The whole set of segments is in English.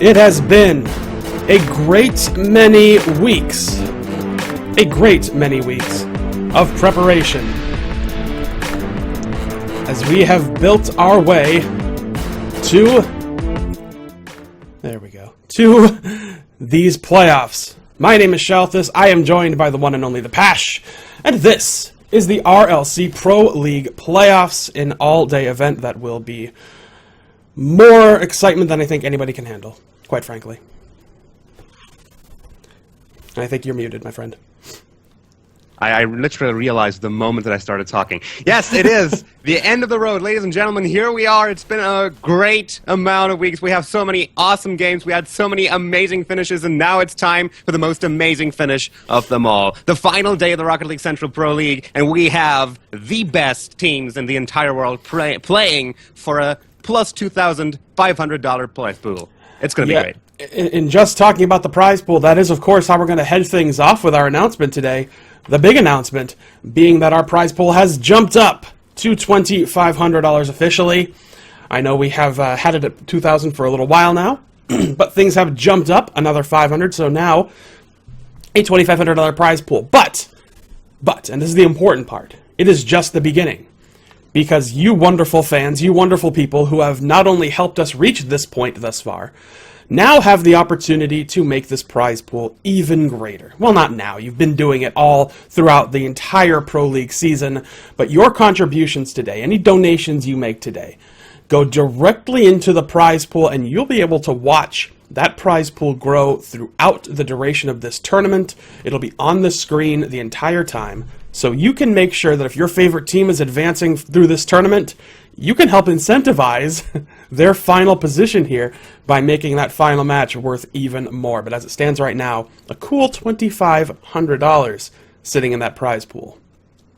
It has been a great many weeks of preparation as we have built our way to these playoffs. My name is Shalthus. I am joined by the one and only the Pash, and this is the RLC Pro League playoffs, an all-day event that will be more excitement than I think anybody can handle, quite frankly. I think you're muted, my friend. I literally realized the moment that I started talking. Yes, it is the end of the road, ladies and gentlemen. Here we are. It's been a great amount of weeks. We have so many awesome games. We had so many amazing finishes, and now it's time for the most amazing finish of them all. The final day of the Rocket League Central Pro League, and we have the best teams in the entire world playing for a plus $2,500 prize pool. It's going to be great. In just talking about the prize pool, that is, of course, how we're going to head things off with our announcement today. The big announcement being that our prize pool has jumped up to $2,500 officially. I know we have had it at $2,000 for a little while now, but things have jumped up another $500, so now a $2,500 prize pool. But, and this is the important part, it is just the beginning. Because you wonderful fans, you wonderful people who have not only helped us reach this point thus far, now have the opportunity to make this prize pool even greater. Well, not now. You've been doing it all throughout the entire Pro League season, but your contributions today, any donations you make today, go directly into the prize pool, and you'll be able to watch that prize pool grow throughout the duration of this tournament. It'll be on the screen the entire time, so you can make sure that if your favorite team is advancing through this tournament, you can help incentivize their final position here by making that final match worth even more. But as it stands right now, a cool $2,500 sitting in that prize pool.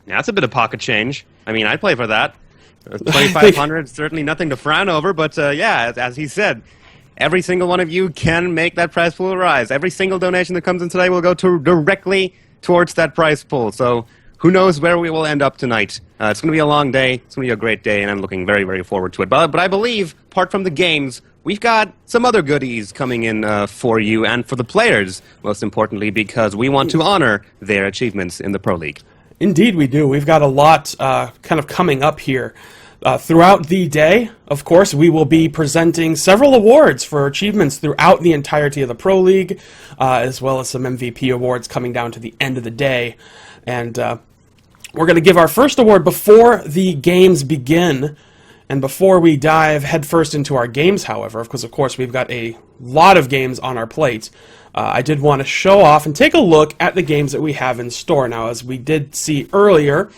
Yeah, that's a bit of pocket change. I mean, I'd play for that. $2,500 certainly nothing to frown over, but yeah, as he said, every single one of you can make that prize pool rise. Every single donation that comes in today will go directly towards that prize pool. So who knows where we will end up tonight. It's going to be a long day. It's going to be a great day, and I'm looking very, very forward to it. But I believe, apart from the games, we've got some other goodies coming in for you and for the players, most importantly, because we want to honor their achievements in the Pro League. Indeed we do. We've got a lot kind of coming up here. Throughout the day, of course, we will be presenting several awards for achievements throughout the entirety of the Pro League, as well as some MVP awards coming down to the end of the day. And we're going to give our first award before the games begin. And before we dive headfirst into our games, however, because of course we've got a lot of games on our plate, I did want to show off and take a look at the games that we have in store. Now, as we did see earlier,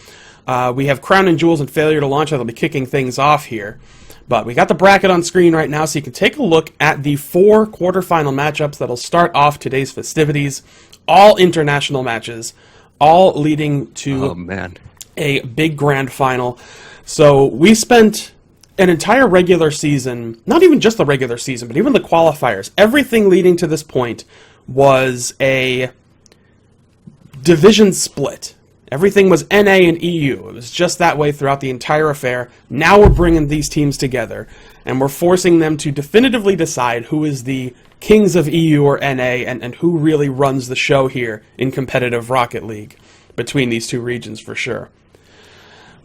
we have Crown and Jewels and Failure to Launch. That'll be kicking things off here. But we got the bracket on screen right now, so you can take a look at the 4 quarterfinal matchups that'll start off today's festivities. All international matches, all leading to a big grand final. So we spent an entire regular season, not even just the regular season, but even the qualifiers, everything leading to this point was a division split. Everything was NA and EU. It was just that way throughout the entire affair. Now we're bringing these teams together, and we're forcing them to definitively decide who is the kings of EU or NA and who really runs the show here in competitive Rocket League between these two regions for sure.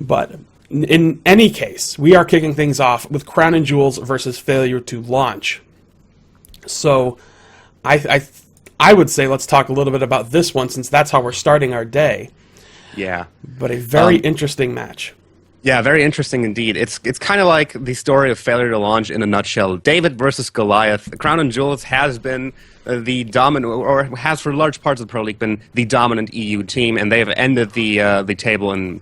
But in any case, we are kicking things off with Crown and Jewels versus Failure to Launch. So I would say let's talk a little bit about this one, since that's how we're starting our day. Yeah. But a very interesting match. Yeah, very interesting indeed. It's kind of like the story of Failure to Launch in a nutshell. David versus Goliath. Crown and Jewels has been the dominant, or has for large parts of the Pro League been the dominant EU team, and they have ended the table on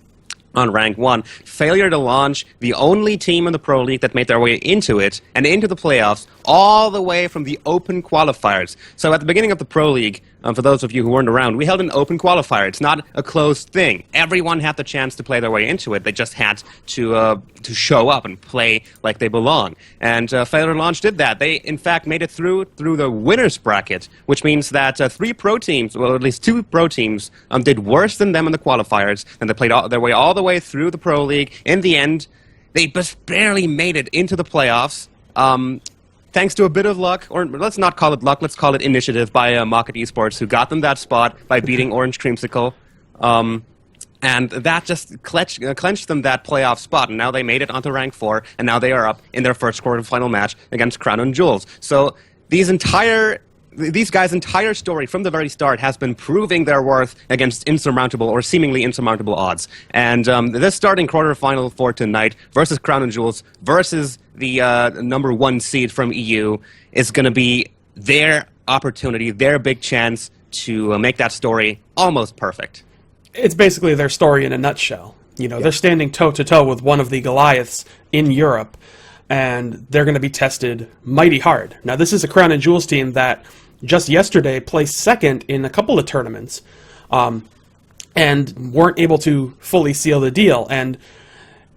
rank 1. Failure to Launch, the only team in the Pro League that made their way into it and into the playoffs all the way from the open qualifiers. So at the beginning of the Pro League, for those of you who weren't around, we held an open qualifier. It's not a closed thing. Everyone had the chance to play their way into it. They just had to show up and play like they belong. And Failure to Launch did that. They, in fact, made it through the winners bracket, which means that 3 pro teams, well, at least 2 pro teams, did worse than them in the qualifiers, and they played their way all the way through the Pro League. In the end, they just barely made it into the playoffs. thanks to a bit of luck, or let's not call it luck, let's call it initiative by Market Esports, who got them that spot by beating Orange Creamsicle. And that just clenched them that playoff spot, and now they made it onto rank 4, and now they are up in their first quarterfinal match against Crown and Jewels. So these guys' entire story from the very start has been proving their worth against insurmountable or seemingly insurmountable odds. And this starting quarterfinal for tonight versus Crown and Jewels versus the number 1 seed from EU is going to be their opportunity, their big chance to make that story almost perfect. It's basically their story in a nutshell. They're standing toe-to-toe with one of the Goliaths in Europe, and they're going to be tested mighty hard. Now, this is a Crown and Jewels team that just yesterday placed second in a couple of tournaments and weren't able to fully seal the deal. And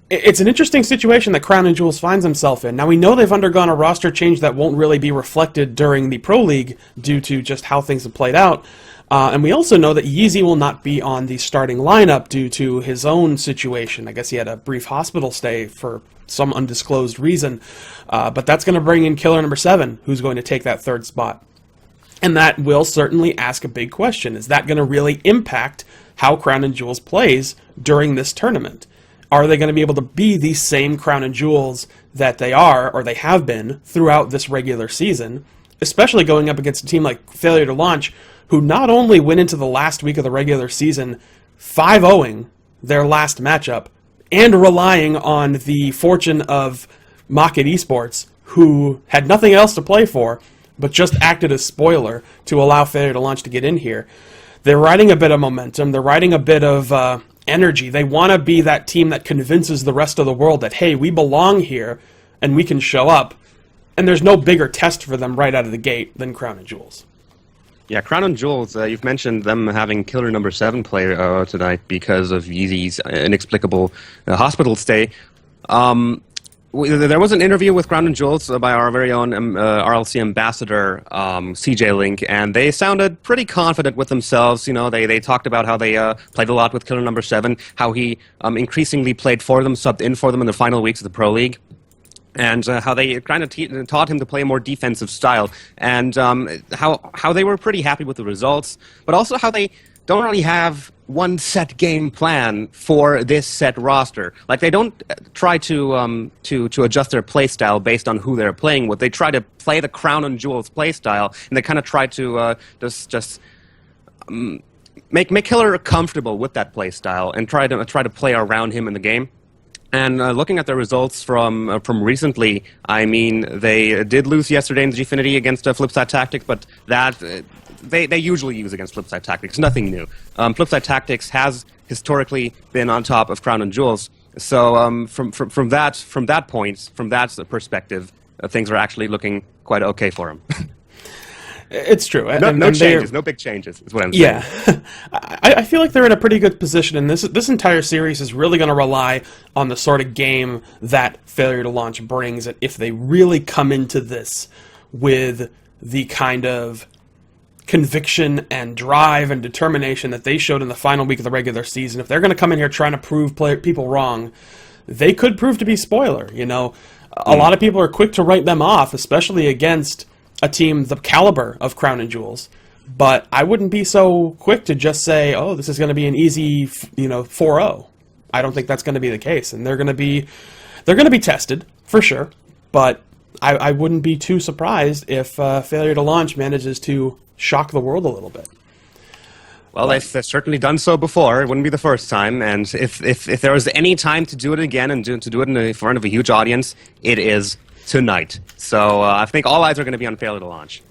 it's an interesting situation that Crown and Jewels finds himself in. Now, we know they've undergone a roster change that won't really be reflected during the Pro League due to just how things have played out. And we also know that Yeezy will not be on the starting lineup due to his own situation. I guess he had a brief hospital stay for some undisclosed reason. But that's going to bring in killer number 7, who's going to take that third spot. And that will certainly ask a big question. Is that going to really impact how Crown and Jewels plays during this tournament? Are they going to be able to be the same Crown and Jewels that they are, or they have been, throughout this regular season? Especially going up against a team like Failure to Launch, who not only went into the last week of the regular season 5-0ing their last matchup, and relying on the fortune of Market Esports, who had nothing else to play for, but just acted as spoiler to allow Failure to Launch to get in here. They're riding a bit of momentum. They're riding a bit of energy. They want to be that team that convinces the rest of the world that, hey, we belong here, and we can show up. And there's no bigger test for them right out of the gate than Crown and Jewels. Yeah, Crown and Jewels, you've mentioned them having killer number 7 play tonight because of Yeezy's inexplicable hospital stay. There was an interview with Crown and Jewels by our very own RLC ambassador, CJ Link, and they sounded pretty confident with themselves. They talked about how they played a lot with killer number 7, how he increasingly played for them, subbed in for them in the final weeks of the Pro League. And how they kind of taught him to play a more defensive style, and how they were pretty happy with the results, but also how they don't really have one set game plan for this set roster. Like, they don't try to adjust their play style based on who they're playing with. They try to play the Crown and Jewels play style, and they kind of try to make Killer comfortable with that play style and try to play around him in the game. And looking at the results from recently, I mean, they did lose yesterday in the Gfinity against Flipside Tactics, but that they usually use against Flipside Tactics. Nothing new. Flipside Tactics has historically been on top of Crown and Jewels, so from that perspective, things are actually looking quite okay for him. It's true. No changes, no big changes, is what I'm saying. Yeah. I feel like they're in a pretty good position, and this entire series is really going to rely on the sort of game that Failure to Launch brings, and if they really come into this with the kind of conviction and drive and determination that they showed in the final week of the regular season. If they're going to come in here trying to prove people wrong, they could prove to be spoiler. A lot of people are quick to write them off, especially against a team the caliber of Crown and Jewels. But I wouldn't be so quick to just say, oh, this is going to be an easy, 4-0. I don't think that's going to be the case, and they're going to be tested for sure. But I wouldn't be too surprised if Failure to Launch manages to shock the world a little bit. Well, they've certainly done so before. It wouldn't be the first time. And if there was any time to do it again and to do it in front of a huge audience, it is tonight. So I think all eyes are going to be on Failure to Launch.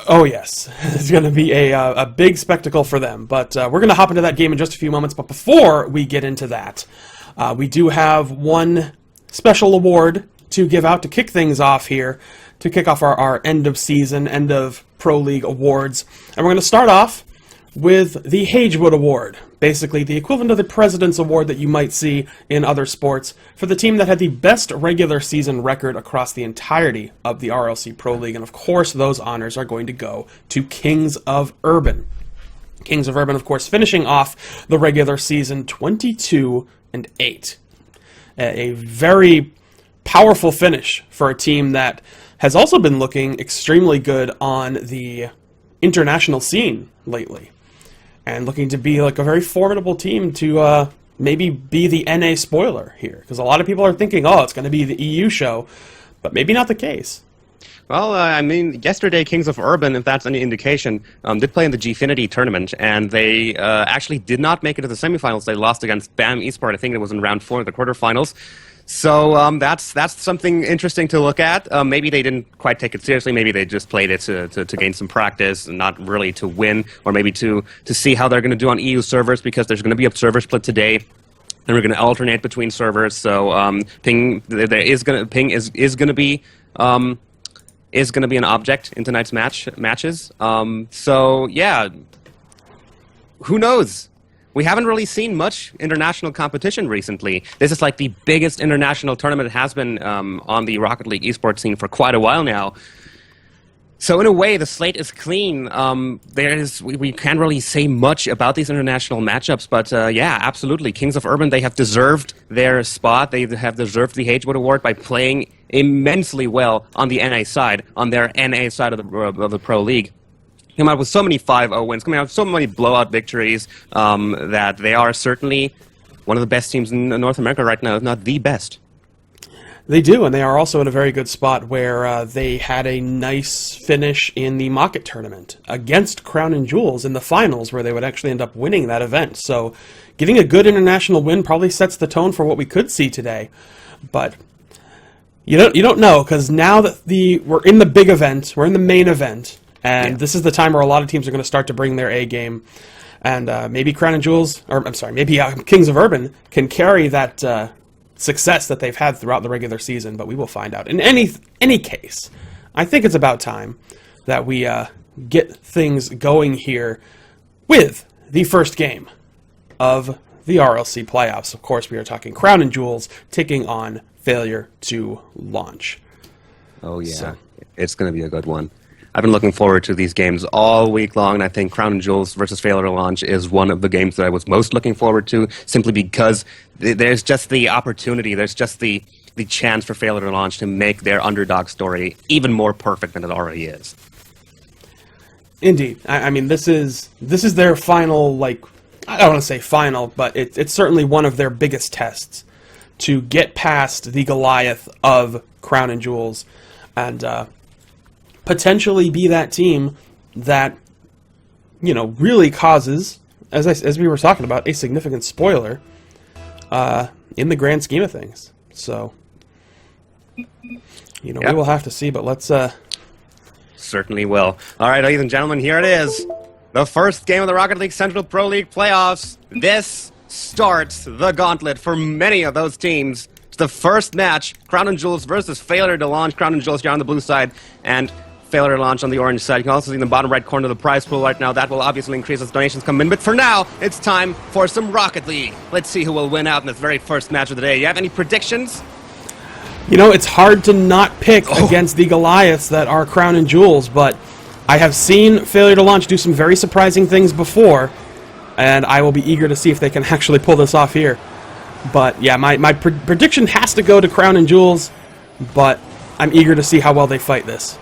Oh, yes. It's going to be a big spectacle for them. But we're going to hop into that game in just a few moments. But before we get into that, we do have one special award to give out to kick things off here, to kick off our end of season, end of Pro League awards. And we're going to start off with the Hagewood Award, basically the equivalent of the President's Award that you might see in other sports, for the team that had the best regular season record across the entirety of the RLC Pro League. And of course, those honors are going to go to Kings of Urban. Kings of Urban, of course, finishing off the regular season 22-8. A very powerful finish for a team that has also been looking extremely good on the international scene lately, and looking to be like a very formidable team to maybe be the NA spoiler here, because a lot of people are thinking, oh, it's going to be the EU show, but maybe not the case. Well, I mean, yesterday Kings of Urban, if that's any indication, did play in the Gfinity tournament, and they actually did not make it to the semifinals. They lost against BAM Esport. I think it was in round 4 of the quarterfinals. So that's something interesting to look at. Maybe they didn't quite take it seriously. Maybe they just played it to gain some practice, and not really to win, or maybe to see how they're going to do on EU servers, because there's going to be a server split today, and we're going to alternate between servers. So ping is going to be an object in tonight's matches. So yeah, who knows? We haven't really seen much international competition recently. This is like the biggest international tournament it has been on the Rocket League esports scene for quite a while now. So in a way, the slate is clean. We can't really say much about these international matchups, but yeah, absolutely. Kings of Urban, they have deserved their spot. They have deserved the Hagewood Award by playing immensely well on the NA side, on their NA side of the Pro League. Came out with so many 5-0 wins, coming out with so many blowout victories, that they are certainly one of the best teams in North America right now, if not the best. They do, and they are also in a very good spot where they had a nice finish in the Mocket tournament against Crown and Jewels in the finals, where they would actually end up winning that event. So getting a good international win probably sets the tone for what we could see today. But you don't know, because now that we're in the big event, we're in the main event, and this is the time where a lot of teams are going to start to bring their A game, and maybe Crown and Jewels, or I'm sorry, maybe Kings of Urban can carry that success that they've had throughout the regular season, but we will find out. In any case, I think it's about time that we get things going here with the first game of the RLC playoffs. Of course, we are talking Crown and Jewels taking on Failure to Launch. Oh yeah, it's going to be a good one. I've been looking forward to these games all week long, and I think Crown and Jewels versus Failure to Launch is one of the games that I was most looking forward to, simply because there's just the opportunity, there's just the chance for Failure to Launch to make their underdog story even more perfect than it already is. Indeed. I mean, this is their final, like, I don't want to say final, but it's certainly one of their biggest tests to get past the Goliath of Crown and Jewels, and potentially be that team that, really causes, as we were talking about, a significant spoiler in the grand scheme of things. So, we will have to see, but let's... Certainly will. All right, ladies and gentlemen, here it is. The first game of the Rocket League Central Pro League playoffs. This starts the gauntlet for many of those teams. It's the first match, Crown and Jewels versus Failure to Launch. Crown and Jewels here on the blue side, and Failure to Launch on the orange side. You can also see in the bottom right corner of the prize pool right now. That will obviously increase as donations come in. But for now, it's time for some Rocket League. Let's see who will win out in this very first match of the day. You have any predictions? It's hard to not pick against the Goliaths that are Crown and Jewels, but I have seen Failure to Launch do some very surprising things before, and I will be eager to see if they can actually pull this off here. But yeah, my prediction has to go to Crown and Jewels, but I'm eager to see how well they fight this.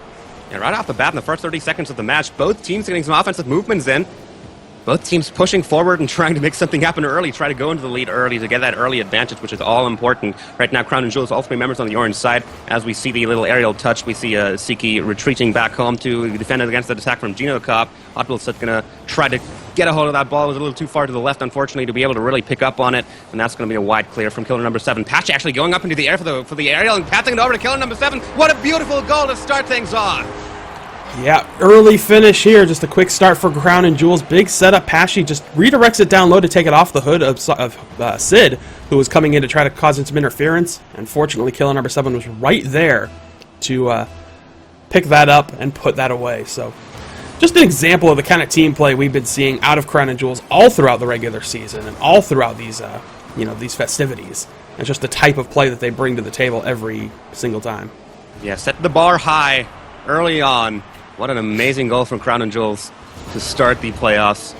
And right off the bat, in the first 30 seconds of the match, both teams getting some offensive movements in. Both teams pushing forward and trying to make something happen early, try to go into the lead early to get that early advantage, which is all important. Right now, Crown and Jewels, all three members on the orange side. As we see the little aerial touch, we see Siki retreating back home to defend against the attack from Gino Cop. Otwill's going to try to get a hold of that ball. It was a little too far to the left, unfortunately, to be able to really pick up on it. And that's going to be a wide clear from killer number 7. Patch actually going up into the air for the aerial and passing it over to killer number 7. What a beautiful goal to start things off. Yeah, early finish here. Just a quick start for Crown and Jewels. Big setup. Pashy just redirects it down low to take it off the hood of Sid, who was coming in to try to cause some interference. And fortunately, killer number 7 was right there to pick that up and put that away. So, just an example of the kind of team play we've been seeing out of Crown and Jewels all throughout the regular season and all throughout these, these festivities. And just the type of play that they bring to the table every single time. Yeah, set the bar high early on. What an amazing goal from Crown and Jewels to start the playoffs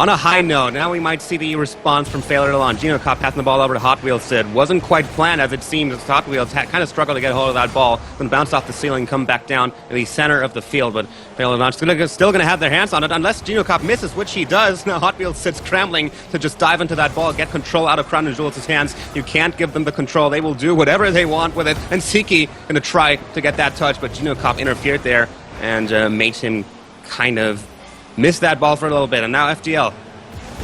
On a high note, now we might see the response from Failure to Launch. GinoCop passing the ball over to Hot Wheels Sid. Wasn't quite planned as it seemed, as Hot Wheels kind of struggled to get a hold of that ball. Then bounced off the ceiling, come back down in the center of the field. But Failure to Launch still going to have their hands on it unless GinoCop misses, which he does. Now Hot Wheels Sid's scrambling to just dive into that ball, get control out of Crown and Jules' hands. You can't give them the control. They will do whatever they want with it. And Siki going to try to get that touch, but GinoCop interfered there and made him kind of miss that ball for a little bit. And now FTL.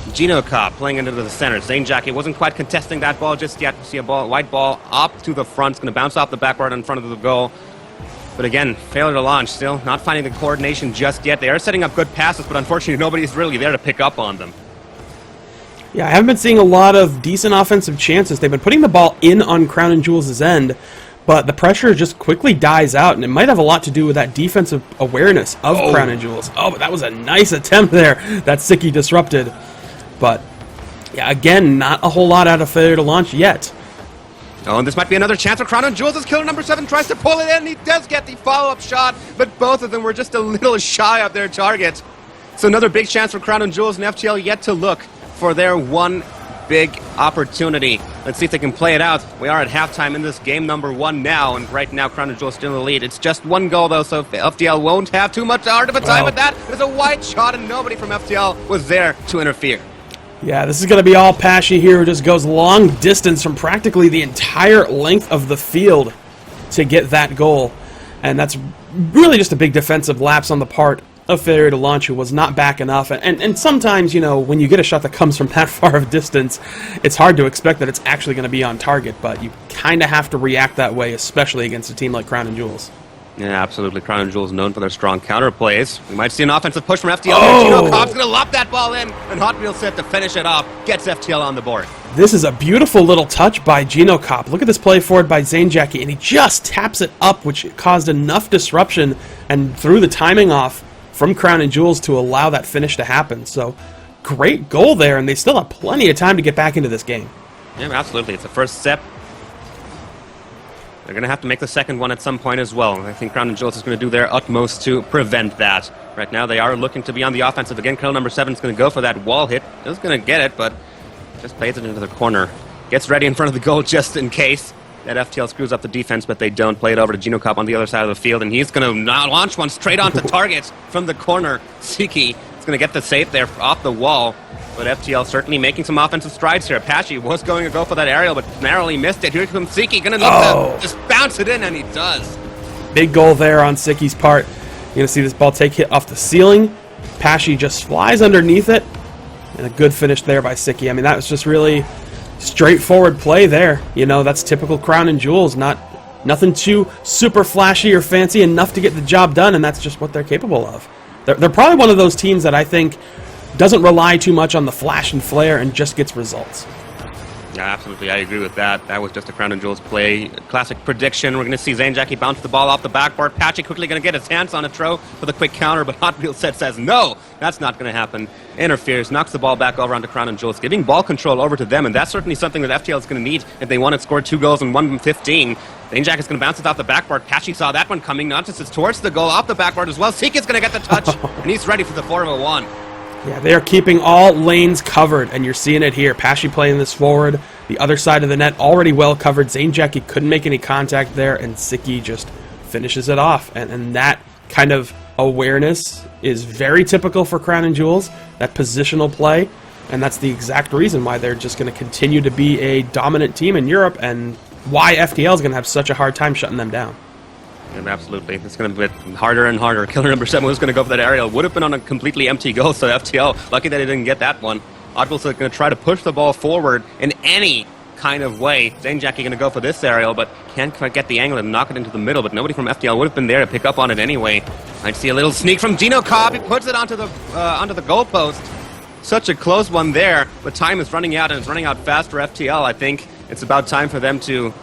GinoCop playing into the center. Zane Jackie wasn't quite contesting that ball just yet. See a white ball up to the front. It's going to bounce off the backboard in front of the goal. But again, Failure to Launch still not finding the coordination just yet. They are setting up good passes, but unfortunately nobody's really there to pick up on them. Yeah, I haven't been seeing a lot of decent offensive chances. They've been putting the ball in on Crown and Jules' end, but the pressure just quickly dies out, and it might have a lot to do with that defensive awareness of Crown and Jules. Oh, but that was a nice attempt there that Siki disrupted. But, yeah, again, not a whole lot out of Failure to Launch yet. Oh, and this might be another chance for Crown and Jules as killer number 7 tries to pull it in, and he does get the follow-up shot, but both of them were just a little shy of their target. So another big chance for Crown and Jules, and FTL yet to look for their one big opportunity. Let's see if they can play it out. We are at halftime in this game number 1 now, and right now Crown and Jules still in the lead. It's just 1 goal, though, so FTL won't have too much hard of a time with that. There's a wide shot, and nobody from FTL was there to interfere. Yeah, this is going to be all Pashy here, who just goes long distance from practically the entire length of the field to get that goal. And that's really just a big defensive lapse on the part of Failure to Launch, who was not back enough. And sometimes, you know, when you get a shot that comes from that far of distance, it's hard to expect that it's actually going to be on target, but you kind of have to react that way, especially against a team like Crown and Jules. Yeah, absolutely. Crown and Jules known for their strong counter plays. We might see an offensive push from FTL. GinoCop's going to lop that ball in, and Hot Wheels set to finish it off. Gets FTL on the board. This is a beautiful little touch by GinoCop. Look at this play forward by Zane Jackie, and he just taps it up, which caused enough disruption and threw the timing off from Crown and Jules to allow that finish to happen. So, great goal there, and they still have plenty of time to get back into this game. Yeah, absolutely. It's the first step. They're going to have to make the second one at some point as well. I think Crown and Jules is going to do their utmost to prevent that. Right now, they are looking to be on the offensive again. Kill number 7 is going to go for that wall hit. Is going to get it, but just plays it into the corner. Gets ready in front of the goal just in case. That FTL screws up the defense, but they don't. Play it over to GinoCop on the other side of the field, and he's going to launch one straight onto target from the corner. Siki is going to get the save there off the wall. But FTL certainly making some offensive strides here. Apache was going to go for that aerial, but narrowly missed it. Here comes Siki, going to need to just bounce it in, and he does. Big goal there on Siki's part. You're going to see this ball take hit off the ceiling. Apache just flies underneath it, and a good finish there by Siki. I mean, that was just really straightforward play there. You know, that's typical Crown and Jules. Nothing too super flashy or fancy, enough to get the job done, and that's just what they're capable of. They're probably one of those teams that I think doesn't rely too much on the flash and flare and just gets results. Yeah, absolutely. I agree with that. That was just a Crown and Jules play. Classic prediction. We're going to see Zane Jackie bounce the ball off the backboard. Patchy quickly going to get his hands on a throw for the quick counter, but Hot Wheels says no, that's not going to happen. Interferes, knocks the ball back over onto Crown and Jules, giving ball control over to them, and that's certainly something that FTL is going to need if they want to score 2 goals in 1-15. Zane Jackie is going to bounce it off the backboard. Patchy saw that one coming, not just towards the goal, off the backboard as well. Siki is going to get the touch, and he's ready for the 4-1. Yeah, they are keeping all lanes covered, and you're seeing it here. Pashy playing this forward. The other side of the net already well covered. Zane Jackie couldn't make any contact there, and Siki just finishes it off. And that kind of awareness is very typical for Crown and Jules, that positional play, and that's the exact reason why they're just going to continue to be a dominant team in Europe, and why FTL is going to have such a hard time shutting them down. Yeah, absolutely. It's going to be harder and harder. Killer number 7 was going to go for that aerial. Would have been on a completely empty goal, so FTL, lucky that he didn't get that one. Oddball's going to try to push the ball forward in any kind of way. Zane Jackie going to go for this aerial, but can't quite get the angle and knock it into the middle, but nobody from FTL would have been there to pick up on it anyway. I'd see a little sneak from GinoCop. He puts it onto the goalpost. Such a close one there, but time is running out, and it's running out fast for FTL. I think it's about time for them to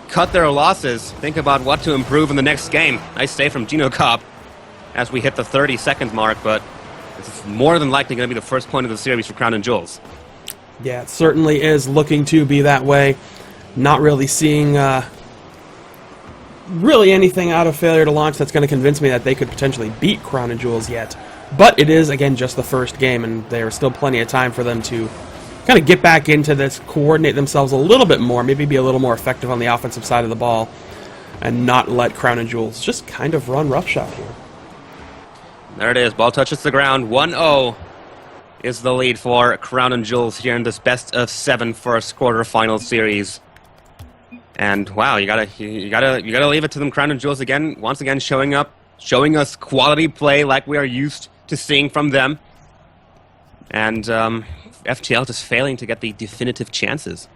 cut their losses, think about what to improve in the next game. Nice save from GinoCop as we hit the 30-second mark, but it's more than likely going to be the first point of the series for Crown and Jules. Yeah, it certainly is looking to be that way. Not really seeing really anything out of Failure to Launch that's going to convince me that they could potentially beat Crown and Jules yet. But it is, again, just the first game, and there's still plenty of time for them to kind of get back into this, coordinate themselves a little bit more, maybe be a little more effective on the offensive side of the ball, and not let Crown and Jewels just kind of run roughshod here. There it is. Ball touches the ground. 1-0 is the lead for Crown and Jewels here in this best of 7 first quarterfinal series. And wow, you gotta leave it to them. Crown and Jewels again, once again showing us quality play like we are used to seeing from them. And FTL just failing to get the definitive chances.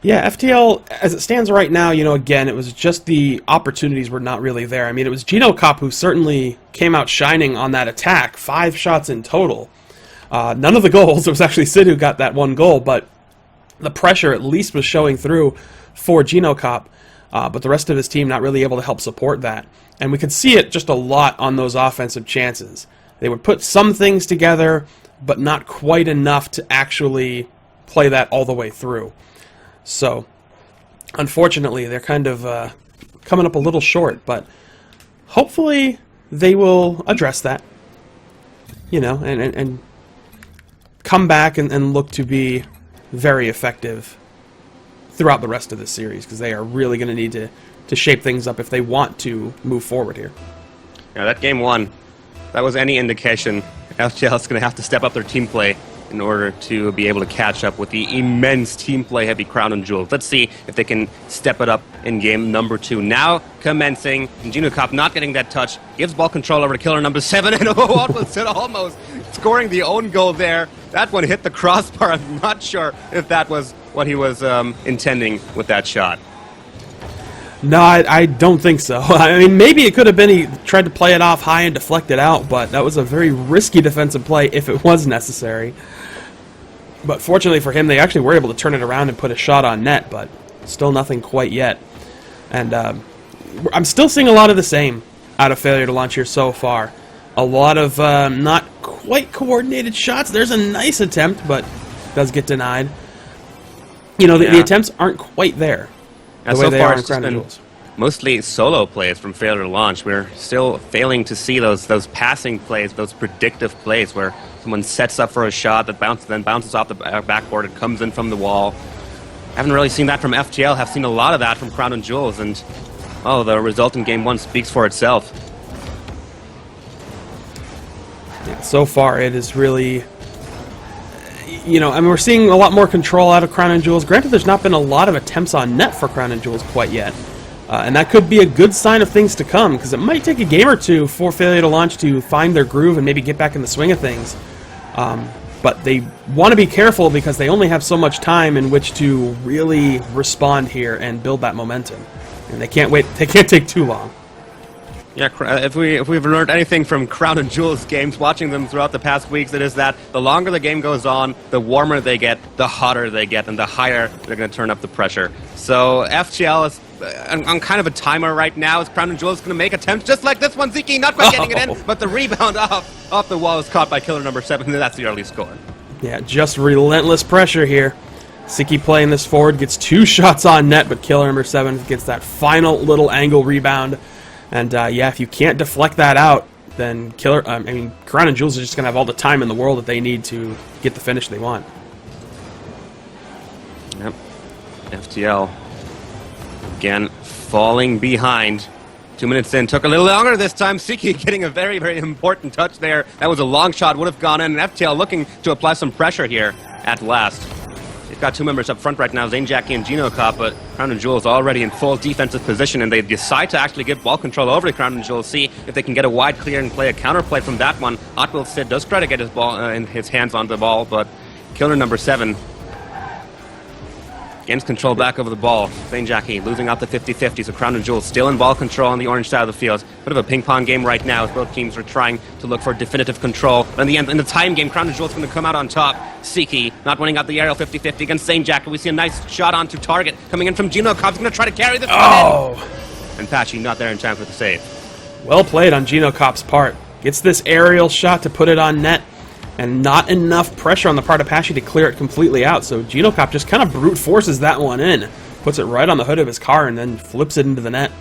Yeah, FTL, as it stands right now, again, it was just the opportunities were not really there. I mean, it was KA-POW who certainly came out shining on that attack. 5 shots in total. None of the goals. It was actually Sid who got that 1 goal, but the pressure at least was showing through for KA-POW, but the rest of his team not really able to help support that. And we could see it just a lot on those offensive chances. They would put some things together, but not quite enough to actually play that all the way through. So, unfortunately, they're kind of coming up a little short, but hopefully they will address that, and come back and look to be very effective throughout the rest of the series, because they are really going to need to shape things up if they want to move forward here. Yeah, that game 1, that was any indication. FTL is going to have to step up their team play in order to be able to catch up with the immense team play heavy Crown and Jewels. Let's see if they can step it up in game number 2. Now commencing, and KA-POW not getting that touch, gives ball control over to killer number 7, and what was it, almost scoring the own goal there. That one hit the crossbar. I'm not sure if that was what he was intending with that shot. No, I don't think so. I mean, maybe it could have been he tried to play it off high and deflect it out, but that was a very risky defensive play if it was necessary. But fortunately for him, they actually were able to turn it around and put a shot on net, but still nothing quite yet. And I'm still seeing a lot of the same out of failure to launch here so far. A lot of not quite coordinated shots. There's a nice attempt, but does get denied. The attempts aren't quite there. And so far, it's just been mostly solo plays from failure to launch. We're still failing to see those passing plays, those predictive plays where someone sets up for a shot that bounces off the backboard and comes in from the wall. I haven't really seen that from FTL. Have seen a lot of that from Crown and Jewels, and the result in game 1 speaks for itself. Yeah, so far, it is really. We're seeing a lot more control out of Crown and Jewels. Granted, there's not been a lot of attempts on net for Crown and Jewels quite yet. And that could be a good sign of things to come, because it might take a game or two for failure to launch to find their groove and maybe get back in the swing of things. But they want to be careful because they only have so much time in which to really respond here and build that momentum. And they can't wait. They can't take too long. Yeah, if we've learned anything from Crown and Jewels games, watching them throughout the past weeks, it is that the longer the game goes on, the warmer they get, the hotter they get, and the higher they're going to turn up the pressure. So FTL is on kind of a timer right now, as Crown and Jewels going to make attempts just like this one. Ziki not quite getting it in, but the rebound off the wall is caught by killer number 7, and that's the early score. Yeah, just relentless pressure here. Siki playing this forward, gets 2 shots on net, but killer number 7 gets that final little angle rebound. And if you can't deflect that out, then Crown and Jewels are just going to have all the time in the world that they need to get the finish they want. Yep. FTL, again, falling behind. 2 minutes in, took a little longer this time. Siki getting a very, very important touch there. That was a long shot, would have gone in. And FTL looking to apply some pressure here at last. They've got 2 members up front right now, Zane Jackie and KA-POW, but Crown and Jewels already in full defensive position, and they decide to actually give ball control over to Crown and Jewels, see if they can get a wide clear and play a counterplay from that one. Otwill Sid does try to get his ball in his hands on the ball, but killer number 7 gains control back over the ball. Zane Jackie losing out the 50-50, so Crown and Jewels still in ball control on the orange side of the field. Bit of a ping-pong game right now, as both teams are trying to look for definitive control. But in the end, in the time game, Crown and Jewels going to come out on top. Siki not winning out the aerial 50-50 against Zane Jackie. We see a nice shot onto target coming in from KA-POW. He's going to try to carry this one in. And Patchy not there in time for the save. Well played on KA-POW's part. Gets this aerial shot to put it on net. And not enough pressure on the part of Patchy to clear it completely out, so KA-POW just kind of brute forces that one in. Puts it right on the hood of his car and then flips it into the net.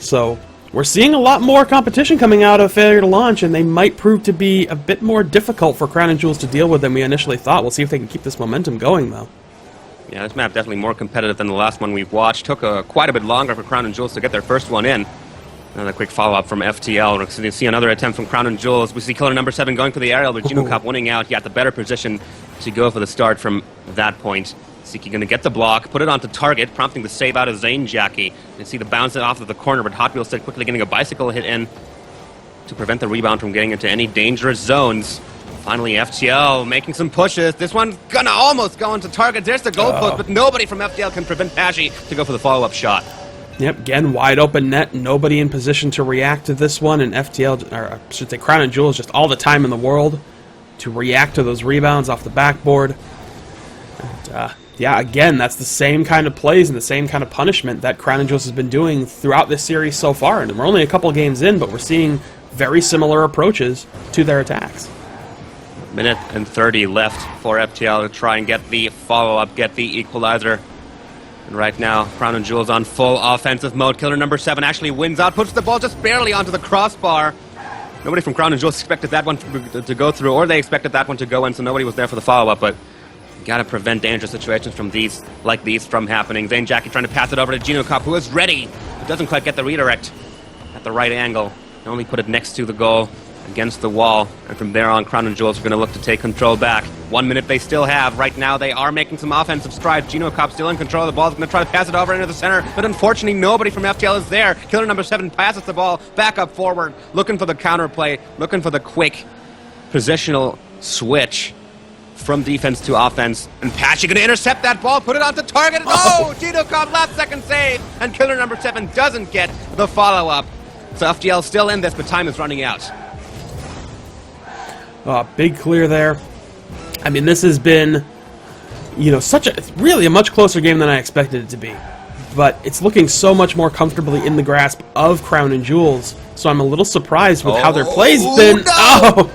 So, we're seeing a lot more competition coming out of failure to launch, and they might prove to be a bit more difficult for Crown and Jewels to deal with than we initially thought. We'll see if they can keep this momentum going, though. Yeah, this map definitely more competitive than the last one we've watched. Took quite a bit longer for Crown and Jewels to get their first one in. Another quick follow-up from FTL. We're going to see another attempt from Crown and Jewels. We see killer number 7 going for the aerial, but GinoCop winning out. He got the better position to go for the start from that point. Siki going to get the block, put it onto target, prompting the save out of Zane Jackie. You can see the bounce off of the corner, but Hot Wheels said quickly getting a bicycle hit in to prevent the rebound from getting into any dangerous zones. Finally, FTL making some pushes. This one's gonna almost go into target. There's the goal post, but nobody from FTL can prevent Pashy to go for the follow-up shot. Yep, again, wide open net, nobody in position to react to this one, and FTL, or I should say Crown and Jewels, just all the time in the world to react to those rebounds off the backboard. And, yeah, again, that's the same kind of plays and the same kind of punishment that Crown and Jewels has been doing throughout this series so far, and we're only a couple games in, but we're seeing very similar approaches to their attacks. Minute and 30 left for FTL to try and get the follow-up, get the equalizer. And right now, Crown and Jewels on full offensive mode. Killer number 7 actually wins out, puts the ball just barely onto the crossbar. Nobody from Crown and Jewels expected that one to go through, or they expected that one to go in, so nobody was there for the follow-up, but you gotta prevent dangerous situations from these from happening. Zane Jackie trying to pass it over to GinoCop, who is ready, but doesn't quite get the redirect at the right angle. They only put it next to the goal, against the wall, and from there on, Crown and Jewels are going to look to take control back. 1 minute they still have. Right now, they are making some offensive strides. GinoCop still in control of the ball. He's going to try to pass it over into the center, but unfortunately, nobody from FTL is there. Killer number 7 passes the ball back up forward, looking for the counterplay, looking for the quick positional switch from defense to offense. And Pashy going to intercept that ball, put it onto target. Oh, GinoCop last second save, and Killer number 7 doesn't get the follow-up. So FTL still in this, but time is running out. Big clear there. I mean, this has been, you know, really a much closer game than I expected it to be. But it's looking so much more comfortably in the grasp of Crown and Jewels, so I'm a little surprised with how their play's been. No! Oh!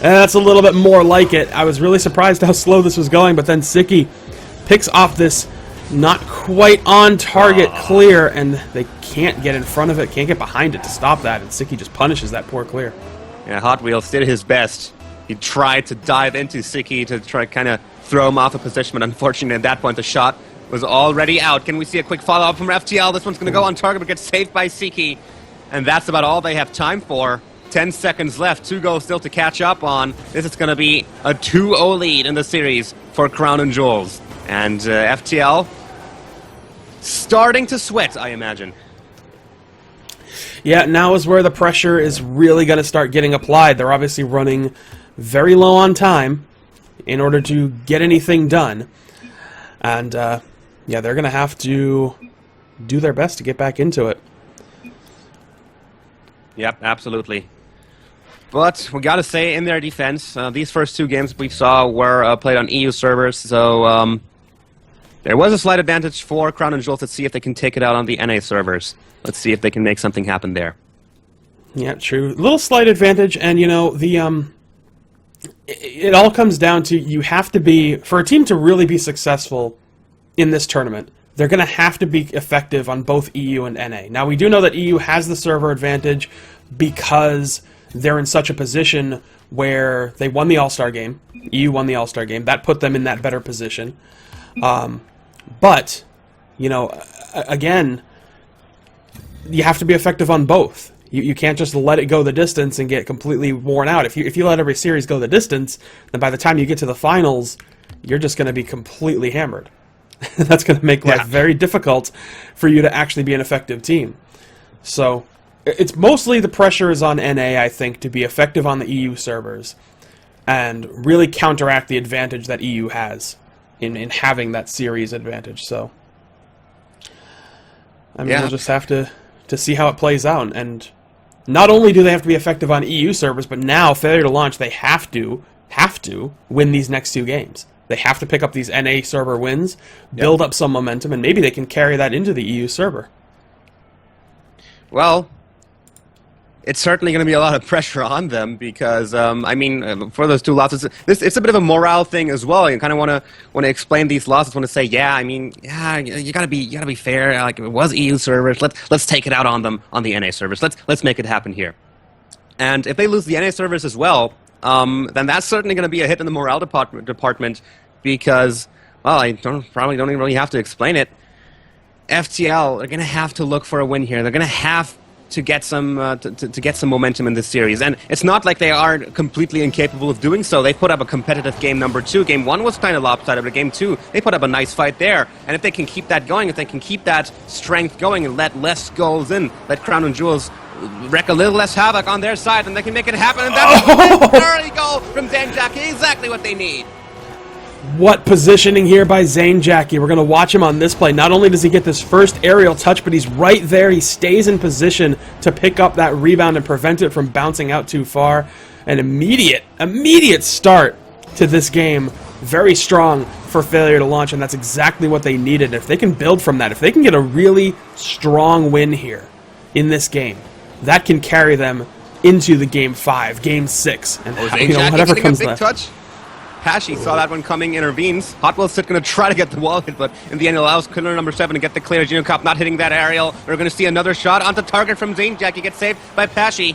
And that's a little bit more like it. I was really surprised how slow this was going, but then Siki picks off this not quite on target clear, and they can't get in front of it, can't get behind it to stop that, and Siki just punishes that poor clear. Yeah, Hot Wheels did his best. He tried to dive into Siki to try to kind of throw him off a position, but unfortunately at that point the shot was already out. Can we see a quick follow-up from FTL? This one's going to go on target but gets saved by Siki. And that's about all they have time for. 10 seconds left, 2 goals still to catch up on. This is going to be a 2-0 lead in the series for Crown and Jewels. And FTL starting to sweat, I imagine. Yeah, now is where the pressure is really going to start getting applied. They're obviously running very low on time in order to get anything done. And, yeah, they're going to have to do their best to get back into it. Yep, absolutely. But we got to say, in their defense, these first 2 games we saw were played on EU servers, so there was a slight advantage for Crown and Jewels. Let's see if they can take it out on the NA servers. Let's see if they can make something happen there. Yeah, true. Little slight advantage, and, you know, it all comes down to you have to be, for a team to really be successful in this tournament, they're going to have to be effective on both EU and NA. Now, we do know that EU has the server advantage because they're in such a position where they won the All-Star game. EU won the All-Star game. That put them in that better position. But, you know, again, you have to be effective on both. You can't just let it go the distance and get completely worn out. If you let every series go the distance, then by the time you get to the finals, you're just going to be completely hammered. That's going to make life very difficult for you to actually be an effective team. So it's mostly the pressure is on NA, I think, to be effective on the EU servers and really counteract the advantage that EU has in having that series advantage. So I mean, we'll just have to see how it plays out. And not only do they have to be effective on EU servers, but now, failure to launch, they have to win these next 2 games. They have to pick up these NA server wins, build up some momentum, and maybe they can carry that into the EU server. Well, it's certainly going to be a lot of pressure on them because, I mean, for those 2 losses, it's a bit of a morale thing as well. You kind of want to explain these losses. Want to say, yeah, I mean, yeah, you gotta be fair. Like, if it was EU servers, let's take it out on them on the NA servers. Let's make it happen here. And if they lose the NA servers as well, then that's certainly going to be a hit in the morale department because, well, probably don't even really have to explain it. FTL are going to have to look for a win here. They're going to have to get some to get some momentum in this series, and it's not like they are completely incapable of doing so. They put up a competitive game number 2. Game 1 was kind of lopsided, but game 2 they put up a nice fight there. And if they can keep that going, if they can keep that strength going and let less goals in, let Crown and Jewels wreak a little less havoc on their side, and they can make it happen. And that's an early goal from Zane Jackie, exactly what they need. What positioning here by Zane Jackie. We're going to watch him on this play. Not only does he get this first aerial touch, but he's right there. He stays in position to pick up that rebound and prevent it from bouncing out too far. An immediate start to this game. Very strong for failure to launch, and that's exactly what they needed. If they can build from that, if they can get a really strong win here in this game, that can carry them into the game 5, game 6, and whatever comes left. Touch. Pashy saw that one coming, intervenes. Hot Wheels going to try to get the wall hit, but in the end allows killer number 7 to get the clear. Cop not hitting that aerial. We're going to see another shot onto target from Zane Jackie. Gets saved by Pashy.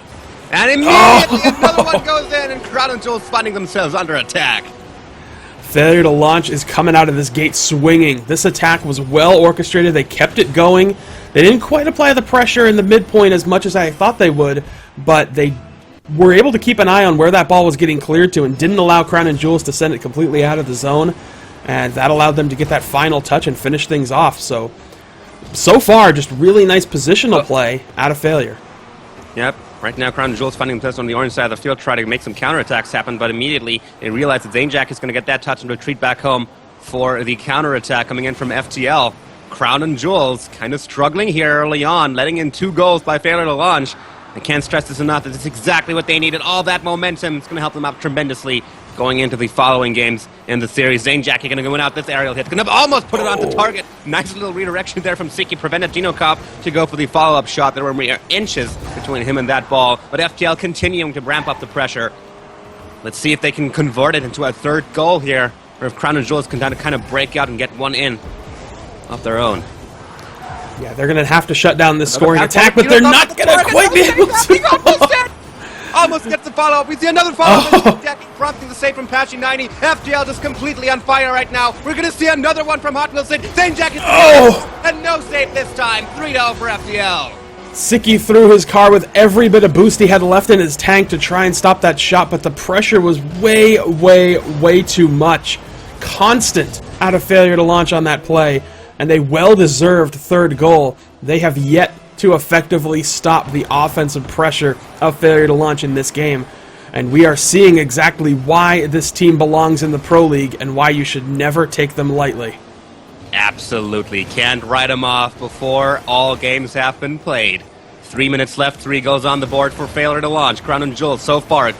And immediately another one goes in, and Crown and Jewels finding themselves under attack. Failure to launch is coming out of this gate swinging. This attack was well orchestrated. They kept it going. They didn't quite apply the pressure in the midpoint as much as I thought they would, but they were able to keep an eye on where that ball was getting cleared to and didn't allow Crown and Jewels to send it completely out of the zone, and that allowed them to get that final touch and finish things off. So far, just really nice positional play out of failure. Yep. Right now, Crown and Jewels finding themselves on the orange side of the field, trying to make some counterattacks happen, but immediately they realize that Zane Jack is going to get that touch and retreat back home for the counterattack coming in from FTL. Crown and Jewels kind of struggling here early on, letting in 2 goals by failure to launch. I can't stress this enough. This is exactly what they needed. All that momentum is going to help them out tremendously going into the following games in the series. Zane Jackie going to go in out this aerial hit. Going to almost put it onto target. Nice little redirection there from Siki. Prevented Cop to go for the follow-up shot. There were mere inches between him and that ball. But FTL continuing to ramp up the pressure. Let's see if they can convert it into a 3rd goal here. Or if Crown and Jewels can kind of break out and get one in of their own. Yeah, they're going to have to shut down this scoring attack, but they're not going to quite be able to. Almost gets the follow-up. We see another follow-up. Jackie prompting the save from Pashy 90. FTL just completely on fire right now. We're going to see another one from Hot Wheels. Zane Jackie's and no save this time. 3-0 for FTL. Siki threw his car with every bit of boost he had left in his tank to try and stop that shot, but the pressure was way, way, way too much. Constant out of failure to launch on that play. And a well-deserved 3rd goal. They have yet to effectively stop the offensive pressure of failure to launch in this game. And we are seeing exactly why this team belongs in the Pro League and why you should never take them lightly. Absolutely. Can't write them off before all games have been played. 3 minutes left, 3 goals on the board for failure to launch. Crown and Jewels so far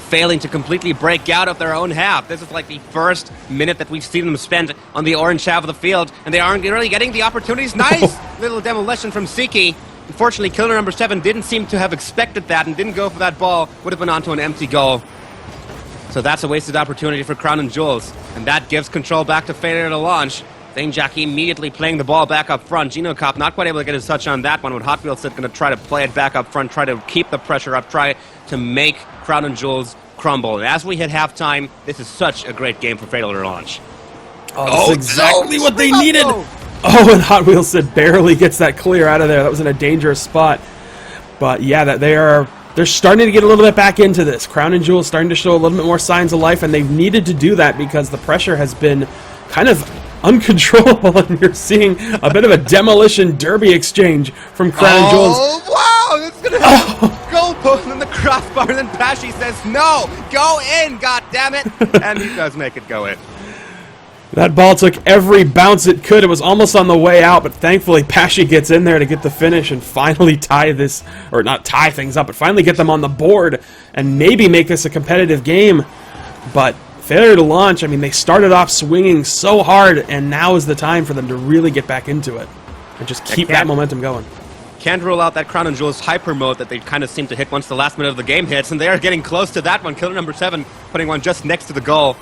failing to completely break out of their own half. This is like the first minute that we've seen them spend on the orange half of the field, and they aren't really getting the opportunities. Nice little demolition from Siki. Unfortunately, killer number 7 didn't seem to have expected that and didn't go for that ball. Would have been onto an empty goal. So that's a wasted opportunity for Crown and Jewels, and that gives control back to failure to launch. Zane Jackie immediately playing the ball back up front. Cop not quite able to get his touch on that one, with Hot Wheels going to try to play it back up front, try to keep the pressure up, try to make Crown and Jewels crumble. And as we hit halftime, this is such a great game for failure to launch. That's exactly what they needed. Oh, and Hot Wheels barely gets that clear out of there. That was in a dangerous spot. But yeah, that they're starting to get a little bit back into this. Crown and Jewels starting to show a little bit more signs of life, and they've needed to do that because the pressure has been kind of uncontrollable, and you're seeing a bit of a demolition derby exchange from Crown and Jewels. Oh, wow! It's going to have a goal post in the crossbar, and then Pashy says, no! Go in, goddammit! And he does make it go in. That ball took every bounce it could. It was almost on the way out, but thankfully Pashy gets in there to get the finish and finally tie this, or not tie things up, but finally get them on the board and maybe make this a competitive game. But failure to launch, I mean, they started off swinging so hard, and now is the time for them to really get back into it and just keep that momentum going. Can't rule out that Crown and Jewels hyper mode that they kind of seem to hit once the last minute of the game hits, and they are getting close to that one. Killer number 7 putting one just next to the goal.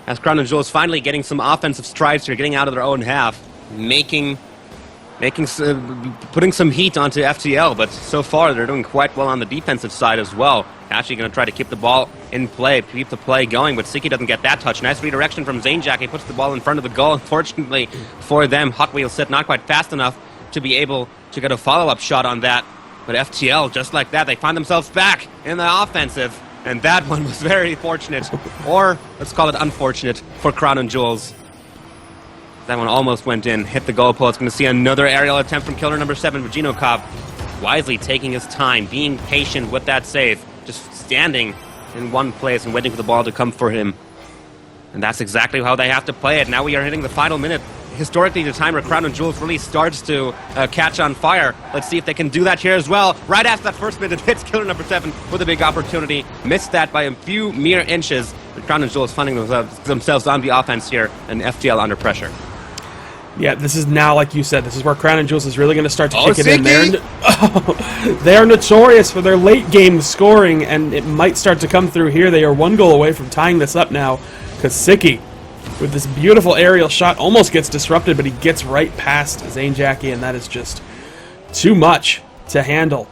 As Crown and Jewels finally getting some offensive strides here, getting out of their own half, putting some heat onto FTL, but so far they're doing quite well on the defensive side as well. Actually going to try to keep the ball in play, keep the play going, but Siki doesn't get that touch. Nice redirection from Zanejack. He puts the ball in front of the goal. Unfortunately for them, Hot Wheel sit not quite fast enough to be able to get a follow-up shot on that. But FTL, just like that, they find themselves back in the offensive, and that one was very fortunate, or let's call it unfortunate, for Crown and Jewels. That one almost went in, hit the goalpost. Going to see another aerial attempt from killer number 7, Vagino Cobb. Wisely taking his time, being patient with that save. Just standing in one place and waiting for the ball to come for him. And that's exactly how they have to play it. Now we are hitting the final minute. Historically, the time where Crown and Jewels really starts to catch on fire. Let's see if they can do that here as well. Right after that first minute, hits killer number 7 with a big opportunity. Missed that by a few mere inches. But Crown and Jewels finding themselves on the offense here, and FTL under pressure. Yeah, this is now, like you said, this is where Crown and Jewels is really going to start to kick it in. They're notorious for their late game scoring, and it might start to come through here. They are 1 goal away from tying this up now, because Siki, with this beautiful aerial shot, almost gets disrupted, but he gets right past Zane Jackie, and that is just too much to handle.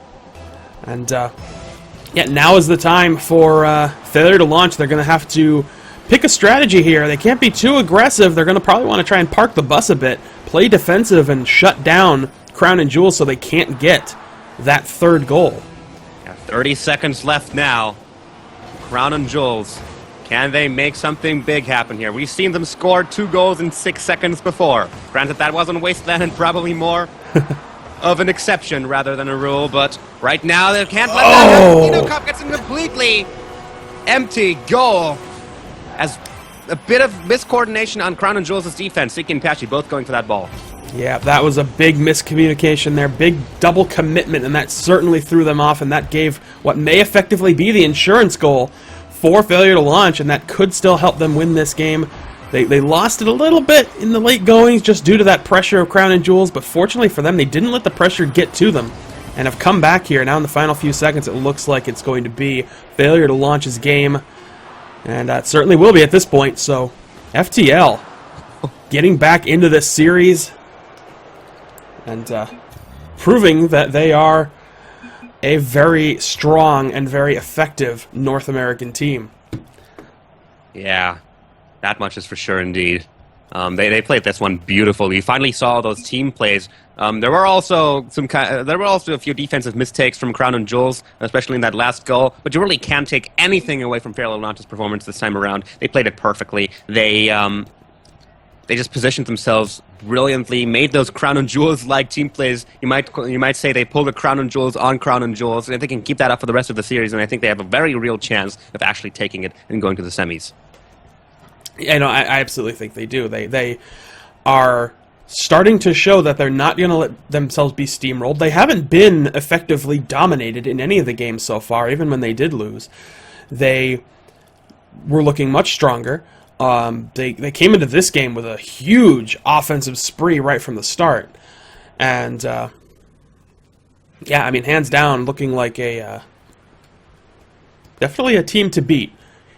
And yeah, now is the time for failure to launch. They're going to have to pick a strategy here. They can't be too aggressive. They're going to probably want to try and park the bus a bit, play defensive, and shut down Crown and Jewels so they can't get that 3rd goal. Yeah, 30 seconds left now. Crown and Jewels, can they make something big happen here? We've seen them score 2 goals in 6 seconds before. Granted, that wasn't Wasteland and probably more of an exception rather than a rule, but right now they can't let that happen. Vagino Cup gets a completely empty goal. As a bit of miscoordination on Crown and Jewels' defense. Siki and Pashi both going for that ball. Yeah, that was a big miscommunication there, big double commitment, and that certainly threw them off, and that gave what may effectively be the insurance goal for failure to launch, and that could still help them win this game. They lost it a little bit in the late goings just due to that pressure of Crown and Jewels, but fortunately for them, they didn't let the pressure get to them, and have come back here. Now in the final few seconds, it looks like it's going to be failure to launch's game. And that certainly will be at this point, so FTL getting back into this series and proving that they are a very strong and very effective North American team. Yeah, that much is for sure indeed. They played this one beautifully. You finally saw those team plays. There were also a few defensive mistakes from Crown and Jewels, especially in that last goal. But you really can't take anything away from Fairlow Launch's performance this time around. They played it perfectly. They just positioned themselves brilliantly, made those Crown and Jewels-like team plays. You might say they pulled a Crown and Jewels on Crown and Jewels, and they can keep that up for the rest of the series. And I think they have a very real chance of actually taking it and going to the semis. Yeah, no, I absolutely think they do. They are starting to show that they're not going to let themselves be steamrolled. They haven't been effectively dominated in any of the games so far, even when they did lose. They were looking much stronger. They came into this game with a huge offensive spree right from the start. And, yeah, I mean, hands down, looking like definitely a team to beat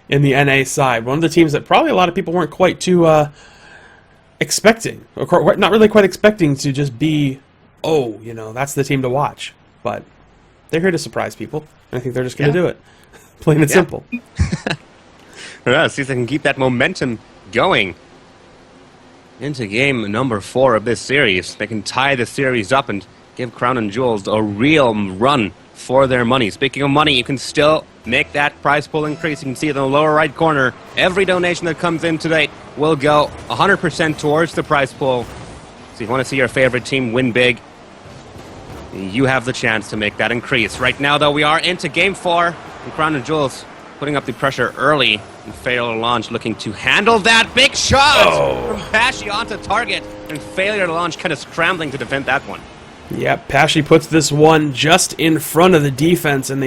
in the NA side. One of the teams that probably a lot of people weren't quite too expecting, or not really quite expecting to just be, oh, you know, that's the team to watch. But they're here to surprise people, and I think they're just going to do it. Plain and simple. Yeah, see if they can keep that momentum going into game number 4 of this series. They can tie the series up and give Crown and Jewels a real run for their money. Speaking of money, you can still make that prize pool increase. You can see it in the lower right corner. Every donation that comes in today will go 100% towards the prize pool. So if you want to see your favorite team win big, you have the chance to make that increase. Right now, though, we are into game 4. And Crown and Jewels putting up the pressure early. And Failure to Launch looking to handle that big shot from Pashi onto target. And Failure to Launch kind of scrambling to defend that one. Yeah, Pashi puts this one just in front of the defense, and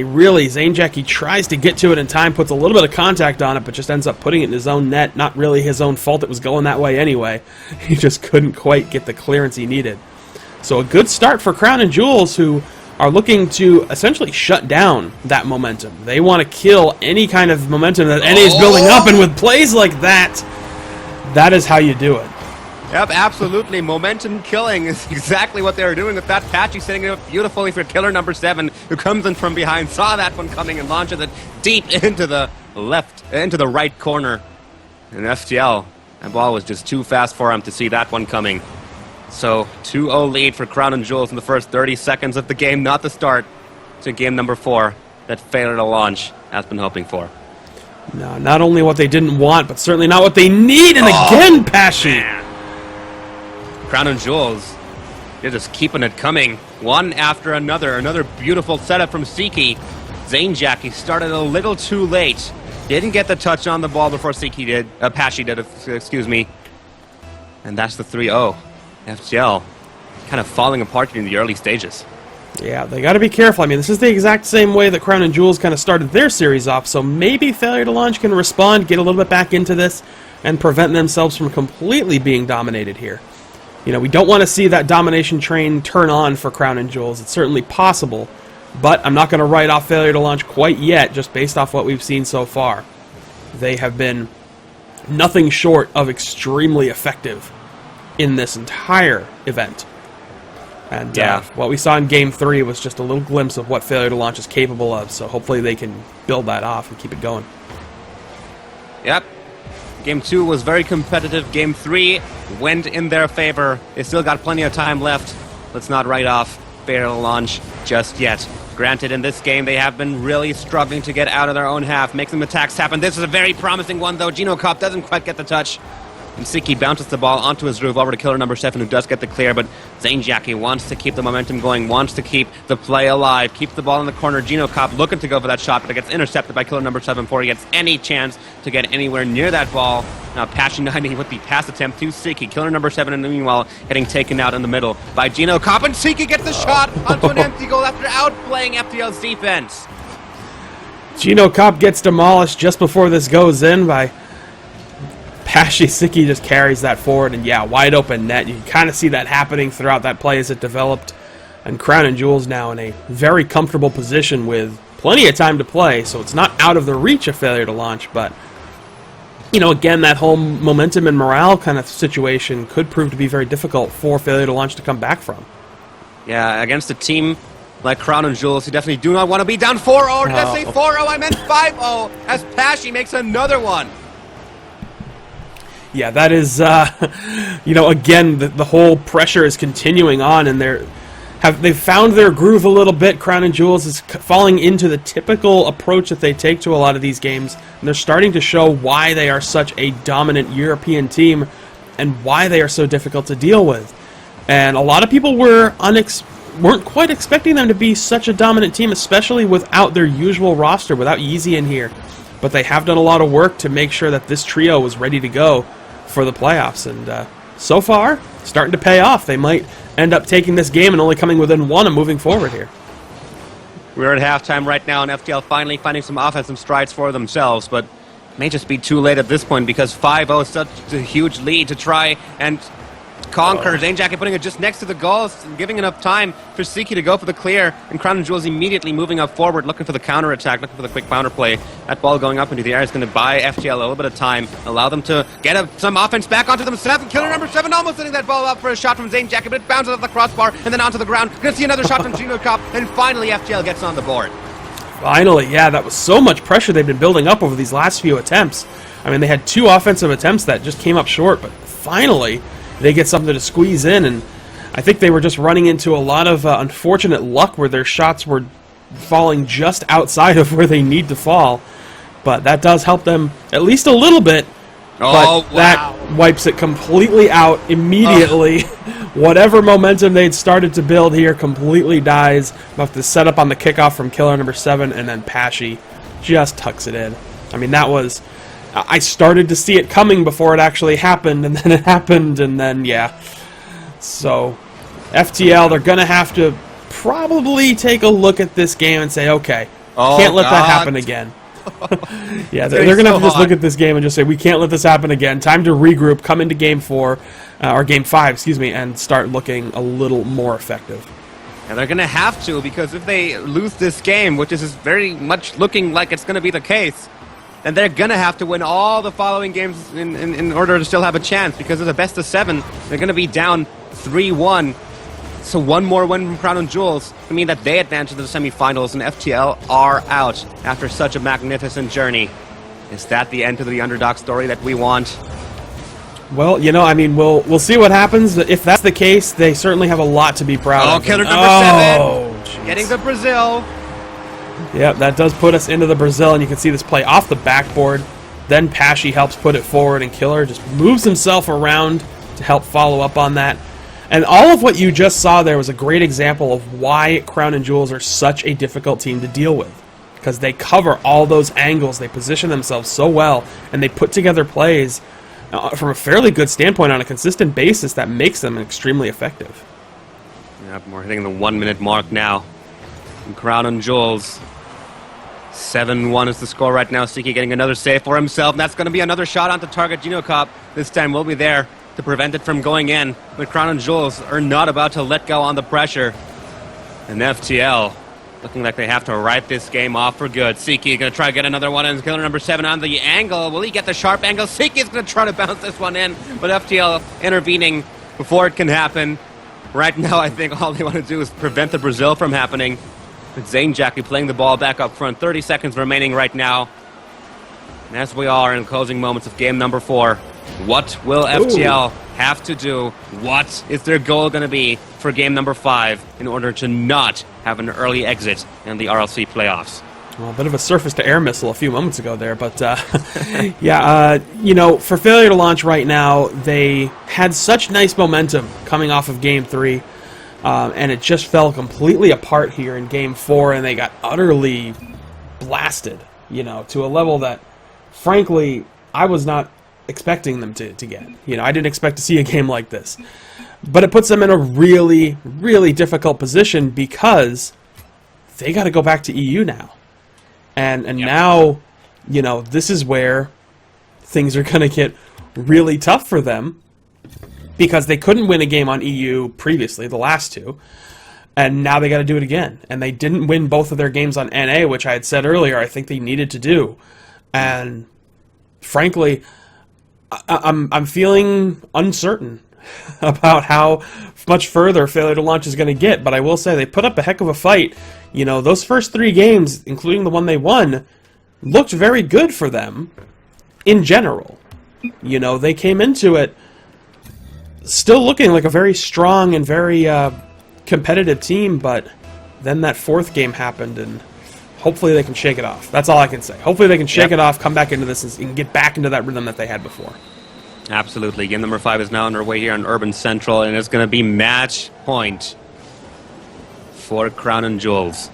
Zane Jackie tries to get to it in time, puts a little bit of contact on it, but just ends up putting it in his own net. Not really his own fault, it was going that way anyway. He just couldn't quite get the clearance he needed. So a good start for Crown and Jewels, who are looking to essentially shut down that momentum. They want to kill any kind of momentum that NA is building up, and with plays like that, that is how you do it. Yep, absolutely. Momentum killing is exactly what they were doing with that. Patchy setting it up beautifully for killer number 7, who comes in from behind, saw that one coming and launches it deep into the right corner. And FTL, that ball was just too fast for him to see that one coming. So 2-0 lead for Crown and Jewels in the first 30 seconds of the game, not the start to game number 4 that failure to launch has been hoping for. No, not only what they didn't want, but certainly not what they need, and again, Pashy. Crown and Jewels, they're just keeping it coming, one after another. Another beautiful setup from Siki. Zanejackie started a little too late. Didn't get the touch on the ball before Pashy did, excuse me. And that's the 3-0. FTL kind of falling apart in the early stages. Yeah, they got to be careful. I mean, this is the exact same way that Crown and Jewels kind of started their series off, so maybe failure to launch can respond, get a little bit back into this, and prevent themselves from completely being dominated here. You know, we don't want to see that domination train turn on for Crown and Jewels. It's certainly possible, but I'm not going to write off failure to launch quite yet, just based off what we've seen so far. They have been nothing short of extremely effective in this entire event. And what we saw in Game 3 was just a little glimpse of what failure to launch is capable of, so hopefully they can build that off and keep it going. Yep. Game 2 was very competitive. Game 3 went in their favor. They still got plenty of time left. Let's not write off failure to launch just yet. Granted, in this game, they have been really struggling to get out of their own half, make some attacks happen. This is a very promising one, though. Geno Kopp doesn't quite get the touch. And Siki bounces the ball onto his roof over to killer number 7, who does get the clear, but Zanejackie wants to keep the momentum going, wants to keep the play alive, keep the ball in the corner. Geno Kopp looking to go for that shot, but it gets intercepted by killer number 7 before he gets any chance to get anywhere near that ball. Now Pashy 90 with the pass attempt to Siki. Killer number 7, and meanwhile, getting taken out in the middle by Geno Kopp, and Siki gets the shot onto an empty goal after outplaying FTL's defense. Geno Kopp gets demolished just before this goes in by Pashy. Siki just carries that forward, and yeah, wide open net. You can kind of see that happening throughout that play as it developed. And Crown and Jewels now in a very comfortable position with plenty of time to play, so it's not out of the reach of failure to launch, but you know, again, that whole momentum and morale kind of situation could prove to be very difficult for failure to launch to come back from. Yeah, against a team like Crown and Jewels, who definitely do not want to be down 4-0. Or did I say 4-0? I meant 5-0 as Pashy makes another one. Yeah, that is, you know, again, the whole pressure is continuing on, and they've found their groove a little bit. Crown and Jewels is falling into the typical approach that they take to a lot of these games, and they're starting to show why they are such a dominant European team and why they are so difficult to deal with. And a lot of people weren't quite expecting them to be such a dominant team, especially without their usual roster, without Yeezy in here. But they have done a lot of work to make sure that this trio was ready to go for the playoffs, and so far, starting to pay off. They might end up taking this game and only coming within 1 and moving forward here. We're at halftime right now, and FTL finally finding some offensive strides for themselves, but may just be too late at this point because 5-0 is such a huge lead to try and conquer. Zanejackie putting it just next to the goals, giving enough time for Siki to go for the clear, and Crown and Jewels immediately moving up forward, looking for the counter attack, looking for the quick counter play. That ball going up into the air is going to buy FTL a little bit of time, allow them to get some offense back onto themselves. Killer number 7 almost setting that ball up for a shot from Zanejackie, but it bounces off the crossbar and then onto the ground. Going to see another shot from Geno Kopp, and finally FTL gets on the board. Finally, yeah, that was so much pressure they've been building up over these last few attempts. I mean, they had 2 offensive attempts that just came up short, but finally they get something to squeeze in, and I think they were just running into a lot of unfortunate luck where their shots were falling just outside of where they need to fall. But that does help them at least a little bit. But that wipes it completely out immediately. Whatever momentum they'd started to build here completely dies. About to set up on the kickoff from killer number 7, and then Pashy just tucks it in. I mean, that was... I started to see it coming before it actually happened, and then it happened, and then, yeah. So, FTL, they're going to have to probably take a look at this game and say, okay, can't let that happen again. Yeah, they're going to have to just look at this game and just say, we can't let this happen again. Time to regroup, come into Game 4, or Game 5, excuse me, and start looking a little more effective. And they're going to have to, because if they lose this game, which is very much looking like it's going to be the case, then they're going to have to win all the following games in order to still have a chance, because of the best of 7, they're going to be down 3-1. So one more win from Crown and Jewels would mean that they advance to the semifinals, and FTL are out after such a magnificent journey. Is that the end to the underdog story that we want? Well, you know, I mean, we'll see what happens. If that's the case, they certainly have a lot to be proud of. Oh, killer number 7! Getting the Brazil! Yep, that does put us into the Brazil, and you can see this play off the backboard. Then Pashy helps put it forward, and Killer just moves himself around to help follow up on that. And all of what you just saw there was a great example of why Crown and Jewels are such a difficult team to deal with. Because they cover all those angles, they position themselves so well, and they put together plays from a fairly good standpoint on a consistent basis that makes them extremely effective. Yep, we're hitting the 1 minute mark now. And Crown and Jewels. 7-1 is the score right now. Siki getting another save for himself. And that's going to be another shot onto target. Gino Cop this time will be there to prevent it from going in. But Crown and Jewels are not about to let go on the pressure. And FTL looking like they have to write this game off for good. Siki going to try to get another one in. Killer number 7 on the angle. Will he get the sharp angle? Siki is going to try to bounce this one in. But FTL intervening before it can happen. Right now, I think all they want to do is prevent the Brazil from happening. With Zane Jackie playing the ball back up front. 30 seconds remaining right now. And as we are in closing moments of game number 4, what will FTL have to do? What is their goal going to be for game number 5 in order to not have an early exit in the RLC playoffs? Well, a bit of a surface-to-air missile a few moments ago there, but yeah, you know, for failure to launch right now, they had such nice momentum coming off of Game 3, and it just fell completely apart here in Game 4, and they got utterly blasted, you know, to a level that, frankly, I was not expecting them to get. You know, I didn't expect to see a game like this. But it puts them in a really, really difficult position because they got to go back to EU now. And now, you know, this is where things are going to get really tough for them because they couldn't win a game on EU previously, the last two, and now they got to do it again. And they didn't win both of their games on NA, which I had said earlier I think they needed to do. And frankly, I'm feeling uncertain about how much further failure to launch is going to get, but I will say they put up a heck of a fight. You know, those first 3 games, including the one they won, looked very good for them in general. You know, they came into it still looking like a very strong and very competitive team, but then that 4th game happened, and hopefully they can shake it off. That's all I can say. Hopefully they can shake it off, come back into this, and get back into that rhythm that they had before. Absolutely. Game number 5 is now underway here on Urban Central, and it's going to be match point for Crown and Jewels.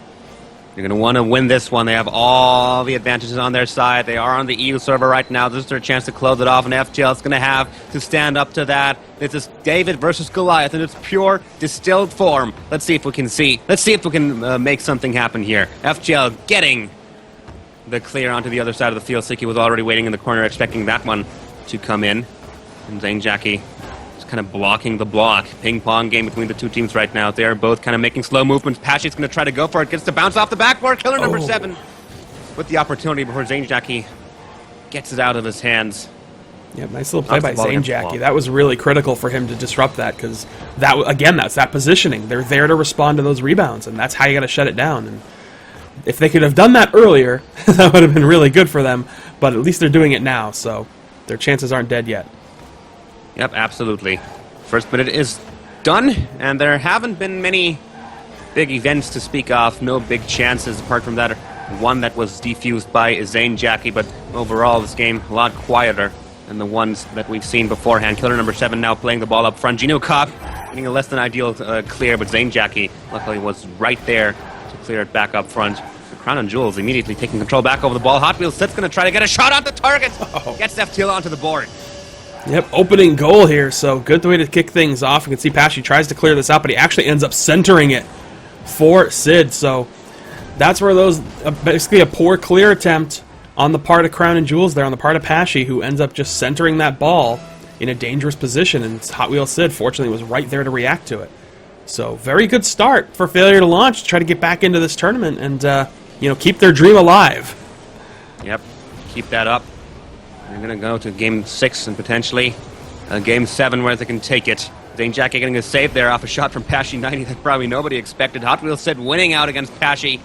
You're going to want to win this one. They have all the advantages on their side. They are on the EU server right now. This is their chance to close it off, and FTL is going to have to stand up to that. This is David versus Goliath in its pure, distilled form. Let's see if we can make something happen here. FTL getting the clear onto the other side of the field. Siki was already waiting in the corner, expecting that one to come in. And Zane Jackie is kind of blocking the block. Ping-pong game between the two teams right now. They are both kind of making slow movements. Pashy's going to try to go for it. Gets to bounce off the backboard. Killer number 7 with the opportunity before Zane Jackie gets it out of his hands. Yeah, nice little play by Zane Jackie. That was really critical for him to disrupt that because, that's that positioning. They're there to respond to those rebounds, and that's how you got to shut it down. And if they could have done that earlier, that would have been really good for them, but at least they're doing it now, so their chances aren't dead yet. Yep, absolutely. First minute is done, and there haven't been many big events to speak of. No big chances apart from that one that was defused by Zane Jackie, but overall this game a lot quieter than the ones that we've seen beforehand. Killer number 7 now playing the ball up front. Gino Cop getting a less than ideal clear, but Zane Jackie luckily was right there to clear it back up front. The Crown and Jewels immediately taking control back over the ball. Hot Wheels Seth's going to try to get a shot on the target. Gets FTL onto the board. Yep, opening goal here, so good way to kick things off. You can see Pashy tries to clear this out, but he actually ends up centering it for Sid. So that's where those, basically a poor clear attempt on the part of Crown and Jewels there, on the part of Pashy, who ends up just centering that ball in a dangerous position, and Hot Wheels Sid, fortunately, was right there to react to it. So, very good start for Failure to Launch to try to get back into this tournament and, keep their dream alive. Yep, keep that up. They're going to go to Game 6 and potentially Game 7 where they can take it. Zane Jackie getting a save there off a shot from Pashy 90 that probably nobody expected. Hot Wheels Sid winning out against Pashy.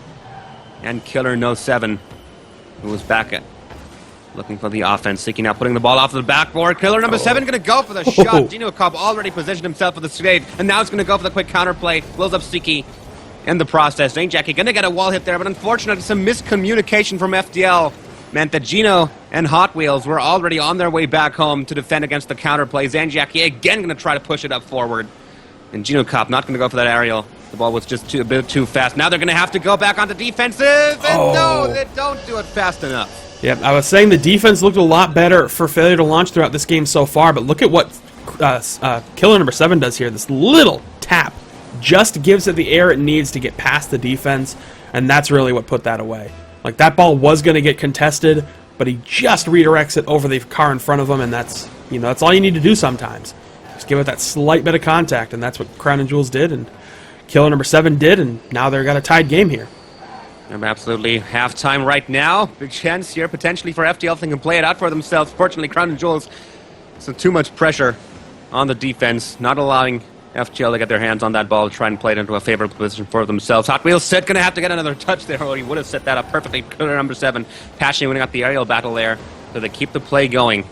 And Killer No 7, who was back at looking for the offense, seeking out, putting the ball off the backboard. Killer number 7 going to go for the shot. Gino Cobb already positioned himself for the save, and now he's going to go for the quick counterplay. Blows up Siki in the process. Zane Jackie going to get a wall hit there, but unfortunately some miscommunication from FDL meant that Gino and Hot Wheels were already on their way back home to defend against the counterplay. Zane Jackie again going to try to push it up forward. And Gino Cobb not going to go for that aerial. The ball was just a bit too fast. Now they're going to have to go back onto defensive. And no, they don't do it fast enough. Yep, I was saying the defense looked a lot better for Failure to Launch throughout this game so far, but look at what Killer number 7 does here. This little tap just gives it the air it needs to get past the defense, and that's really what put that away. Like, that ball was going to get contested, but he just redirects it over the car in front of him, and that's all you need to do sometimes. Just give it that slight bit of contact, and that's what Crown and Jewels did, and Killer number 7 did, and now they've got a tied game here. Absolutely. Halftime right now. Big chance here potentially for FTL if they can play it out for themselves. Fortunately, Crown and Jewels, so too much pressure on the defense, not allowing FTL to get their hands on that ball to try and play it into a favorable position for themselves. Hot Wheels Sid going to have to get another touch there, or he would have set that up perfectly. Killer number 7, passionately winning up the aerial battle there, so they keep the play going.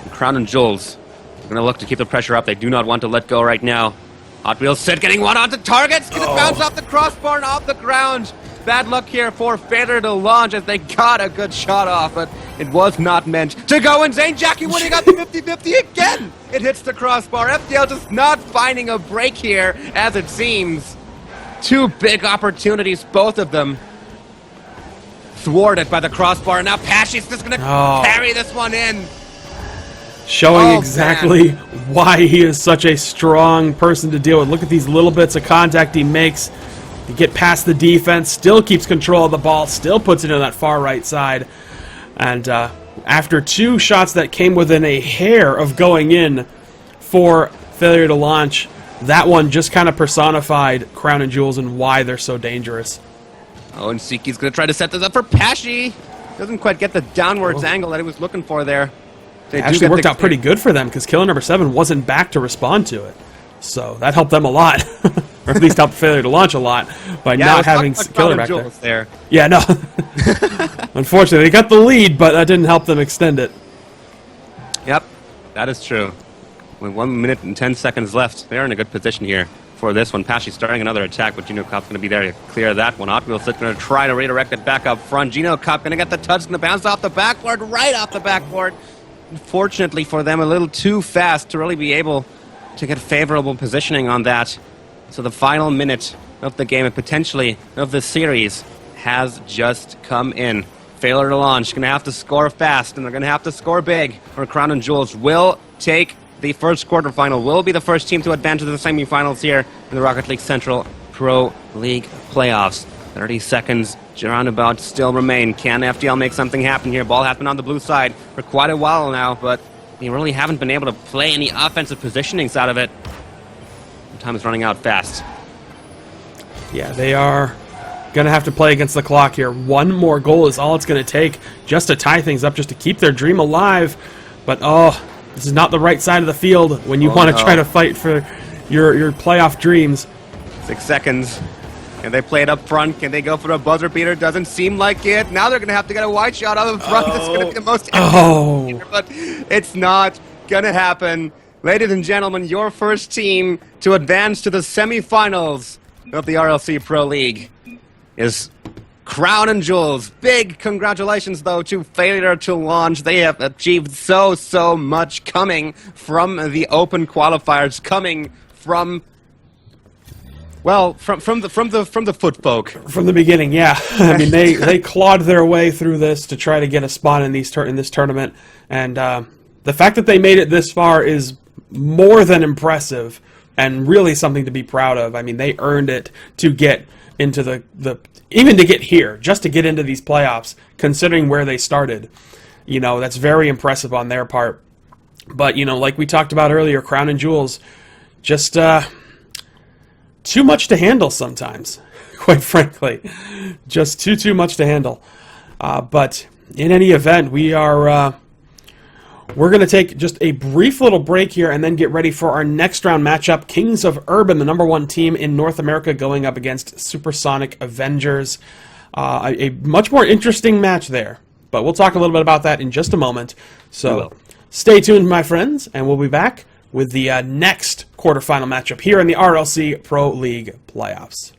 And Crown and Jewels are going to look to keep the pressure up. They do not want to let go right now. Hot Wheels Sid getting one onto targets, going to bounce off the crossbar and off the ground. Bad luck here for Failure to Launch as they got a good shot off, but it was not meant to go. And Zane Jackie winning up the 50-50 again. It hits the crossbar. FDL just not finding a break here, as it seems. Two big opportunities, both of them thwarted by the crossbar. And now Pashy's just going to carry this one in. Showing exactly why he is such a strong person to deal with. Look at these little bits of contact he makes. To get past the defense, still keeps control of the ball, still puts it in that far right side. And after two shots that came within a hair of going in for Failure to Launch, that one just kind of personified Crown and Jewels and why they're so dangerous. Oh, and Siki's going to try to set this up for Pashy. Doesn't quite get the downwards angle that he was looking for there. It actually worked out pretty good for them because Killer number 7 wasn't back to respond to it. So that helped them a lot. Or at least helped Failure to Launch a lot by not having Killer back there. Yeah, no. Unfortunately, they got the lead, but that didn't help them extend it. Yep, that is true. With 1 minute and 10 seconds left, they're in a good position here for this one. Pashy starting another attack, but Gino Copp's going to be there to clear that one. Hot Wheels going to try to redirect it back up front. Gino Copp going to get the touch, going to bounce off the backboard, right off the backboard. Unfortunately for them, a little too fast to really be able to get favorable positioning on that. So the final minute of the game and potentially of the series has just come in. Failure to Launch going to have to score fast, and they're going to have to score big, or Crown and Jewels will take the first quarterfinal, will be the first team to advance to the semifinals here in the Rocket League Central Pro League playoffs. 30 seconds roundabout still remain. Can FDL make something happen here? Ball has been on the blue side for quite a while now, but they really haven't been able to play any offensive positionings out of it. Time is running out fast. Yeah, they are going to have to play against the clock here. One more goal is all it's going to take just to tie things up, just to keep their dream alive. But, this is not the right side of the field when you want to try to fight for your playoff dreams. 6 seconds. Can they play it up front? Can they go for a buzzer beater? Doesn't seem like it. Now they're going to have to get a wide shot out of the front. That's going to be the most epic, but it's not going to happen. Ladies and gentlemen, your first team to advance to the semifinals of the RLC Pro League is Crown and Jewels. Big congratulations, though, to Failure to Launch. They have achieved so much coming from the open qualifiers, coming from, well, from the foot folk. From the beginning, yeah. I mean, they clawed their way through this to try to get a spot in this tournament, and the fact that they made it this far is more than impressive and really something to be proud of. I mean, they earned it to get into the even to get here, just to get into these playoffs, considering where they started. That's very impressive on their part. But, like we talked about earlier, Crown and Jewels, just too much to handle sometimes, quite frankly. Just too much to handle. But in any event, we're going to take just a brief little break here and then get ready for our next round matchup. Kings of Urban, the #1 team in North America, going up against Supersonic Avengers. A much more interesting match there. But we'll talk a little bit about that in just a moment. So stay tuned, my friends, and we'll be back with the next quarterfinal matchup here in the RLC Pro League playoffs.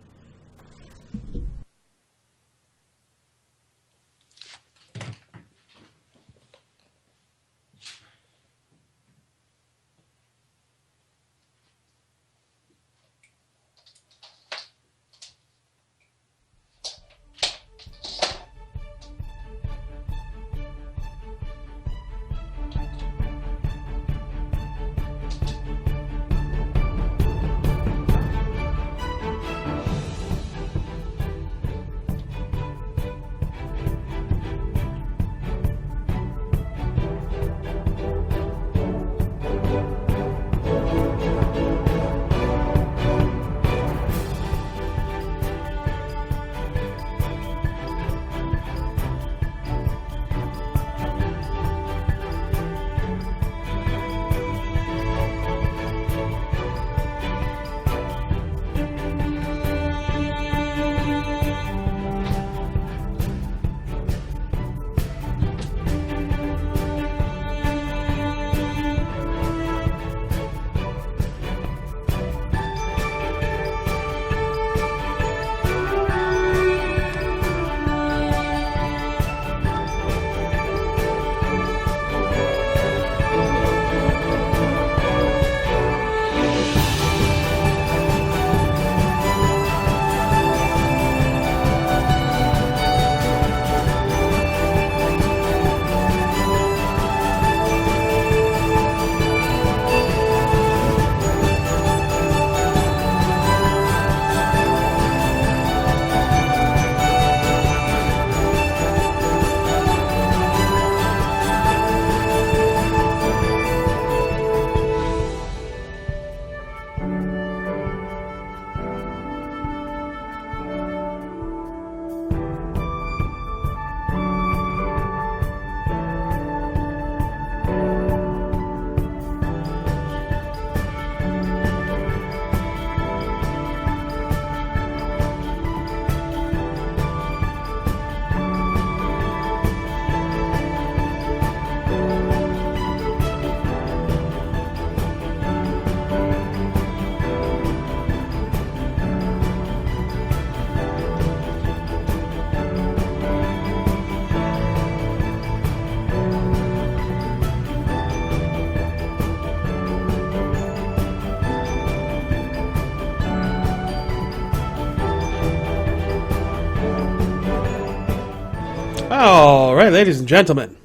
All right, ladies and gentlemen,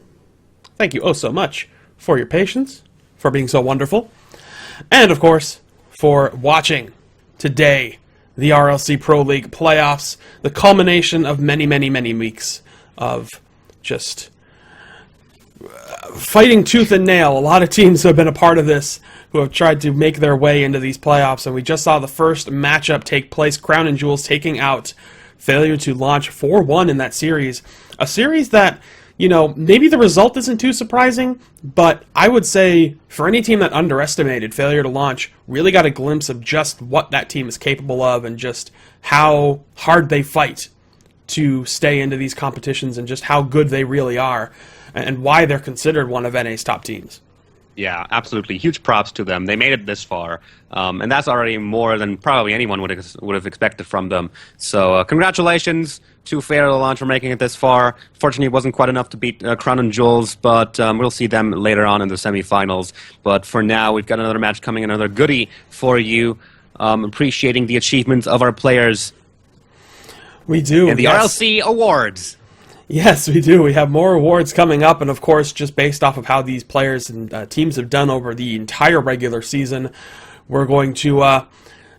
thank you oh so much for your patience, for being so wonderful, and of course, for watching today the RLC Pro League playoffs, the culmination of many, many, many weeks of just fighting tooth and nail. A lot of teams have been a part of this who have tried to make their way into these playoffs, and we just saw the first matchup take place, Crown and Jewels taking out Failure to Launch 4-1 in that series. A series that, maybe the result isn't too surprising, but I would say for any team that underestimated Failure to Launch, really got a glimpse of just what that team is capable of and just how hard they fight to stay into these competitions and just how good they really are and why they're considered one of NA's top teams. Yeah, absolutely. Huge props to them. They made it this far, and that's already more than probably anyone would have expected from them. So congratulations to Failure to Launch for making it this far. Fortunately, it wasn't quite enough to beat Crown and Jewels, but we'll see them later on in the semifinals. But for now, we've got another match coming, another goodie for you, appreciating the achievements of our players. We do. And the RLC Awards. Yes, we do. We have more awards coming up, and of course, just based off of how these players and teams have done over the entire regular season, we're going to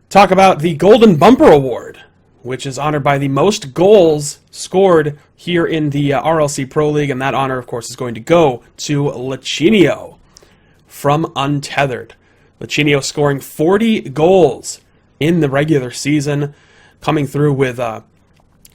talk about the Golden Bumper Award, which is honored by the most goals scored here in the RLC Pro League, and that honor, of course, is going to go to Lachinio from Untethered. Lachinio scoring 40 goals in the regular season, coming through with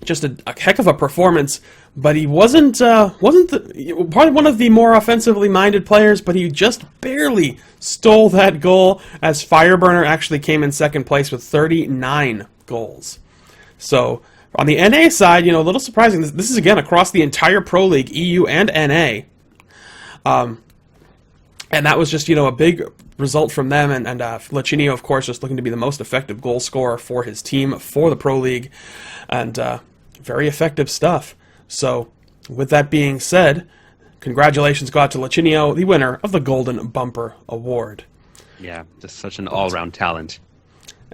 just a heck of a performance. But he wasn't probably one of the more offensively minded players, but he just barely stole that goal, as Fireburner actually came in second place with 39 goals. So on the NA side, a little surprising. This is again across the entire Pro League, EU and NA. And that was just, a big result from them. And Lachinio, of course, just looking to be the most effective goal scorer for his team for the Pro League. And very effective stuff. So, with that being said, congratulations go out to Lachinio, the winner of the Golden Bumper Award. Yeah, just such an all-round talent.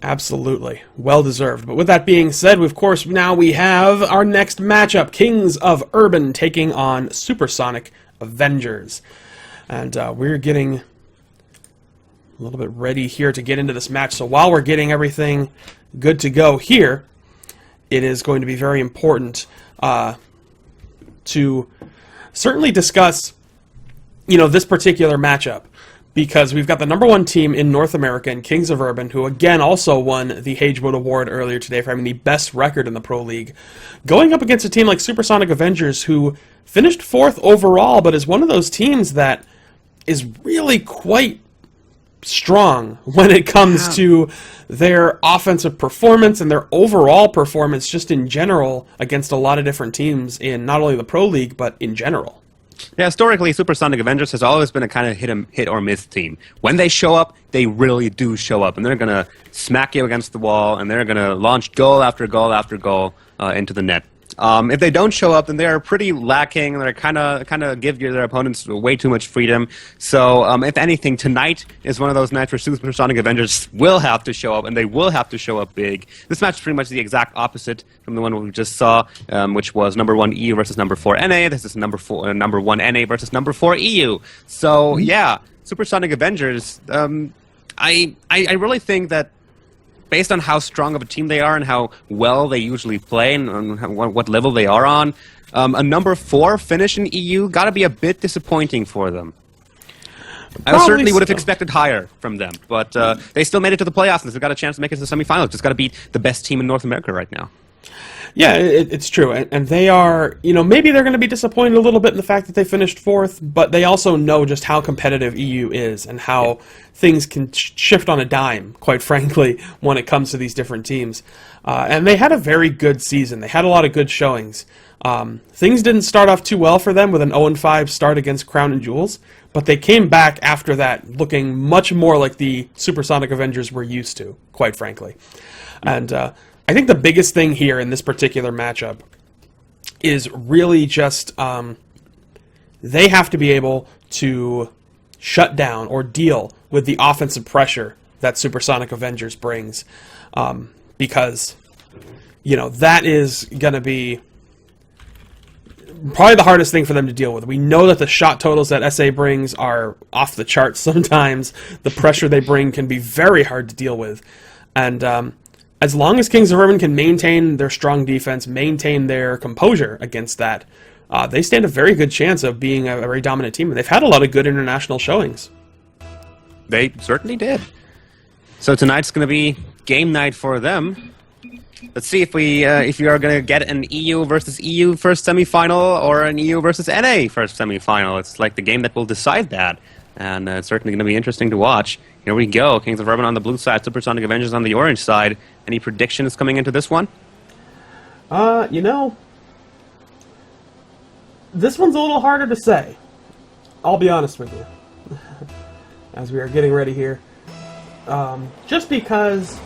Absolutely. Well deserved. But with that being said, of course, now we have our next matchup. Kings of Urban taking on Supersonic Avengers. And we're getting a little bit ready here to get into this match. So while we're getting everything good to go here, it is going to be very important to certainly discuss, this particular matchup, because we've got the number one team in North America in Kings of Urban, who again also won the Hagewood Award earlier today for having the best record in the Pro League, going up against a team like Supersonic Avengers, who finished 4th overall, but is one of those teams that is really quite strong when it comes to their offensive performance and their overall performance just in general against a lot of different teams in not only the Pro League, but in general. Yeah, historically, Supersonic Avengers has always been a kind of hit or miss team. When they show up, they really do show up, and they're going to smack you against the wall, and they're going to launch goal after goal after goal into the net. If they don't show up, then they are pretty lacking. They're kind of give their opponents way too much freedom. So, if anything, tonight is one of those nights where Supersonic Avengers will have to show up, and they will have to show up big. This match is pretty much the exact opposite from the one we just saw, which was number 1 EU versus number 4 NA. This is number 1 NA versus number 4 EU. So, yeah, Supersonic Avengers. I really think that, based on how strong of a team they are and how well they usually play and what level they are on, a number 4 finish in EU got to be a bit disappointing for them. I certainly would have expected higher from them, but they still made it to the playoffs, and they've got a chance to make it to the semifinals. Just got to beat the best team in North America right now. Yeah, it's true, and they are, maybe they're going to be disappointed a little bit in the fact that they finished 4th, but they also know just how competitive EU is and how things can shift on a dime, quite frankly, when it comes to these different teams. And they had a very good season. They had a lot of good showings. Things didn't start off too well for them with an 0-5 start against Crown and Jewels, but they came back after that looking much more like the Supersonic Avengers we're used to, quite frankly. And I think the biggest thing here in this particular matchup is really just they have to be able to shut down or deal with the offensive pressure that Supersonic Avengers brings, because that is going to be probably the hardest thing for them to deal with. We know that the shot totals that SA brings are off the charts sometimes. The pressure they bring can be very hard to deal with, and as long as Kings of Urban can maintain their strong defense, maintain their composure against that, they stand a very good chance of being a very dominant team. And they've had a lot of good international showings. They certainly did. So tonight's going to be game night for them. Let's see if we are going to get an EU versus EU first semifinal or an EU versus NA first semifinal. It's like the game that will decide that. And it's certainly going to be interesting to watch. Here we go. Kings of Urban on the blue side, Supersonic Avengers on the orange side. Any predictions coming into this one? This one's a little harder to say. I'll be honest with you. As we are getting ready here. Just because,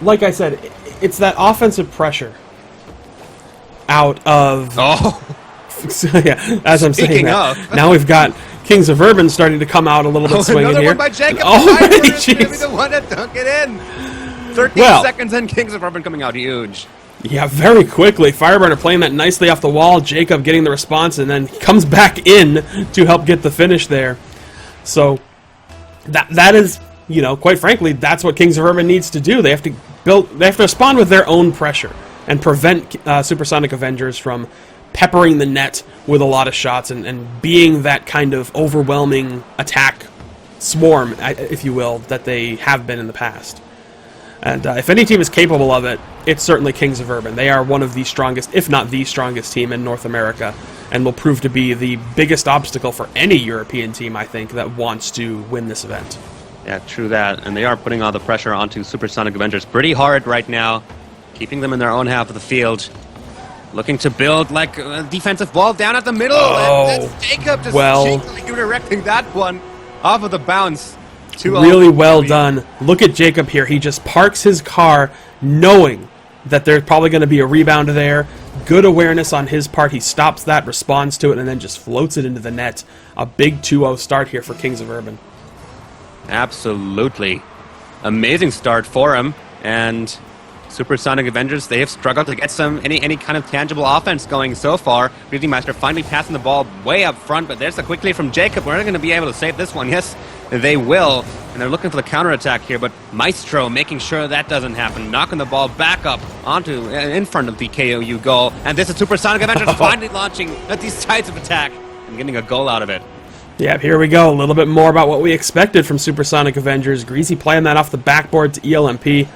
like I said, it's that offensive pressure out of... Oh! Yeah, as I'm saying that, now we've got Kings of Urban starting to come out a little bit swinging another here. One by Jacob. Already, He's going to be the one that dunk it in. 13 seconds and Kings of Urban coming out huge. Yeah, very quickly. Fireburner playing that nicely off the wall. Jacob getting the response, and then he comes back in to help get the finish there. So that is, quite frankly, that's what Kings of Urban needs to do. They have to they have to respond with their own pressure and prevent Supersonic Avengers from peppering the net with a lot of shots and being that kind of overwhelming attack swarm, if you will, that they have been in the past. And if any team is capable of it, it's certainly Kings of Urban. They are one of the strongest, if not the strongest team in North America, and will prove to be the biggest obstacle for any European team, I think, that wants to win this event. Yeah, true that. And they are putting all the pressure onto Supersonic Avengers pretty hard right now, keeping them in their own half of the field. Looking to build like a defensive wall down at the middle. And that's Jacob just cheekily redirecting that one off of the bounce. Really well done. Look at Jacob here. He just parks his car knowing that there's probably going to be a rebound there. Good awareness on his part. He stops that, responds to it, and then just floats it into the net. A big 2-0 start here for Kings of Urban. Absolutely. Amazing start for him. And Supersonic Avengers, they have struggled to get any kind of tangible offense going so far. Meister finally passing the ball way up front, but there's a quick lead from Jacob. We're not going to be able to save this one. Yes, they will. And they're looking for the counterattack here, but Maestro making sure that doesn't happen, knocking the ball back up onto in front of the KOU goal. And this is Supersonic Avengers finally launching at these types of attack and getting a goal out of it. Yeah, here we go. A little bit more about what we expected from Supersonic Avengers. Greasy playing that off the backboard to ELMP,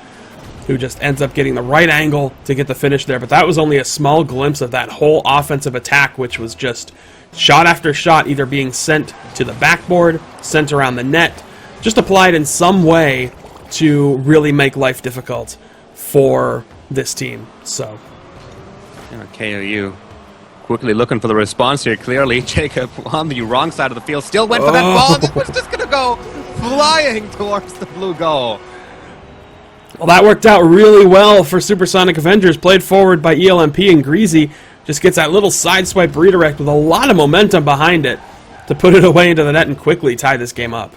who just ends up getting the right angle to get the finish there. But that was only a small glimpse of that whole offensive attack, which was just shot after shot either being sent to the backboard, sent around the net, just applied in some way to really make life difficult for this team. So, KOU quickly looking for the response here. Clearly, Jacob on the wrong side of the field still went for that ball. It was just going to go flying towards the blue goal. Well, that worked out really well for Supersonic Avengers. Played forward by ELMP, and Greasy just gets that little sideswipe redirect with a lot of momentum behind it to put it away into the net and quickly tie this game up.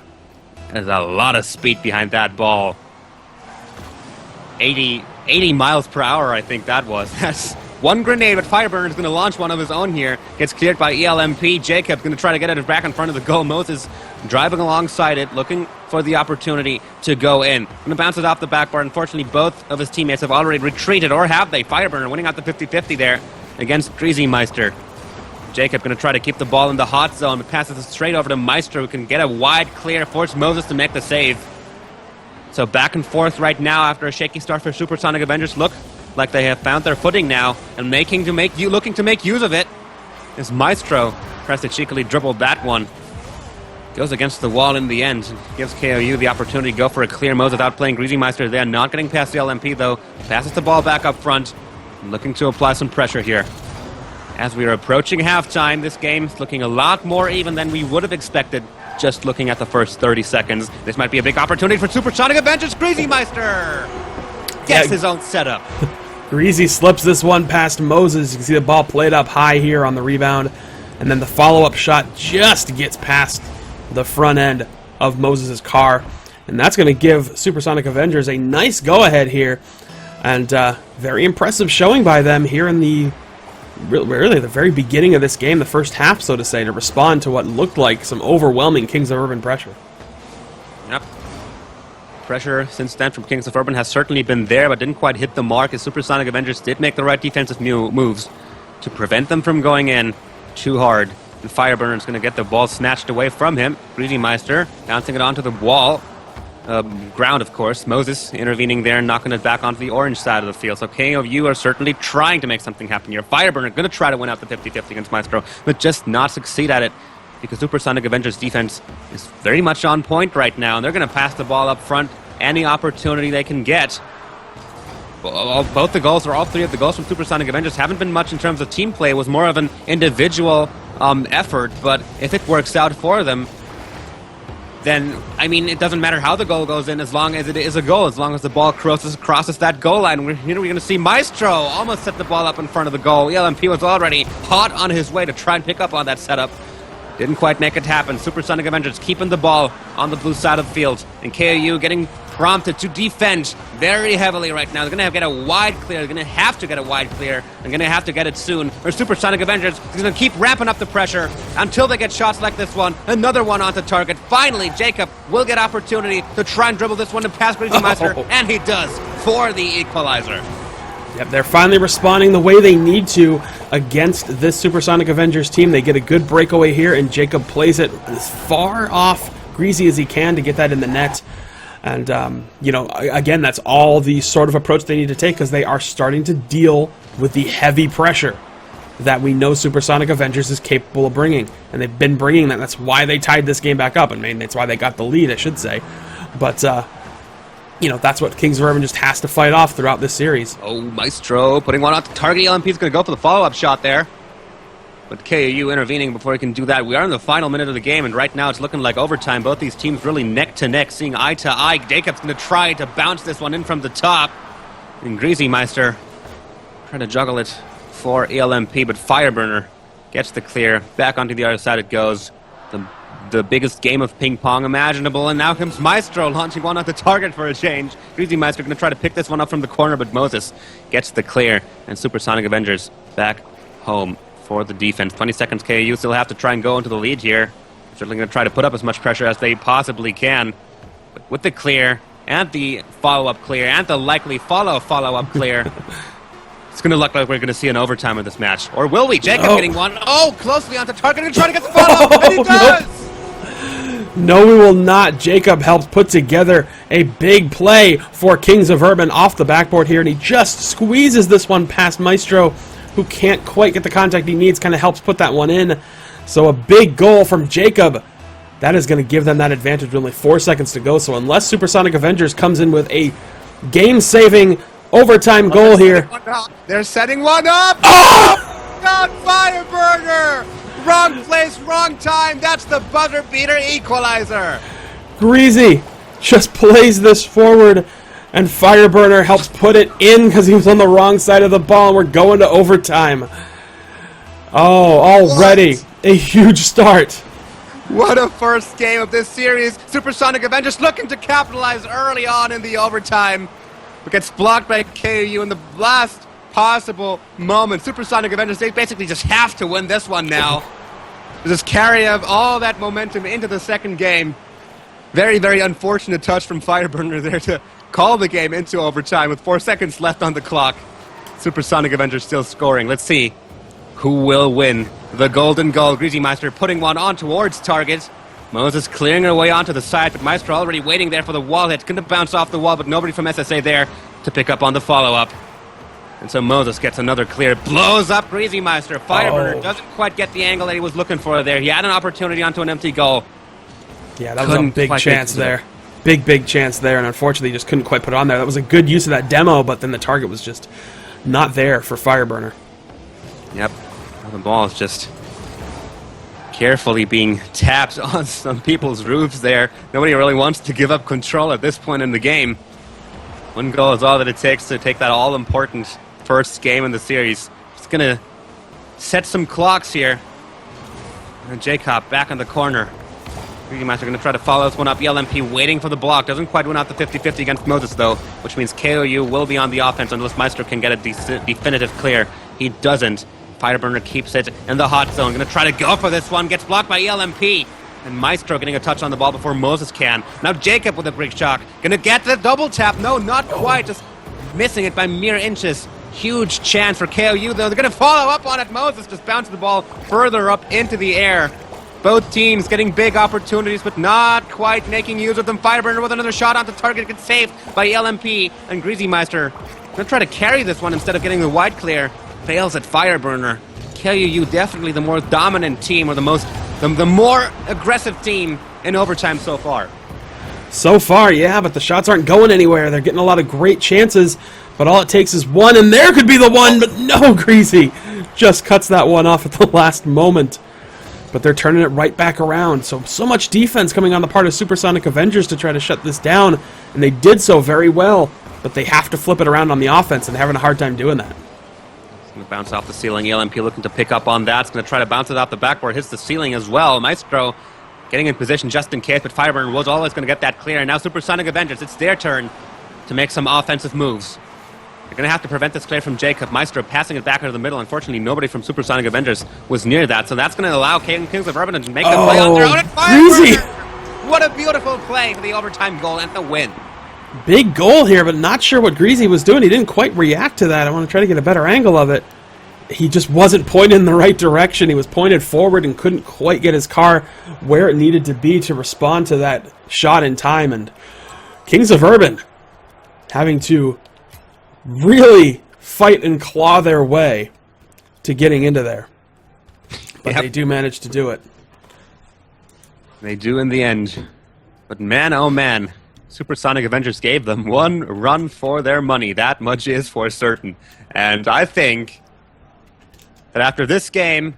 There's a lot of speed behind that ball. 80 miles per hour, I think that was. That's one grenade, but Fireburner is going to launch one of his own here. Gets cleared by ELMP. Jacob going to try to get it back in front of the goal. Moses driving alongside it, looking for the opportunity to go in. Going to bounce it off the backboard. Unfortunately, both of his teammates have already retreated, or have they? Fireburner winning out the 50-50 there against Greasy Meister. Jacob going to try to keep the ball in the hot zone, but passes it straight over to Maestro, who can get a wide clear, force Moses to make the save. So back and forth right now after a shaky start for Supersonic Avengers. Look like they have found their footing now and looking to make use of it. As Maestro tries to cheekily dribble that one. Goes against the wall in the end. Gives KOU the opportunity to go for a clear Moses without playing Greasy Meister there. Not getting past the LMP though. Passes the ball back up front. Looking to apply some pressure here. As we are approaching halftime, this game is looking a lot more even than we would have expected just looking at the first 30 seconds. This might be a big opportunity for Supersonic Avengers. Greasy Meister gets his own setup. Greasy slips this one past Moses. You can see the ball played up high here on the rebound. And then the follow-up shot just gets past the front end of Moses' car. And that's going to give Supersonic Avengers a nice go-ahead here. And very impressive showing by them here in the really the very beginning of this game, the first half, so to say, to respond to what looked like some overwhelming Kings of Urban pressure. Yep. Pressure since then from Kings of Urban has certainly been there, but didn't quite hit the mark, as Supersonic Avengers did make the right defensive moves to prevent them from going in too hard. And Fireburner is going to get the ball snatched away from him. Greasy Meister bouncing it onto the wall. Ground, of course. Moses intervening there and knocking it back onto the orange side of the field. So KOU are certainly trying to make something happen here. Fireburner going to try to win out the 50-50 against Maestro, but just not succeed at it because Supersonic Avengers defense is very much on point right now, and they're going to pass the ball up front any opportunity they can get. Both the goals, or all three of the goals from Supersonic Avengers, haven't been much in terms of team play. It was more of an individual effort, but if it works out for them, then, I mean, it doesn't matter how the goal goes in as long as it is a goal, as long as the ball crosses that goal line. We're going to see Maestro almost set the ball up in front of the goal. ELMP was already hot on his way to try and pick up on that setup. Didn't quite make it happen. Supersonic Avengers keeping the ball on the blue side of the field. And KOU getting prompted to defend very heavily right now. They're going to get a wide clear. They're going to have to get a wide clear. They're going to have to get it soon. Or Supersonic Avengers is going to keep ramping up the pressure until they get shots like this one. Another one onto target. Finally, Jacob will get opportunity to try and dribble this one to pass Greasy Meister. And he does. for the equalizer. Yep, they're finally responding the way they need to against this Supersonic Avengers team. They get a good breakaway here, and Jacob plays it as far off Greasy as he can to get that in the net. And, you know, again, that's all the sort of approach they need to take because they are starting to deal with the heavy pressure that we know Supersonic Avengers is capable of bringing. And they've been bringing that. That's why they tied this game back up. I mean, that's why they got the lead, I should say. But, you know, that's what Kings of Urban just has to fight off throughout this series. Oh, Maestro putting one out to target. LMP's going to go for the follow-up shot there. But KAU intervening before he can do that. We are in the final minute of the game, and right now it's looking like overtime. Both these teams really neck-to-neck, seeing eye-to-eye. Jacob's going to try to bounce this one in from the top. And Greasy Meister trying to juggle it for ELMP, but Fireburner gets the clear. Back onto the other side it goes. The biggest game of ping-pong imaginable, and now comes Maestro launching one at the target for a change. Greasy Meister going to try to pick this one up from the corner, but Moses gets the clear, and Supersonic Avengers back home for the defense. 20 seconds, KAU still have to try and go into the lead here. Certainly going to try to put up as much pressure as they possibly can. But with the clear, and the follow-up clear, and the likely follow-up clear, it's going to look like we're going to see an overtime of this match. Or will we? Jacob getting one. Oh, closely onto target and trying to get the follow-up, and he does! No, we will not. Jacob helps put together a big play for Kings of Urban off the backboard here, and he just squeezes this one past Maestro, who can't quite get the contact he needs, kind of helps put that one in. So a big goal from Jacob. That is going to give them that advantage with only 4 seconds to go. So unless Supersonic Avengers comes in with a game-saving overtime goal here. They're setting one up! Oh! God, Fireburner! Wrong place, wrong time. That's the buzzer beater equalizer. Greasy just plays this forward, and Fireburner helps put it in because he was on the wrong side of the ball, and we're going to overtime. Oh, already a huge start. What a first game of this series. Supersonic Avengers looking to capitalize early on in the overtime, but gets blocked by KAU in the last possible moment. Supersonic Avengers, they basically just have to win this one now. Just carry of all that momentum into the second game. Very, very unfortunate touch from Fireburner there to call the game into overtime with 4 seconds left on the clock. Supersonic Avengers still scoring. Let's see who will win the golden goal. Greasy Meister putting one on towards target. Moses clearing her way onto the side, but Maestro already waiting there for the wall hit. Going to bounce off the wall, but nobody from SSA there to pick up on the follow-up. And so Moses gets another clear, blows up Greasy Meister. Fireburner doesn't quite get the angle that he was looking for there. He had an opportunity onto an empty goal. Yeah, that was a big chance there. Big chance there, and unfortunately just couldn't quite put it on there. That was a good use of that demo, but then the target was just not there for Fireburner. Yep, the ball is just carefully being tapped on some people's roofs there. Nobody really wants to give up control at this point in the game. One goal is all that it takes to take that all-important first game in the series. Just going to set some clocks here. And Jacob back on the corner. Greasy Meister going to try to follow this one up. ELMP waiting for the block. Doesn't quite win out the 50-50 against Moses, though, which means KOU will be on the offense unless Meister can get a definitive clear. He doesn't. Fireburner keeps it in the hot zone. Going to try to go for this one. Gets blocked by ELMP. And Maestro getting a touch on the ball before Moses can. Now Jacob with a brick shot. Going to get the double tap. No, not quite. Just missing it by mere inches. Huge chance for KOU, though. They're going to follow up on it. Moses just bounced the ball further up into the air. Both teams getting big opportunities, but not quite making use of them. Fireburner with another shot on the target. Gets saved by LMP. And Greasy Meister going to try to carry this one instead of getting the wide clear. Fails at Fireburner. KOU definitely the more dominant team, or the more aggressive team in overtime so far. So far, yeah, but the shots aren't going anywhere. They're getting a lot of great chances, but all it takes is one, and there could be the one, but no, Greasy just cuts that one off at the last moment. But they're turning it right back around. So much defense coming on the part of Supersonic Avengers to try to shut this down, and they did so very well, but they have to flip it around on the offense, and they're having a hard time doing that. Going to bounce off the ceiling. ELMP looking to pick up on that. It's going to try to bounce it off the backboard. Hits the ceiling as well. Maestro getting in position just in case, but Fireburner was always going to get that clear. And now Supersonic Avengers, it's their turn to make some offensive moves. They're going to have to prevent this clear from Jacob. Maestro passing it back into the middle. Unfortunately, nobody from Supersonic Avengers was near that, so that's going to allow Kings of Urban to make the play on their own. And Fireburner! What a beautiful play for the overtime goal and the win. Big goal here, but not sure what Greasy was doing. He didn't quite react to that. I want to try to get a better angle of it. He just wasn't pointed in the right direction. He was pointed forward and couldn't quite get his car where it needed to be to respond to that shot in time. And Kings of Urban having to really fight and claw their way to getting into there. But they do manage to do it. They do in the end. But man, oh man, Supersonic Avengers gave them one run for their money. That much is for certain. And I think that after this game,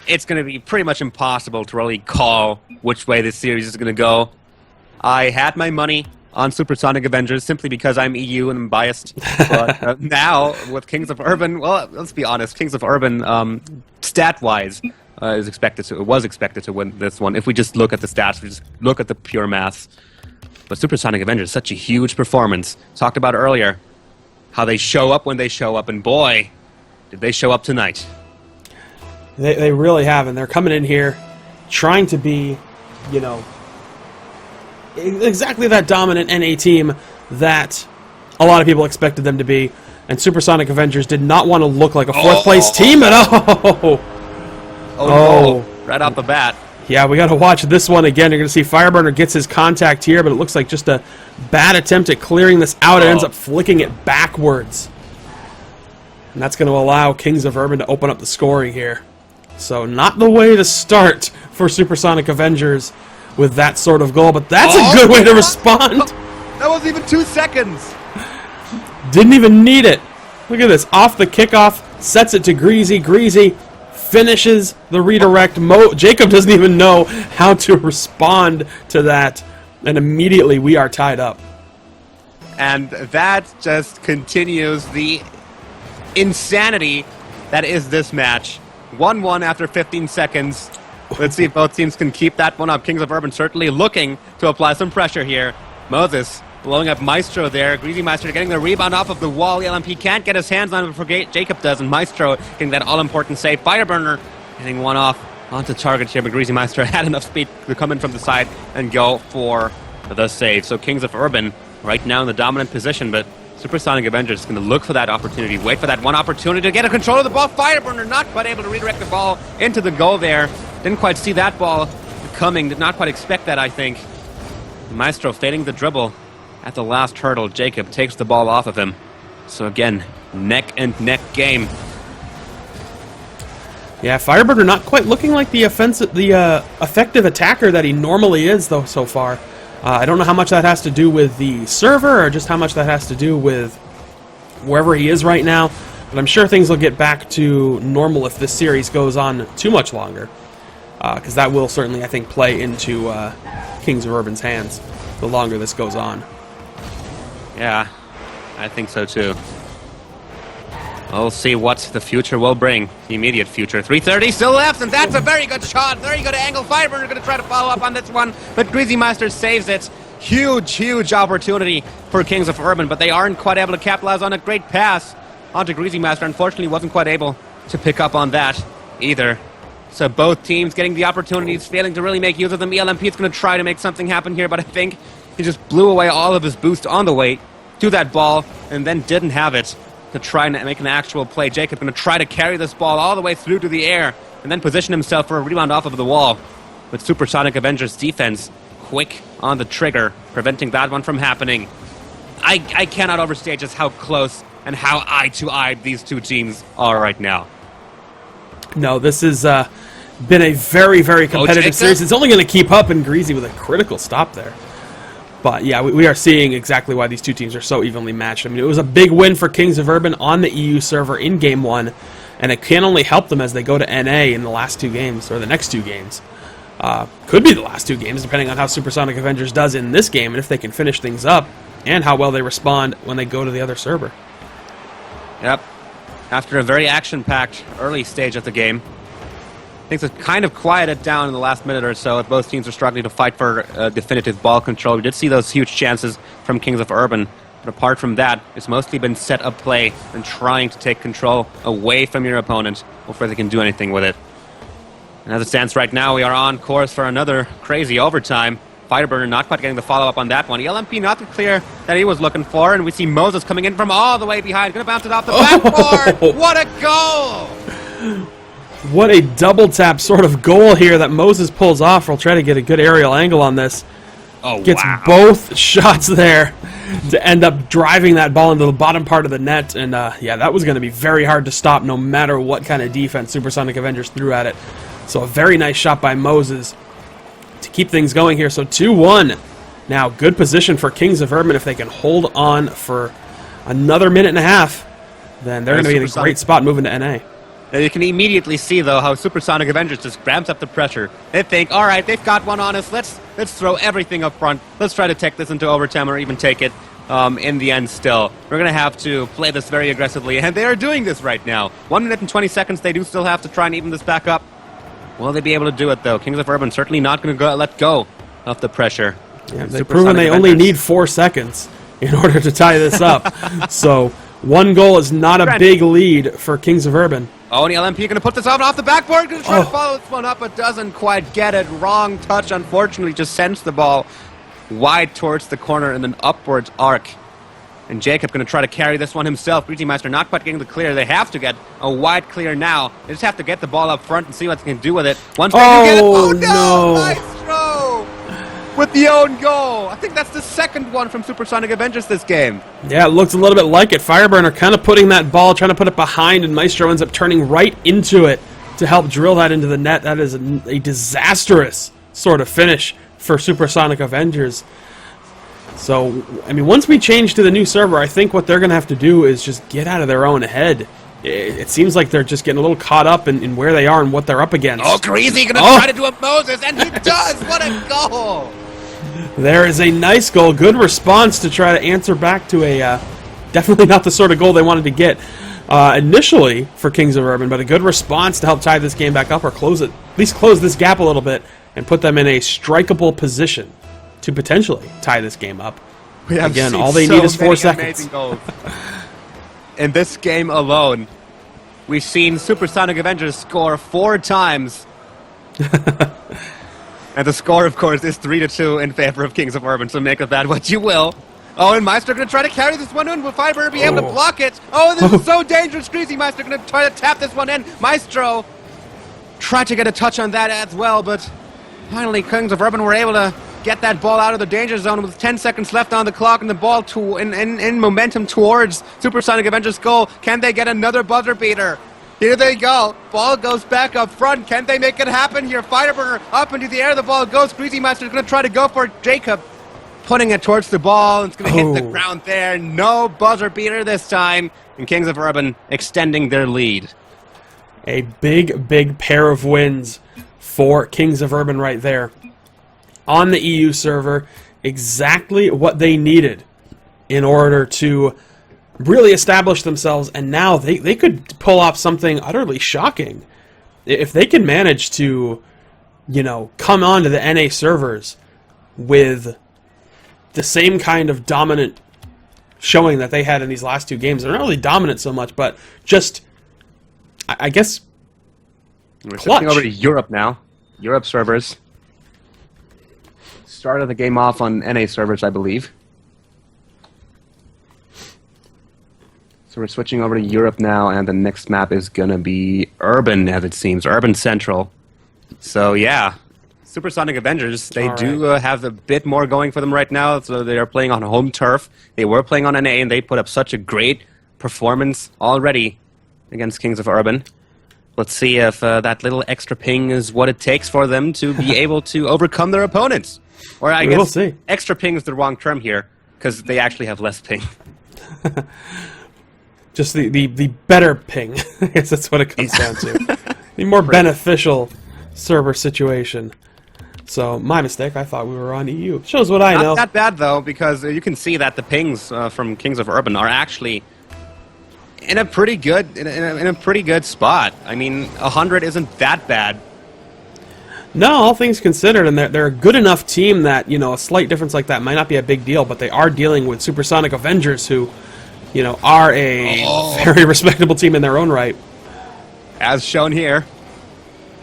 it's going to be pretty much impossible to really call which way this series is going to go. I had my money on Supersonic Avengers simply because I'm EU and I'm biased. But now, with Kings of Urban, well, let's be honest, Kings of Urban, stat-wise, was expected to win this one. If we just look at the stats, we just look at the pure maths. But Supersonic Avengers, such a huge performance. Talked about earlier how they show up when they show up, and boy, did they show up tonight. They really have, and they're coming in here trying to be, you know, exactly that dominant NA team that a lot of people expected them to be. And Supersonic Avengers did not want to look like a fourth-place team at all. Oh, no. Right off the bat. Yeah, we got to watch this one again. You're going to see Fireburner gets his contact here, but it looks like just a bad attempt at clearing this out. It ends up flicking it backwards. And that's going to allow Kings of Urban to open up the scoring here. So not the way to start for Supersonic Avengers with that sort of goal, but that's a good way to respond. That wasn't even 2 seconds. Didn't even need it. Look at this. Off the kickoff, sets it to Greasy. Greasy finishes the redirect. Jacob doesn't even know how to respond to that, and immediately we are tied up. And that just continues the insanity that is this match. 1-1 after 15 seconds. Let's see if both teams can keep that one up. Kings of Urban certainly looking to apply some pressure here. Moses blowing up Maestro there. Greasy Maestro getting the rebound off of the wall. The LMP can't get his hands on it before Jacob does, and Maestro getting that all-important save. Fireburner getting one off onto target here, but Greasy Maestro had enough speed to come in from the side and go for the save. So Kings of Urban right now in the dominant position, but Supersonic Avengers is going to look for that opportunity, wait for that one opportunity to get a control of the ball. Fireburner not quite able to redirect the ball into the goal there. Didn't quite see that ball coming, did not quite expect that, I think. Maestro fading the dribble at the last hurdle. Jacob takes the ball off of him. So again, neck and neck game. Yeah, Fireburner not quite looking like the effective attacker that he normally is, though, so far. I don't know how much that has to do with the server or just how much that has to do with wherever he is right now. But I'm sure things will get back to normal if this series goes on too much longer. Because that will certainly, I think, play into Kings of Urban's hands the longer this goes on. Yeah, I think so too. We'll see what the future will bring. The immediate future. 3:30 still left, and that's a very good shot. Very good angle. Fireburner going to try to follow up on this one, but Greasy Master saves it. Huge, huge opportunity for Kings of Urban, but they aren't quite able to capitalize on a great pass onto Greasy Master. Unfortunately, wasn't quite able to pick up on that either. So both teams getting the opportunities, failing to really make use of them. ELMP is going to try to make something happen here, but I think he just blew away all of his boost on the way to that ball, and then didn't have it to try and make an actual play. Jacob going to try to carry this ball all the way through to the air, and then position himself for a rebound off of the wall. With Supersonic Avengers defense quick on the trigger, preventing that one from happening. I cannot overstate just how close and how eye-to-eye these two teams are right now. No, this has been a very, very competitive series. It's only going to keep up, and Greasy with a critical stop there. But yeah, we are seeing exactly why these two teams are so evenly matched. I mean, it was a big win for Kings of Urban on the EU server in Game 1, and it can only help them as they go to NA in the last two games, or the next two games. Could be the last two games, depending on how Supersonic Avengers does in this game, and if they can finish things up, and how well they respond when they go to the other server. Yep. After a very action-packed early stage of the game, things have kind of quieted down in the last minute or so. Both teams are struggling to fight for definitive ball control. We did see those huge chances from Kings of Urban, but apart from that, it's mostly been set-up play and trying to take control away from your opponent before they can do anything with it. And as it stands right now, we are on course for another crazy overtime. Fireburner not quite getting the follow-up on that one. ELMP not the clear that he was looking for, and we see Moses coming in from all the way behind. Gonna bounce it off the backboard. What a goal! What a double tap sort of goal here that Moses pulls off. We'll try to get a good aerial angle on this. Oh, Gets wow. both shots there to end up driving that ball into the bottom part of the net. And yeah, that was going to be very hard to stop no matter what kind of defense Supersonic Avengers threw at it. So a very nice shot by Moses to keep things going here. So 2-1. Now, good position for Kings of Urban. If they can hold on for another minute and a half, then they're going to be in a great spot moving to NA. Now you can immediately see, though, how Supersonic Avengers just ramps up the pressure. They think, all right, they've got one on us. Let's throw everything up front. Let's try to take this into overtime or even take it in the end still. We're going to have to play this very aggressively, and they are doing this right now. 1 minute and 20 seconds. They do still have to try and even this back up. Will they be able to do it, though? Kings of Urban certainly not going to let go of the pressure. Yeah, they've proven they only need 4 seconds in order to tie this up. So 1 goal is not a big lead for Kings of Urban. Oh, and the LMP going to put this off the backboard. Going to try to follow this one up, but doesn't quite get it. Wrong touch, unfortunately, just sends the ball wide towards the corner in an upwards arc. And Jacob going to try to carry this one himself. Meister not quite getting the clear. They have to get a wide clear now. They just have to get the ball up front and see what they can do with it. Once they do get it, oh no! Maestro! With the own goal. I think that's the second one from Supersonic Avengers this game. Yeah, it looks a little bit like it. Fireburner kind of putting that ball, trying to put it behind, and Maestro ends up turning right into it to help drill that into the net. That is a disastrous sort of finish for Supersonic Avengers. So, I mean, once we change to the new server, I think what they're going to have to do is just get out of their own head. It seems like they're just getting a little caught up in where they are and what they're up against. Oh, Crazy going to try to do a Moses, and he does! What a goal! There is a nice goal. Good response to try to answer back to a definitely not the sort of goal they wanted to get initially for Kings of Urban, but a good response to help tie this game back up or close it, at least close this gap a little bit and put them in a strikeable position to potentially tie this game up. Again, all they need is 4 seconds. In this game alone, we've seen Supersonic Avengers score 4 times. And the score, of course, is 3-2 in favor of Kings of Urban, so make of that what you will. Oh, and Meister going to try to carry this one in. Will Fiber be able to block it? Oh, this is so dangerous. Greasy Meister going to try to tap this one in. Maestro tried to get a touch on that as well, but finally Kings of Urban were able to get that ball out of the danger zone with 10 seconds left on the clock and the ball in momentum towards Supersonic Avengers' goal. Can they get another buzzer beater? Here they go. Ball goes back up front. Can they make it happen here? Fireburner up into the air. The ball goes. Greasy Meister is going to try to go for it. Jacob putting it towards the ball. It's going to hit the ground there. No buzzer beater this time. And Kings of Urban extending their lead. A big pair of wins for Kings of Urban right there. On the EU server, exactly what they needed in order to really establish themselves, and now they could pull off something utterly shocking. If they can manage to, you know, come onto the NA servers with the same kind of dominant showing that they had in these last 2 games. They're not really dominant so much, but just, I guess, We're clutch. switching over to Europe now. Europe servers. Started the game off on NA servers, I believe. So we're switching over to Europe now, and the next map is going to be Urban, as it seems. Urban Central. So, yeah. Supersonic Avengers, they do have a bit more going for them right now. So they are playing on home turf. They were playing on NA, and they put up such a great performance already against Kings of Urban. Let's see if that little extra ping is what it takes for them to be able to overcome their opponents. Or I guess will see. Extra ping is the wrong term here, because they actually have less ping. Just the better ping. I guess that's what it comes down to. The more beneficial server situation. So, my mistake. I thought we were on EU. Shows what I know. Not that bad, though, because you can see that the pings from Kings of Urban are actually in a pretty good in a pretty good spot. I mean, 100 isn't that bad. No, all things considered, and they're a good enough team that, you know, a slight difference like that might not be a big deal, but they are dealing with Supersonic Avengers who, you know, are a very respectable team in their own right. As shown here,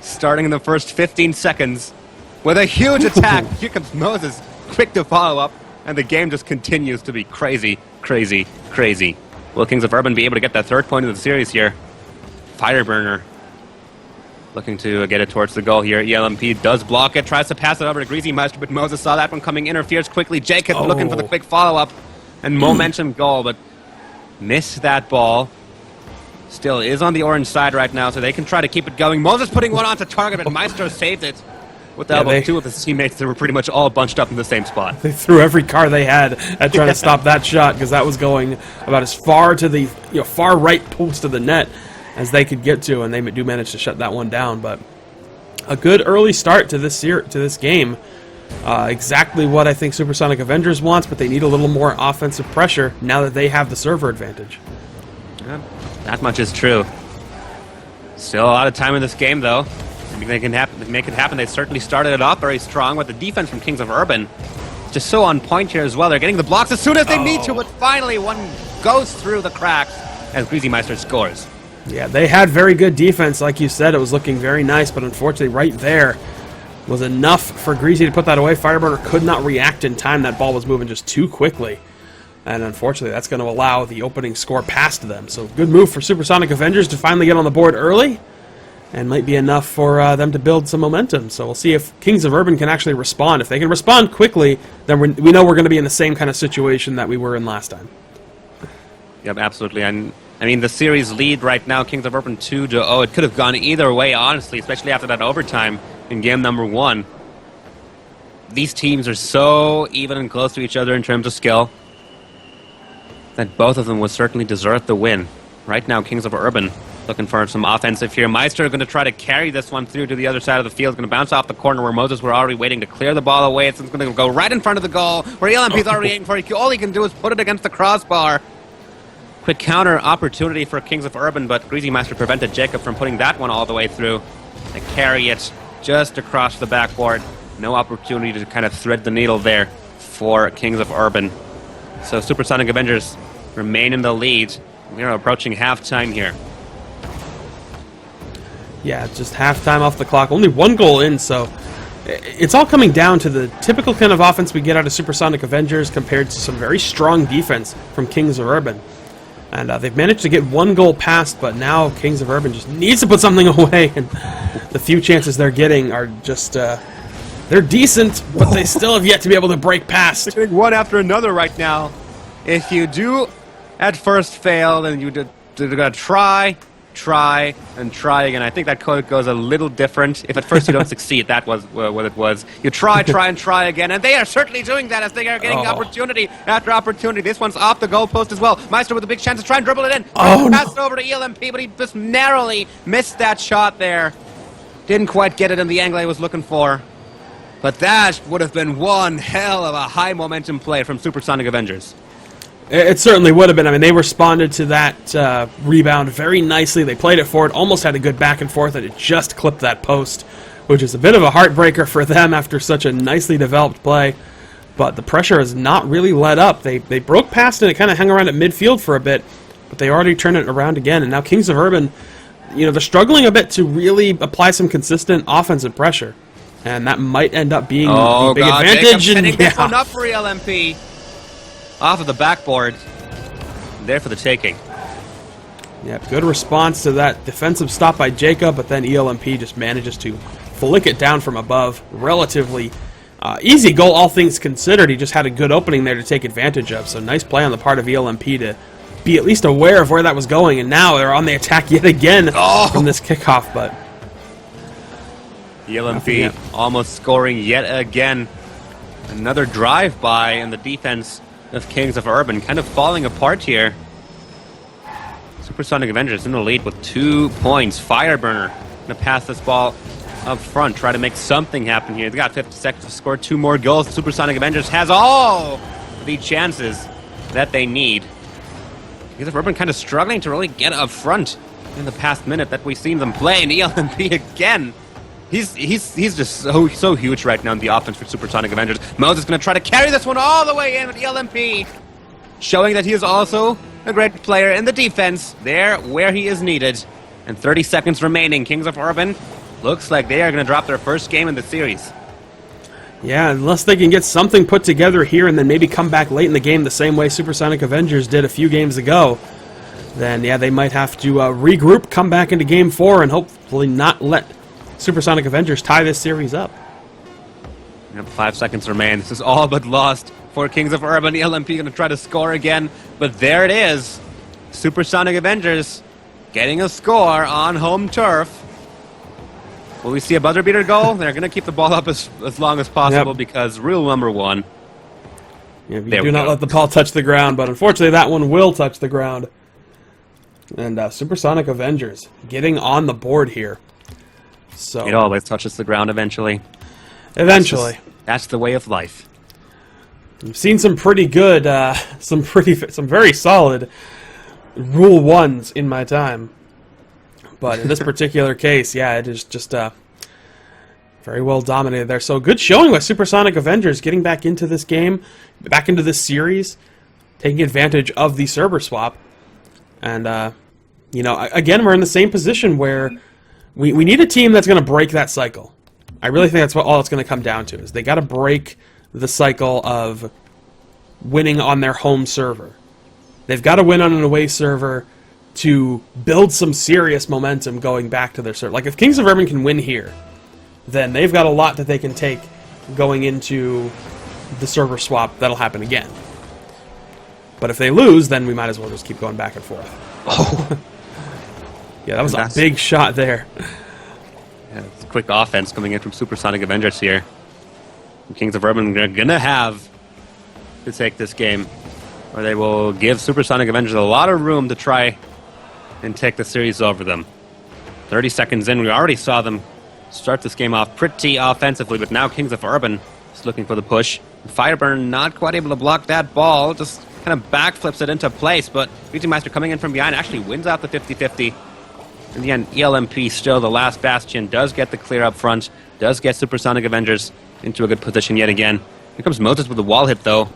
starting in the first 15 seconds, with a huge attack. Here comes Moses, quick to follow up, and the game just continues to be crazy, crazy, crazy. Will Kings of Urban be able to get that third point of the series here? Fireburner looking to get it towards the goal here. ELMP does block it, tries to pass it over to Greasy Meister, but Moses saw that one coming, interferes quickly. Jacob looking for the quick follow-up and momentum goal, but missed that ball. Still is on the orange side right now, so they can try to keep it going. Moses putting one onto target, but Maestro saved it. With the elbow, two of his teammates that were pretty much all bunched up in the same spot. They threw every car they had at trying to stop that shot, because that was going about as far to the far right post of the net as they could get to, and they do manage to shut that one down. But a good early start to this game. Exactly what I think Supersonic Avengers wants, but they need a little more offensive pressure now that they have the server advantage. Yeah, that much is true. Still a lot of time in this game, though. They can make it happen. They certainly started it off very strong with the defense from Kings of Urban. Just so on point here as well. They're getting the blocks as soon as they need to, but finally one goes through the cracks as Greasy Meister scores. Yeah, they had very good defense. Like you said, it was looking very nice, but unfortunately right there was enough for Greasy to put that away. Fireburner could not react in time. That ball was moving just too quickly. And unfortunately, that's going to allow the opening score past them. So good move for Supersonic Avengers to finally get on the board early. And might be enough for them to build some momentum. So we'll see if Kings of Urban can actually respond. If they can respond quickly, then we know we're going to be in the same kind of situation that we were in last time. Yep, absolutely. And I mean, the series lead right now, Kings of Urban 2-0. It could have gone either way, honestly, especially after that overtime in game number 1. These teams are so even and close to each other in terms of skill that both of them would certainly deserve the win. Right now, Kings of Urban looking for some offensive here. Meister going to try to carry this one through to the other side of the field. Going to bounce off the corner where Moses were already waiting to clear the ball away. It's going to go right in front of the goal where ELMP's already aiming for it. All he can do is put it against the crossbar. Quick counter opportunity for Kings of Urban, but Greasy Meister prevented Jacob from putting that one all the way through. They carry it just across the backboard. No opportunity to kind of thread the needle there for Kings of Urban. So Supersonic Avengers remain in the lead. We are approaching halftime here. Yeah, just halftime off the clock. Only one goal in, so it's all coming down to the typical kind of offense we get out of Supersonic Avengers compared to some very strong defense from Kings of Urban. And they've managed to get one goal past, but now Kings of Urban just needs to put something away. And the few chances they're getting are just, they're decent, but they still have yet to be able to break past. They're getting one after another right now. If you do at first fail, then you're going to try, and try again. I think that code goes a little different. If at first you don't succeed, that was what it was. You try, and try again, and they are certainly doing that as they are getting opportunity after opportunity. This one's off the goalpost as well. Meister with a big chance to try and dribble it in. Pass it over to ELMP, but he just narrowly missed that shot there. Didn't quite get it in the angle he was looking for. But that would have been one hell of a high momentum play from Supersonic Avengers. It certainly would have been. I mean, they responded to that rebound very nicely. They played it forward, almost had a good back and forth, and it just clipped that post, which is a bit of a heartbreaker for them after such a nicely developed play. But the pressure has not really let up. They broke past and it kind of hung around at midfield for a bit, but they already turned it around again. And now Kings of Urban, they're struggling a bit to really apply some consistent offensive pressure. And that might end up being the big advantage. Setting this one up for ELMP. Off of the backboard. There for the taking. Yeah, good response to that defensive stop by Jacob, but then ELMP just manages to flick it down from above. Relatively easy goal, all things considered. He just had a good opening there to take advantage of. So nice play on the part of ELMP to be at least aware of where that was going. And now they're on the attack yet again from this kickoff. But ELMP almost scoring yet again. Another drive-by in the defense of Kings of Urban, kind of falling apart here. Supersonic Avengers in the lead with 2 points. Fireburner going to pass this ball up front, try to make something happen here. They got 50 seconds to score 2 more goals. Supersonic Avengers has all the chances that they need. Kings of Urban kind of struggling to really get up front in the past minute that we've seen them play. And ELMP again. He's just so huge right now in the offense for Supersonic Avengers. Moses going to try to carry this one all the way in with ELMP, showing that he is also a great player in the defense, there where he is needed. And 30 seconds remaining. Kings of Urban looks like they are going to drop their first game in the series. Yeah, unless they can get something put together here and then maybe come back late in the game the same way Supersonic Avengers did a few games ago, then yeah, they might have to regroup, come back into Game 4, and hopefully not let Supersonic Avengers tie this series up. Yep, 5 seconds remain. This is all but lost for Kings of Urban. ELMP going to try to score again, but there it is. Supersonic Avengers getting a score on home turf. Will we see a buzzer beater goal? They're going to keep the ball up as long as possible because rule number 1. Yeah, you do not let the ball touch the ground, but unfortunately that one will touch the ground. And Supersonic Avengers getting on the board here. So it always touches the ground eventually. Eventually. That's the way of life. I've seen some pretty good, some very solid Rule 1s in my time. But in this particular case, yeah, it is just very well dominated there. So good showing by Supersonic Avengers getting back into this game, back into this series, taking advantage of the server swap. And, you know, again, we're in the same position where we need a team that's going to break that cycle. I really think that's all it's going to come down to, is they got to break the cycle of winning on their home server. They've got to win on an away server to build some serious momentum going back to their server. Like, if Kings of Urban can win here, then they've got a lot that they can take going into the server swap that'll happen again. But if they lose, then we might as well just keep going back and forth. Oh. Yeah, that was a big shot there. Yeah, it's quick offense coming in from Supersonic Avengers here. And Kings of Urban are going to have to take this game, or they will give Supersonic Avengers a lot of room to try and take the series over them. 30 seconds in, we already saw them start this game off pretty offensively, but now Kings of Urban is looking for the push. Fireburn not quite able to block that ball, just kind of backflips it into place, but Meister coming in from behind actually wins out the 50-50. In the end, ELMP still the last bastion, does get the clear up front, does get Supersonic Avengers into a good position yet again. Here comes Moses with the wall hit, though.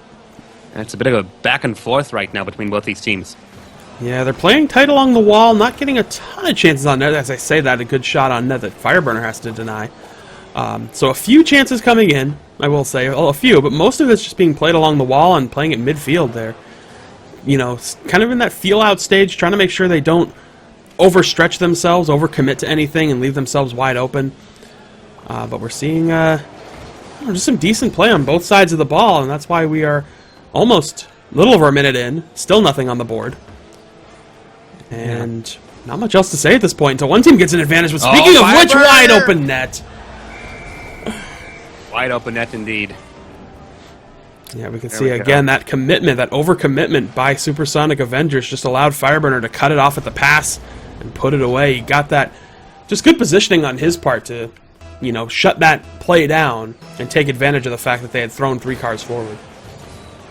And it's a bit of a back and forth right now between both these teams. Yeah, they're playing tight along the wall, not getting a ton of chances on net. As I say that, a good shot on net that Fireburner has to deny. So a few chances coming in, I will say. Well, a few, but most of it's just being played along the wall and playing at midfield there. You know, kind of in that feel-out stage, trying to make sure they don't overstretch themselves, overcommit to anything, and leave themselves wide open. But we're seeing just some decent play on both sides of the ball, and that's why we are almost a little over a minute in, still nothing on the board. And not much else to say at this point until one team gets an advantage. But speaking of which, wide open net. Wide open net indeed. Yeah, we can see again that commitment, that overcommitment by Supersonic Avengers just allowed Fireburner to cut it off at the pass and put it away. He got that, just good positioning on his part to, you know, shut that play down and take advantage of the fact that they had thrown 3 cars forward.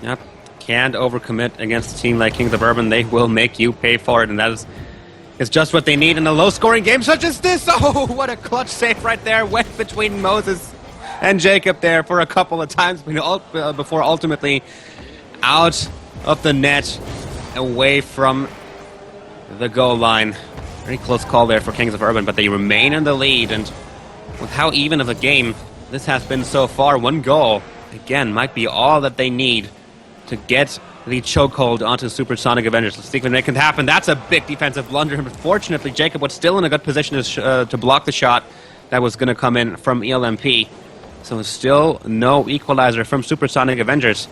Yep. Can't overcommit against a team like Kings of Urban. They will make you pay for it, and that is just what they need in a low-scoring game such as this. Oh, what a clutch save right there. Went between Moses and Jacob there for a couple of times before ultimately out of the net, away from the goal line. Very close call there for Kings of Urban, but they remain in the lead, and with how even of a game this has been so far, 1 goal, again, might be all that they need to get the chokehold onto Supersonic Avengers. Let's see if it can happen. That's a big defensive blunder. Unfortunately, Jacob was still in a good position to block the shot that was going to come in from ELMP. So still no equalizer from Supersonic Avengers.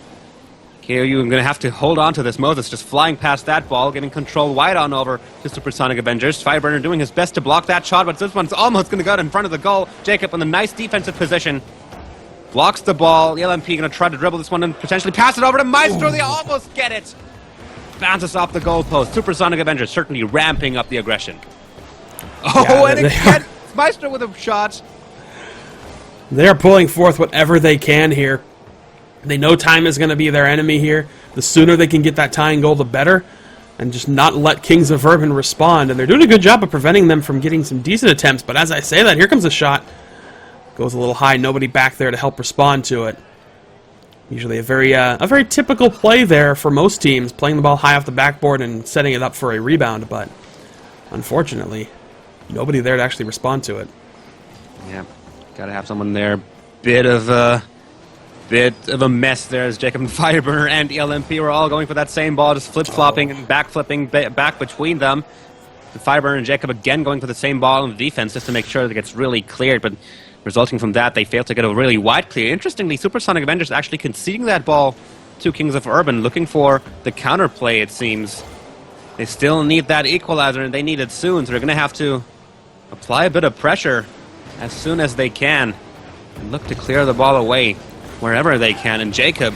KAU are going to have to hold on to this. Moses just flying past that ball, getting control wide on over to Supersonic Avengers. Fireburner doing his best to block that shot, but this one's almost going to go in front of the goal. Jacob in a nice defensive position. Blocks the ball. The LMP going to try to dribble this one and potentially pass it over to Maestro. Ooh. They almost get it. Bounces off the goalpost. Supersonic Avengers certainly ramping up the aggression. Oh, yeah, and again, Maestro with a shot. They're pulling forth whatever they can here. They know time is going to be their enemy here. The sooner they can get that tying goal, the better. And just not let Kings of Urban respond. And they're doing a good job of preventing them from getting some decent attempts. But as I say that, here comes a shot. Goes a little high, nobody back there to help respond to it. Usually a very typical play there for most teams, playing the ball high off the backboard and setting it up for a rebound, but unfortunately, nobody there to actually respond to it. Yeah, gotta have someone there. Bit of bit of a mess there as Jacob and Fireburner and ELMP were all going for that same ball, just flip-flopping and back-flipping back between them. Fireburner and Jacob again going for the same ball in the defense just to make sure that it gets really cleared, but resulting from that, they failed to get a really wide clear. Interestingly, Supersonic Avengers actually conceding that ball to Kings of Urban, looking for the counterplay, it seems. They still need that equalizer, and they need it soon, so they're going to have to apply a bit of pressure as soon as they can and look to clear the ball away wherever they can. And Jacob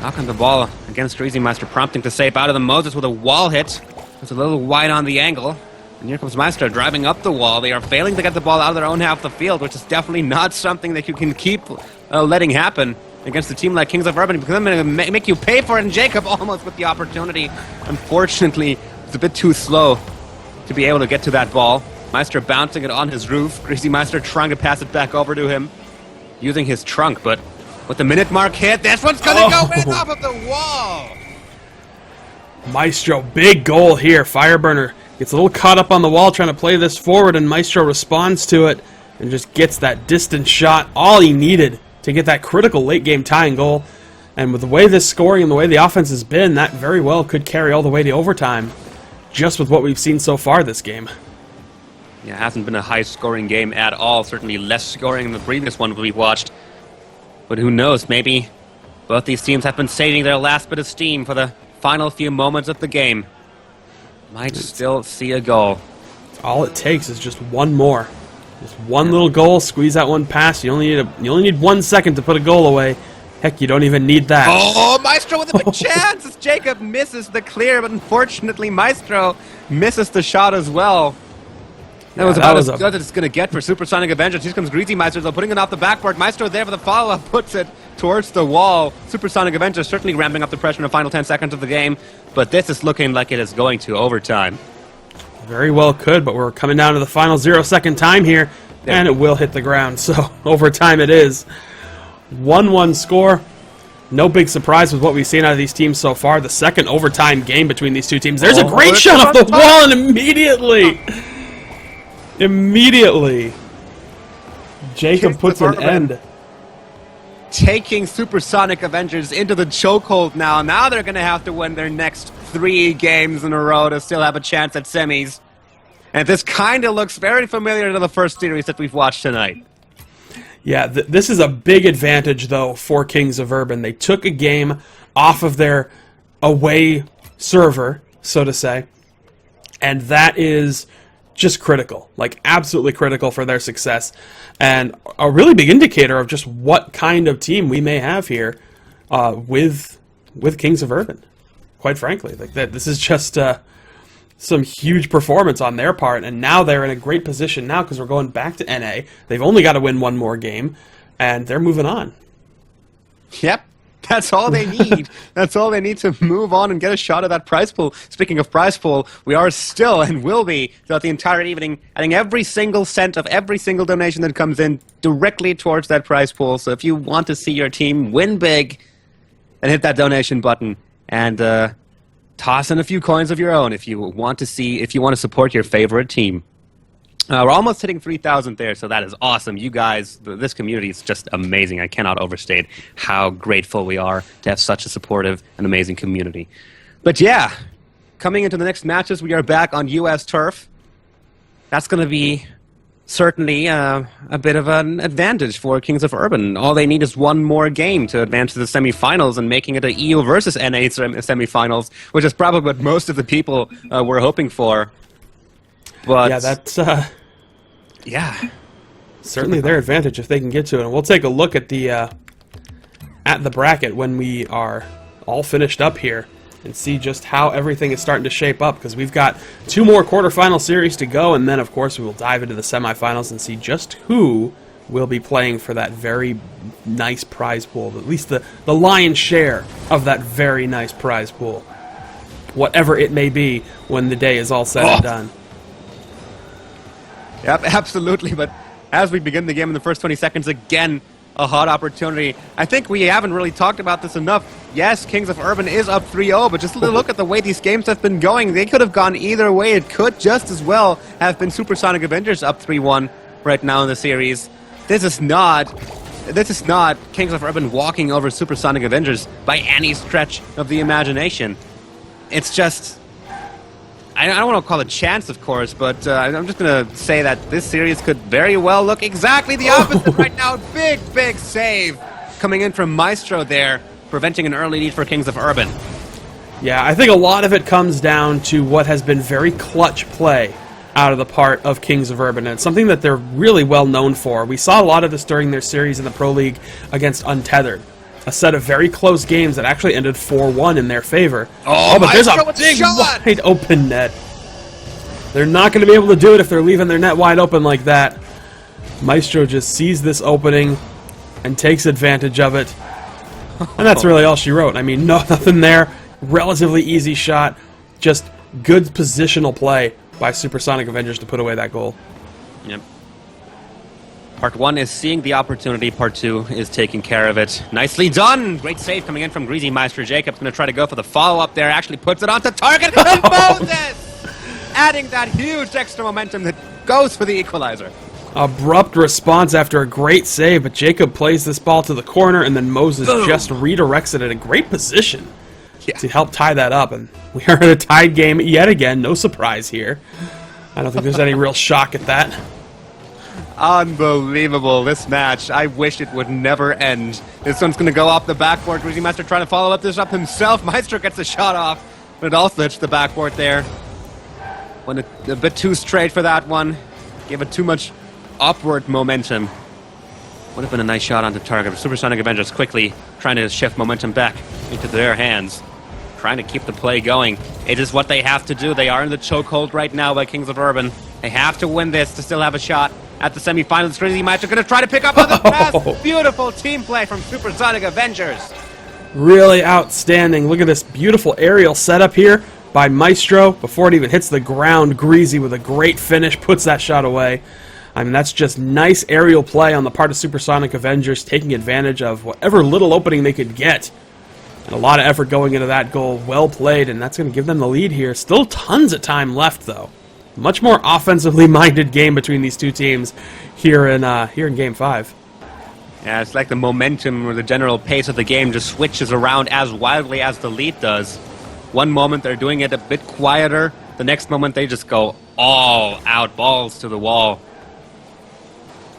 knocking the ball against Greasy Meister, prompting to save out of the Moses with a wall hit. It's a little wide on the angle. And here comes Meister driving up the wall. They are failing to get the ball out of their own half of the field, which is definitely not something that you can keep letting happen against a team like Kings of Urban, because I'm going to make you pay for it. And Jacob almost with the opportunity. Unfortunately, it's a bit too slow to be able to get to that ball. Meister bouncing it on his roof. Greasy Meister trying to pass it back over to him using his trunk, but with the minute mark hit, this one's going to go right off of the wall. Maestro, big goal here. Fireburner gets a little caught up on the wall trying to play this forward, and Maestro responds to it and just gets that distance shot, all he needed to get that critical late-game tying goal. And with the way this scoring and the way the offense has been, that very well could carry all the way to overtime, just with what we've seen so far this game. Yeah, it hasn't been a high-scoring game at all. Certainly less scoring than the previous one we watched. But who knows, maybe both these teams have been saving their last bit of steam for the final few moments of the game. Might still see a goal. All it takes is just one more. Just one little goal, squeeze out one pass. You only need 1 second to put a goal away. Heck, you don't even need that. Oh, Maestro with a big chance as Jacob misses the clear, but unfortunately Maestro misses the shot as well. That was about as good as it's going to get for Supersonic Avengers. Here comes Greasy Meister, though, putting it off the backboard. Maestro there for the follow-up, puts it towards the wall. Supersonic Avengers certainly ramping up the pressure in the final 10 seconds of the game, but this is looking like it is going to overtime. Very well could, but we're coming down to the final 0-second time here, and it will hit the ground, so overtime it is. 1-1 score. No big surprise with what we've seen out of these teams so far. The second overtime game between these two teams. There's a great shot off the wall, and immediately, Jacob puts an end. Taking Supersonic Avengers into the chokehold now. Now they're going to have to win their next 3 games in a row to still have a chance at semis. And this kind of looks very familiar to the first series that we've watched tonight. Yeah, this is a big advantage, though, for Kings of Urban. They took a game off of their away server, so to say, and that is just critical, like absolutely critical for their success, and a really big indicator of just what kind of team we may have here with Kings of Urban. Quite frankly, like this is just some huge performance on their part, and now they're in a great position now because we're going back to NA. They've only got to win one more game, and they're moving on. Yep. That's all they need. That's all they need to move on and get a shot at that prize pool. Speaking of prize pool, we are still and will be throughout the entire evening adding every single cent of every single donation that comes in directly towards that prize pool. So if you want to see your team win big, then hit that donation button and toss in a few coins of your own if you want to support your favorite team. We're almost hitting 3,000 there, so that is awesome. You guys, this community is just amazing. I cannot overstate how grateful we are to have such a supportive and amazing community. But yeah, coming into the next matches, we are back on U.S. turf. That's going to be certainly a bit of an advantage for Kings of Urban. All they need is one more game to advance to the semifinals and making it a EU versus NA semifinals, which is probably what most of the people were hoping for. But yeah, that's yeah, certainly their advantage if they can get to it. And we'll take a look at the bracket when we are all finished up here and see just how everything is starting to shape up, because we've got 2 more quarterfinal series to go, and then of course we will dive into the semifinals and see just who will be playing for that very nice prize pool, at least the lion's share of that very nice prize pool, whatever it may be when the day is all said and done. Yep, absolutely, but as we begin the game in the first 20 seconds, again, a hot opportunity. I think we haven't really talked about this enough. Yes, Kings of Urban is up 3-0, but just look at the way these games have been going. They could have gone either way. It could just as well have been Supersonic Avengers up 3-1 right now in the series. This is not this is not Kings of Urban walking over Supersonic Avengers by any stretch of the imagination. It's just... I don't want to call it chance, of course, but I'm just going to say that this series could very well look exactly the opposite right now. Big, big save coming in from Maestro there, preventing an early lead for Kings of Urban. Yeah, I think a lot of it comes down to what has been very clutch play out of the part of Kings of Urban, and it's something that they're really well known for. We saw a lot of this during their series in the Pro League against Untethered. A set of very close games that actually ended 4-1 in their favor. Oh, but there's a big shot! wide open net. They're not going to be able to do it if they're leaving their net wide open like that. Maestro just sees this opening and takes advantage of it. And that's really all she wrote. I mean, nothing there. Relatively easy shot. Just good positional play by Supersonic Avengers to put away that goal. Yep. Part 1 is seeing the opportunity. Part 2 is taking care of it. Nicely done! Great save coming in from Greasy Meister. Jacob's going to try to go for the follow-up there. Actually puts it onto target. And Moses! Adding that huge extra momentum that goes for the equalizer. Abrupt response after a great save, but Jacob plays this ball to the corner, and then Moses just redirects it in a great position to help tie that up. And we are in a tied game yet again. No surprise here. I don't think there's any real shock at that. Unbelievable, this match. I wish it would never end. This one's going to go off the backboard. Greasy Meister trying to follow up this up himself. Maestro gets a shot off, but it also hits the backboard there. Went a bit too straight for that one. Gave it too much upward momentum. Would have been a nice shot onto target. Supersonic Avengers quickly trying to shift momentum back into their hands. Trying to keep the play going. It is what they have to do. They are in the chokehold right now by Kings of Urban. They have to win this to still have a shot at the semifinals. Greasy Meister going to try to pick up on the pass. Beautiful team play from Supersonic Avengers. Really outstanding. Look at this beautiful aerial setup here by Maestro. Before it even hits the ground, Greasy with a great finish puts that shot away. I mean, that's just nice aerial play on the part of Supersonic Avengers, taking advantage of whatever little opening they could get. And a lot of effort going into that goal. Well played, and that's going to give them the lead here. Still tons of time left, though. Much more offensively minded game between these two teams here in Game 5. Yeah, it's like the momentum or the general pace of the game just switches around as wildly as the lead does. One moment they're doing it a bit quieter. The next moment they just go all out, balls to the wall.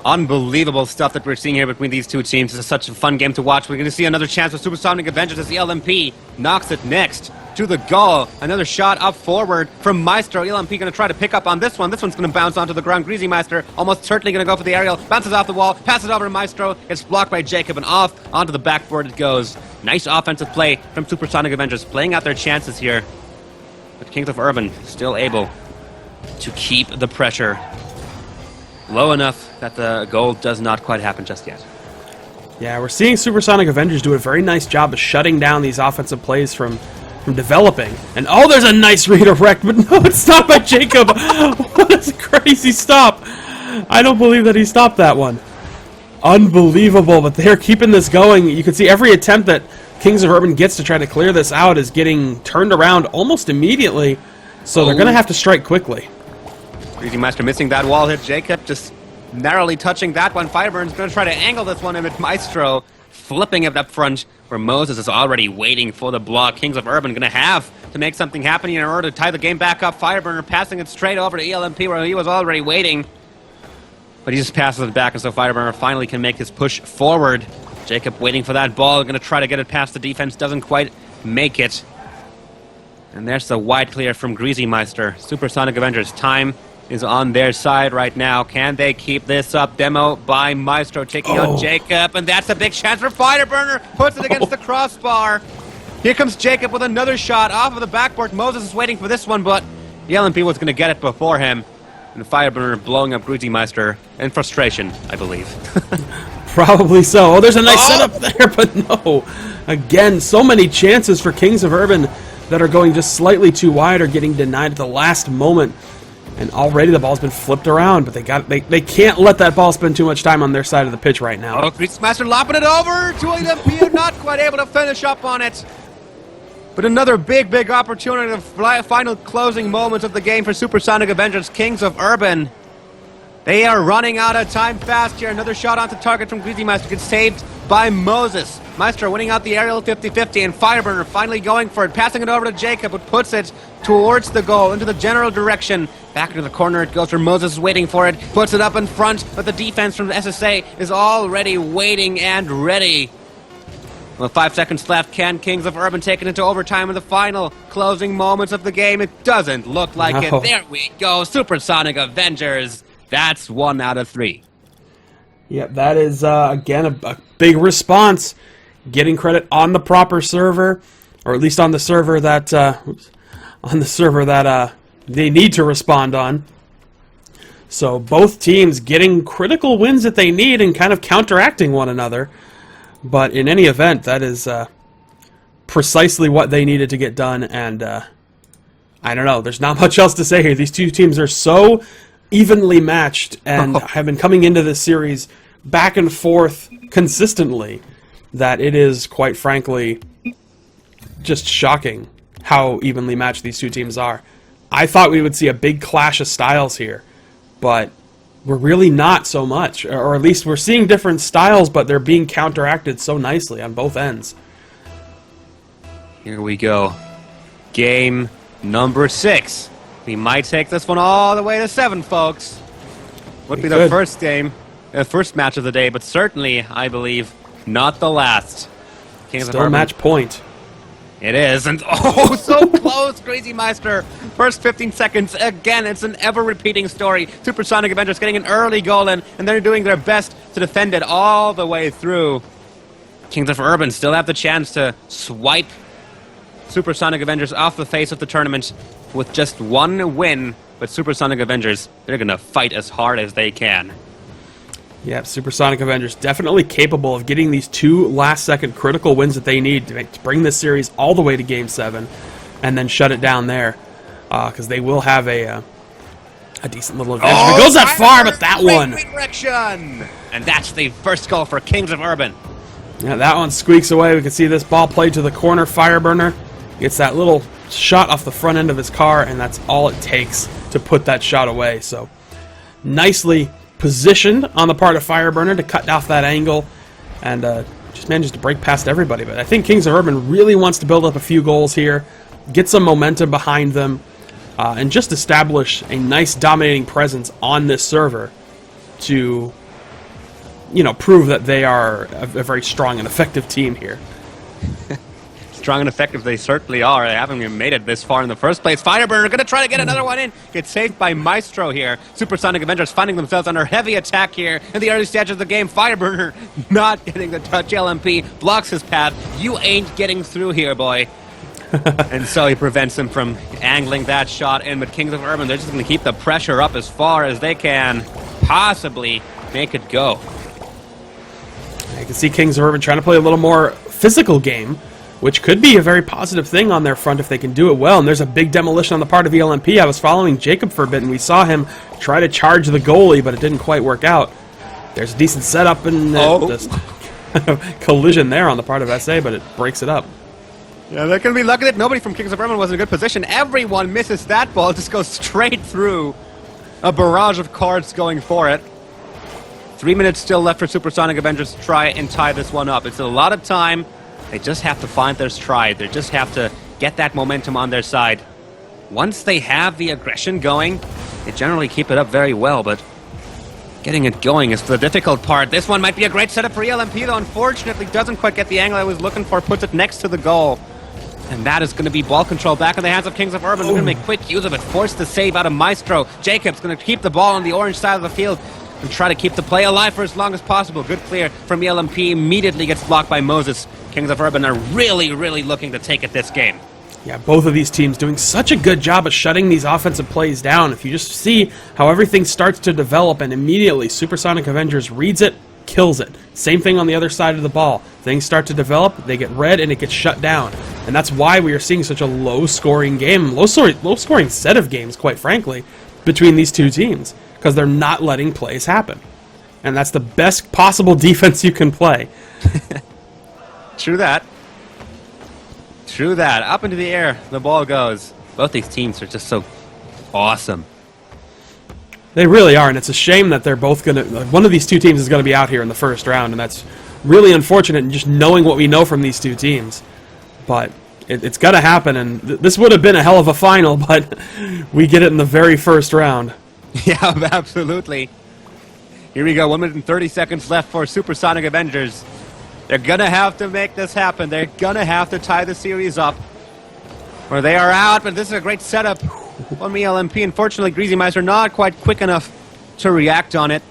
Unbelievable stuff that we're seeing here between these two teams. This is such a fun game to watch. We're going to see another chance for Supersonic Avengers as the LMP knocks it next to the goal. Another shot up forward from Maestro. LMP going to try to pick up on this one. This one's going to bounce onto the ground. Greasy Meister almost certainly going to go for the aerial. Bounces off the wall, passes over to Maestro. Gets blocked by Jacob, and off onto the backboard it goes. Nice offensive play from Supersonic Avengers, playing out their chances here. But Kings of Urban still able to keep the pressure low enough that the goal does not quite happen just yet. Yeah, we're seeing Supersonic Avengers do a very nice job of shutting down these offensive plays from developing. And oh, there's a nice redirect, but no, it's stopped by Jacob. What a crazy stop. I don't believe that he stopped that one. Unbelievable, but they're keeping this going. You can see every attempt that Kings of Urban gets to try to clear this out is getting turned around almost immediately, so they're going to have to strike quickly. Greasy Meister missing that wall hit. Jacob just narrowly touching that one. Fireburn's going to try to angle this one in with Maestro flipping it up front where Moses is already waiting for the block. Kings of Urban going to have to make something happen in order to tie the game back up. Fireburner passing it straight over to ELMP where he was already waiting. But he just passes it back, and so Fireburner finally can make his push forward. Jacob waiting for that ball, going to try to get it past the defense, doesn't quite make it. And there's the wide clear from Greasy Meister. Supersonic Avengers, time is on their side right now. Can they keep this up? Demo by Maestro taking out Jacob, and that's a big chance for Fireburner. Puts it against the crossbar. Here comes Jacob with another shot off of the backboard. Moses is waiting for this one, but the LMP was going to get it before him. And Fireburner blowing up Greasy Meister in frustration, I believe. Probably so. Oh, there's a nice setup there, but no. Again, so many chances for Kings of Urban that are going just slightly too wide or getting denied at the last moment. And already the ball's been flipped around, but they can't let that ball spend too much time on their side of the pitch right now. Oh, Greasy Meister lopping it over to LMP, not quite able to finish up on it. But another big opportunity, the final closing moments of the game for Supersonic Avengers, Kings of Urban. They are running out of time fast here. Another shot onto target from Greasy Maestro gets saved by Moses. Maestro winning out the aerial 50-50, and Fireburner finally going for it, passing it over to Jacob, who puts it towards the goal, into the general direction. Back into the corner it goes for Moses, waiting for it, puts it up in front, but the defense from the SSA is already waiting and ready. With 5 seconds left, can Kings of Urban take it into overtime in the final closing moments of the game? It doesn't look like it. There we go, Supersonic Avengers. That's 1 out of 3. Yep, that is, again, a big response. Getting credit on the proper server, or at least on the server that, they need to respond on. So both teams getting critical wins that they need and kind of counteracting one another. But in any event, that is precisely what they needed to get done, and I don't know, there's not much else to say here. These two teams are so evenly matched and have been coming into this series back and forth consistently that it is, quite frankly, just shocking how evenly matched these two teams are. I thought we would see a big clash of styles here, but we're really not so much. Or at least we're seeing different styles, but they're being counteracted so nicely on both ends. Here we go. Game number 6. We might take this one all the way to 7, folks. Would be the first game, first match of the day, but certainly, I believe, not the last. Kings Still match point. It is, and oh, so close, Crazy Meister. First 15 seconds, again, it's an ever-repeating story. Supersonic Avengers getting an early goal in, and they're doing their best to defend it all the way through. Kings of Urban still have the chance to swipe Supersonic Avengers off the face of the tournament with just 1 win, but Supersonic Avengers, they're going to fight as hard as they can. Yeah, Supersonic Avengers definitely capable of getting these 2 last-second critical wins that they need to bring this series all the way to Game 7 and then shut it down there, because they will have a decent little advantage. Oh, it goes that far, but that one... Direction! And that's the first goal for Kings of Urban. Yeah, that one squeaks away. We can see this ball played to the corner. Fireburner gets that little shot off the front end of his car, and that's all it takes to put that shot away. So, nicely positioned on the part of Fireburner to cut off that angle, and just manages to break past everybody. But I think Kings of Urban really wants to build up a few goals here, get some momentum behind them, and just establish a nice dominating presence on this server to, you know, prove that they are a very strong and effective team here. Strong and effective they certainly are. They haven't even made it this far in the first place. Fireburner going to try to get another one in. Gets saved by Maestro here. Supersonic Avengers finding themselves under heavy attack here in the early stages of the game. Fireburner not getting the touch. LMP blocks his path. You ain't getting through here, boy. And so he prevents him from angling that shot in. But Kings of Urban, they're just going to keep the pressure up as far as they can possibly make it go. You can see Kings of Urban trying to play a little more physical game, which could be a very positive thing on their front if they can do it well. And there's a big demolition on the part of the LMP. I was following Jacob for a bit, and we saw him try to charge the goalie, but it didn't quite work out. There's a decent setup and just collision there on the part of SA, but it breaks it up. Yeah, they're going to be lucky that nobody from Kings of Urban was in a good position. Everyone misses that ball. It just goes straight through. A barrage of cards going for it. 3 minutes still left for Supersonic Avengers to try and tie this one up. It's a lot of time. They just have to find their stride. They just have to get that momentum on their side. Once they have the aggression going, they generally keep it up very well, but getting it going is the difficult part. This one might be a great setup for ELMP, though unfortunately doesn't quite get the angle I was looking for, puts it next to the goal. And that is going to be ball control back in the hands of Kings of Urban. They're going to make quick use of it, force the save out of Maestro. Jacob's going to keep the ball on the orange side of the field and try to keep the play alive for as long as possible. Good clear from ELMP, immediately gets blocked by Moses. Kings of Urban are really, really looking to take it this game. Yeah, both of these teams doing such a good job of shutting these offensive plays down. If you just see how everything starts to develop and immediately Supersonic Avengers reads it, kills it. Same thing on the other side of the ball. Things start to develop, they get read, and it gets shut down. And that's why we are seeing such a low-scoring game, low-scoring set of games, quite frankly, between these two teams, because they're not letting plays happen. And that's the best possible defense you can play. True that. True that. Up into the air, the ball goes. Both these teams are just so awesome. They really are, and it's a shame that they're both going to... One of these two teams is going to be out here in the first round, and that's really unfortunate, just knowing what we know from these two teams. But it's got to happen, and this would have been a hell of a final, but we get it in the very first round. Yeah, absolutely. Here we go, 1 minute and 30 seconds left for Supersonic Avengers. They're going to have to make this happen. They're going to have to tie the series up, or they are out, but this is a great setup. On the LMP, unfortunately, Greasy Meister not quite quick enough to react on it.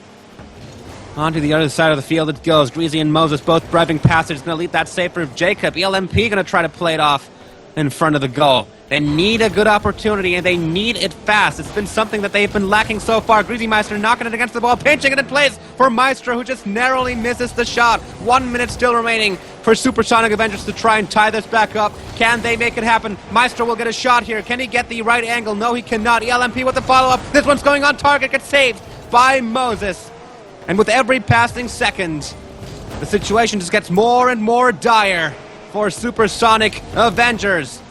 Onto the other side of the field it goes. Greasy and Moses both driving past it. It's going to leave that safe for Jacob. LMP going to try to play it off in front of the goal. They need a good opportunity, and they need it fast. It's been something that they've been lacking so far. Greasy Meister knocking it against the ball, pinching it in place for Maestro, who just narrowly misses the shot. 1 minute still remaining for Supersonic Avengers to try and tie this back up. Can they make it happen? Maestro will get a shot here. Can he get the right angle? No, he cannot. LMP with the follow-up. This one's going on target. Gets saved by Moses. And with every passing second, the situation just gets more and more dire for Supersonic Avengers.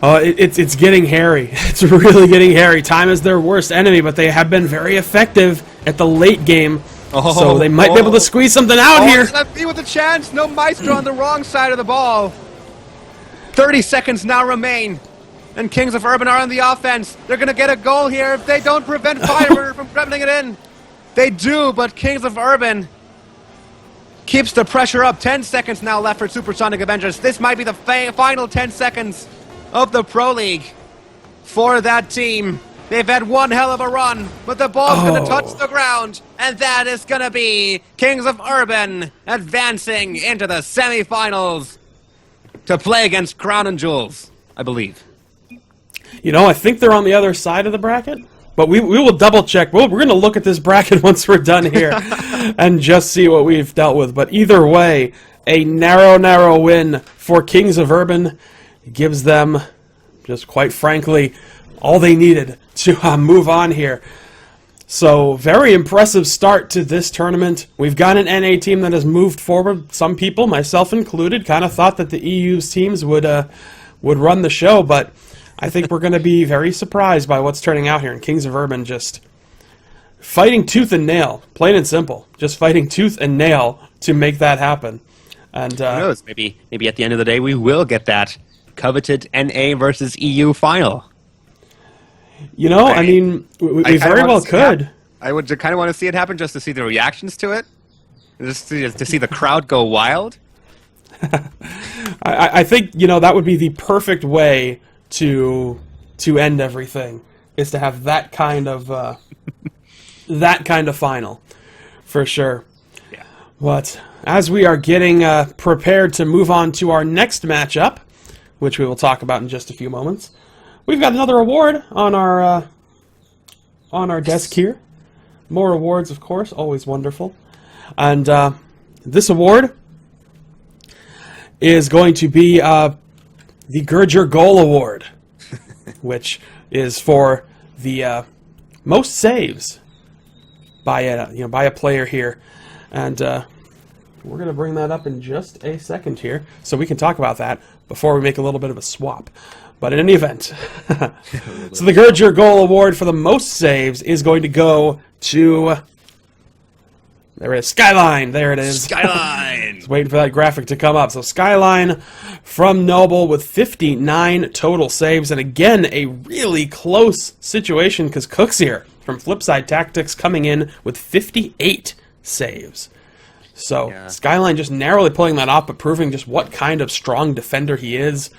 It's getting hairy. It's really getting hairy. Time is their worst enemy, but they have been very effective at the late game. So they might be able to squeeze something out here. LMP with a chance. No Maestro on the wrong side of the ball. 30 seconds now remain. And Kings of Urban are on the offense. They're going to get a goal here if they don't prevent Firebird from grabbing it in. They do, but Kings of Urban keeps the pressure up. 10 seconds now left for Supersonic Avengers. This might be the final 10 seconds of the Pro League for that team. They've had one hell of a run, but the ball's going to touch the ground, and that is going to be Kings of Urban advancing into the semifinals to play against Crown and Jewels, I believe. You know, I think they're on the other side of the bracket, but we will double check. We're going to look at this bracket once we're done here and just see what we've dealt with. But either way, a narrow win for Kings of Urban gives them, just quite frankly, all they needed to move on here. So, very impressive start to this tournament. We've got an NA team that has moved forward. Some people, myself included, kind of thought that the EU's teams would run the show, but I think we're going to be very surprised by what's turning out here. And Kings of Urban just fighting tooth and nail, plain and simple. Just fighting tooth and nail to make that happen. And who knows? Maybe at the end of the day we will get that coveted NA versus EU final. You know, I mean, we very well could. I would kind of want to see it happen just to see the reactions to it, just to see the crowd go wild. I think, you know, that would be the perfect way to end everything, is to have that kind of final, for sure. Yeah. But as we are getting prepared to move on to our next matchup, which we will talk about in just a few moments, we've got another award on our desk here. More awards, of course, always wonderful. And this award is going to be the Gird Your Goal Award, which is for the most saves by a player here, and we're going to bring that up in just a second here, so we can talk about that before we make a little bit of a swap. But in any event, so the Gird Your Goal Award for the most saves is going to go to... There it is. Skyline. There it is. Skyline. Just waiting for that graphic to come up. So Skyline from Noble with 59 total saves. And again, a really close situation because Cook's here from Flipside Tactics coming in with 58 saves. So Skyline just narrowly pulling that off, but proving just what kind of strong defender he is,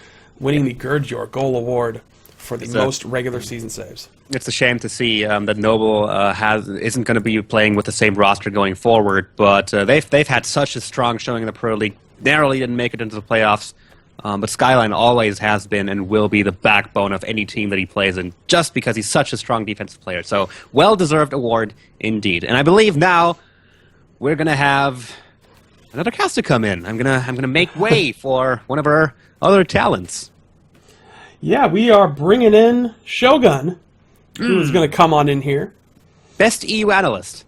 winning the Gird Your Goal Award for the most regular season saves. It's a shame to see that Noble isn't going to be playing with the same roster going forward, but they've had such a strong showing in the Pro League. Narrowly didn't make it into the playoffs, but Skyline always has been and will be the backbone of any team that he plays in, just because he's such a strong defensive player. So, well-deserved award indeed. And I believe now we're going to have another cast to come in. I'm gonna make way for one of our other talents. Yeah, we are bringing in Shogun, who is going to come on in here. Best EU analyst.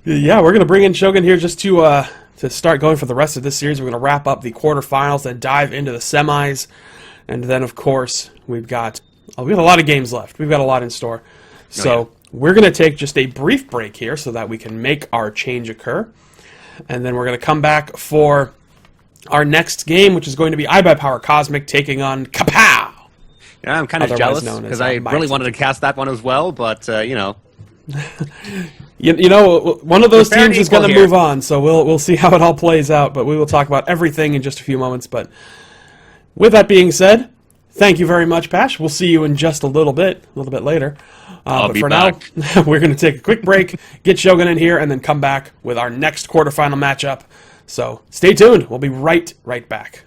Yeah, we're going to bring in Shogun here just to start going for the rest of this series. We're going to wrap up the quarterfinals and dive into the semis. And then, of course, we have a lot of games left. We've got a lot in store. So we're going to take just a brief break here so that we can make our change occur. And then we're going to come back for our next game, which is going to be iBuyPower Cosmic taking on KA-POW. Yeah, I'm kind of jealous because I really wanted to cast that one as well, but, you know. You know, one of those teams is going to move on, so we'll see how it all plays out, but we will talk about everything in just a few moments. But with that being said, thank you very much, Pash. We'll see you in just a little bit later. But for back. Now, we're going to take a quick break, get Shogun in here, and then come back with our next quarterfinal matchup. So stay tuned. We'll be right back.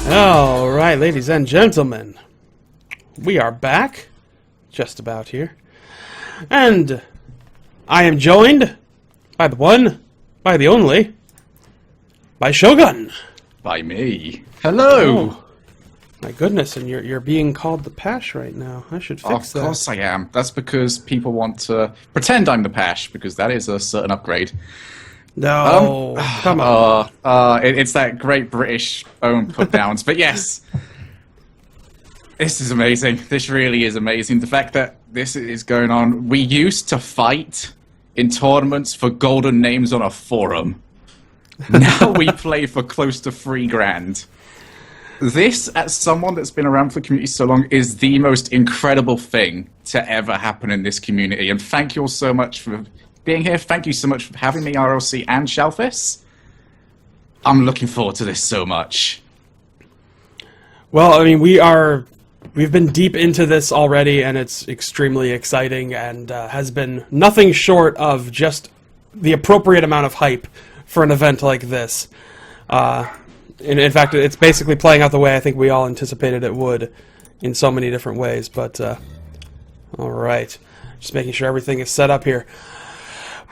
All right, ladies and gentlemen, we are back, just about here, and I am joined by the one, by the only, by Shogun. by me. Hello! Oh, my goodness, and you're being called the Pash right now. I should fix that. Of course I am. That's because people want to pretend I'm the Pash, because that is a certain upgrade. No, come on. It's that great British own put-downs. But yes, this is amazing. This really is amazing. The fact that this is going on. We used to fight in tournaments for golden names on a forum. Now we play for close to $3,000. This, as someone that's been around for the community so long, is the most incredible thing to ever happen in this community. And thank you all so much for being here. Thank you so much for having me, RLC and Shelfis. I'm looking forward to this so much. Well, I mean, we've been deep into this already, and it's extremely exciting, and has been nothing short of just the appropriate amount of hype for an event like this. In fact, it's basically playing out the way I think we all anticipated it would in so many different ways. But, all right. Just making sure everything is set up here.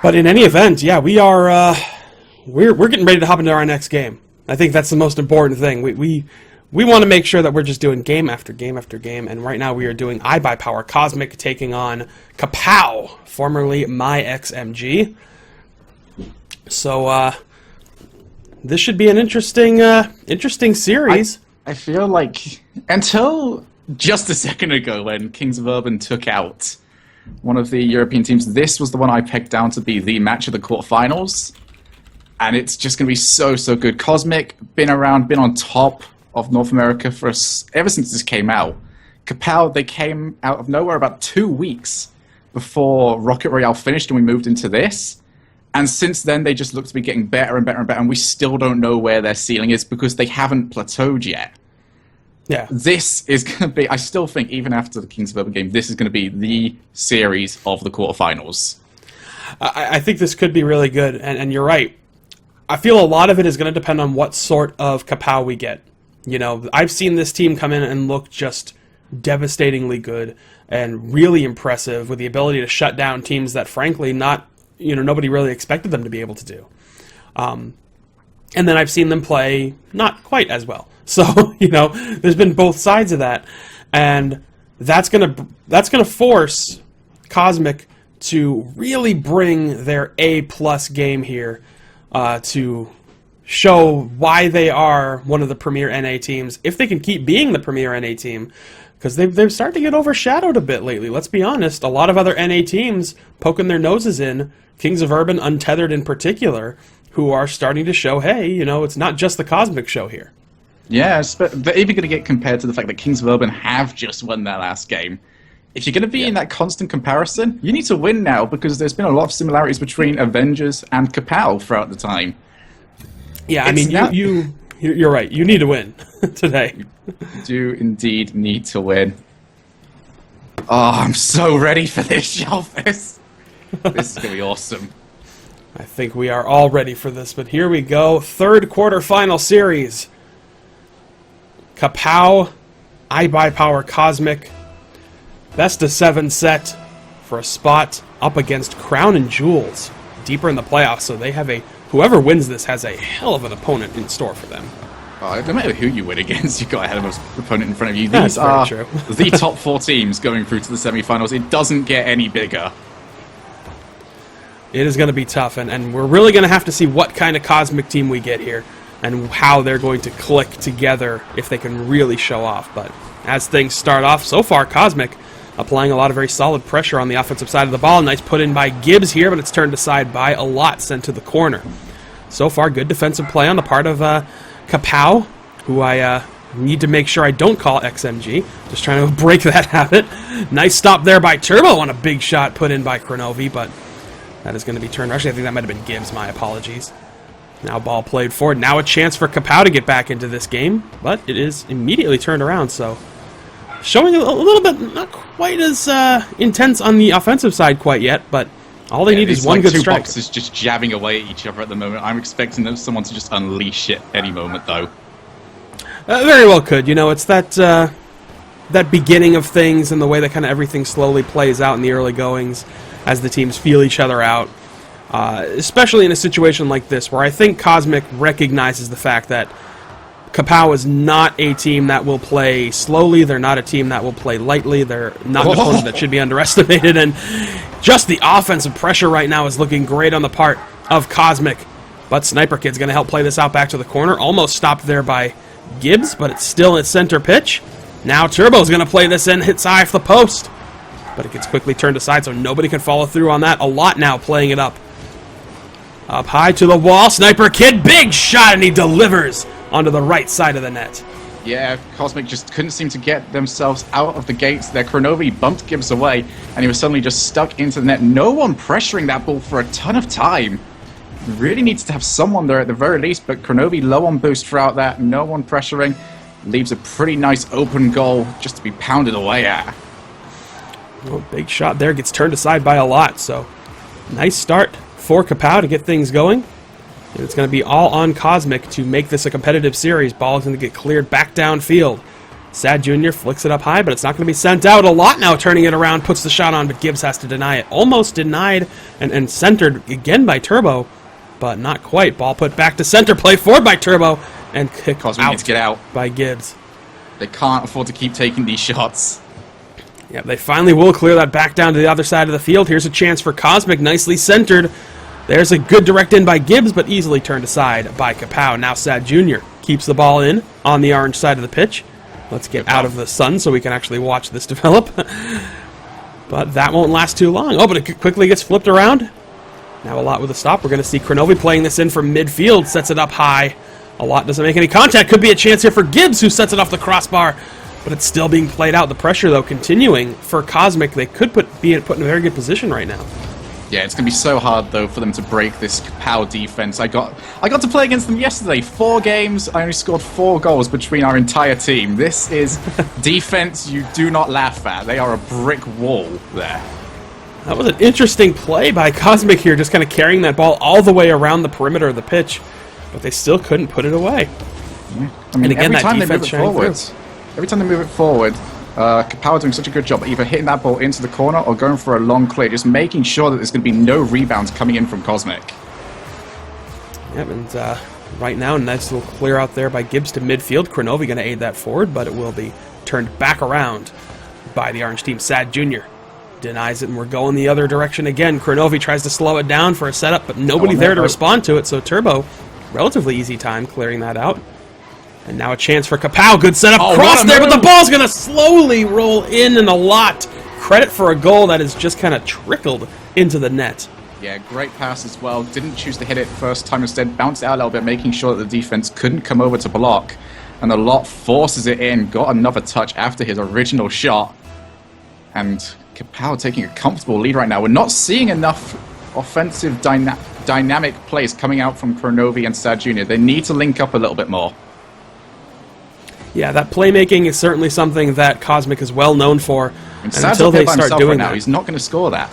But in any event, yeah, we're getting ready to hop into our next game. I think that's the most important thing. We want to make sure that we're just doing game after game after game. And right now we are doing iBuyPower Cosmic taking on KA-POW, formerly MyXMG. So, this should be an interesting series. I feel like until just a second ago when Kings of Urban took out one of the European teams, this was the one I pegged down to be the match of the quarterfinals. And it's just going to be so, so good. Cosmic, been on top of North America for us ever since this came out. KA-POW, they came out of nowhere about 2 weeks before Rocket Royale finished and we moved into this. And since then, they just look to be getting better and better and better, and we still don't know where their ceiling is because they haven't plateaued yet. Yeah. This is going to be, I still think, even after the Kings of Urban game, this is going to be the series of the quarterfinals. I think this could be really good, and you're right. I feel a lot of it is going to depend on what sort of KA-POW we get. You know, I've seen this team come in and look just devastatingly good and really impressive with the ability to shut down teams that, frankly, nobody really expected them to be able to do. And then I've seen them play not quite as well. So, there's been both sides of that. And that's gonna force Cosmic to really bring their A+ game here to show why they are one of the premier NA teams, if they can keep being the premier NA team. Because they've started to get overshadowed a bit lately. Let's be honest. A lot of other NA teams poking their noses in, Kings of Urban, Untethered in particular, who are starting to show, hey, it's not just the Cosmic show here. Yeah, but they're even going to get compared to the fact that Kings of Urban have just won their last game. If you're going to be in that constant comparison, you need to win now because there's been a lot of similarities between Avengers and KA-POW throughout the time. Yeah, you're right. You need to win today. You do indeed need to win. Oh, I'm so ready for this, Shelfis. This is going to be awesome. I think we are all ready for this, but here we go. Third quarterfinal series. KA-POW, iBuyPower Cosmic. Best of 7 set for a spot up against Crown and Jewels. Deeper in the playoffs, so they have whoever wins this has a hell of an opponent in store for them. No matter who you win against, you've got a hell of an opponent in front of you. These are the top 4 teams going through to the semi-finals. It doesn't get any bigger. It is going to be tough, and we're really going to have to see what kind of Cosmic team we get here and how they're going to click together if they can really show off. But as things start off, so far, Cosmic applying a lot of very solid pressure on the offensive side of the ball. Nice put in by Gibbs here, but it's turned aside by a lot, sent to the corner. So far, good defensive play on the part of KA-POW, who I need to make sure I don't call XMG. Just trying to break that habit. Nice stop there by Turbo on a big shot put in by Kronovi, but that is going to be turned. Actually, I think that might have been Gibbs. My apologies. Now ball played forward. Now a chance for KA-POW to get back into this game, but it is immediately turned around, so showing a little bit, not quite as intense on the offensive side quite yet, but all they need is one good strike. Two boxes just jabbing away at each other at the moment. I'm expecting someone to just unleash it any moment, though. Very well could. It's that beginning of things and the way that kind of everything slowly plays out in the early goings as the teams feel each other out. Especially in a situation like this, where I think Cosmic recognizes the fact that KA-POW is not a team that will play slowly. They're not a team that will play lightly. They're not an opponent that should be underestimated. And just the offensive pressure right now is looking great on the part of Cosmic. But Sniper Kid's going to help play this out back to the corner. Almost stopped there by Gibbs, but it's still at center pitch. Now Turbo's going to play this in, hits high off the post. But it gets quickly turned aside, so nobody can follow through on that. A lot now playing it up. Up high to the wall, Sniper Kid, big shot, and he delivers onto the right side of the net. Yeah, Cosmic just couldn't seem to get themselves out of the gates there. Kronovi bumped Gibbs away, and he was suddenly just stuck into the net. No one pressuring that ball for a ton of time. Really needs to have someone there at the very least, but Kronovi low on boost throughout that. No one pressuring. Leaves a pretty nice open goal just to be pounded away at. Oh, big shot there, gets turned aside by a lot, so nice start for KA-POW to get things going. And it's going to be all on Cosmic to make this a competitive series. Ball is going to get cleared back downfield. Sad Jr. flicks it up high, but it's not going to be sent out. A lot now turning it around, puts the shot on, but Gibbs has to deny it. Almost denied and centered again by Turbo, but not quite. Ball put back to center, play forward by Turbo, and kicked Cosmic needs to get out by Gibbs. They can't afford to keep taking these shots. Yeah, they finally will clear that back down to the other side of the field. Here's a chance for Cosmic, nicely centered. There's a good direct in by Gibbs, but easily turned aside by KA-POW. Now Sad Jr. keeps the ball in on the orange side of the pitch. Let's get out of the sun so we can actually watch this develop. But that won't last too long. Oh, but it quickly gets flipped around. Now a lot with a stop. We're going to see Kronovi playing this in from midfield. Sets it up high. A lot doesn't make any contact. Could be a chance here for Gibbs, who sets it off the crossbar. But it's still being played out. The pressure, though, continuing for Cosmic. They could be put in a very good position right now. Yeah, it's going to be so hard, though, for them to break this KA-POW defense. I got to play against them yesterday. 4 games, I only scored 4 goals between our entire team. This is defense you do not laugh at. They are a brick wall there. That was an interesting play by Cosmic here, just kind of carrying that ball all the way around the perimeter of the pitch. But they still couldn't put it away. Yeah. I mean, and again, every time they move it forward, KA-POW are doing such a good job at either hitting that ball into the corner or going for a long clear, just making sure that there's going to be no rebounds coming in from Cosmic. Yep, and right now, nice little clear out there by Gibbs to midfield. Kronovi going to aid that forward, but it will be turned back around by the orange team. Sad Jr. denies it, and we're going the other direction again. Kronovi tries to slow it down for a setup, but nobody there to respond to it, so Turbo, relatively easy time clearing that out. And now a chance for KA-POW. Good setup. Cross there, but the ball's going to slowly roll in, and a lot. Credit for a goal that has just kind of trickled into the net. Yeah, great pass as well. Didn't choose to hit it first time. Instead, bounced out a little bit, making sure that the defense couldn't come over to block. And a lot forces it in. Got another touch after his original shot. And KA-POW taking a comfortable lead right now. We're not seeing enough offensive dynamic plays coming out from Kronovi and Sad Jr. They need to link up a little bit more. Yeah, that playmaking is certainly something that Cosmic is well known for. And until they start doing that, he's not going to score that.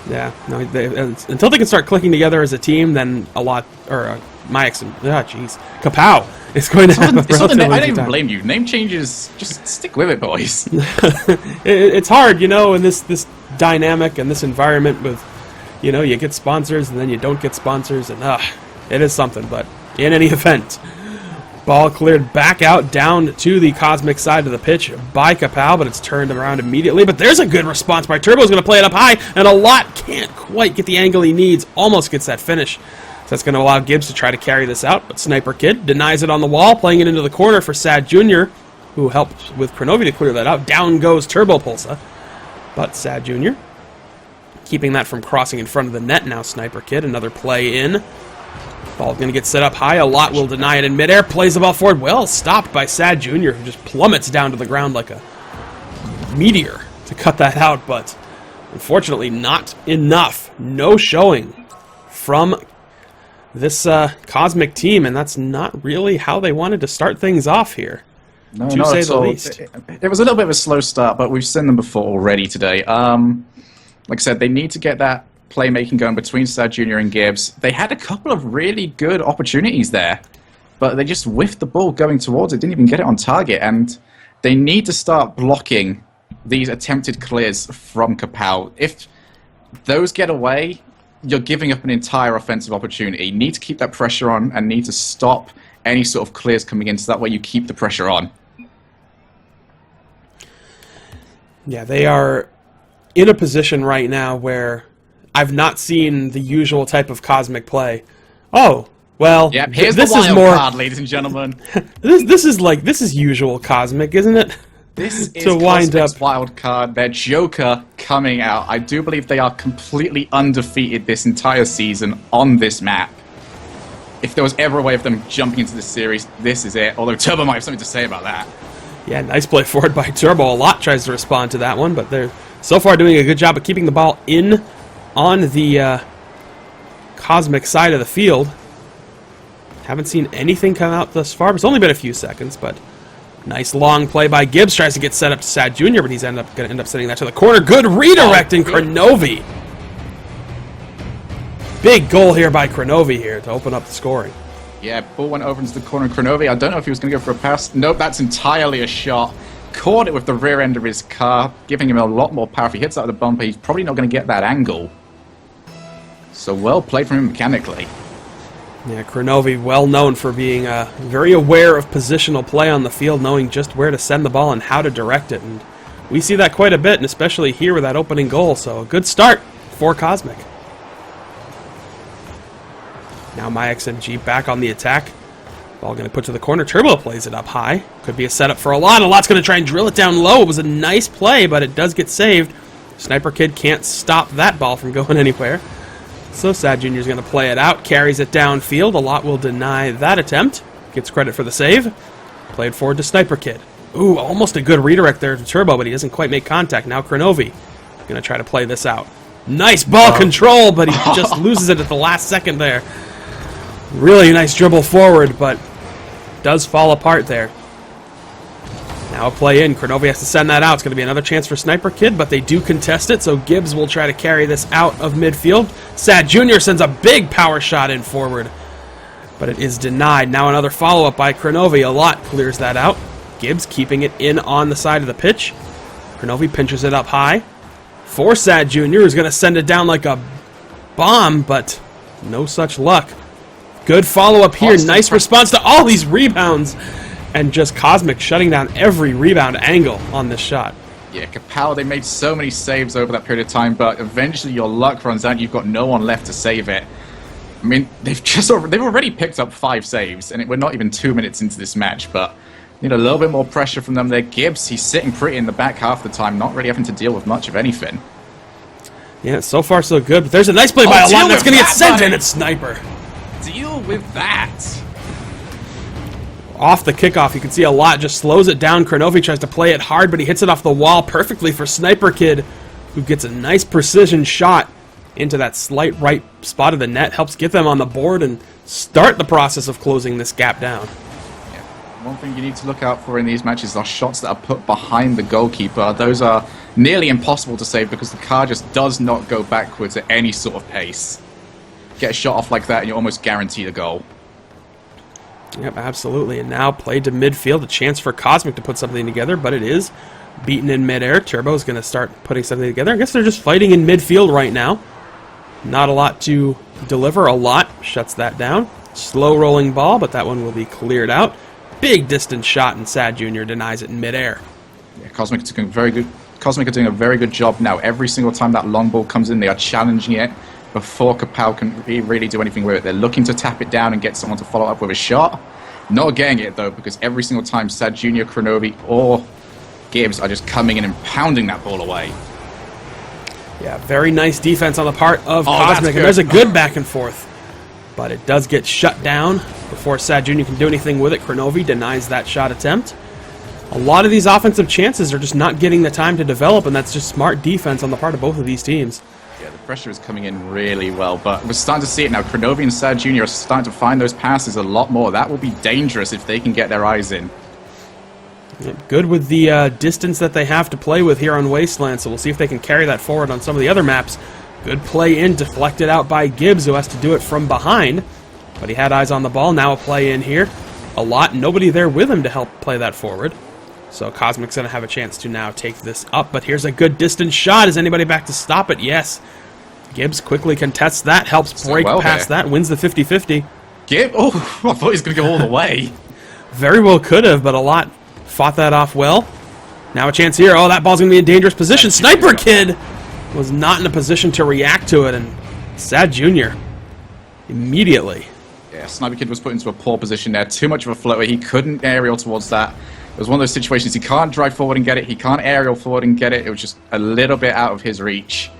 Yeah, no, until they can start clicking together as a team, then a lot, or KA-POW is going to have a relatively I don't even blame you. Name changes, just stick with it, boys. It's hard, you know, in this dynamic and this environment with, you know, you get sponsors and then you don't get sponsors, and it is something. But in any event, ball cleared back out down to the Cosmic side of the pitch by KA-POW, but it's turned around immediately. But there's a good response by Turbo. Is going to play it up high, and a lot can't quite get the angle he needs. Almost gets that finish. So that's going to allow Gibbs to try to carry this out, but Sniper Kid denies it on the wall, playing it into the corner for Sad Jr., who helped with Kronovi to clear that out. Down goes Turbo Pulsa, but Sad Jr. keeping that from crossing in front of the net now. Sniper Kid, another play in. Ball going to get set up high. A lot will deny it in midair. Plays the ball forward. Well stopped by Sad Jr., who just plummets down to the ground like a meteor to cut that out. But unfortunately, not enough. No showing from this Cosmic team, and that's not really how they wanted to start things off here. No, to say the least. It was a little bit of a slow start, but we've seen them before already today. Like I said, they need to get that playmaking going between Sad Jr. and Gibbs. They had a couple of really good opportunities there, but they just whiffed the ball going towards it, didn't even get it on target, and they need to start blocking these attempted clears from KA-POW. If those get away, you're giving up an entire offensive opportunity. You need to keep that pressure on and need to stop any sort of clears coming in, so that way you keep the pressure on. Yeah, they are in a position right now where I've not seen the usual type of cosmic play. Oh, well, Yep, here's this the wild is more card, ladies and gentlemen. this is usual cosmic, isn't it? This is to wind Cosmic's up wild card, their Joker coming out. I do believe they are completely undefeated this entire season on this map. If there was ever a way of them jumping into this series, this is it. Although Turbo might have something to say about that. Yeah, nice play forward by Turbo. A lot tries to respond to that one, but they're so far doing a good job of keeping the ball in on the Cosmic side of the field. Haven't seen anything come out thus far. It's only been a few seconds, but nice long play by Gibbs. Tries to get set up to Sad Jr., but he's going to end up sending that to the corner. Good redirecting, Kronovi. Big goal here by Kronovi here to open up the scoring. Yeah, ball went over into the corner of Kronovi. I don't know if he was going to go for a pass. Nope, that's entirely a shot. Caught it with the rear end of his car, giving him a lot more power. If he hits that with a bumper, he's probably not going to get that angle. So well played from him mechanically. Yeah, Kronovi, well known for being very aware of positional play on the field, knowing just where to send the ball and how to direct it. And we see that quite a bit, and especially here with that opening goal. So a good start for Cosmic. Now MyXMG back on the attack. Ball going to put to the corner. Turbo plays it up high. Could be a setup for a lot. A lot's going to try and drill it down low. It was a nice play, but it does get saved. Sniper Kid can't stop that ball from going anywhere. So Sad Jr. is going to play it out. Carries it downfield. A lot will deny that attempt. Gets credit for the save. Played forward to Sniper Kid. Ooh, almost a good redirect there to Turbo, but he doesn't quite make contact. Now Kronovi going to try to play this out. Nice ball control, but he just loses it at the last second there. Really nice dribble forward, but does fall apart there. Now a play in. Kronovi has to send that out. It's going to be another chance for Sniper Kid, but they do contest it, so Gibbs will try to carry this out of midfield. Sad Jr. sends a big power shot in forward, but it is denied. Now another follow-up by Kronovi. A lot clears that out. Gibbs keeping it in on the side of the pitch. Kronovi pinches it up high. For Sad Jr., who's going to send it down like a bomb, but no such luck. Good follow-up here. Nice response to all these rebounds. And just Cosmic shutting down every rebound angle on this shot. Yeah, KA-POW, they made so many saves over that period of time, but eventually your luck runs out. You've got no one left to save it. I mean, they've already picked up 5 saves, and we're not even 2 minutes into this match, but need a little bit more pressure from them there. Gibbs, he's sitting pretty in the back half the time, not really having to deal with much of anything. Yeah, so far so good, but there's a nice play by Alon that's going to get sent in at Sniper. Deal with that. Off the kickoff, you can see a lot just slows it down. Kronovi tries to play it hard, but he hits it off the wall perfectly for Sniper Kid, who gets a nice precision shot into that slight right spot of the net. Helps get them on the board and start the process of closing this gap down. Yeah. One thing you need to look out for in these matches are shots that are put behind the goalkeeper. Those are nearly impossible to save because the car just does not go backwards at any sort of pace. Get a shot off like that and you almost guarantee the goal. Yep, absolutely. And now played to midfield, a chance for Cosmic to put something together, but it is beaten in midair. Turbo's going to start putting something together. I guess they're just fighting in midfield right now. Not a lot to deliver. A lot shuts that down. Slow rolling ball, but that one will be cleared out. Big distance shot, and Sad Jr. denies it in midair. Yeah, Cosmic are doing a very good job now. Every single time that long ball comes in, they are challenging it before KA-POW can really do anything with it. They're looking to tap it down and get someone to follow up with a shot. Not getting it, though, because every single time Sad Jr., Kronovi, or Gibbs are just coming in and pounding that ball away. Yeah, very nice defense on the part of Cosmic, and there's a good back and forth. But it does get shut down before Sad Jr. can do anything with it. Kronovi denies that shot attempt. A lot of these offensive chances are just not getting the time to develop, and that's just smart defense on the part of both of these teams. Yeah, the pressure is coming in really well, but we're starting to see it now. Kronovi and Sad Jr. are starting to find those passes a lot more. That will be dangerous if they can get their eyes in. Yeah, good with the distance that they have to play with here on Wasteland, so we'll see if they can carry that forward on some of the other maps. Good play in, deflected out by Gibbs, who has to do it from behind, but he had eyes on the ball. Now a play in here. A lot, nobody there with him to help play that forward. So Cosmic's going to have a chance to now take this up, but here's a good distance shot. Is anybody back to stop it? Yes. Gibbs quickly contests that, helps break well past there. that, wins the 50-50. Gibb? Oh, I thought he was going to go all the way. Very well could have, but a lot fought that off well. Now a chance here. Oh, that ball's going to be in dangerous position. Sniper Kid was not in a position to react to it, and Sad Jr. immediately. Yeah, Sniper Kid was put into a poor position there. Too much of a floater. He couldn't aerial towards that. It was one of those situations he can't drive forward and get it. He can't aerial forward and get it. It was just a little bit out of his reach.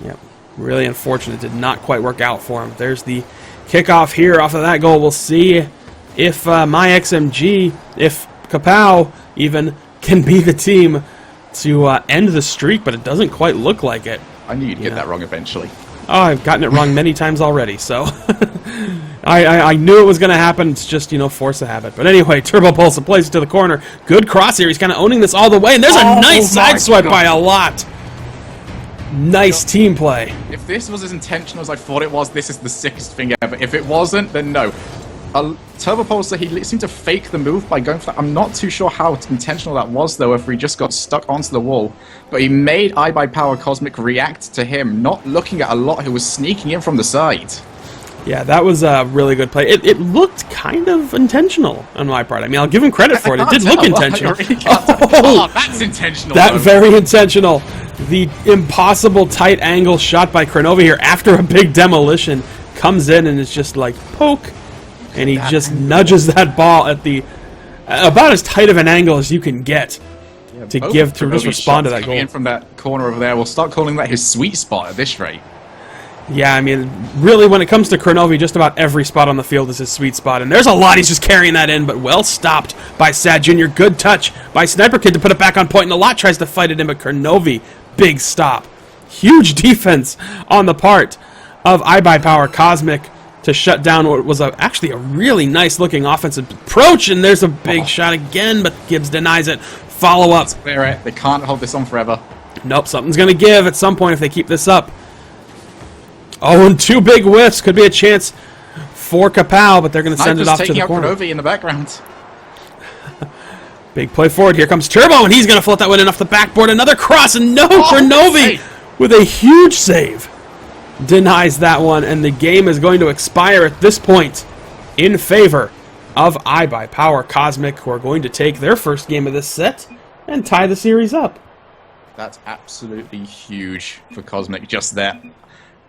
Yep, really unfortunate. Did not quite work out for him. There's the kickoff here off of that goal. We'll see if my XMG, if KA-POW even can be the team to end the streak, but it doesn't quite look like it. I knew you'd get that wrong eventually. Oh, I've gotten it wrong many times already, so I knew it was going to happen. It's just, force of habit. But anyway, Turbo Pulse plays it to the corner. Good cross here. He's kind of owning this all the way, and there's a nice side swipe by a lot. Nice team play. If this was as intentional as I thought it was, this is the sickest thing ever. If it wasn't, then no. Turbo Pulsar, he seemed to fake the move by going for that. I'm not too sure how intentional that was, though, if he just got stuck onto the wall. But he made iBuyPower Cosmic react to him, not looking at a lot who was sneaking in from the side. Yeah, that was a really good play. It looked kind of intentional on my part. I mean, I'll give him credit for it. It did look intentional. Oh, that's intentional. That very intentional. The impossible tight angle shot by Kronovi here after a big demolition comes in and it's just like poke. And he just nudges that ball at the about as tight of an angle as you can get to just respond to that goal. In from that corner over there, we'll start calling that his sweet spot at this rate. Yeah, I mean, really, when it comes to Kronovi, just about every spot on the field is his sweet spot. And there's a lot. He's just carrying that in, but well stopped by Sad Jr. Good touch by Sniper Kid to put it back on point, and a lot tries to fight it in, but Kronovi, big stop. Huge defense on the part of iBuyPower Cosmic to shut down what was actually a really nice-looking offensive approach, and there's a big shot again, but Gibbs denies it. Follow up. They can't hold this on forever. Nope, something's going to give at some point if they keep this up. Oh, and two big whiffs. Could be a chance for KA-POW, but they're going to send it off to the corner. Taking out Kronovi in the background. Big play forward. Here comes Turbo, and he's going to float that one in off the backboard. Another cross, and no, Kronovi with a huge save. Denies that one, and the game is going to expire at this point in favor of iBuyPower Cosmic, who are going to take their first game of this set and tie the series up. That's absolutely huge for Cosmic, just that.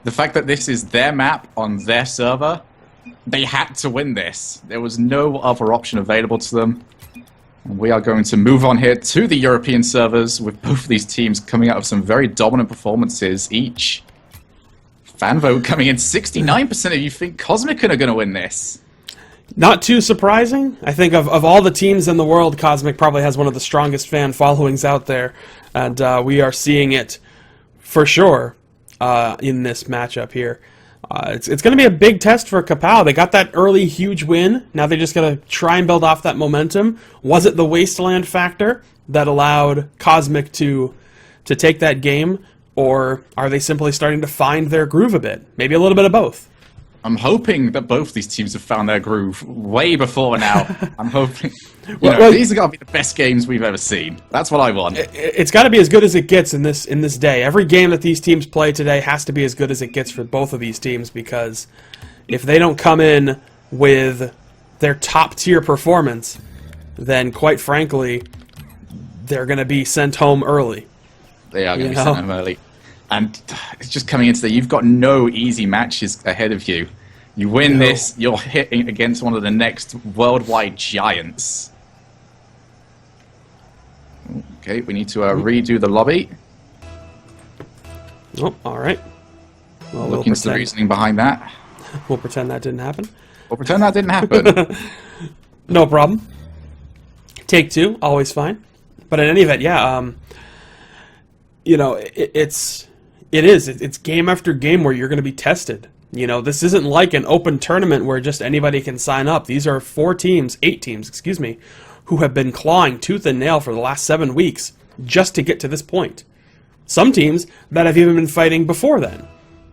The fact that this is their map on their server, they had to win this. There was no other option available to them. And we are going to move on here to the European servers with both of these teams coming out of some very dominant performances each. Fan vote coming in, 69% of you think Cosmic are going to win this. Not too surprising. I think of all the teams in the world, Cosmic probably has one of the strongest fan followings out there. And we are seeing it for sure in this matchup here. It's going to be a big test for KA-POW. They got that early huge win. Now they just got to try and build off that momentum. Was it the Wasteland factor that allowed Cosmic to take that game? Or are they simply starting to find their groove a bit? Maybe a little bit of both. I'm hoping that both these teams have found their groove way before now. I'm hoping. These are going to be the best games we've ever seen. That's what I want. It's got to be as good as it gets in this day. Every game that these teams play today has to be as good as it gets for both of these teams, because if they don't come in with their top-tier performance, then quite frankly, they're going to be sent home early. They are going to be sent home early. And it's just coming into you've got no easy matches ahead of you. You win this, you're hitting against one of the next worldwide giants. Okay, we need to redo the lobby. Oh, all right. Well, Look into the reasoning behind that. We'll pretend that didn't happen. We'll pretend that didn't happen. No problem. Take two, always fine. But in any event, yeah, it's game after game where you're going to be tested. This isn't like an open tournament where just anybody can sign up. These are 8 teams, who have been clawing tooth and nail for the last 7 weeks just to get to this point. Some teams that have even been fighting before then.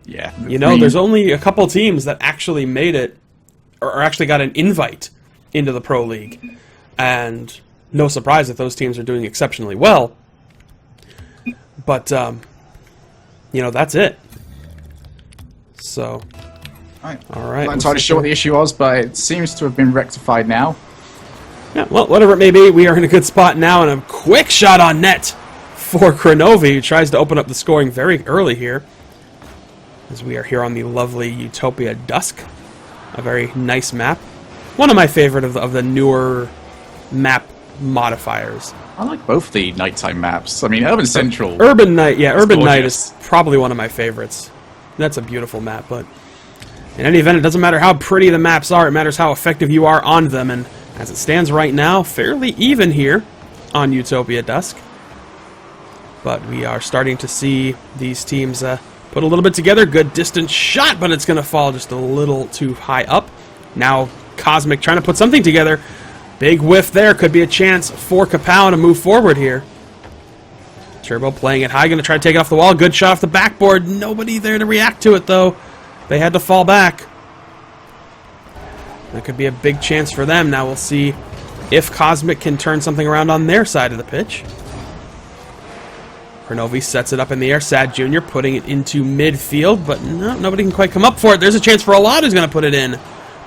Yeah. There's only a couple teams that actually made it, or actually got an invite into the Pro League. And no surprise that those teams are doing exceptionally well. But, that's it. So, All all right. Not entirely sure what the issue was, but it seems to have been rectified now. Yeah, well, whatever it may be, we are in a good spot now, and a quick shot on net for Kronovi, who tries to open up the scoring very early here, as we are here on the lovely Utopia Dusk, a very nice map. One of my favorite of the newer map modifiers. I like both the nighttime maps. I mean, Urban Central. Urban Night, yeah, Urban Night gorgeous. is probably one of my favorites. That's a beautiful map, but in any event, it doesn't matter how pretty the maps are, it matters how effective you are on them, and as it stands right now, fairly even here on Utopia Dusk. But we are starting to see these teams put a little bit together. Good distance shot, but it's going to fall just a little too high up. Now Cosmic trying to put something together. Big whiff there. Could be a chance for KA-POW to move forward here. Turbo playing it high. Going to try to take it off the wall. Good shot off the backboard. Nobody there to react to it, though. They had to fall back. That could be a big chance for them. Now we'll see if Cosmic can turn something around on their side of the pitch. Kronovi sets it up in the air. Sad Jr. putting it into midfield, but no, nobody can quite come up for it. There's a chance for Alad, who's going to put it in.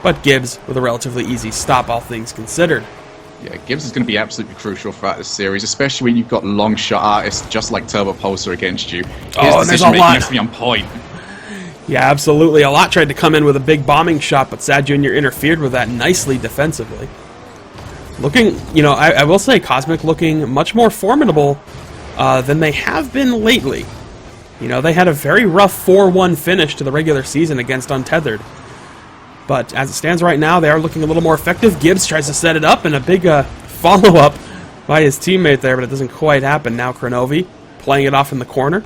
But Gibbs with a relatively easy stop, all things considered. Yeah, Gibbs is going to be absolutely crucial throughout this series, especially when you've got long shot artists just like Turbo Pulsar against you. His decision-making has to be on point. Yeah, absolutely. Alad tried to come in with a big bombing shot, but Sad Jr. interfered with that nicely defensively. Looking, I will say, Cosmic looking much more formidable than they have been lately. They had a very rough 4-1 finish to the regular season against Untethered. But as it stands right now, they are looking a little more effective. Gibbs tries to set it up, and a big follow-up by his teammate there, but it doesn't quite happen. Now Kronovi playing it off in the corner.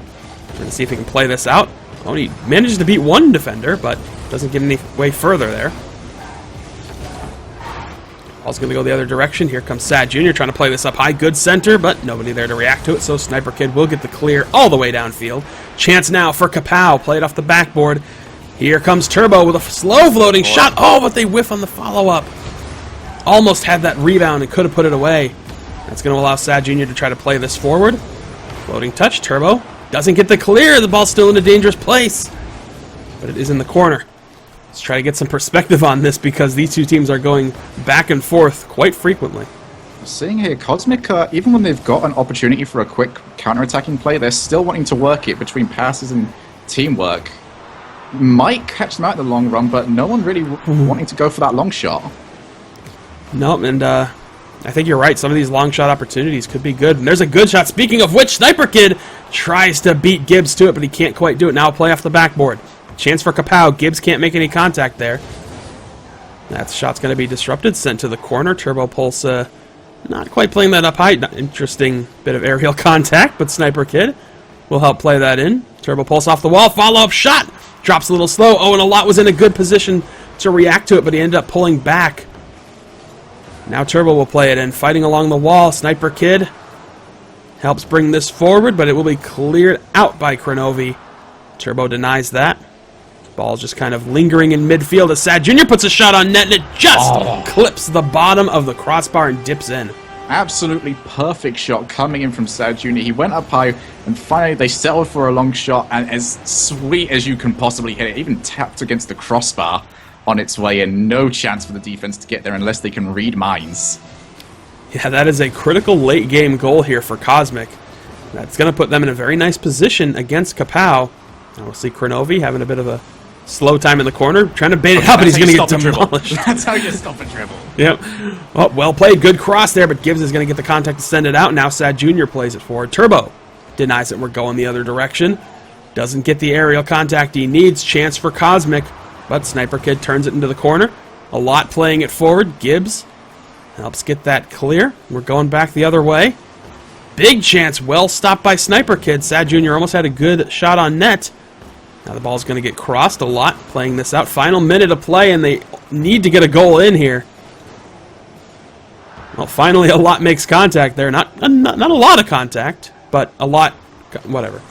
Trying to see if he can play this out. Oh, he manages to beat one defender, but doesn't get any way further there. Ball's going to go the other direction. Here comes Sad Jr. trying to play this up high. Good center, but nobody there to react to it, so Sniper Kid will get the clear all the way downfield. Chance now for KA-POW. Play it off the backboard. Here comes Turbo with a slow floating shot. Oh, but they whiff on the follow-up. Almost had that rebound and could have put it away. That's going to allow Sad Jr. to try to play this forward. Floating touch. Turbo doesn't get the clear. The ball's still in a dangerous place, but it is in the corner. Let's try to get some perspective on this because these two teams are going back and forth quite frequently. Seeing here, Cosmic, even when they've got an opportunity for a quick counter-attacking play, they're still wanting to work it between passes and teamwork. Might catch them out in the long run, but no one really wanting to go for that long shot. No, and I think you're right. Some of these long shot opportunities could be good. And there's a good shot. Speaking of which, Sniper Kid tries to beat Gibbs to it, but he can't quite do it. Now play off the backboard. Chance for KA-POW. Gibbs can't make any contact there. That shot's going to be disrupted. Sent to the corner. Turbo Pulse not quite playing that up high. Interesting bit of aerial contact, but Sniper Kid will help play that in. Turbo Pulse off the wall. Follow-up shot. Drops a little slow. Oh, and Alad was in a good position to react to it, but he ended up pulling back. Now Turbo will play it in. Fighting along the wall. Sniper Kid helps bring this forward, but it will be cleared out by Kronovi. Turbo denies that. Ball's just kind of lingering in midfield as Sad Jr. puts a shot on net, and it just clips the bottom of the crossbar and dips in. Absolutely perfect shot coming in from Sad Jr. He went up high, and finally they settled for a long shot, and as sweet as you can possibly hit it, even tapped against the crossbar on its way in. No chance for the defense to get there unless they can read mines. Yeah, that is a critical late-game goal here for Cosmic. That's going to put them in a very nice position against KA-POW. And we'll see Kronovi having a bit of a slow time in the corner, trying to bait it up, and he's going to get demolished. That's how you stop a dribble. Yep. Well played. Good cross there, but Gibbs is going to get the contact to send it out. Now Sad Jr. plays it forward. Turbo denies it. We're going the other direction. Doesn't get the aerial contact he needs. Chance for Cosmic, but Sniper Kid turns it into the corner. Alad playing it forward. Gibbs helps get that clear. We're going back the other way. Big chance. Well stopped by Sniper Kid. Sad Jr. almost had a good shot on net. Now the ball's going to get crossed. Alad playing this out. Final minute of play, and they need to get a goal in here. Well, finally Alad makes contact there. Not a lot of contact, but Alad, whatever.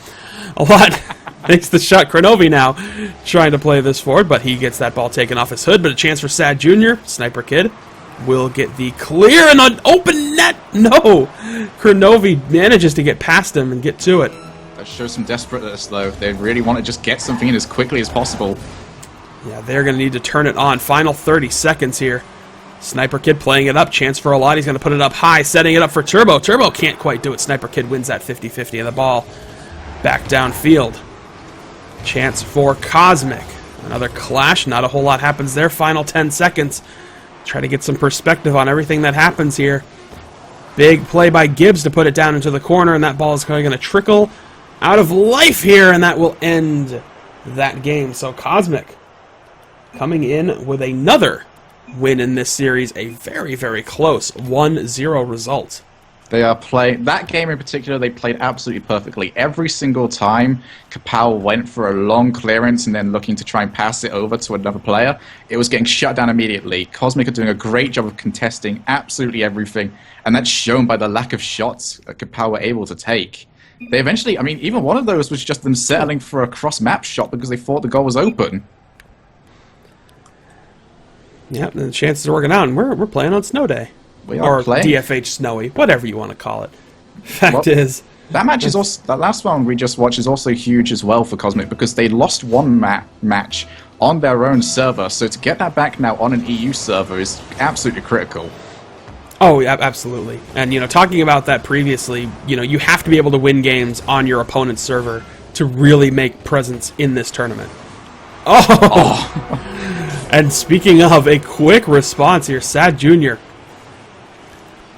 Alad makes the shot. Kronovi now trying to play this forward, but he gets that ball taken off his hood. But a chance for Sad Jr. Sniper Kid will get the clear and an open net. No! Kronovi manages to get past him and get to it. That shows some desperateness, though. They really want to just get something in as quickly as possible. Yeah, they're going to need to turn it on. Final 30 seconds here. Sniper Kid playing it up. Chance for a lot. He's going to put it up high, setting it up for Turbo. Turbo can't quite do it. Sniper Kid wins that 50-50 of the ball. Back downfield. Chance for Cosmic. Another clash. Not a whole lot happens there. Final 10 seconds. Try to get some perspective on everything that happens here. Big play by Gibbs to put it down into the corner, and that ball is going to trickle out of life here, and that will end that game. So Cosmic coming in with another win in this series, a very, very close 1-0 result. They are playing that game in particular. They played absolutely perfectly. Every single time KA-POW went for a long clearance and then looking to try and pass it over to another player, it was getting shut down immediately. Cosmic are doing a great job of contesting absolutely everything, and that's shown by the lack of shots that KA-POW were able to take. They eventually, I mean, even one of those was just them settling for a cross-map shot because they thought the goal was open. Yeah, the chances are working out, and we're playing on Snow Day. We are or playing. DFH Snowy, whatever you want to call it. Fact Well, is, that match is also, that last one we just watched is also huge as well for Cosmic because they lost one match on their own server, so to get that back now on an EU server is absolutely critical. oh, yeah, absolutely. And, you know, talking about that previously, you know, you have to be able to win games on your opponent's server to really make presence in this tournament. Oh! And speaking of, a quick response here, Sad Jr.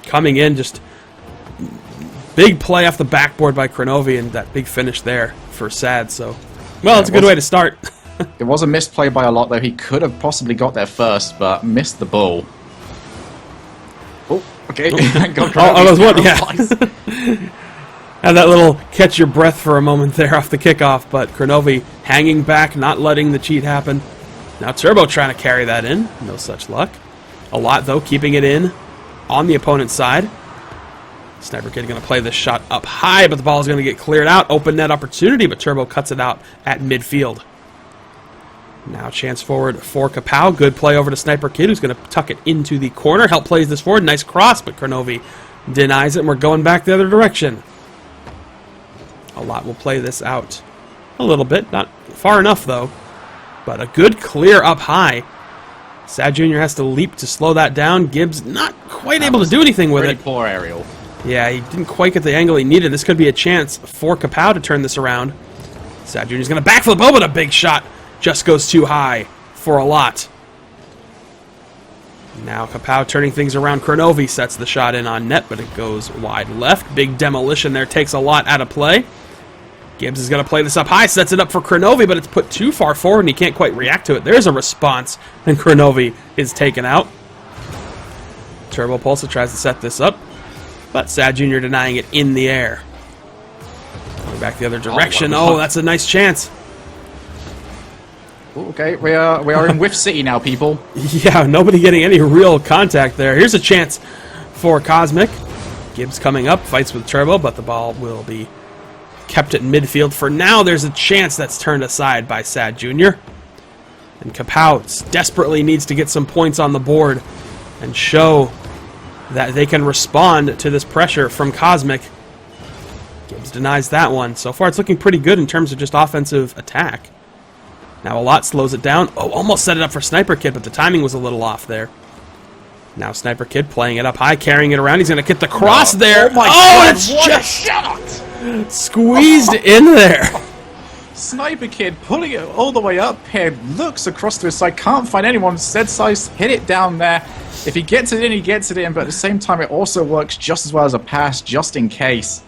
coming in, just big play off the backboard by Kronovi, and that big finish there for Sad. So, well, it's a good way to start. It was a misplay by a lot, though. He could have possibly got there first, but missed the ball. Oh, okay. Oh, there's one, yeah. Had that little catch your breath for a moment there off the kickoff, but Kronovi hanging back, not letting the cheat happen. Now Turbo trying to carry that in. No such luck. A lot, though, keeping it in on the opponent's side. Sniper Kid going to play this shot up high, but the ball is going to get cleared out. Open net opportunity, but Turbo cuts it out at midfield. Now chance forward for KA-POW. Good play over to Sniper Kid, who's going to tuck it into the corner. Help plays this forward. Nice cross, but Kronovi denies it, and we're going back the other direction. A lot will play this out a little bit. Not far enough, though. But a good clear up high. Sad Jr. has to leap to slow that down. Gibbs not quite able to do anything with it. Pretty poor aerial. Yeah, he didn't quite get the angle he needed. This could be a chance for KA-POW to turn this around. Sad Jr. is going to backflip over, but a big shot just goes too high for a lot. Now KA-POW turning things around. Kronovi sets the shot in on net, but it goes wide left. Big demolition there takes a lot out of play. Gibbs is going to play this up high, sets it up for Kronovi, but it's put too far forward and he can't quite react to it. There's a response, and Kronovi is taken out. Turbo Pulsa tries to set this up, but Sad Jr. denying it in the air. Going back the other direction. Oh, that's a nice chance. Okay, we are in Whiff City now, people. Yeah, nobody getting any real contact there. Here's a chance for Cosmic. Gibbs coming up, fights with Turbo, but the ball will be kept at midfield. For now, there's a chance that's turned aside by Sad Jr. And KA-POW desperately needs to get some points on the board and show that they can respond to this pressure from Cosmic. Gibbs denies that one. So far, it's looking pretty good in terms of just offensive attack. Now a lot slows it down. Oh, almost set it up for Sniper Kid, but the timing was a little off there. Now Sniper Kid playing it up high, carrying it around. He's going to get the cross there. Oh my God, it's what just a shot! Squeezed in there. Sniper Kid pulling it all the way up here, looks across to his side, can't find anyone, said size, hit it down there. If he gets it in, he gets it in, but at the same time it also works just as well as a pass, just in case.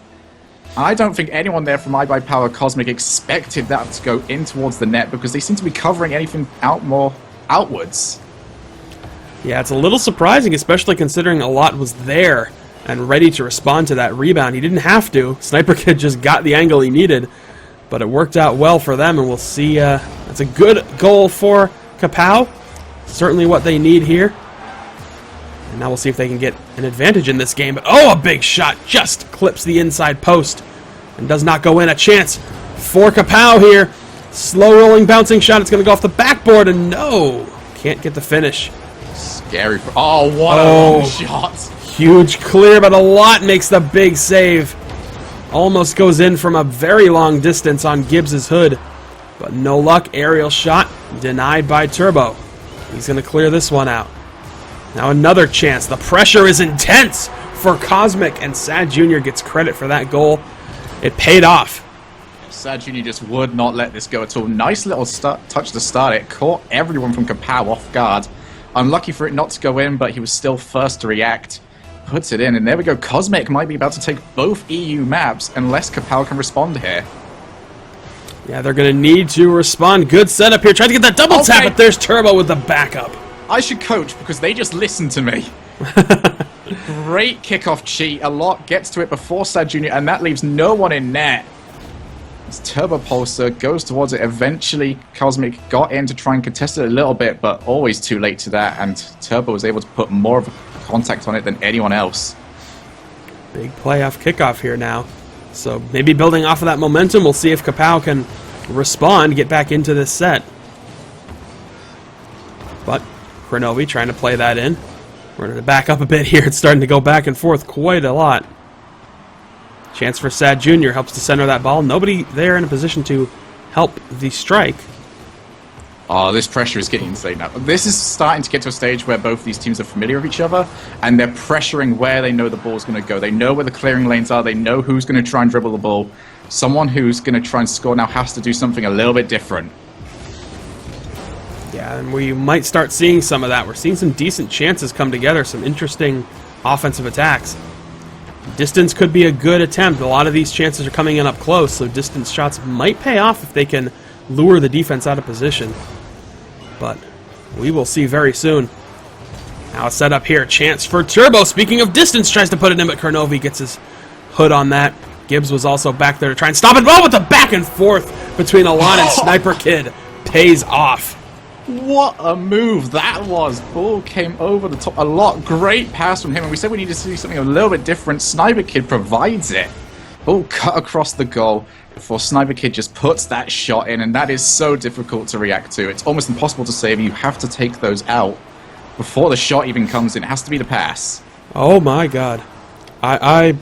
I don't think anyone there from iBuyPower Cosmic expected that to go in towards the net because they seem to be covering anything out more outwards. Yeah, it's a little surprising, especially considering a lot was there and ready to respond to that rebound. He didn't have to. Sniper Kid just got the angle he needed, but it worked out well for them, and we'll see. That's a good goal for KA-POW. Certainly what they need here. And now we'll see if they can get an advantage in this game. But oh, a big shot just clips the inside post and does not go in. A chance for KA-POW here. Slow rolling bouncing shot. It's going to go off the backboard, and no, can't get the finish. Scary. Oh, what a shot. Huge clear, but a lot makes the big save. Almost goes in from a very long distance on Gibbs' hood. But no luck. Aerial shot denied by Turbo. He's going to clear this one out. Now another chance. The pressure is intense for Cosmic, and Sad Jr. gets credit for that goal. It paid off. Sad Jr. just would not let this go at all. Nice little touch to start it. Caught everyone from KA-POW off guard. Unlucky for it not to go in, but he was still first to react. Puts it in, and there we go. Cosmic might be about to take both EU maps unless KA-POW can respond here. Yeah, they're going to need to respond. Good setup here. Trying to get that double tap, but there's Turbo with the backup. I should coach because they just listened to me. Great kickoff cheat. A lot gets to it before Sad Jr., and that leaves no one in net. As Turbo Pulsar goes towards it. Eventually, Cosmic got in to try and contest it a little bit, but always too late to that, and Turbo was able to put more of a contact on it than anyone else. Big playoff kickoff here now. So maybe building off of that momentum, we'll see if KA-POW can respond, get back into this set. But Kronovi trying to play that in. We're going to back up a bit here. It's starting to go back and forth quite a lot. Chance for Sad Jr. helps to center that ball. Nobody there in a position to help the strike. Oh, this pressure is getting insane now. This is starting to get to a stage where both these teams are familiar with each other, and they're pressuring where they know the ball's going to go. They know where the clearing lanes are. They know who's going to try and dribble the ball. Someone who's going to try and score now has to do something a little bit different. Yeah, and we might start seeing some of that. We're seeing some decent chances come together, some interesting offensive attacks. Distance could be a good attempt. A lot of these chances are coming in up close, so distance shots might pay off if they can lure the defense out of position. But we will see very soon. Now a set up here. Chance for Turbo. Speaking of distance, tries to put it in, but Kronovi gets his hood on that. Gibbs was also back there to try and stop it. Oh, with the back and forth between Alon and Sniper Kid pays off. What a move that was. Ball came over the top. A lot. Great pass from him. And we said we need to see something a little bit different. Sniper Kid provides it. Ball cut across the goal before Sniper Kid just puts that shot in. And that is so difficult to react to. It's almost impossible to save. You have to take those out before the shot even comes in. It has to be the pass. Oh my god. I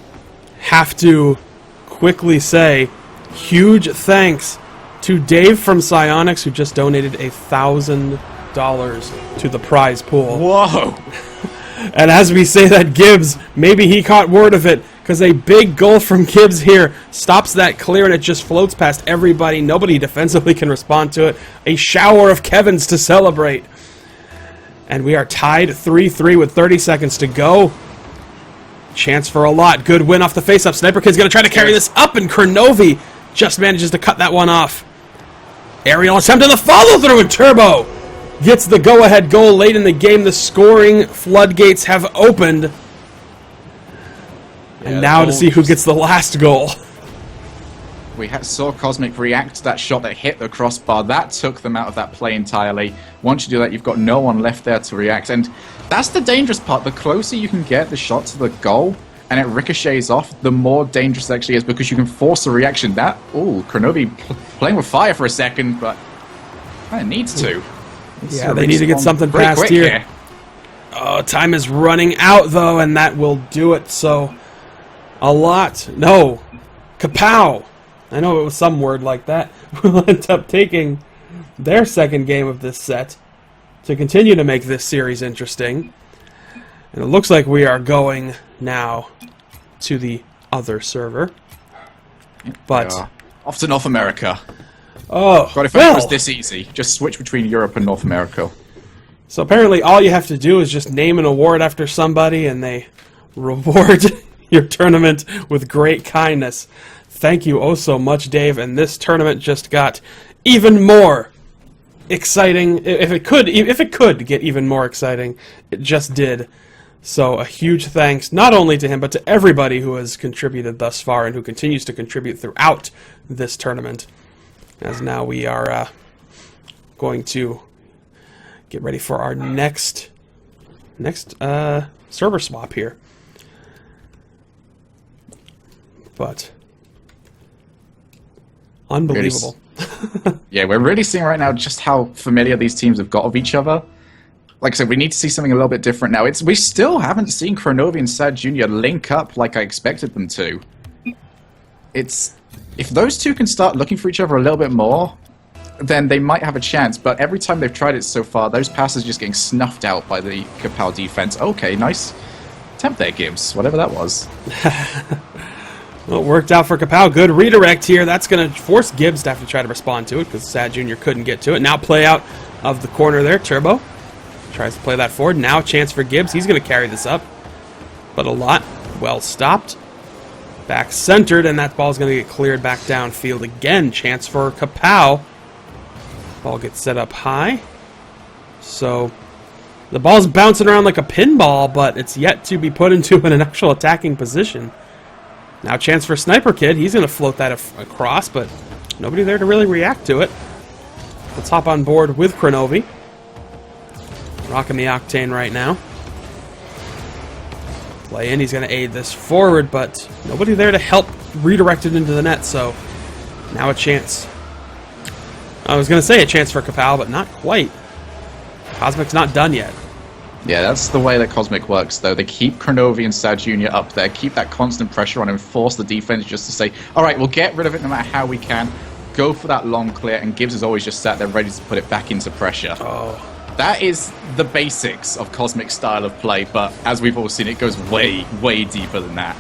have to quickly say huge thanks to Dave from Psionics, who just donated $1,000 to the prize pool. Whoa! And as we say that, Gibbs, maybe he caught word of it, because a big goal from Gibbs here stops that clear, and it just floats past everybody. Nobody defensively can respond to it. A shower of Kevins to celebrate. And we are tied 3-3 with 30 seconds to go. Chance for a lot. Good win off the face-up. Sniper Kid's going to try to carry this up, and Kronovi just manages to cut that one off. Aerial attempt on the follow-through, and Turbo gets the go-ahead goal late in the game. The scoring floodgates have opened. And now to see who gets the last goal. We saw Cosmic react to that shot that hit the crossbar. That took them out of that play entirely. Once you do that, you've got no one left there to react. And that's the dangerous part. The closer you can get the shot to the goal and it ricochets off, the more dangerous it actually is, because you can force a reaction. That, ooh, Kronovi playing with fire for a second, but kind of needs to. Yeah, they need to get something past here. Oh, time is running out, though, and that will do it. So, a lot. No. KA-POW. I know it was some word like that. Will end up taking their second game of this set to continue to make this series interesting. And it looks like we are going now to the other server. But off to North America. Oh, God, if it was this easy, just switch between Europe and North America. So apparently all you have to do is just name an award after somebody and they reward your tournament with great kindness. Thank you oh so much, Dave, and this tournament just got even more exciting. If it could get even more exciting, it just did. So a huge thanks not only to him, but to everybody who has contributed thus far and who continues to contribute throughout this tournament. As now we are going to get ready for our next server swap here. But unbelievable. Yeah, we're really seeing right now just how familiar these teams have got of each other. Like I said, we need to see something a little bit different now. We still haven't seen Kronovi and Sad Jr. link up like I expected them to. it's if those two can start looking for each other a little bit more, then they might have a chance. But every time they've tried it so far, those passes are just getting snuffed out by the KA-POW defense. Okay, nice attempt there, Gibbs. Whatever that was. Well, it worked out for KA-POW. Good redirect here. That's going to force Gibbs to have to try to respond to it because Sad Jr. couldn't get to it. Now play out of the corner there. Turbo tries to play that forward. Now a chance for Gibbs. He's going to carry this up. But a lot well stopped. Back centered, and that ball's going to get cleared back downfield again. Chance for KA-POW. Ball gets set up high. So the ball's bouncing around like a pinball, but it's yet to be put into an actual attacking position. Now chance for Sniper Kid. He's going to float that across, but nobody there to really react to it. Let's hop on board with Kronovi. Rocking the Octane right now. Play in. He's going to aid this forward, but nobody there to help redirect it into the net, so now a chance. I was going to say a chance for KA-POW, but not quite. Cosmic's not done yet. Yeah, that's the way that Cosmic works, though. They keep Kronovi and Sad Jr. up there, keep that constant pressure on him, force the defense just to say, all right, we'll get rid of it no matter how we can. Go for that long clear, and Gibbs is always just sat there ready to put it back into pressure. Oh. That is the basics of Cosmic's style of play, but as we've all seen, it goes way, way deeper than that.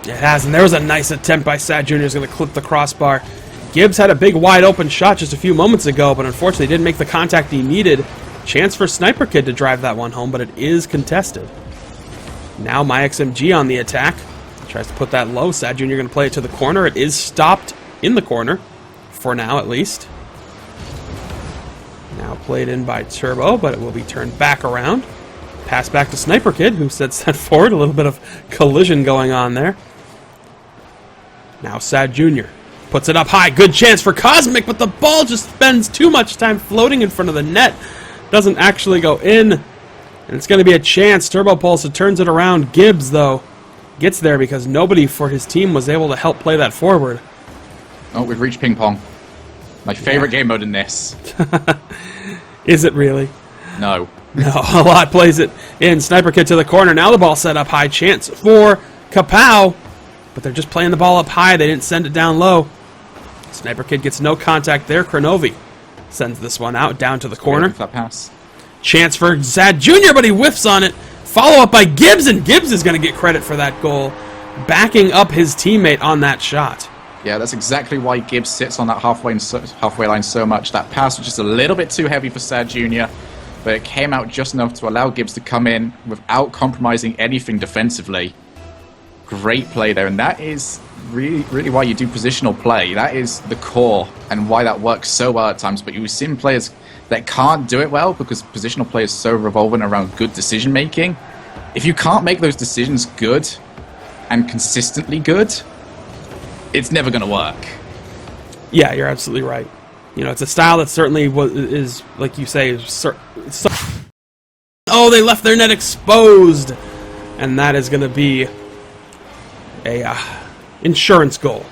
It has, and there was a nice attempt by Sad Jr. who's going to clip the crossbar. Gibbs had a big wide open shot just a few moments ago, but unfortunately didn't make the contact he needed. Chance for Sniper Kid to drive that one home, but it is contested. Now MyXMG on the attack. Tries to put that low. Sad Jr. going to play it to the corner. It is stopped in the corner, for now at least. Now played in by Turbo, but it will be turned back around. Pass back to Sniper Kid, who sets that forward. A little bit of collision going on there. Now Sad Jr. puts it up high. Good chance for Cosmic, but the ball just spends too much time floating in front of the net. Doesn't actually go in, and it's going to be a chance. Turbo Pulse turns it around. Gibbs, though, gets there because nobody for his team was able to help play that forward. Oh, we've reached ping pong. My favorite game mode in this. Is it really? No. No, a lot plays it in. Sniper Kid to the corner. Now the ball set up high. Chance for KA-POW, but they're just playing the ball up high. They didn't send it down low. Sniper Kid gets no contact there. Kronovi sends this one out down to the corner. That pass. Chance for Sad Jr., but he whiffs on it. Follow up by Gibbs, and Gibbs is going to get credit for that goal, backing up his teammate on that shot. Yeah, that's exactly why Gibbs sits on that halfway line so much. That pass was just a little bit too heavy for Sad Jr., but it came out just enough to allow Gibbs to come in without compromising anything defensively. Great play there, and that is really why you do positional play. That is the core and why that works so well at times, but you've seen players that can't do it well because positional play is so revolving around good decision making. If you can't make those decisions good and consistently good, it's never going to work. Yeah, you're absolutely right. You know, it's a style that certainly is, like you say, oh, they left their net exposed, and that is going to be a insurance goal,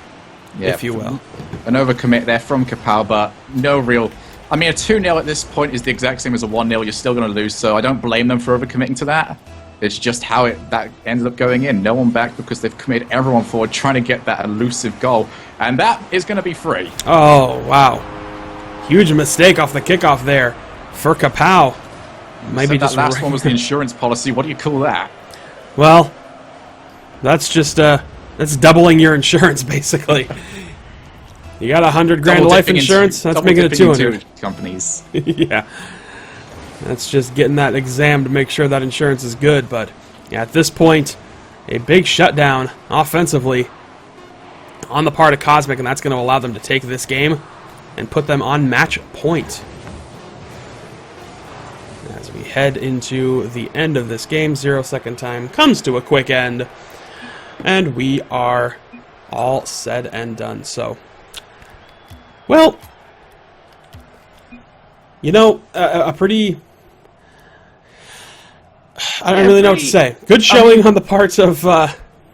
if you will. An overcommit there from KA-POW, but no real... I mean, a 2-0 at this point is the exact same as a 1-0. You're still going to lose, so I don't blame them for overcommitting to that. It's just how that ended up going in. No one back because they've committed everyone forward trying to get that elusive goal, and that is going to be free. Oh, wow. Huge mistake off the kickoff there for KA-POW. Maybe that last one was the insurance policy. What do you call that? Well, that's just that's doubling your insurance, basically. You got $100,000 life insurance. That's making it 200. Companies. Yeah, that's just getting that exam to make sure that insurance is good. But yeah, at this point, a big shutdown offensively on the part of Cosmic, and that's going to allow them to take this game and put them on match point. As we head into the end of this game, 0-second time comes to a quick end, and we are all said and done. So, well, you know, a pretty... I don't really know what to say. Good showing on the parts of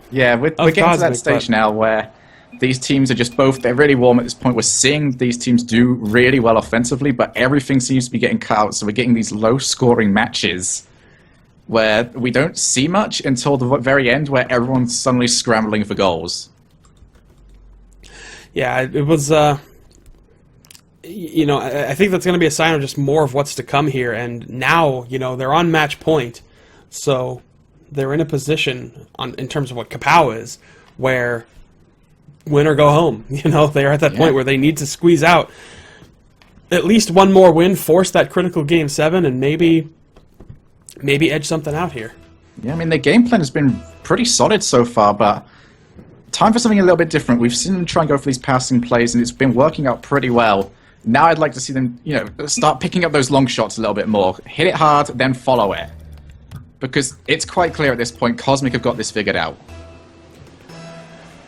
yeah, we're getting to that stage now where these teams are just they're really warm at this point. We're seeing these teams do really well offensively, but everything seems to be getting cut out, so we're getting these low-scoring matches where we don't see much until the very end, where everyone's suddenly scrambling for goals. Yeah, it was, you know, I think that's going to be a sign of just more of what's to come here. And now, you know, they're on match point. So they're in a position, in terms of what KA-POW is, where win or go home. You know, they're at that point where they need to squeeze out at least one more win, force that critical Game 7, and maybe edge something out here. Yeah, I mean, their game plan has been pretty solid so far, but time for something a little bit different. We've seen them try and go for these passing plays, and it's been working out pretty well. Now I'd like to see them, you know, start picking up those long shots a little bit more. Hit it hard, then follow it. Because it's quite clear at this point, Cosmic have got this figured out.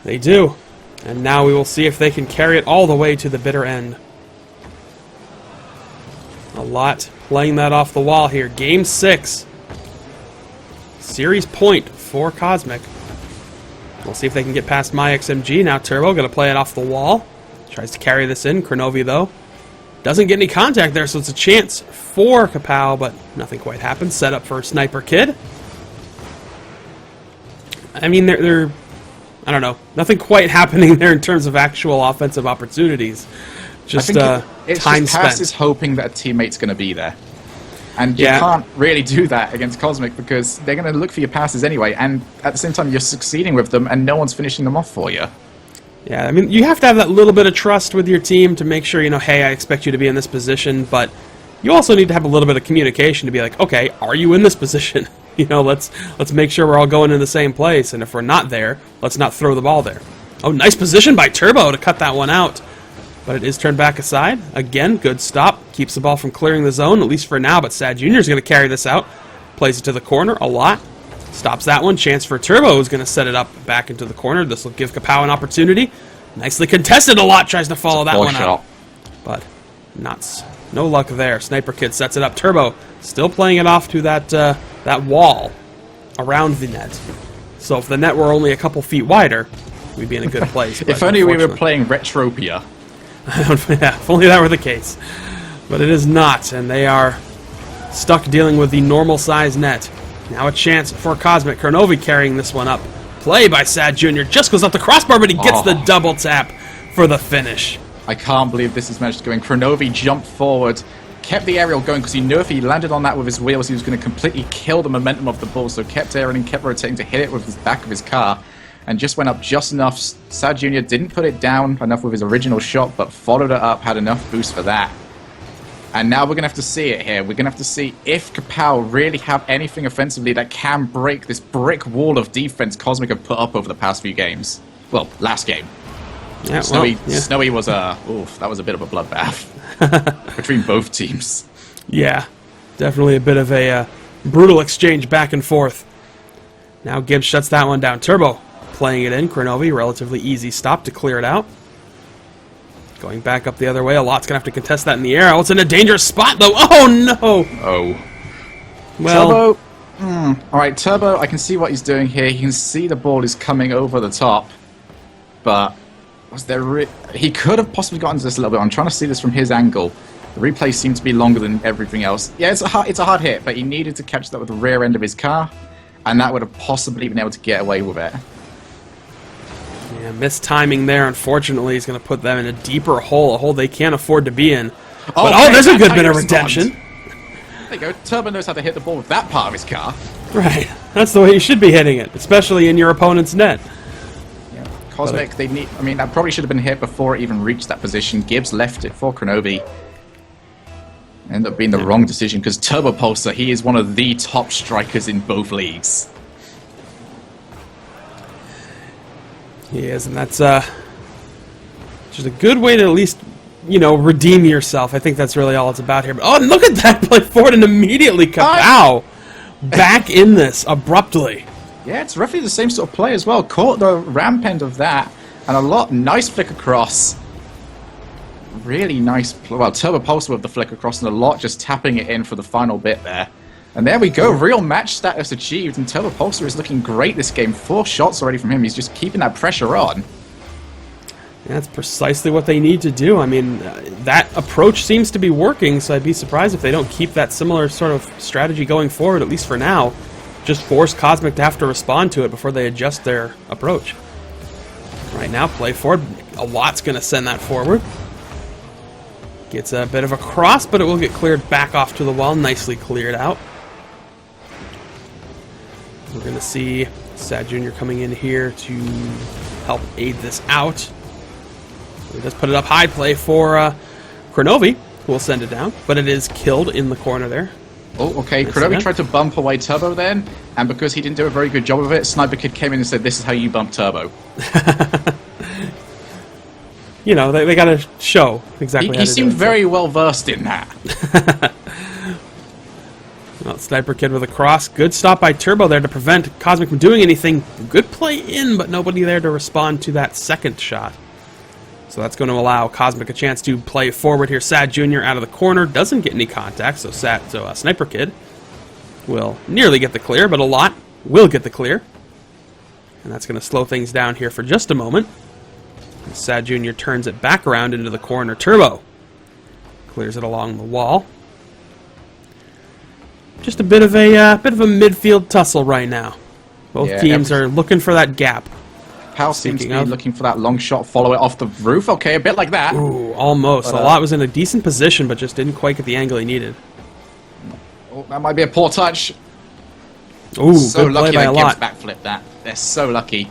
They do. And now we will see if they can carry it all the way to the bitter end. A lot playing that off the wall here. Game 6. Series point for Cosmic. We'll see if they can get past MyXMG. Now Turbo going to play it off the wall. Tries to carry this in. Kronovi, though, doesn't get any contact there, so it's a chance for KA-POW, but nothing quite happens. Set up for Sniper Kid. I mean, they're I don't know. Nothing quite happening there in terms of actual offensive opportunities. Just it's time just passes spent. hoping that a teammate's going to be there. And you can't really do that against Cosmic because they're going to look for your passes anyway, and at the same time you're succeeding with them and no one's finishing them off for you. Yeah, I mean, you have to have that little bit of trust with your team to make sure, you know, hey, I expect you to be in this position, but you also need to have a little bit of communication to be like, okay, are you in this position? You know, let's make sure we're all going in the same place, and if we're not there, let's not throw the ball there. Oh, nice position by Turbo to cut that one out. But it is turned back aside. Again, good stop. Keeps the ball from clearing the zone, at least for now, but Sad Jr. is going to carry this out. Plays it to the corner a lot. Stops that one. Chance for Turbo, who's going to set it up back into the corner. This will give KA-POW an opportunity. Nicely contested a lot. Tries to follow that one out. But nuts. No luck there. Sniper Kid sets it up. Turbo still playing it off to that wall around the net. So if the net were only a couple feet wider, we'd be in a good place. If only we were playing Retropia. Yeah, if only that were the case. But it is not, and they are stuck dealing with the normal size net. Now a chance for Cosmic. Kronovi carrying this one up. Play by Sad Jr. Just goes up the crossbar, but he gets the double tap for the finish. I can't believe this has managed to go in. Kronovi jumped forward, kept the aerial going because he knew if he landed on that with his wheels, he was going to completely kill the momentum of the ball. So kept aerialing, kept rotating to hit it with the back of his car, and just went up just enough. Sad Jr. didn't put it down enough with his original shot, but followed it up, had enough boost for that. And now we're going to have to see it here. We're going to have to see if KA-POW really have anything offensively that can break this brick wall of defense Cosmic have put up over the past few games. Well, last game. Yeah, Snowy was that was a bit of a bloodbath between both teams. Yeah, definitely a bit of a brutal exchange back and forth. Now Gibbs shuts that one down. Turbo playing it in. Kronovi, relatively easy stop to clear it out. Going back up the other way. A lot's going to have to contest that in the air. Oh, it's in a dangerous spot, though. Oh, no! Oh. Well, Turbo. Alright, Turbo, I can see what he's doing here. He can see the ball is coming over the top. But was there he could have possibly gotten to this a little bit. I'm trying to see this from his angle. The replay seems to be longer than everything else. Yeah, it's a hard hit, but he needed to catch that with the rear end of his car, and that would have possibly been able to get away with it. yeah, missed timing there. Unfortunately, he's going to put them in a deeper hole, a hole they can't afford to be in. But, there's a good bit of redemption. There you go. Turbo knows how to hit the ball with that part of his car. Right. That's the way you should be hitting it, especially in your opponent's net. Yeah. Cosmic, they need... I mean, that probably should have been hit before it even reached that position. Gibbs left it for Kronovi. Ended up being the wrong decision because Turbo Pulsar, he is one of the top strikers in both leagues. He is, and that's just a good way to at least, you know, redeem yourself. I think that's really all it's about here. But, oh, look at that play forward, and immediately KA-POW back in this abruptly. Yeah, it's roughly the same sort of play as well. Caught the ramp end of that, and a lot nice flick across. Really nice. Well, Turbo Pulsar with the flick across, and a lot just tapping it in for the final bit there. And there we go, real match status achieved, and Turbo Pulsar is looking great this game. 4 shots already from him. He's just keeping that pressure on. Yeah, that's precisely what they need to do. I mean, that approach seems to be working, so I'd be surprised if they don't keep that similar sort of strategy going forward, at least for now. Just force Cosmic to have to respond to it before they adjust their approach. Right now, play forward. a lot's going to send that forward. Gets a bit of a cross, but it will get cleared back off to the wall. Nicely cleared out. We're going to see Sad Jr. coming in here to help aid this out. He does put it up high play for Kronovi, who will send it down, but it is killed in the corner there. Oh, okay. Kronovi tried to bump away Turbo then, and because he didn't do a very good job of it, Sniper Kid came in and said, "This is how you bump Turbo." You know, they got to show exactly how He to seemed do it, very well versed in that. Well, Sniper Kid with a cross. Good stop by Turbo there to prevent Cosmic from doing anything. Good play in, but nobody there to respond to that second shot. So that's going to allow Cosmic a chance to play forward here. Sad Jr. out of the corner. Doesn't get any contact, so Sniper Kid will nearly get the clear, but a lot will get the clear. And that's going to slow things down here for just a moment. Sad Jr. turns it back around into the corner. Turbo clears it along the wall. Just a bit of a midfield tussle right now. Both teams are looking for that gap. POW seems to be looking for that long shot, follow it off the roof. Okay, a bit like that. Ooh, almost. But, a lot was in a decent position, but just didn't quite get the angle he needed. Oh, that might be a poor touch. Ooh, so good lucky play by a lot. backflip that. They're so lucky.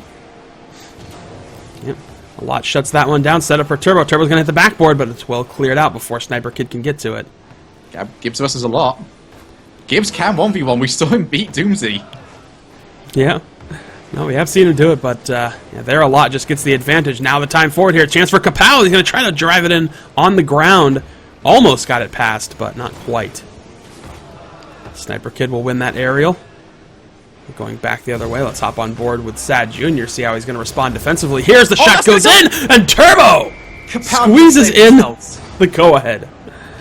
Yep. A lot shuts that one down. Set up for Turbo. Turbo's going to hit the backboard, but it's well cleared out before Sniper Kid can get to it. Yeah, Gibbs versus a lot. Gibbs can 1v1. We saw him beat Doomsy. Yeah. No, we have seen him do it, but yeah, there a lot just gets the advantage. Now the time forward here. Chance for KA-POW. He's going to try to drive it in on the ground. Almost got it past, but not quite. Sniper Kid will win that aerial. Going back the other way. Let's hop on board with Sad Jr. See how he's going to respond defensively. Here's the shot goes in, and Turbo squeezes in the go-ahead.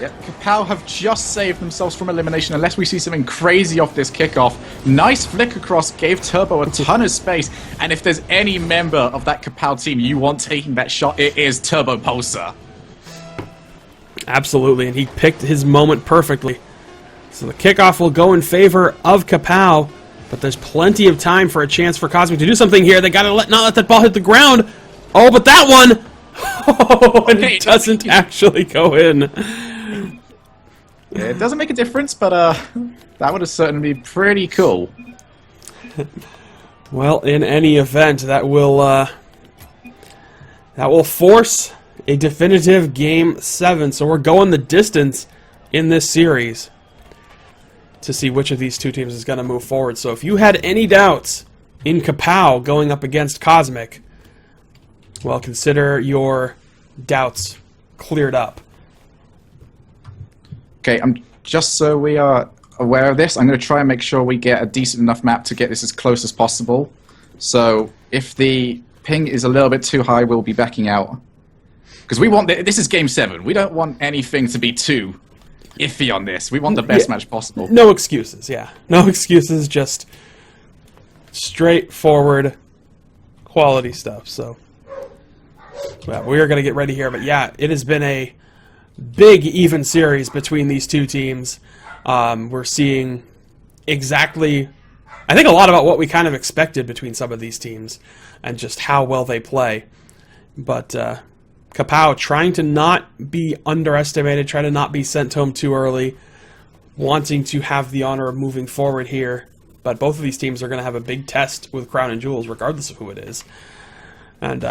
Yep, KA-POW have just saved themselves from elimination unless we see something crazy off this kickoff. Nice flick across, gave Turbo a ton of space, and if there's any member of that KA-POW team you want taking that shot, it is Turbo Pulsar. Absolutely, and he picked his moment perfectly. So the kickoff will go in favor of KA-POW, but there's plenty of time for a chance for Cosmic to do something here. They got to not let that ball hit the ground. Oh, but that one! Oh, and it doesn't actually go in. Yeah, it doesn't make a difference, but that would have certainly been pretty cool. Well, in any event, that will force a definitive Game 7. So we're going the distance in this series to see which of these two teams is going to move forward. So if you had any doubts in KA-POW going up against Cosmic, well, consider your doubts cleared up. Okay, just so we are aware of this, I'm going to try and make sure we get a decent enough map to get this as close as possible. So if the ping is a little bit too high, we'll be backing out. Because we want this is Game 7. We don't want anything to be too iffy on this. We want the best match possible. No excuses, yeah. No excuses, just straightforward quality stuff. So well, we are going to get ready here. But yeah, it has been a big even series between these two teams. We're seeing exactly, I think, a lot about what we kind of expected between some of these teams and just how well they play. But KA-POW trying to not be underestimated, trying to not be sent home too early, wanting to have the honor of moving forward here. But both of these teams are going to have a big test with Crown and Jewels, regardless of who it is. And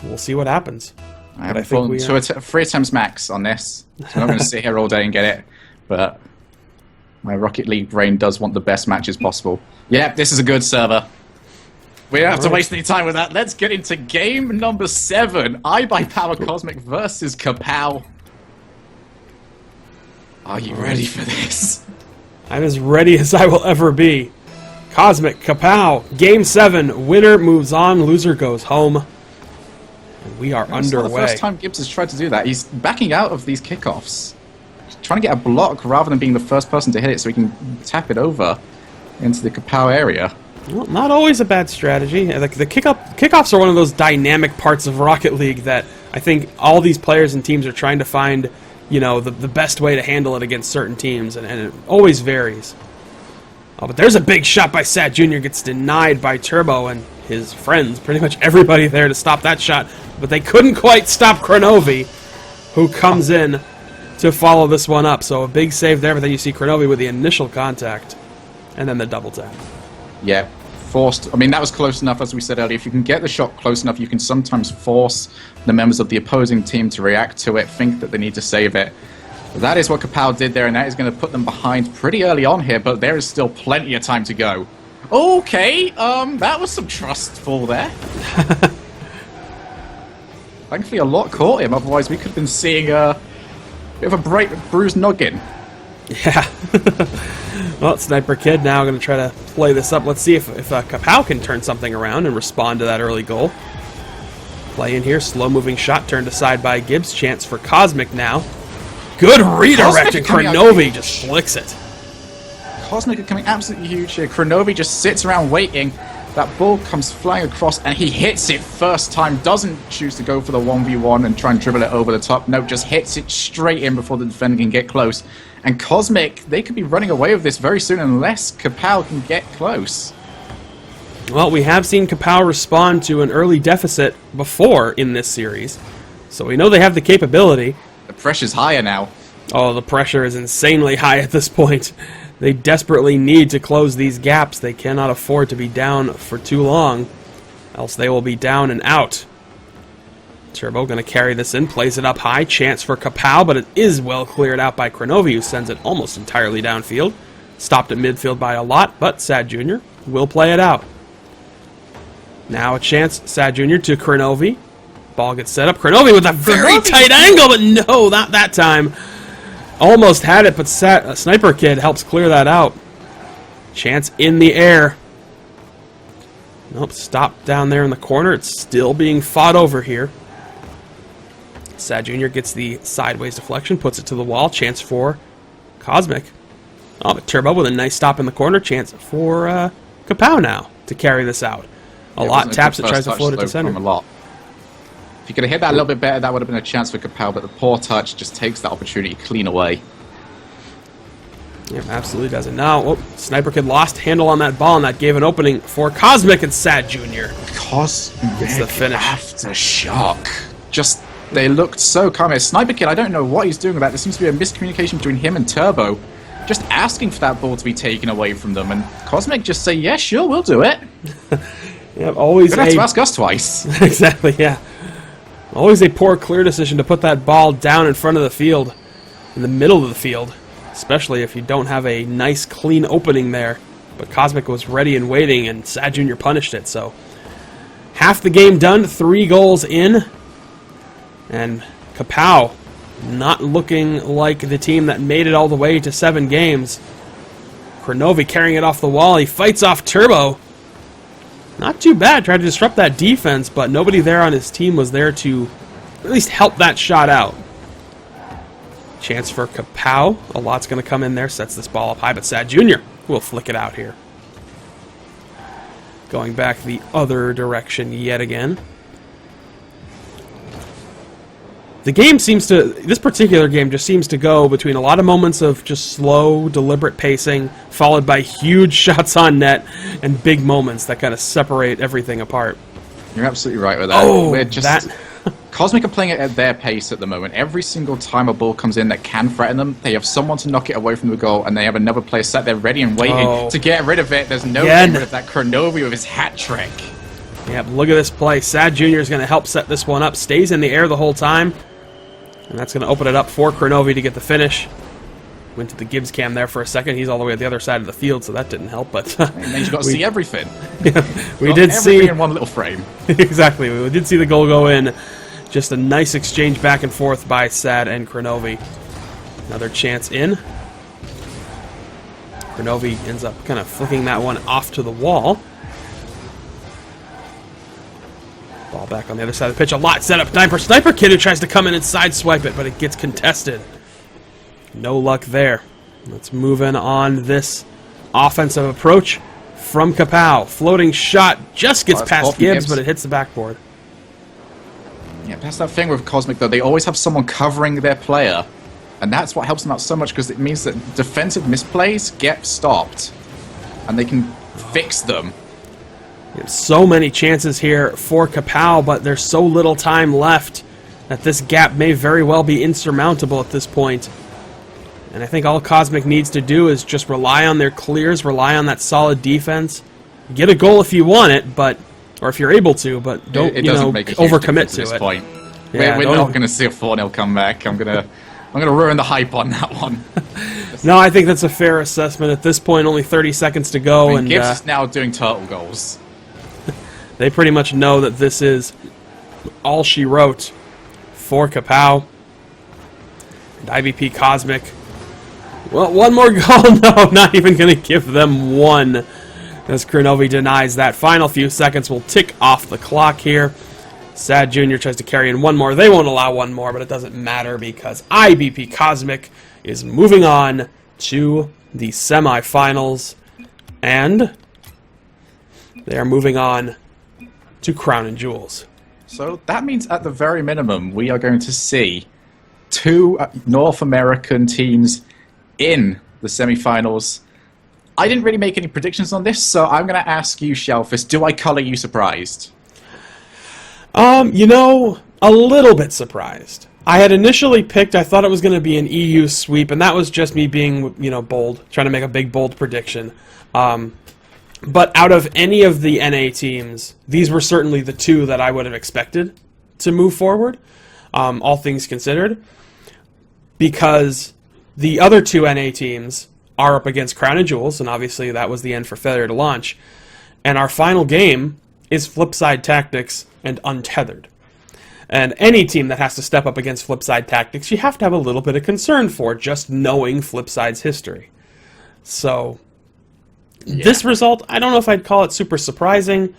we'll see what happens. I have three attempts max on this. So I'm not going to sit here all day and get it. But my Rocket League brain does want the best matches possible. Yeah, this is a good server. We don't have to waste any time with that. Let's get into game number 7. I-by-Power Cosmic versus KA-POW. Are you ready for this? I'm as ready as I will ever be. Cosmic, KA-POW, Game 7. Winner moves on, loser goes home. And we are underway. It's not the first time Gibbs has tried to do that. He's backing out of these kickoffs. He's trying to get a block rather than being the first person to hit it so he can tap it over into the KA-POW area. Well, not always a bad strategy. The kickoffs are one of those dynamic parts of Rocket League that I think all these players and teams are trying to find, you know, the best way to handle it against certain teams, and it always varies. Oh, but there's a big shot by Sad Jr. Gets denied by Turbo and his friends. Pretty much everybody there to stop that shot. But they couldn't quite stop Kronovi, who comes in to follow this one up. So a big save there, but then you see Kronovi with the initial contact. And then the double tap. Yeah, forced. I mean, that was close enough, as we said earlier. If you can get the shot close enough, you can sometimes force the members of the opposing team to react to it, think that they need to save it. That is what KA-POW did there, and that is going to put them behind pretty early on here, but there is still plenty of time to go. Okay, that was some trustful there. Thankfully, a lot caught him, otherwise we could have been seeing a bit of a bruised noggin. Yeah. Well, Sniper Kid now going to try to play this up. Let's see if KA-POW can turn something around and respond to that early goal. Play in here, slow-moving shot turned aside by Gibbs. Chance for Cosmic now. Good redirect, and Kronovi just flicks it. Cosmic are coming absolutely huge here. Kronovi just sits around waiting. That ball comes flying across, and he hits it first time. Doesn't choose to go for the 1v1 and try and dribble it over the top. No, just hits it straight in before the defender can get close. And Cosmic, they could be running away with this very soon unless KA-POW can get close. Well, we have seen KA-POW respond to an early deficit before in this series, so we know they have the capability. The pressure's higher now. Oh, the pressure is insanely high at this point. They desperately need to close these gaps. They cannot afford to be down for too long, else they will be down and out. Turbo going to carry this in, plays it up high. Chance for KA-POW, but it is well cleared out by Kronovi, who sends it almost entirely downfield. Stopped at midfield by a lot, but Sad Jr. will play it out. Now a chance, Sad Jr. to Kronovi. Ball gets set up. Kronovi with a very tight angle, but no, not that time. Almost had it, but Sniper Kid helps clear that out. Chance in the air. Nope, stopped down there in the corner. It's still being fought over here. Sad Jr. gets the sideways deflection, puts it to the wall. Chance for Cosmic. Oh, but Turbo with a nice stop in the corner. Chance for KA-POW now to carry this out. A lot taps it, tries to float it to center. A lot. If you could have hit that a little bit better, that would have been a chance for KA-POW, but the poor touch just takes that opportunity clean away. Yep, absolutely does it. Now, oh, Sniper Kid lost handle on that ball, and that gave an opening for Cosmic and Sad Jr. Cosmic It's the finish. Aftershock. Just, they looked so calm. Sniper Kid, I don't know what he's doing with that. There seems to be a miscommunication between him and Turbo. Just asking for that ball to be taken away from them, and Cosmic just say, yeah, sure, we'll do it. Yep, always You don't have to ask us twice. Exactly, yeah. Always a poor clear decision to put that ball down in front of the field, in the middle of the field, especially if you don't have a nice clean opening there. But Cosmic was ready and waiting, and Sad Jr. punished it. So half the game done, 3 goals in, and KA-POW not looking like the team that made it all the way to 7 games. Kronovi carrying it off the wall. He fights off Turbo. Not too bad, tried to disrupt that defense, but nobody there on his team was there to at least help that shot out. Chance for KA-POW. A lot's going to come in there, sets this ball up high, but Sad Jr. will flick it out here. Going back the other direction yet again. The game seems to, this particular game just seems to go between a lot of moments of just slow, deliberate pacing, followed by huge shots on net and big moments that kind of separate everything apart. You're absolutely right with that. Oh, We're just, Cosmic are playing it at their pace at the moment. Every single time a ball comes in that can threaten them, they have someone to knock it away from the goal, and they have another player sat there ready and waiting to get rid of it. There's no getting rid of that Kronovi with his hat trick. Yep, look at this play. Sad Jr. is going to help set this one up. Stays in the air the whole time. And that's going to open it up for Kronovi to get the finish. Went to the Gibbs cam there for a second. He's all the way at the other side of the field, so that didn't help. But and then you got to see everything. We did see in one little frame. Exactly. We did see the goal go in. Just a nice exchange back and forth by Sad and Kronovi. Another chance in. Kronovi ends up kind of flicking that one off to the wall. Ball back on the other side of the pitch. A lot set up. Sniper Kid who tries to come in and sideswipe it, but it gets contested. No luck there. Let's move in on this offensive approach from KA-POW. Floating shot just gets past Gibbs, but it hits the backboard. Yeah, that's that thing with Cosmic, though. They always have someone covering their player, and that's what helps them out so much, because it means that defensive misplays get stopped. and they can fix them. So many chances here for KA-POW, but there's so little time left that this gap may very well be insurmountable at this point. And I think all Cosmic needs to do is just rely on their clears, rely on that solid defense. Get a goal if you want it, or if you're able to, but don't overcommit to it. Point. Yeah, we're not going to see a 4-0 comeback. I'm gonna ruin the hype on that one. No, I think that's a fair assessment. At this point, only 30 seconds to go, and Gibbs is now doing turtle goals. They pretty much know that this is all she wrote for KA-POW. And IVP Cosmic. Well, one more goal. No, I'm not even going to give them one. As Kronovi denies that. Final few seconds will tick off the clock here. Sad Jr. tries to carry in one more. They won't allow one more, but it doesn't matter because IVP Cosmic is moving on to the semifinals. And they are moving on to Crown and Jewels. So that means at the very minimum, we are going to see 2 North American teams in the semifinals. I didn't really make any predictions on this, so I'm going to ask you, Shelfus, do I color you surprised? A little bit surprised. I had initially picked, I thought it was going to be an EU sweep, and that was just me being, bold, trying to make a big, bold prediction. But out of any of the NA teams, these were certainly the 2 that I would have expected to move forward, all things considered, because the other 2 NA teams are up against Crown and Jewels, and obviously that was the end for failure to launch, and our final game is Flipside Tactics and Untethered. And any team that has to step up against Flipside Tactics, you have to have a little bit of concern for, just knowing Flipside's history. So this result, I don't know if I'd call it super surprising,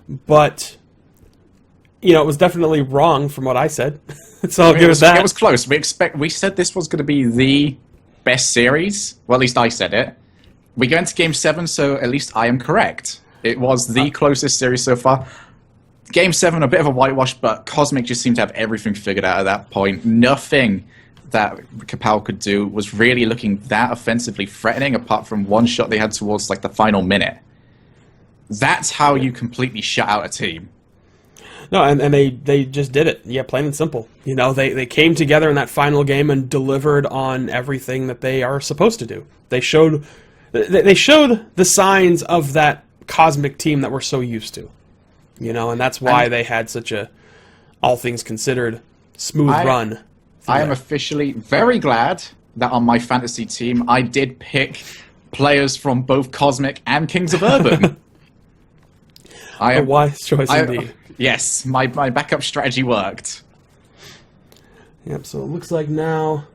but it was definitely wrong from what I said. So I'll give it that. It was close. We said this was going to be the best series. Well, at least I said it. We go into Game 7, so at least I am correct. It was the closest series so far. Game 7, a bit of a whitewash, but Cosmic just seemed to have everything figured out at that point. Nothing that KA-POW could do was really looking that offensively threatening, apart from one shot they had towards the final minute. That's how you completely shut out a team. No, and they just did it. Yeah, plain and simple. They came together in that final game and delivered on everything that they are supposed to do. They showed the signs of that Cosmic team that we're so used to. And that's why they had such a, all things considered, smooth run. I am officially very glad that on my fantasy team I did pick players from both Cosmic and Kings of Urban. A wise choice indeed. Yes, my backup strategy worked. Yep, so it looks like now...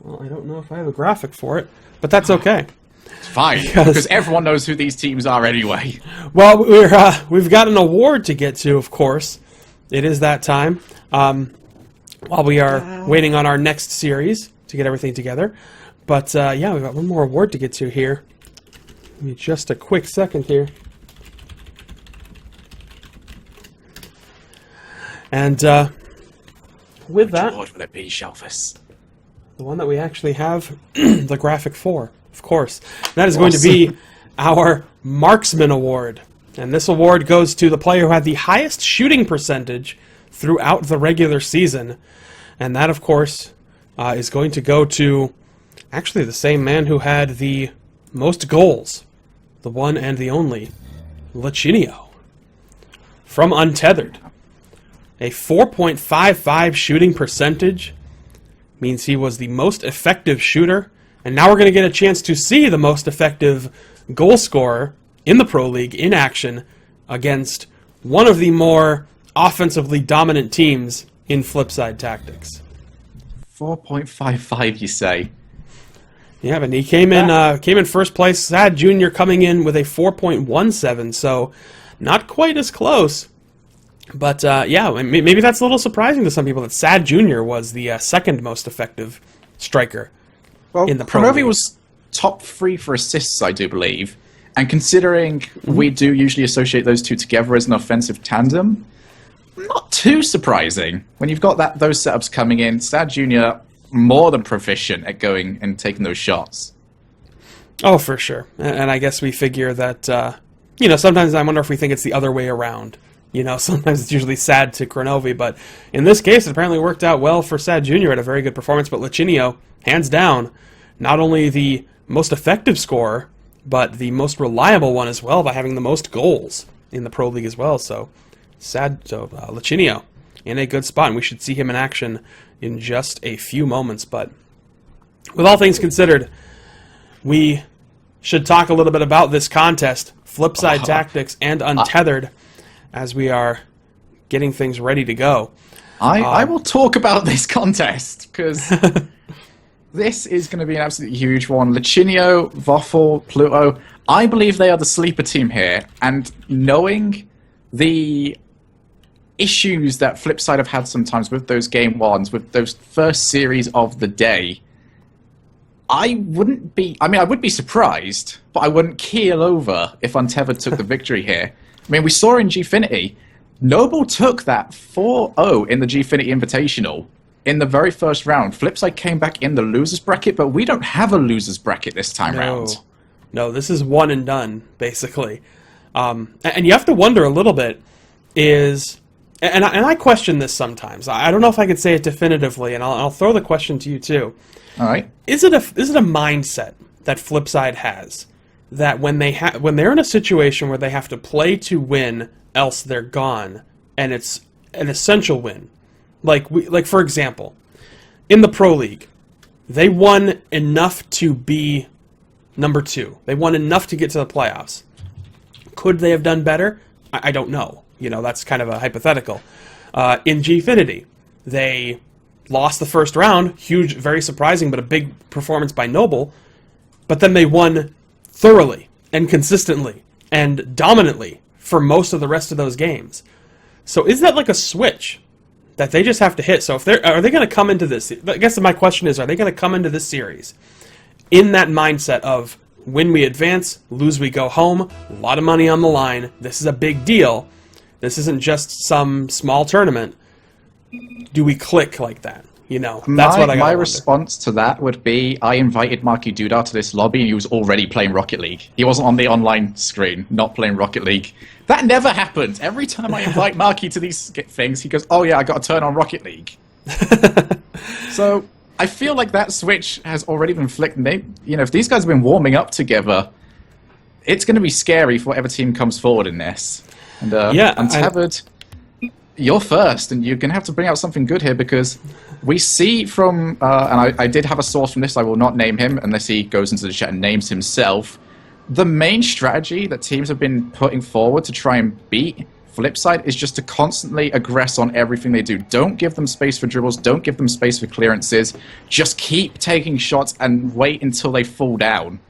Well, I don't know if I have a graphic for it, but that's okay. It's fine, because everyone knows who these teams are anyway. Well, we've got an award to get to, of course. It is that time. While we are waiting on our next series to get everything together. But, yeah, we've got one more award to get to here. Give me just a quick second here. And with that... Which award will it be, Shelfus? The one that we actually have the graphic for, of course. That is going to be our Marksman Award. And this award goes to the player who had the highest shooting percentage throughout the regular season. And that, of course, is going to go to actually the same man who had the most goals. The one and the only, Lachinio. From Untethered. A 4.55 shooting percentage means he was the most effective shooter. And now we're going to get a chance to see the most effective goal scorer in the Pro League in action against one of the more offensively dominant teams in Flipside Tactics. 4.55, you say? Yeah, but he came in first place. Sad Jr. coming in with a 4.17, so not quite as close. But yeah, maybe that's a little surprising to some people that Sad Jr. was the second most effective striker in the Pro League. Kronovi was top 3 for assists, I do believe. And considering we do usually associate those two together as an offensive tandem, not too surprising. When you've got those setups coming in, Sad Jr. more than proficient at going and taking those shots. Oh, for sure. And I guess we figure that, sometimes I wonder if we think it's the other way around. Sometimes it's usually Sad to Kronovi, but in this case, it apparently worked out well for Sad Jr. Had a very good performance, but Lichinio, hands down, not only the most effective scorer, but the most reliable one as well by having the most goals in the Pro League as well. So, Lichinio in a good spot, and we should see him in action in just a few moments. But with all things considered, we should talk a little bit about this contest, Flipside Tactics and Untethered, as we are getting things ready to go. I will talk about this contest, because this is going to be an absolutely huge one. Lichinio, Voffel, Pluto, I believe they are the sleeper team here, and knowing the issues that Flipside have had sometimes with those game ones, with those first series of the day, I would be surprised, but I wouldn't keel over if Untethered took the victory here. I mean, we saw in Gfinity, Noble took that 4-0 in the Gfinity Invitational in the very first round. Flipside came back in the losers bracket, but we don't have a losers bracket this time round. No, this is one and done, basically. And you have to wonder a little bit, and I question this sometimes. I don't know if I can say it definitively, and I'll throw the question to you too. All right. Is it a mindset that Flipside has that when they're in a situation where they have to play to win, else they're gone, and it's an essential win? Like for example, in the Pro League, they won enough to be number 2. They won enough to get to the playoffs. Could they have done better? I don't know. That's kind of a hypothetical. In Gfinity, they lost the first round, huge, very surprising, but a big performance by Noble, but then they won thoroughly and consistently and dominantly for most of the rest of those games. So is that like a switch that they just have to hit? So are they going to come into this? I guess my question is, are they going to come into this series in that mindset of win we advance, lose we go home, a lot of money on the line, this is a big deal, this isn't just some small tournament? Do we click like that? That's what I got. My response to that would be, I invited Marky Dudar to this lobby, and he was already playing Rocket League. He wasn't on the online screen, not playing Rocket League. That never happened. Every time I invite Marky to these things, he goes, "Oh yeah, I got to turn on Rocket League." So I feel like that switch has already been flicked. If these guys have been warming up together, it's going to be scary for whatever team comes forward in this. And Untethered, you're first, and you're going to have to bring out something good here, because we see from, and I did have a source from this, I will not name him unless he goes into the chat and names himself, the main strategy that teams have been putting forward to try and beat Flipside is just to constantly aggress on everything they do. Don't give them space for dribbles, don't give them space for clearances, just keep taking shots and wait until they fall down.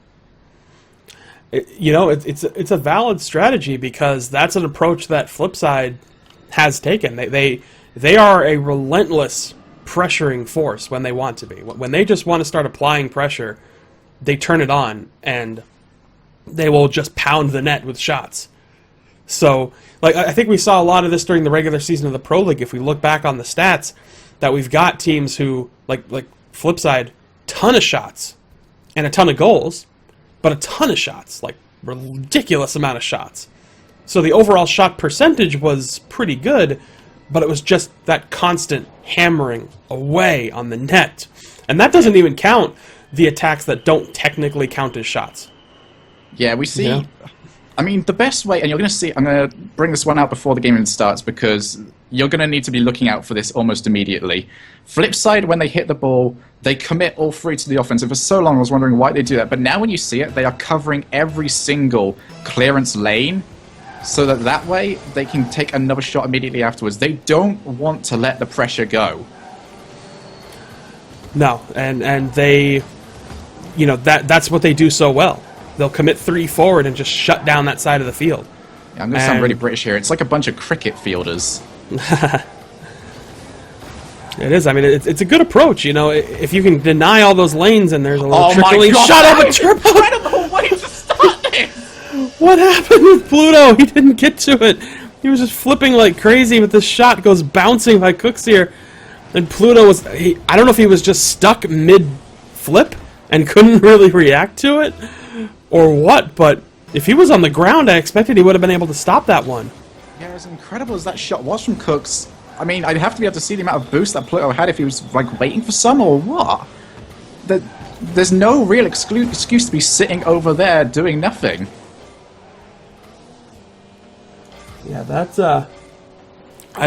It's a valid strategy, because that's an approach that Flipside has taken. They are a relentless pressuring force when they want to be. When they just want to start applying pressure, they turn it on, and they will just pound the net with shots. So, I think we saw a lot of this during the regular season of the Pro League. If we look back on the stats, that we've got teams who, like Flipside, ton of shots and a ton of goals, but a ton of shots, like ridiculous amount of shots. So the overall shot percentage was pretty good, but it was just that constant hammering away on the net. And that doesn't even count the attacks that don't technically count as shots. Yeah, we see... Yeah. I mean, the best way, and you're going to see... I'm going to bring this one out before the game even starts, because you're going to need to be looking out for this almost immediately. Flipside, when they hit the ball, they commit all 3 to the offense. And for so long, I was wondering why they do that. But now when you see it, they are covering every single clearance lane, so that way they can take another shot immediately afterwards. They don't want to let the pressure go. No, and they, that's what they do so well. They'll commit 3 forward and just shut down that side of the field. Yeah, I'm going to sound really British here. It's like a bunch of cricket fielders. It is. I mean, it's a good approach. If you can deny all those lanes and there's a little trickling shot of a triple. Incredible way to start this! What happened with Pluto? He didn't get to it. He was just flipping like crazy, but the shot goes bouncing by Cooks here. And Pluto was... I don't know if he was just stuck mid-flip and couldn't really react to it. or what, but if he was on the ground, I expected he would have been able to stop that one. Yeah, as incredible as that shot was from Cooks, I mean, I'd have to be able to see the amount of boost that Pluto had if he was, like, waiting for some or what. There's no real excuse to be sitting over there doing nothing. Yeah, that's, I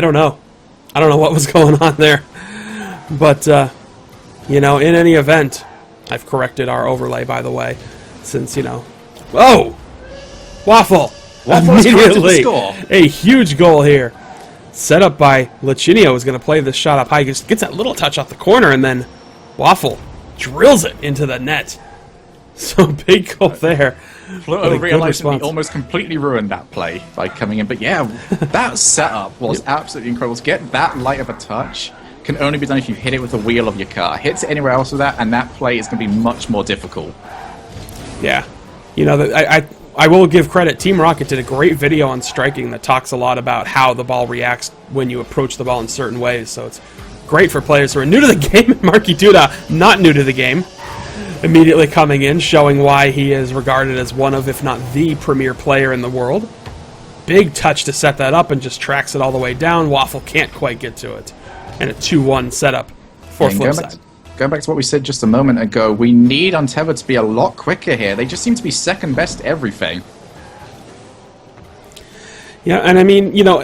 don't know. I don't know what was going on there. But, you know, in any event, I've corrected our overlay, by the way, since, you know... Whoa! Waffle! Waffle Immediately! Score. A huge goal here. Set up by Lichinio is going to play this shot up high. Just gets that little touch off the corner, and then Waffle drills it into the net. So big goal there. Pluto realized that he almost completely ruined that play by coming in. But yeah, that setup was absolutely incredible. To get that light of a touch can only be done if you hit it with the wheel of your car. Hits it anywhere else with that, and that play is going to be much more difficult. Yeah. You know, I will give credit. Team Rocket did a great video on striking that talks a lot about how the ball reacts when you approach the ball in certain ways. So it's great for players who are new to the game. Marky Duda, not new to the game, immediately coming in, showing why he is regarded as one of, if not the premier player in the world. Big touch to set that up and just tracks it all the way down. Waffle can't quite get to it. And a 2-1 setup for Flipside. Going back to what we said just a moment ago, we need Untethered to be a lot quicker here. They just seem to be second best at everything. Yeah, and I mean, you know,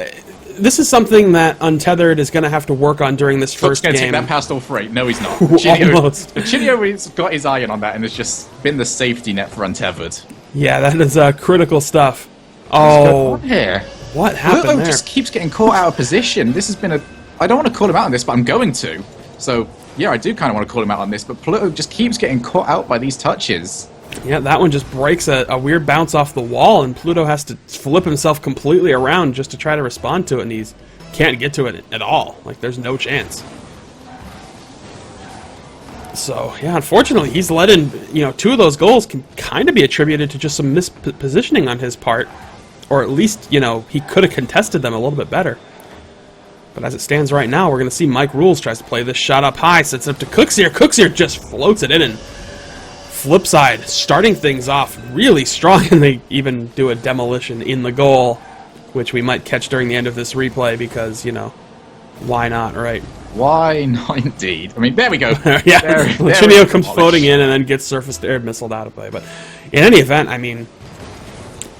this is something that Untethered is going to have to work on during this first game. He's going to take that past all three. No, he's not. Almost. Chinio's got his eye on that and has just been the safety net for Untethered. Yeah, that is critical stuff. Oh, here. What happened Pluto there? Just keeps getting caught out of position. This has been a... I don't want to call him out on this, but I'm going to. So, yeah, I do kind of want to call him out on this, but Pluto just keeps getting caught out by these touches. Yeah, that one just breaks a weird bounce off the wall, and Pluto has to flip himself completely around just to try to respond to it, and he can't get to it at all. Like, there's no chance. So, yeah, unfortunately, he's let in, you know, 2 of those goals can kind of be attributed to just some mispositioning on his part, or at least, you know, he could have contested them a little bit better. But as it stands right now, we're going to see Mike Rules tries to play this shot up high, sets it up to Cooksier. Cooksier just floats it in, and Flipside starting things off really strong, and they even do a demolition in the goal, which we might catch during the end of this replay because, you know, why not, right? Why not, indeed? I mean, there we go. Yeah, Lichinio comes floating in and then gets surface-to-air missiled out of play. But in any event, I mean,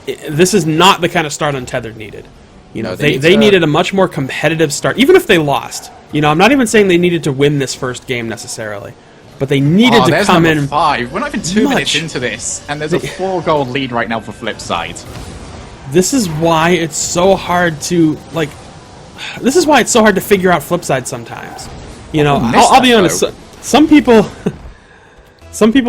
this is not the kind of start Untethered needed. You know, they needed a much more competitive start, even if they lost. You know, I'm not even saying they needed to win this first game necessarily, but they needed to come in. 5. We're not even 2 minutes into this, and there's a 4-goal lead right now for Flipside. This is why it's so hard to, like, this is why it's so hard to figure out Flipside sometimes. You know, I'll be honest. Some people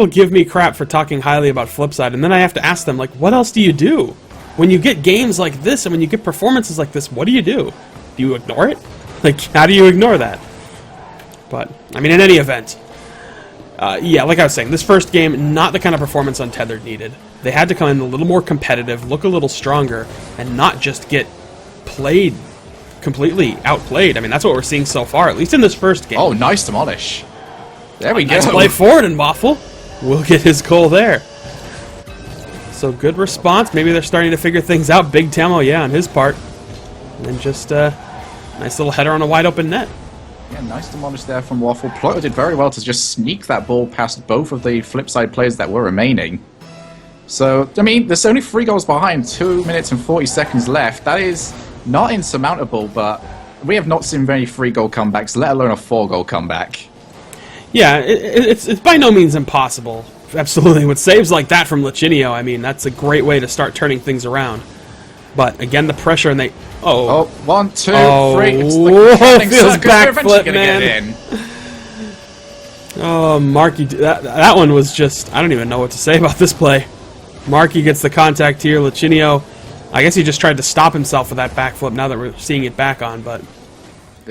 give me crap for talking highly about Flipside, and then I have to ask them, like, what else do you do? When you get games like this, and when you get performances like this, what do you do? Do you ignore it? Like, how do you ignore that? But, I mean, in any event, yeah, like I was saying, this first game, not the kind of performance Untethered needed. They had to come in a little more competitive, look a little stronger, and not just get played, completely outplayed. I mean, that's what we're seeing so far, at least in this first game. Oh, nice demolish. There we go. Nice play forward, and Waffle will get his goal there. So good response. Maybe they're starting to figure things out. Big Tamo, yeah, on his part. And then just a nice little header on a wide open net. Yeah, nice demolish there from Waffle. Pluto did very well to just sneak that ball past both of the Flipside players that were remaining. So, I mean, there's only 3 goals behind, 2 minutes and 40 seconds left. That is not insurmountable, but we have not seen many 3-goal comebacks, let alone a 4-goal comeback. Yeah, it's by no means impossible. Absolutely. With saves like that from Lichinio, I mean, that's a great way to start turning things around. But, again, the pressure, and they... Oh, 1, 2, 3. It's the feels backflip, man. Oh, Marky... That one was just... I don't even know what to say about this play. Marky gets the contact here. Lichinio... I guess he just tried to stop himself with that backflip now that we're seeing it back on, but...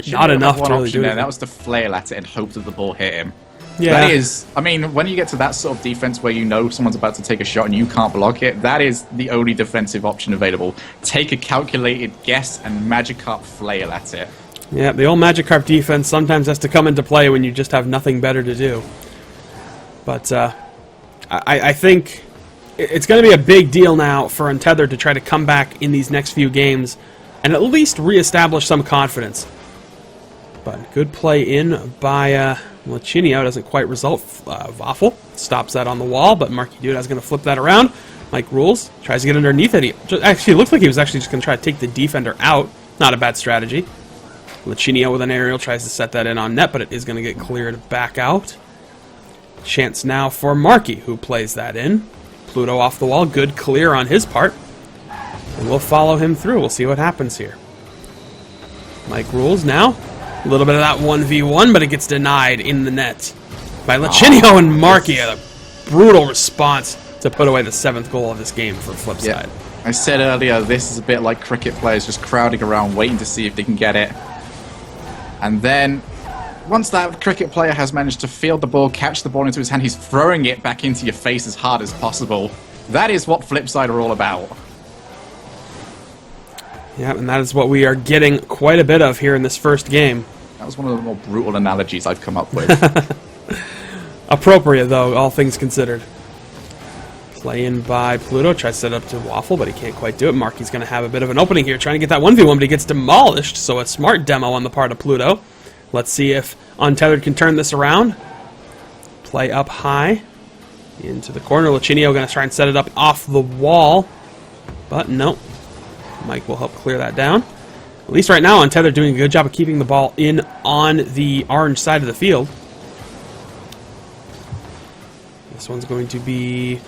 Not enough to really do it. That was to flail at it and hope that the ball hit him. Yeah. That is, I mean, when you get to that sort of defense where you know someone's about to take a shot and you can't block it, that is the only defensive option available. Take a calculated guess and Magikarp flail at it. Yeah, the old Magikarp defense sometimes has to come into play when you just have nothing better to do. But I think it's going to be a big deal now for Untethered to try to come back in these next few games and at least reestablish some confidence. But good play in by Lachinio. Doesn't quite result. Waffle stops that on the wall, but Marky Duda is going to flip that around. Mike Rules tries to get underneath it. Actually, it looks like he was actually just going to try to take the defender out. Not a bad strategy. Lachinio with an aerial tries to set that in on net, but it is going to get cleared back out. Chance now for Marky, who plays that in. Pluto off the wall. Good clear on his part. And we'll follow him through. We'll see what happens here. Mike Rules now. A little bit of that 1v1, but it gets denied in the net by Lachinio and Marky. A brutal response to put away the 7th goal of this game for Flipside. I said earlier, this is a bit like cricket players just crowding around waiting to see if they can get it. And then, once that cricket player has managed to field the ball, catch the ball into his hand, he's throwing it back into your face as hard as possible. That is what Flipside are all about. Yeah, and that is what we are getting quite a bit of here in this first game. That was one of the more brutal analogies I've come up with. Appropriate, though, all things considered. Play in by Pluto. Tries to set up to Waffle, but he can't quite do it. Marky's going to have a bit of an opening here, trying to get that 1v1, but he gets demolished, so a smart demo on the part of Pluto. Let's see if Untethered can turn this around. Play up high. Into the corner. Lachinio going to try and set it up off the wall, but no. Mike will help clear that down. At least right now, Untethered doing a good job of keeping the ball in on the orange side of the field. This one's going to be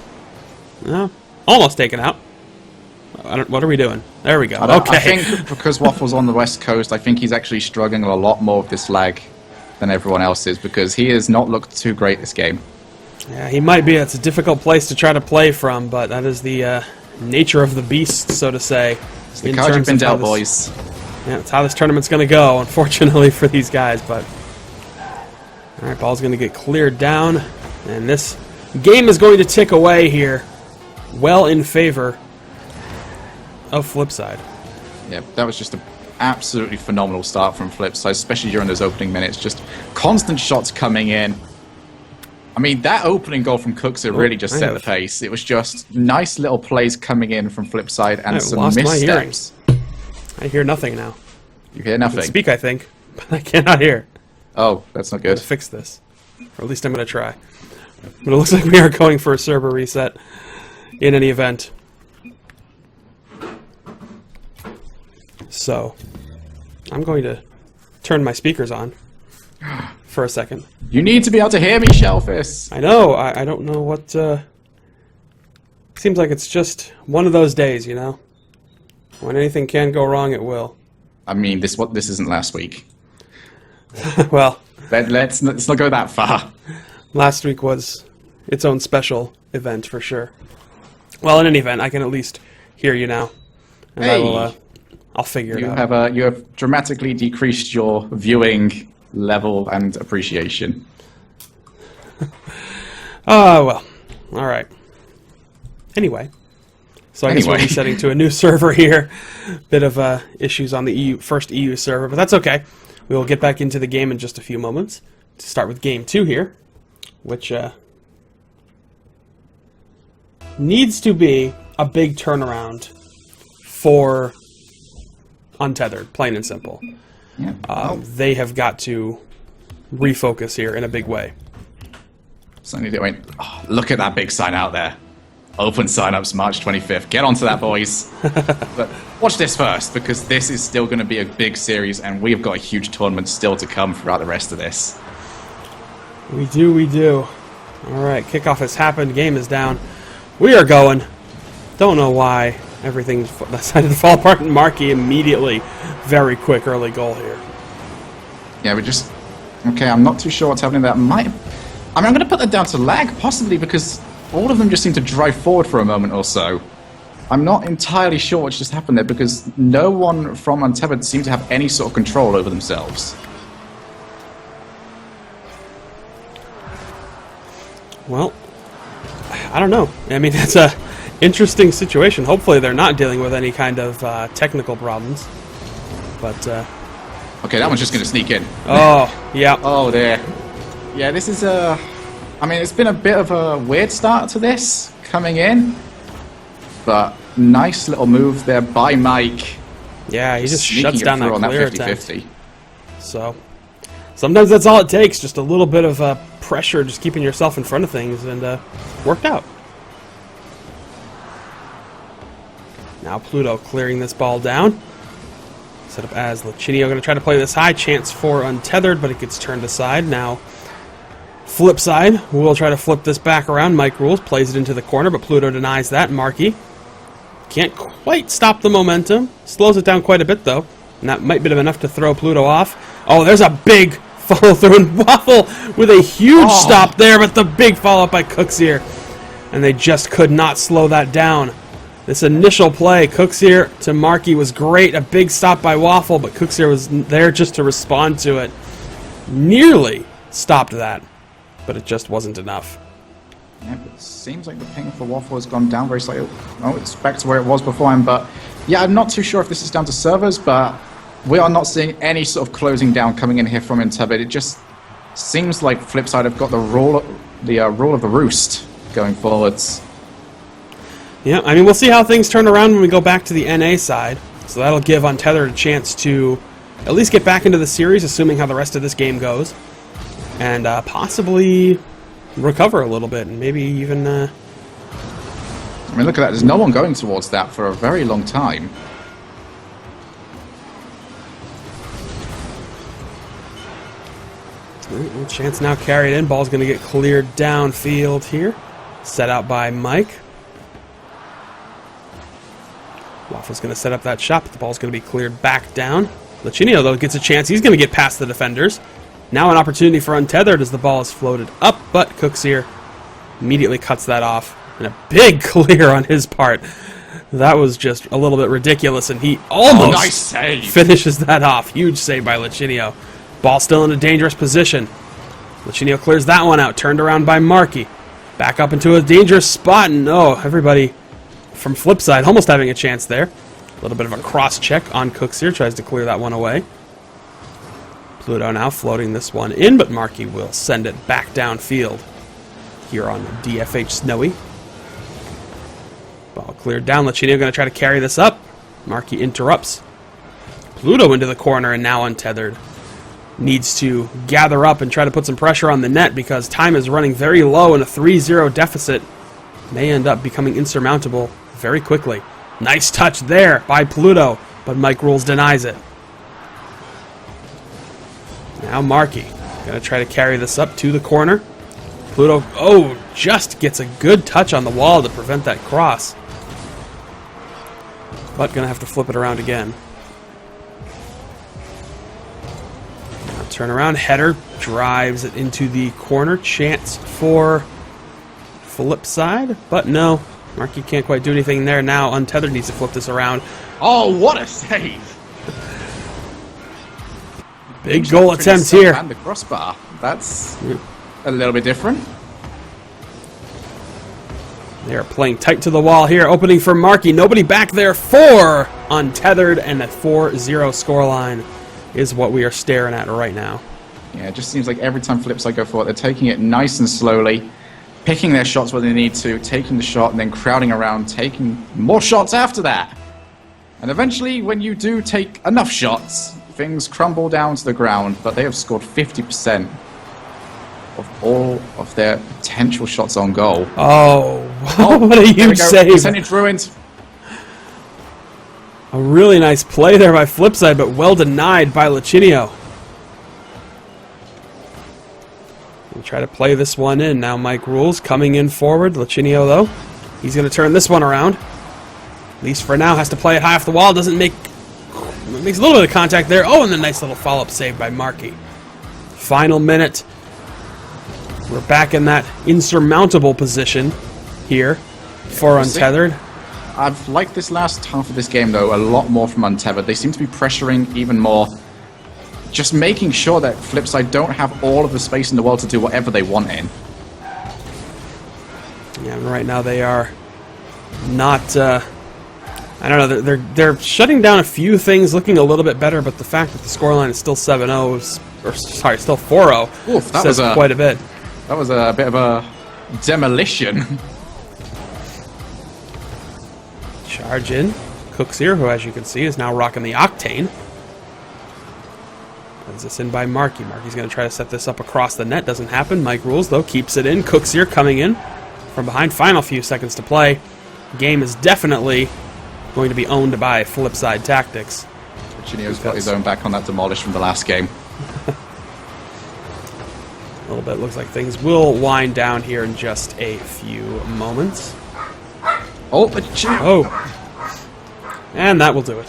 almost taken out. What are we doing? There we go. Okay. I think because Waffle's on the West Coast, I think he's actually struggling a lot more with this lag than everyone else is, because he has not looked too great this game. Yeah, he might be. It's a difficult place to try to play from, but that is the nature of the beast, so to say. It's the cards you've been dealt, boys. Yeah, that's how this tournament's going to go, unfortunately, for these guys. But all right, ball's going to get cleared down, and this game is going to tick away here, well in favor of Flipside. Yeah, that was just an absolutely phenomenal start from Flipside, especially during those opening minutes. Just constant shots coming in. I mean, that opening goal from Cookser really just set the pace. It was just nice little plays coming in from Flipside and some missteps. I hear nothing now. You hear nothing? I can speak, I think, but I cannot hear. Oh, that's not good. Let's fix this. Or at least I'm going to try. But it looks like we are going for a server reset in any event. So, I'm going to turn my speakers on for a second. You need to be able to hear me, Shellfish. I know. I don't know what... Seems like it's just one of those days, you know? When anything can go wrong, it will. I mean, this isn't last week. Well... Let's not go that far. Last week was its own special event, for sure. Well, in any event, I can at least hear you now. And hey. I'll figure it out. You have dramatically decreased your viewing level and appreciation. Well, all right. Anyway, so I guess we'll be setting to a new server here. Bit of issues on the first EU server, but that's okay. We will get back into the game in just a few moments to start with Game 2 here, which needs to be a big turnaround for Untethered, plain and simple. Yeah. They have got to refocus here in a big way. Look at that big sign out there. Open sign-ups March 25th. Get onto that, boys. But watch this first, because this is still going to be a big series, and we've got a huge tournament still to come throughout the rest of this. We do. All right, kickoff has happened. Game is down. We are going. Don't know why everything decided to fall apart. And Marky immediately, very quick early goal here. Yeah, I'm not too sure what's happening there. I'm going to put that down to lag, possibly because all of them just seem to drive forward for a moment or so. I'm not entirely sure what's just happened there, because no one from Untethered seemed to have any sort of control over themselves. Well, I don't know. I mean, it's a interesting situation. Hopefully they're not dealing with any kind of technical problems. But, okay, that one's just going to sneak in. Oh, yeah. Oh, there. Yeah, this is I mean, it's been a bit of a weird start to this, coming in. But nice little move there by Mike. Yeah, he just Sneaking shuts it down through that on clear that attempt. 50-50. So sometimes that's all it takes, just a little bit of pressure, just keeping yourself in front of things, and worked out. Now Pluto clearing this ball down. Set up as Lachinio, going to try to play this high. Chance for Untethered, but it gets turned aside. Now flip side, we'll try to flip this back around. Mike Rules plays it into the corner, but Pluto denies that. Markey can't quite stop the momentum. Slows it down quite a bit, though. And that might be enough to throw Pluto off. Oh, there's a big follow-through, and Waffle with a huge stop there, but the big follow-up by Cooks here. And they just could not slow that down. This initial play, Cooks here to Markey, was great. A big stop by Waffle, but Cooks here was there just to respond to it. Nearly stopped that, but it just wasn't enough. Yeah, but it seems like the ping for Waffle has gone down very slightly. Oh, it's back to where it was beforehand, but yeah, I'm not too sure if this is down to servers, but we are not seeing any sort of closing down coming in here from Untethered. It just seems like Flipside have got the rule of the roost going forwards. Yeah, I mean, we'll see how things turn around when we go back to the NA side. So that'll give Untethered a chance to at least get back into the series, assuming how the rest of this game goes. And possibly recover a little bit, and maybe even... I mean, look at that. There's no one going towards that for a very long time. Chance now carried in. Ball's going to get cleared downfield here. Set out by Mike. Waffle's going to set up that shot, but the ball's going to be cleared back down. Lachinio, though, gets a chance. He's going to get past the defenders. Now an opportunity for Untethered as the ball is floated up, but Cooks here immediately cuts that off. And a big clear on his part. That was just a little bit ridiculous, and he almost nice save. Finishes that off. Huge save by Lachinio. Ball still in a dangerous position. Lachinio clears that one out, turned around by Markey. Back up into a dangerous spot, and everybody from Flipside almost having a chance there. A little bit of a cross-check on Cooks here, tries to clear that one away. Pluto now floating this one in, but Markey will send it back downfield here on DFH Snowy. Ball cleared down. Lachinio going to try to carry this up. Markey interrupts. Pluto into the corner, and now Untethered needs to gather up and try to put some pressure on the net because time is running very low, and a 3-0 deficit may end up becoming insurmountable very quickly. Nice touch there by Pluto, but Mike Rules denies it. Now Markey going to try to carry this up to the corner. Pluto, just gets a good touch on the wall to prevent that cross. But going to have to flip it around again. Now turn around, header, drives it into the corner. Chance for Flipside, but no. Markey can't quite do anything there. Now Untethered needs to flip this around. Oh, what a save! Big goal attempt here. And the crossbar. That's a little bit different. They're playing tight to the wall here. Opening for Markey. Nobody back there for Untethered, and a 4-0 scoreline is what we are staring at right now. Yeah, it just seems like every time Flipside go for it, they're taking it nice and slowly, picking their shots where they need to, taking the shot, and then crowding around, taking more shots after that. And eventually, when you do take enough shots, things crumble down to the ground, but they have scored 50% of all of their potential shots on goal. Oh, what a huge save. Percentage ruined. A really nice play there by Flipside, but well denied by Lachinio. We'll try to play this one in. Now Mike Rules coming in forward. Lachinio, though, he's going to turn this one around. At least for now, has to play it high off the wall. Makes a little bit of contact there. Oh, and a nice little follow-up save by Markey. Final minute. We're back in that insurmountable position here for Untethered. I've liked this last half of this game, though, a lot more from Untethered. They seem to be pressuring even more. Just making sure that Flipside don't have all of the space in the world to do whatever they want in. Yeah, and right now they are not... I don't know, they're shutting down a few things, looking a little bit better, but the fact that the scoreline is still 7-0, still 4-0, Oof, that says was quite a bit. That was a bit of a demolition. Charge in. Cooks here, who as you can see is now rocking the Octane. Plays this in by Marky. Marky's going to try to set this up across the net. Doesn't happen. Mike Rules, though, keeps it in. Cooks here coming in from behind. Final few seconds to play. Game is definitely going to be owned by Flipside Tactics. Chinio's got his own back on that demolish from the last game. A little bit looks like things will wind down here in just a few moments. Oh, but and that will do it.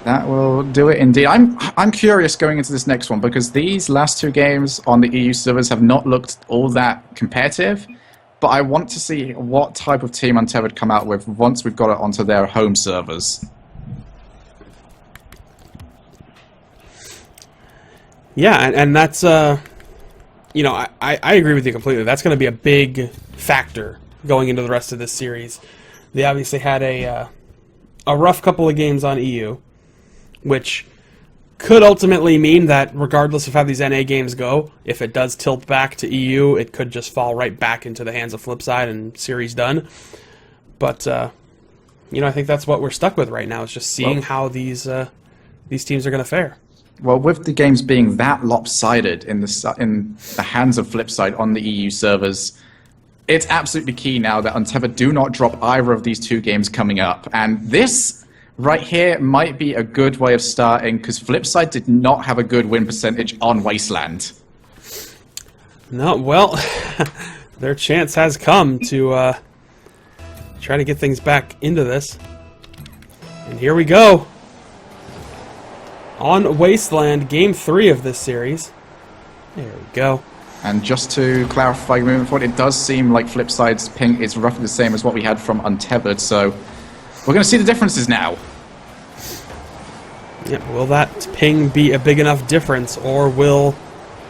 That will do it indeed. I'm curious going into this next one because these last two games on the EU servers have not looked all that competitive. But I want to see what type of team Untethered come out with once we've got it onto their home servers. Yeah, and that's, you know, I agree with you completely. That's going to be a big factor going into the rest of this series. They obviously had a rough couple of games on EU, which could ultimately mean that regardless of how these NA games go, if it does tilt back to EU, it could just fall right back into the hands of Flipside and series done. But, you know, I think that's what we're stuck with right now, is just seeing how these teams are going to fare. Well, with the games being that lopsided in the hands of Flipside on the EU servers, it's absolutely key now that Untethered do not drop either of these two games coming up. And this right here might be a good way of starting, because Flipside did not have a good win percentage on Wasteland. No, well, their chance has come to try to get things back into this. And here we go. On Wasteland, Game 3 of this series. There we go. And just to clarify moving forward, it does seem like Flipside's ping is roughly the same as what we had from Untethered, so we're going to see the differences now. Yep, will that ping be a big enough difference, or will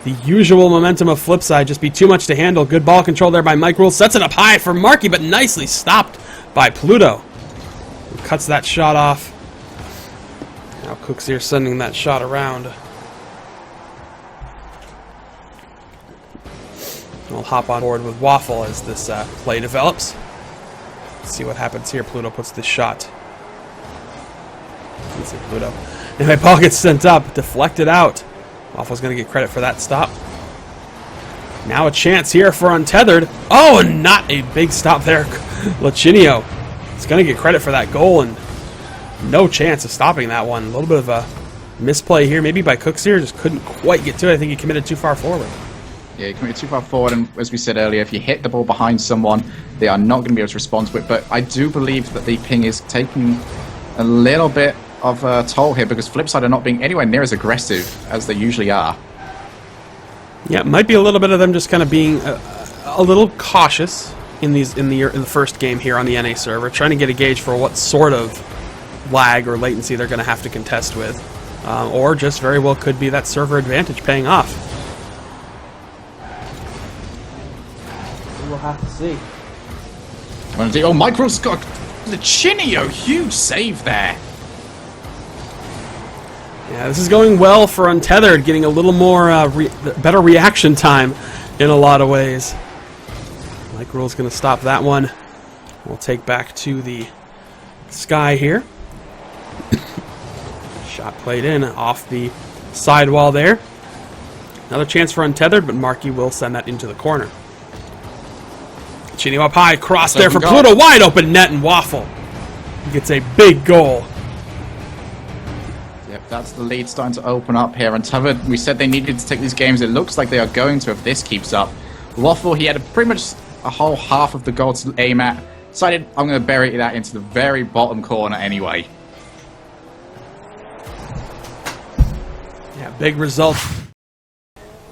the usual momentum of Flipside just be too much to handle? Good ball control there by Mike Rules. Sets it up high for Marky, but nicely stopped by Pluto. Who cuts that shot off. Now Cook's here sending that shot around. We'll hop on board with Waffle as this play develops. Let's see what happens here. Pluto puts this shot. Let's see, Pluto. Anyway, ball gets sent up, deflected out. Waffle's going to get credit for that stop. Now a chance here for Untethered. Oh, and not a big stop there. Lachinio is going to get credit for that goal, and no chance of stopping that one. A little bit of a misplay here, maybe by Cooks here. Just couldn't quite get to it. I think he committed too far forward. Yeah, you committed too far forward, and as we said earlier, if you hit the ball behind someone, they are not going to be able to respond to it. But I do believe that the ping is taking a little bit of a toll here, because Flipside are not being anywhere near as aggressive as they usually are. Yeah, it might be a little bit of them just kind of being a little cautious in the first game here on the NA server, trying to get a gauge for what sort of lag or latency they're going to have to contest with, or just very well could be that server advantage paying off. We'll have to see. Oh, Micro's got the Chinio, huge save there. Yeah, this is going well for Untethered, getting a little more better reaction time in a lot of ways. Mike Rule's going to stop that one. We'll take back to the sky here. Shot played in off the sidewall there. Another chance for Untethered, but Marky will send that into the corner. Chinio up high, cross there for Pluto, wide open net, and Waffle gets a big goal. Yep, that's the lead starting to open up here. Untethered, we said they needed to take these games. It looks like they are going to if this keeps up. Waffle, he had pretty much a whole half of the goal to aim at. Decided, I'm going to bury that into the very bottom corner anyway. Yeah, big result.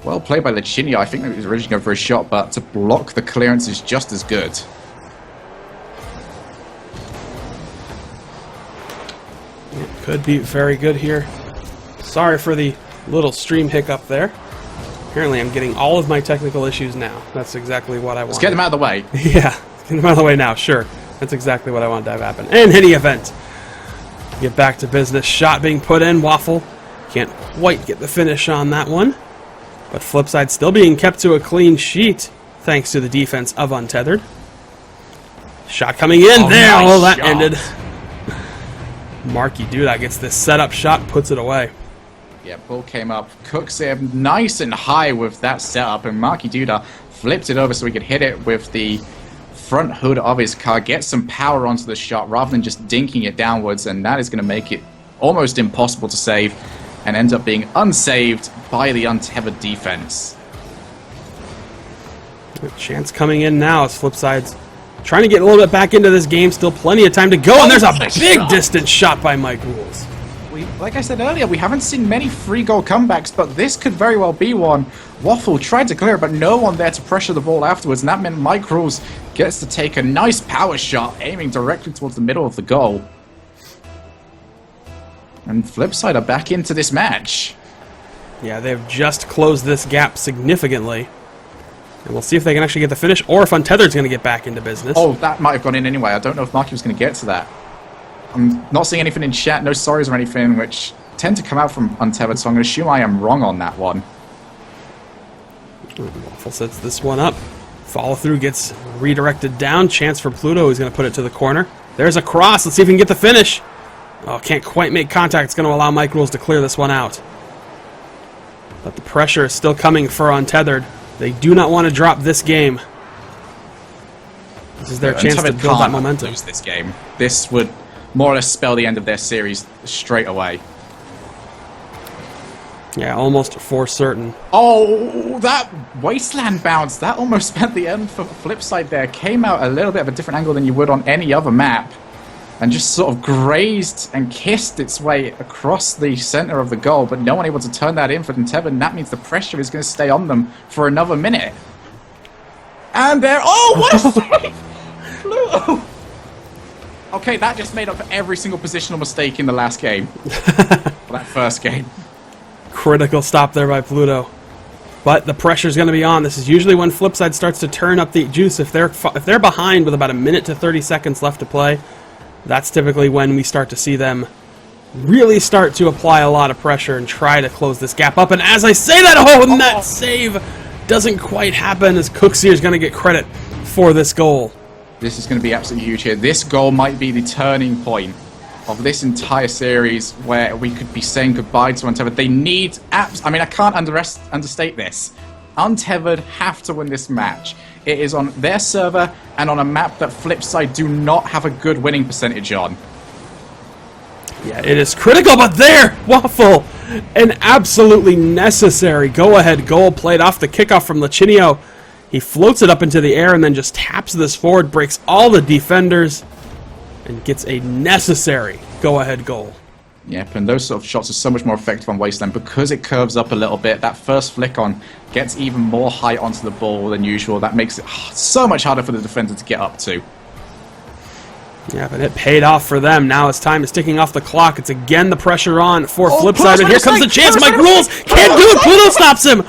Well played by Lachinio. I think he was originally going for a shot, but to block the clearance is just as good. It could be very good here. Sorry for the little stream hiccup there. Apparently I'm getting all of my technical issues now. That's exactly what I want. Let's get them out of the way. Yeah, get them out of the way now, sure. That's exactly what I wanted to have happen. In any event, get back to business. Shot being put in. Waffle can't quite get the finish on that one. But Flipside still being kept to a clean sheet. thanks to the defense of Untethered. Shot coming in there. Nice Oh, that shot. ended. Marky Duda gets this setup shot, puts it away. Yeah, ball came up, cooks him nice and high with that setup, and Marky Duda flipped it over so he could hit it with the front hood of his car, get some power onto the shot rather than just dinking it downwards, and that is going to make it almost impossible to save and ends up being unsaved by the Untethered defense. Chance coming in now as Flipside's trying to get a little bit back into this game. Still plenty of time to go, and there's a Nice big shot. distance shot by Mike Rules. Like I said earlier, we haven't seen many free goal comebacks, but this could very well be one. Waffle tried to clear it, but no one there to pressure the ball afterwards, and that meant Mike Rules gets to take a nice power shot, aiming directly towards the middle of the goal. And Flipside are back into this match. Yeah, they've just closed this gap significantly. And we'll see if they can actually get the finish, or if Untethered's going to get back into business. Oh, that might have gone in anyway. I don't know if Marky was going to get to that. I'm not seeing anything in chat, no sorries or anything, which tend to come out from Untethered, so I'm going to assume I am wrong on that one. Waffle sets this one up. Follow through gets redirected down. Chance for Pluto. He's going to put it to the corner. There's a cross. Let's see if he can get the finish. Oh, can't quite make contact. It's going to allow Mike Rules to clear this one out. But the pressure is still coming for Untethered. They do not want to drop this game. This is their chance to Untethered build that can't momentum. lose this game. This would more or less spell the end of their series straight away. Yeah, almost for certain. Oh, that wasteland bounce, that almost spent the end for Flipside there. Came out a little bit of a different angle than you would on any other map. And just sort of grazed and kissed its way across the center of the goal, but no one able to turn that in for Untethered, and that means the pressure is going to stay on them for another minute. And there, oh, what a save! Pluto! Okay, that just made up for every single positional mistake in the last game. For that first game. Critical stop there by Pluto. But the pressure's going to be on. This is usually when Flipside starts to turn up the juice. If they're behind with about a minute to 30 seconds left to play, that's typically when we start to see them really start to apply a lot of pressure and try to close this gap up. And as I say that, oh, and that save doesn't quite happen, as Cooksey is going to get credit for this goal. This is going to be absolutely huge here. This goal might be the turning point of this entire series where we could be saying goodbye to Untethered. They need I mean, I can't understate this. Untethered have to win this match. It is on their server and on a map that Flipside do not have a good winning percentage on. Yeah, it is critical, but there, Waffle, an absolutely necessary go-ahead goal played off the kickoff from Lachinio. He floats it up into the air and then just taps this forward, breaks all the defenders, and gets a necessary go-ahead goal. Yep, and those sort of shots are so much more effective on Wasteland because it curves up a little bit. That first flick on gets even more height onto the ball than usual. That makes it so much harder for the defender to get up to. Yeah, but it paid off for them. Now as time is ticking off the clock, it's again the pressure on for Flipside, and here comes the chance. Mike Rules can't do it. Pluto stops him.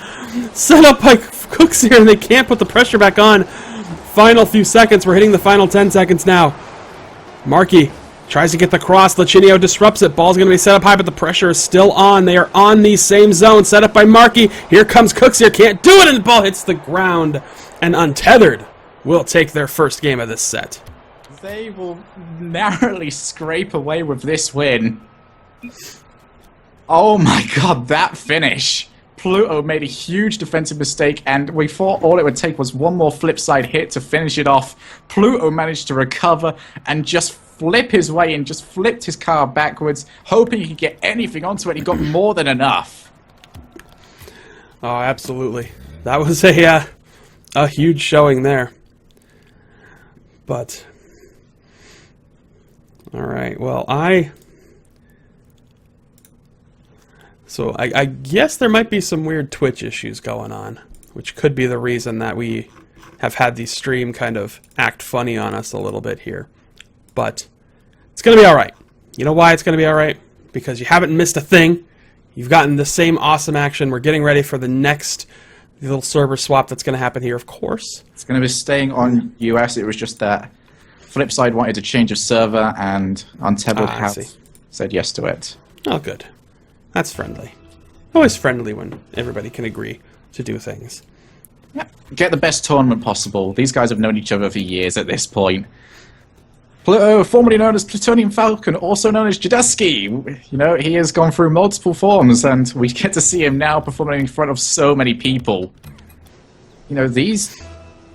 Set up by Cooks here, and they can't put the pressure back on. Final few seconds. We're hitting the final 10 seconds now. Marky tries to get the cross. Lachinio disrupts it. Ball's going to be set up high, but the pressure is still on. They are on the same zone. Set up by Marky. Here comes Cooks here. Can't do it, and the ball hits the ground. And Untethered will take their first game of this set. They will narrowly scrape away with this win. Oh my god, that finish. Pluto made a huge defensive mistake, and we thought all it would take was one more Flipside hit to finish it off. Pluto managed to recover and just flip his way in, just flipped his car backwards, hoping he could get anything onto it. He got more than enough. Oh, absolutely. That was a huge showing there. But, all right, well, I guess there might be some weird Twitch issues going on, which could be the reason that we have had the stream kind of act funny on us a little bit here. But it's going to be all right. You know why it's going to be all right? Because you haven't missed a thing. You've gotten the same awesome action. We're getting ready for the next little server swap that's going to happen here, of course. It's going to be staying on US. It was just that Flipside wanted to change of server, and Untethered have said yes to it. Oh, good. That's friendly. Always friendly when everybody can agree to do things. get the best tournament possible. These guys have known each other for years at this point. Pluto, formerly known as Plutonium Falcon, also known as Jadusky. You know, he has gone through multiple forms, and we get to see him now performing in front of so many people. You know, these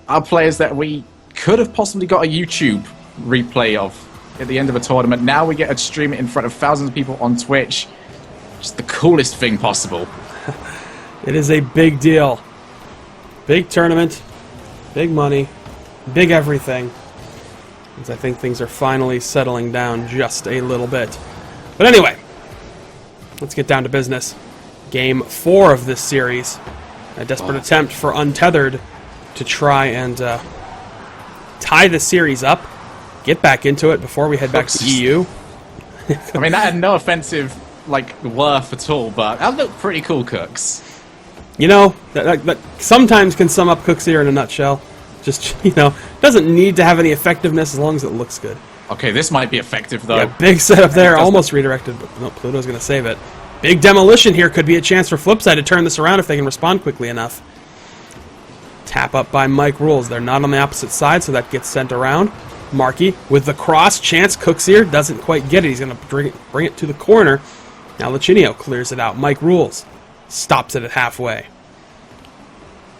are players that we could have possibly got a YouTube replay of at the end of a tournament. Now we get to stream it in front of thousands of people on Twitch. Just the coolest thing possible. It is a big deal. Big tournament, big money, big everything. I think things are finally settling down just a little bit. But anyway, let's get down to business. Game 4 of this series. A desperate attempt for Untethered to try and tie the series up, get back into it before we head back to EU. I mean, that had no offensive worth at all, but that looked pretty cool, Cooks. You know, that sometimes can sum up Cooksier in a nutshell. Just, you know, doesn't need to have any effectiveness as long as it looks good. Okay, this might be effective, though. Yeah, big setup there, almost redirected, but no, Pluto's going to save it. Big demolition here could be a chance for Flipside to turn this around if they can respond quickly enough. Tap up by Mike Rules. They're not on the opposite side, so that gets sent around. Marky with the cross. Chance Cooksier doesn't quite get it. He's going to bring it to the corner. Now Lichinio clears it out. Mike Rules stops it at halfway.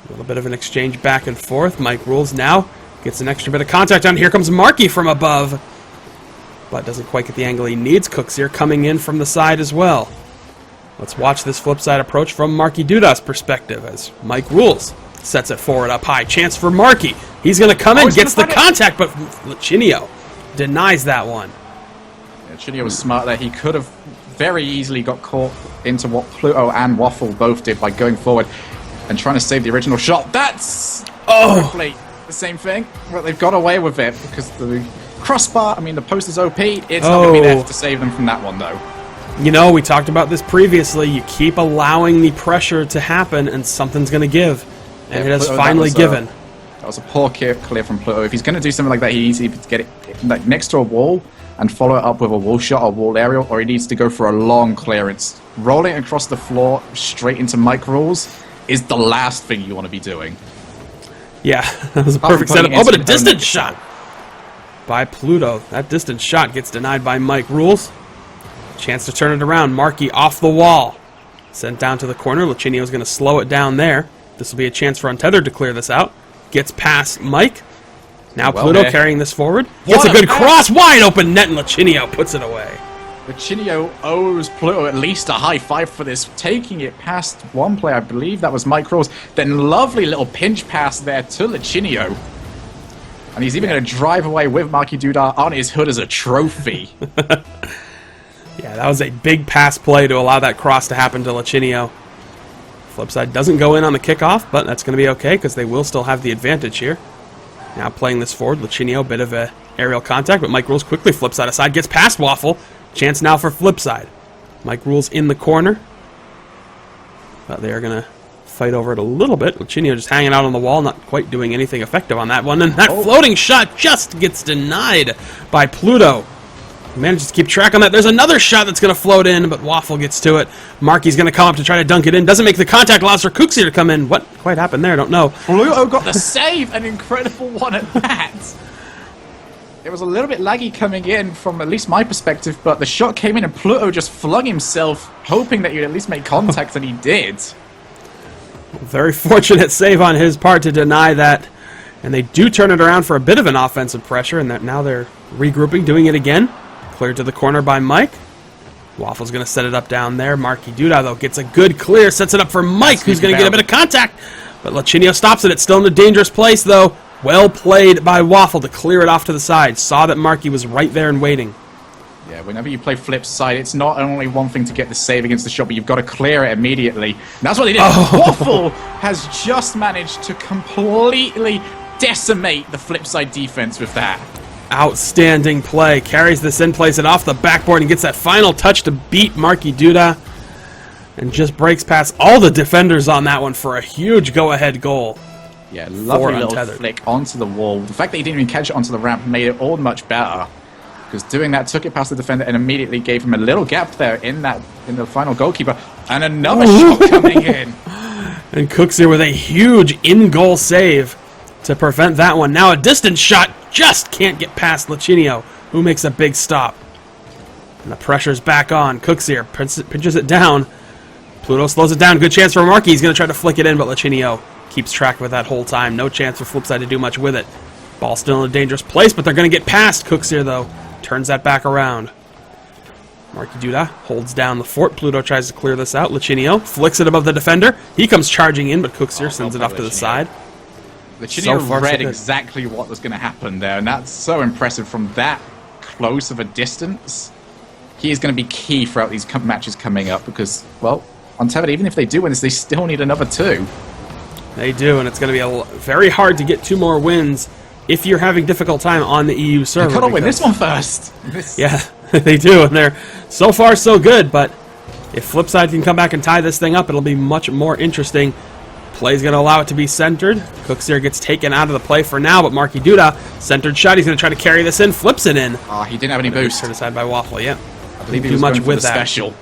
A little bit of an exchange back and forth. Mike Rules now gets an extra bit of contact on. Here comes Marky from above. But doesn't quite get the angle he needs. Cooksier coming in from the side as well. Let's watch this flip side approach from Marky Duda's perspective as Mike Rules sets it forward up high. Chance for Marky. He's going to come in, gets the contact, but Lichinio denies that one. Yeah, Lichinio was smart there. He could have very easily got caught into what Pluto and Waffle both did by going forward and trying to save the original shot. That's hopefully the same thing, but they've got away with it because the crossbar, I mean, the post is OP. It's not going to be there to save them from that one, though. You know, we talked about this previously. You keep allowing the pressure to happen, and something's going to give. And it has finally given. That was a poor clear from Pluto. If he's going to do something like that, he needs to get it next to a wall and follow it up with a wall shot or wall aerial, or he needs to go for a long clearance. Rolling across the floor straight into Mike Rules is the last thing you want to be doing. Yeah, that was a perfect setup. Oh, but a distance shot by Pluto. That distance shot gets denied by Mike Rules. Chance to turn it around. Marky off the wall. Sent down to the corner. Lichinio's going to slow it down there. This will be a chance for Untethered to clear this out. Gets past Mike. Now Pluto carrying this forward. Gets a good cross. Wide open net, and Lichinio puts it away. Lichinio owes Pluto at least a high five for this, taking it past one player. I believe that was Mike Rose. Then lovely little pinch pass there to Lichinio. And he's even going to drive away with Marky Duda on his hood as a trophy. Yeah, that was a big pass play to allow that cross to happen to Lichinio. Flipside doesn't go in on the kickoff, but that's going to be okay because they will still have the advantage here. Now playing this forward, Lichinio, bit of a aerial contact, but Mike Rules quickly flips out aside, gets past Waffle. Chance now for Flipside. Mike Rules in the corner. But they are going to fight over it a little bit. Lichinio just hanging out on the wall, not quite doing anything effective on that one. And that floating shot just gets denied by Pluto. Manages to keep track on that. There's another shot that's going to float in, but Waffle gets to it. Marky's going to come up to try to dunk it in. Doesn't make the contact. Allows for Cooksier to come in. What quite happened there? I don't know. Pluto got the save. An incredible one at that. It was a little bit laggy coming in from at least my perspective, but the shot came in and Pluto just flung himself, hoping that he'd at least make contact, and he did. Very fortunate save on his part to deny that. And they do turn it around for a bit of an offensive pressure, and that now they're regrouping, doing it again. Cleared to the corner by Mike. Waffle's going to set it up down there. Marky Duda, though, gets a good clear. Sets it up for Mike, who's going to get a bit of contact. But Lichinio stops it. It's still in a dangerous place, though. Well played by Waffle to clear it off to the side. Saw that Marky was right there and waiting. Yeah, whenever you play flip side, it's not only one thing to get the save against the shot, but you've got to clear it immediately. And that's what they did. Waffle has just managed to completely decimate the flip side defense with that. Outstanding play. Carries this in, plays it off the backboard, and gets that final touch to beat Marky Duda. And just breaks past all the defenders on that one for a huge go-ahead goal. Yeah, lovely little flick onto the wall. The fact that he didn't even catch it onto the ramp made it all much better. Because doing that took it past the defender and immediately gave him a little gap there in the final goalkeeper. And another shot coming in. And Cooks here with a huge in-goal save to prevent that one. Now a distance shot just can't get past Lachinio, who makes a big stop. And the pressure's back on. Cooks here pinches it down. Pluto slows it down. Good chance for Markey. He's going to try to flick it in, but Lachinio keeps track of it that whole time. No chance for Flipside to do much with it. Ball still in a dangerous place, but they're going to get past Cooks here, though. Turns that back around. Marky Duda holds down the fort. Pluto tries to clear this out. Lachinio flicks it above the defender. He comes charging in, but Cooks here sends it off to the side. Lachinio read exactly what was going to happen there, and that's so impressive from that close of a distance. He is going to be key throughout these matches coming up because, well, Untethered, even if they do win this, they still need another 2. They do, and it's going to be very hard to get 2 more wins if you're having difficult time on the EU server. They gotta win this one first. Yeah, they do, and they're so far so good, but if Flipside can come back and tie this thing up, it'll be much more interesting. Play's going to allow it to be centered. Cooks here gets taken out of the play for now, but Marky Duda, centered shot, he's going to try to carry this in, flips it in. Oh, he didn't have any boost. Turned aside by Waffle, yeah. I believe he was going for the special.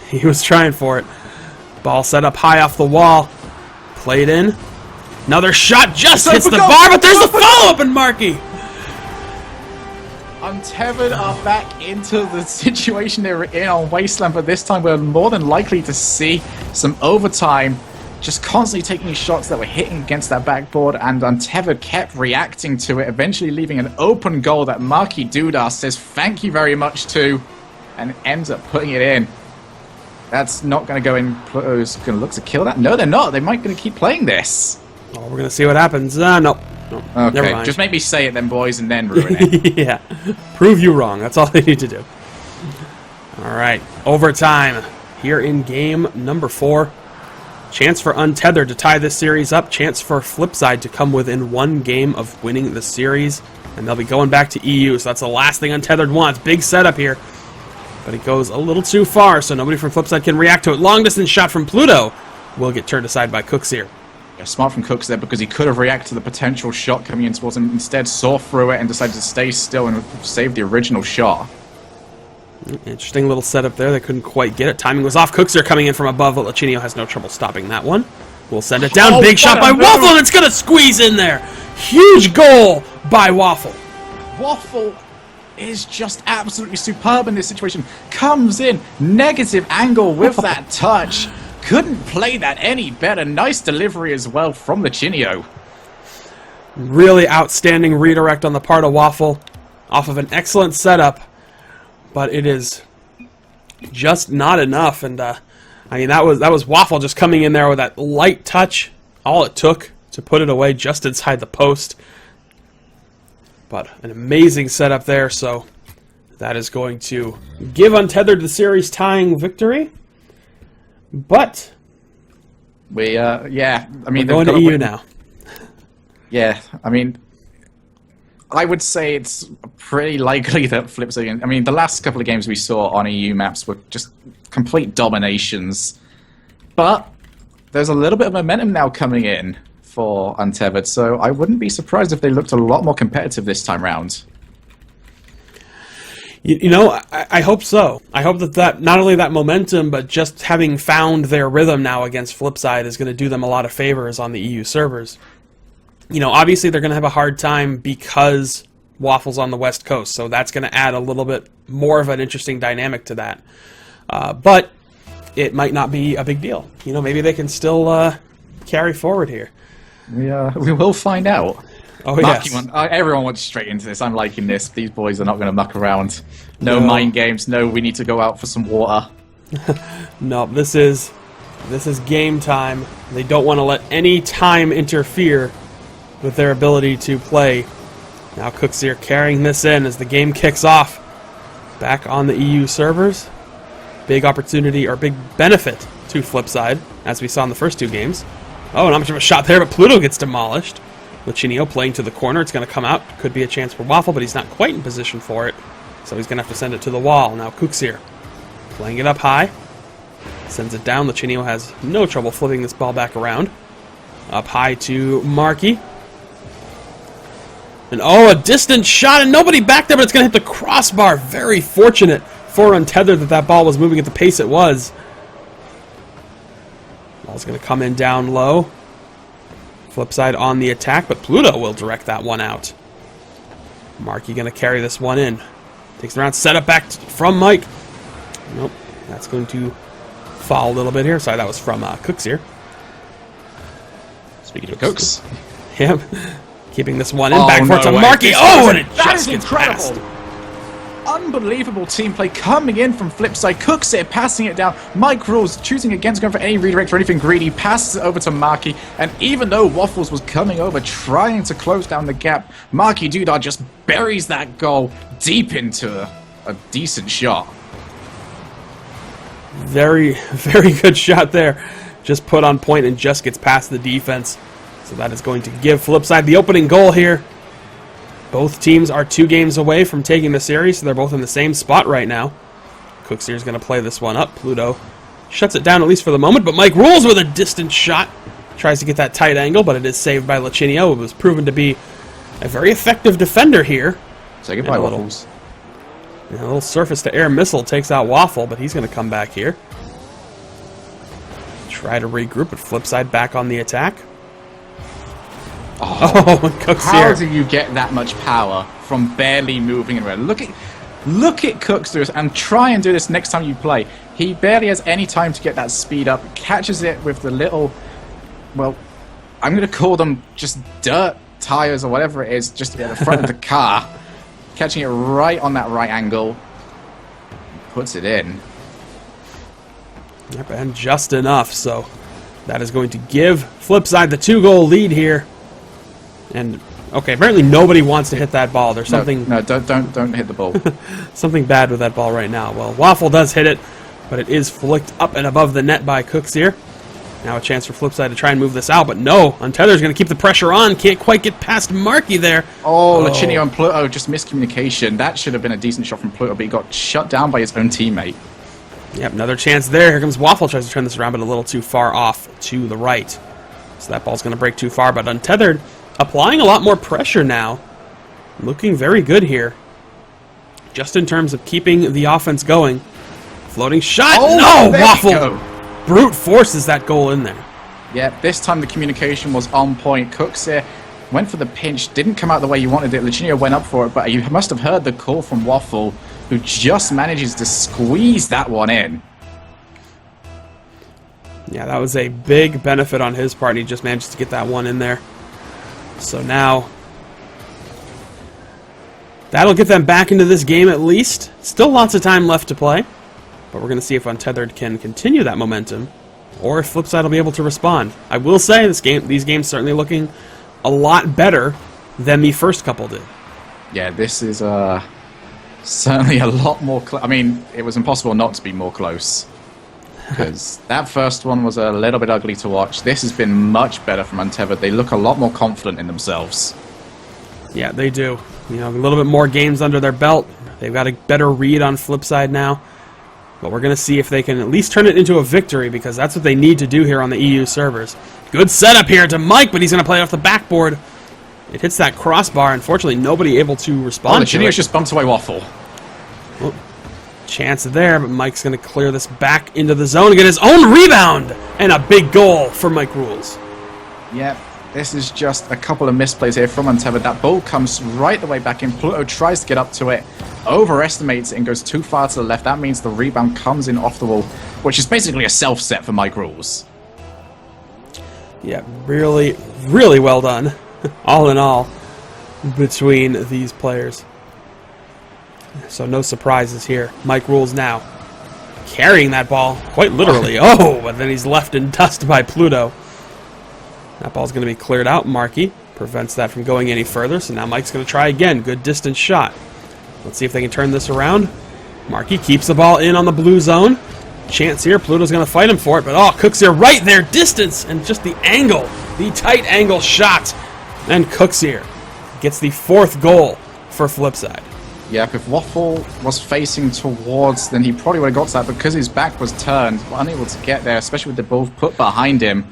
He was trying for it. Ball set up high off the wall. Played in. Another shot just hits the bar, but there's the follow-up in Marky. Untethered are back into the situation they were in on Wasteland, but this time we're more than likely to see some overtime. Just constantly taking these shots that were hitting against that backboard, and Untethered kept reacting to it, eventually leaving an open goal that Marky Duda says thank you very much to, and ends up putting it in. That's not going to go in. Pluto's going to look to kill that. No, they're not. They might going to keep playing this. Oh, we're going to see what happens. No. Okay, never mind. Just make me say it then, boys, and then ruin it. Yeah. Prove you wrong. That's all they need to do. All right. Overtime here in game number 4. Chance for Untethered to tie this series up. Chance for Flipside to come within 1 game of winning the series. And they'll be going back to EU, so that's the last thing Untethered wants. Big setup here. But it goes a little too far, so nobody from Flipside can react to it. Long distance shot from Pluto will get turned aside by Cooks here. Yeah, smart from Cooks there because he could have reacted to the potential shot coming in towards him. Instead, saw through it and decided to stay still and save the original shot. Interesting little setup there. They couldn't quite get it. Timing was off. Cooks here coming in from above, but Lachinio has no trouble stopping that one. We'll send it down. Big shot by Waffle, and it's going to squeeze in there. Huge goal by Waffle. Waffle is just absolutely superb in this situation. Comes in, negative angle with that touch. Couldn't play that any better. Nice delivery as well from Lachinio. Really outstanding redirect on the part of Waffle off of an excellent setup, but it is just not enough. And I mean, that was Waffle just coming in there with that light touch. All it took to put it away just inside the post. But an amazing setup there, so that is going to give Untethered the series tying victory. But yeah, I mean, we're going to EU now. Yeah, I mean, I would say it's pretty likely that Flipside. I mean, the last couple of games we saw on EU maps were just complete dominations. But there's a little bit of momentum now coming in for Untethered, so I wouldn't be surprised if they looked a lot more competitive this time round. You know, I hope so. I hope that not only that momentum, but just having found their rhythm now against Flipside is going to do them a lot of favors on the EU servers. You know, obviously they're going to have a hard time because Waffle's on the West Coast, so that's going to add a little bit more of an interesting dynamic to that. But it might not be a big deal. You know, maybe they can still carry forward here. We will find out. Oh, yes. Everyone wants straight into this. I'm liking this. These boys are not going to muck around. No mind games. No, we need to go out for some water. No, this is game time. They don't want to let any time interfere with their ability to play. Now Cooks here carrying this in as the game kicks off. Back on the EU servers. Big opportunity, or big benefit to Flipside, as we saw in the first 2 games. Oh, not much of a shot there, but Pluto gets demolished. Lachinio playing to the corner. It's going to come out. Could be a chance for Waffle, but he's not quite in position for it. So he's going to have to send it to the wall. Now Cooks here, playing it up high. Sends it down. Lachinio has no trouble flipping this ball back around. Up high to Marky. And a distant shot, and nobody back there, but it's going to hit the crossbar. Very fortunate for Untethered that ball was moving at the pace it was. A Ball's going to come in down low. Flip side on the attack, but Pluto will direct that one out. Marky going to carry this one in. Takes the round, set up back from Mike. Nope, that's going to fall a little bit here. Sorry, that was from Cooks here. Speaking of Cooks. Him keeping this one in, Oh, back and forth no to way. Marky. This Oh, was- and it that just is gets incredible. passed. Unbelievable team play coming in from Flipside. Cooks it, passing it down. Mike Rules choosing against going for any redirect or anything greedy, passes it over to Marky. And even though Waffles was coming over trying to close down the gap, Marky Doodah just buries that goal deep into a decent shot. Very, very good shot there. Just put on point and just gets past the defense. So that is going to give Flipside the opening goal here. Both teams are 2 games away from taking the series, so they're both in the same spot right now. Cooks here is going to play this one up. Pluto shuts it down at least for the moment, but Mike Rules with a distant shot. Tries to get that tight angle, but it is saved by Lachinio, who was proven to be a very effective defender here. Say goodbye, And a little- Waffles. And a little surface-to-air missile takes out Waffle, but he's going to come back here. Try to regroup, but Flipside back on the attack. Oh, Cooks How here. do you get that much power from barely moving anywhere? Look at Cooks do this, and try and do this next time you play. He barely has any time to get that speed up, catches it with the little, well, I'm going to call them just dirt tires or whatever it is, just at the front of the car, catching it right on that right angle, puts it in. Yep, and just enough, so that is going to give Flipside the 2-goal lead here. And, okay, apparently nobody wants to hit that ball. There's something No, don't hit the ball. something bad with that ball right now. Well, Waffle does hit it, but it is flicked up and above the net by Cooks here. Now a chance for Flipside to try and move this out, but no. Untethered's going to keep the pressure on. Can't quite get past Marky there. Oh, Lachinio and Pluto, just miscommunication. That should have been a decent shot from Pluto, but he got shut down by his own teammate. Yep, another chance there. Here comes Waffle. Tries to turn this around, but a little too far off to the right. So that ball's going to break too far, but Untethered applying a lot more pressure now. Looking very good here. Just in terms of keeping the offense going. Floating shot. Oh, no! there we Waffle go. brute forces that goal in there. Yeah, this time the communication was on point. Cooks went for the pinch, didn't come out the way you wanted it. Lachinio went up for it, but you must have heard the call from Waffle, who just manages to squeeze that one in. Yeah, that was a big benefit on his part, and he just managed to get that one in there. So now, that'll get them back into this game at least. Still lots of time left to play, but we're going to see if Untethered can continue that momentum, or if Flipside will be able to respond. I will say these games certainly looking a lot better than the first couple did. Yeah, this is certainly a lot more I mean, it was impossible not to be more close. Because that first one was a little bit ugly to watch. This has been much better from Untethered. They look a lot more confident in themselves. Yeah, they do. You know, a little bit more games under their belt. They've got a better read on Flipside now. But we're going to see if they can at least turn it into a victory, because that's what they need to do here on the EU servers. Good setup here to Mike, but he's going to play it off the backboard. It hits that crossbar. Unfortunately, nobody able to respond to it. Lachinio's just bumped away Waffle. Oh, chance there, but Mike's going to clear this back into the zone and get his own rebound. And a big goal for Mike Rules. Yep, this is just a couple of misplays here from Untethered. That ball comes right the way back in. Pluto tries to get up to it, overestimates it, and goes too far to the left. That means the rebound comes in off the wall, which is basically a self-set for Mike Rules. Yeah, really, really well done. All in all, between these players. So no surprises here. Mike Rules now carrying that ball, quite literally. Oh, but then he's left in dust by Pluto. That ball's going to be cleared out. Marky prevents that from going any further, so now Mike's going to try again. Good distance shot. Let's see if they can turn this around. Marky keeps the ball in on the blue zone. Chance here. Pluto's going to fight him for it, but oh, Cooks here right there. Distance and just the angle. The tight angle shot. And Cooks here gets the 4th goal for Flipside. Yep, if Waffle was facing towards, then he probably would have got to that, because his back was turned, unable to get there, especially with the ball put behind him.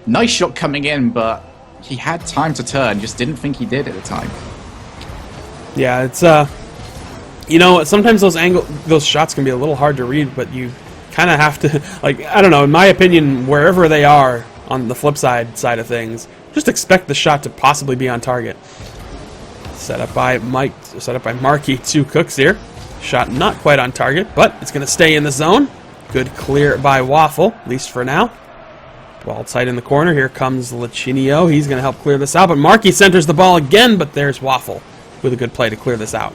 Nice shot coming in, but he had time to turn, just didn't think he did at the time. Yeah, it's you know, sometimes those shots can be a little hard to read, but you kind of have to, like, I don't know, in my opinion, wherever they are on the flip side of things, just expect the shot to possibly be on target. Set up by Marky to Cooks here. Shot not quite on target, but it's going to stay in the zone. Good clear by Waffle, at least for now. Ball tight in the corner. Here comes Lichinio. He's going to help clear this out, but Marky centers the ball again, but there's Waffle with a good play to clear this out.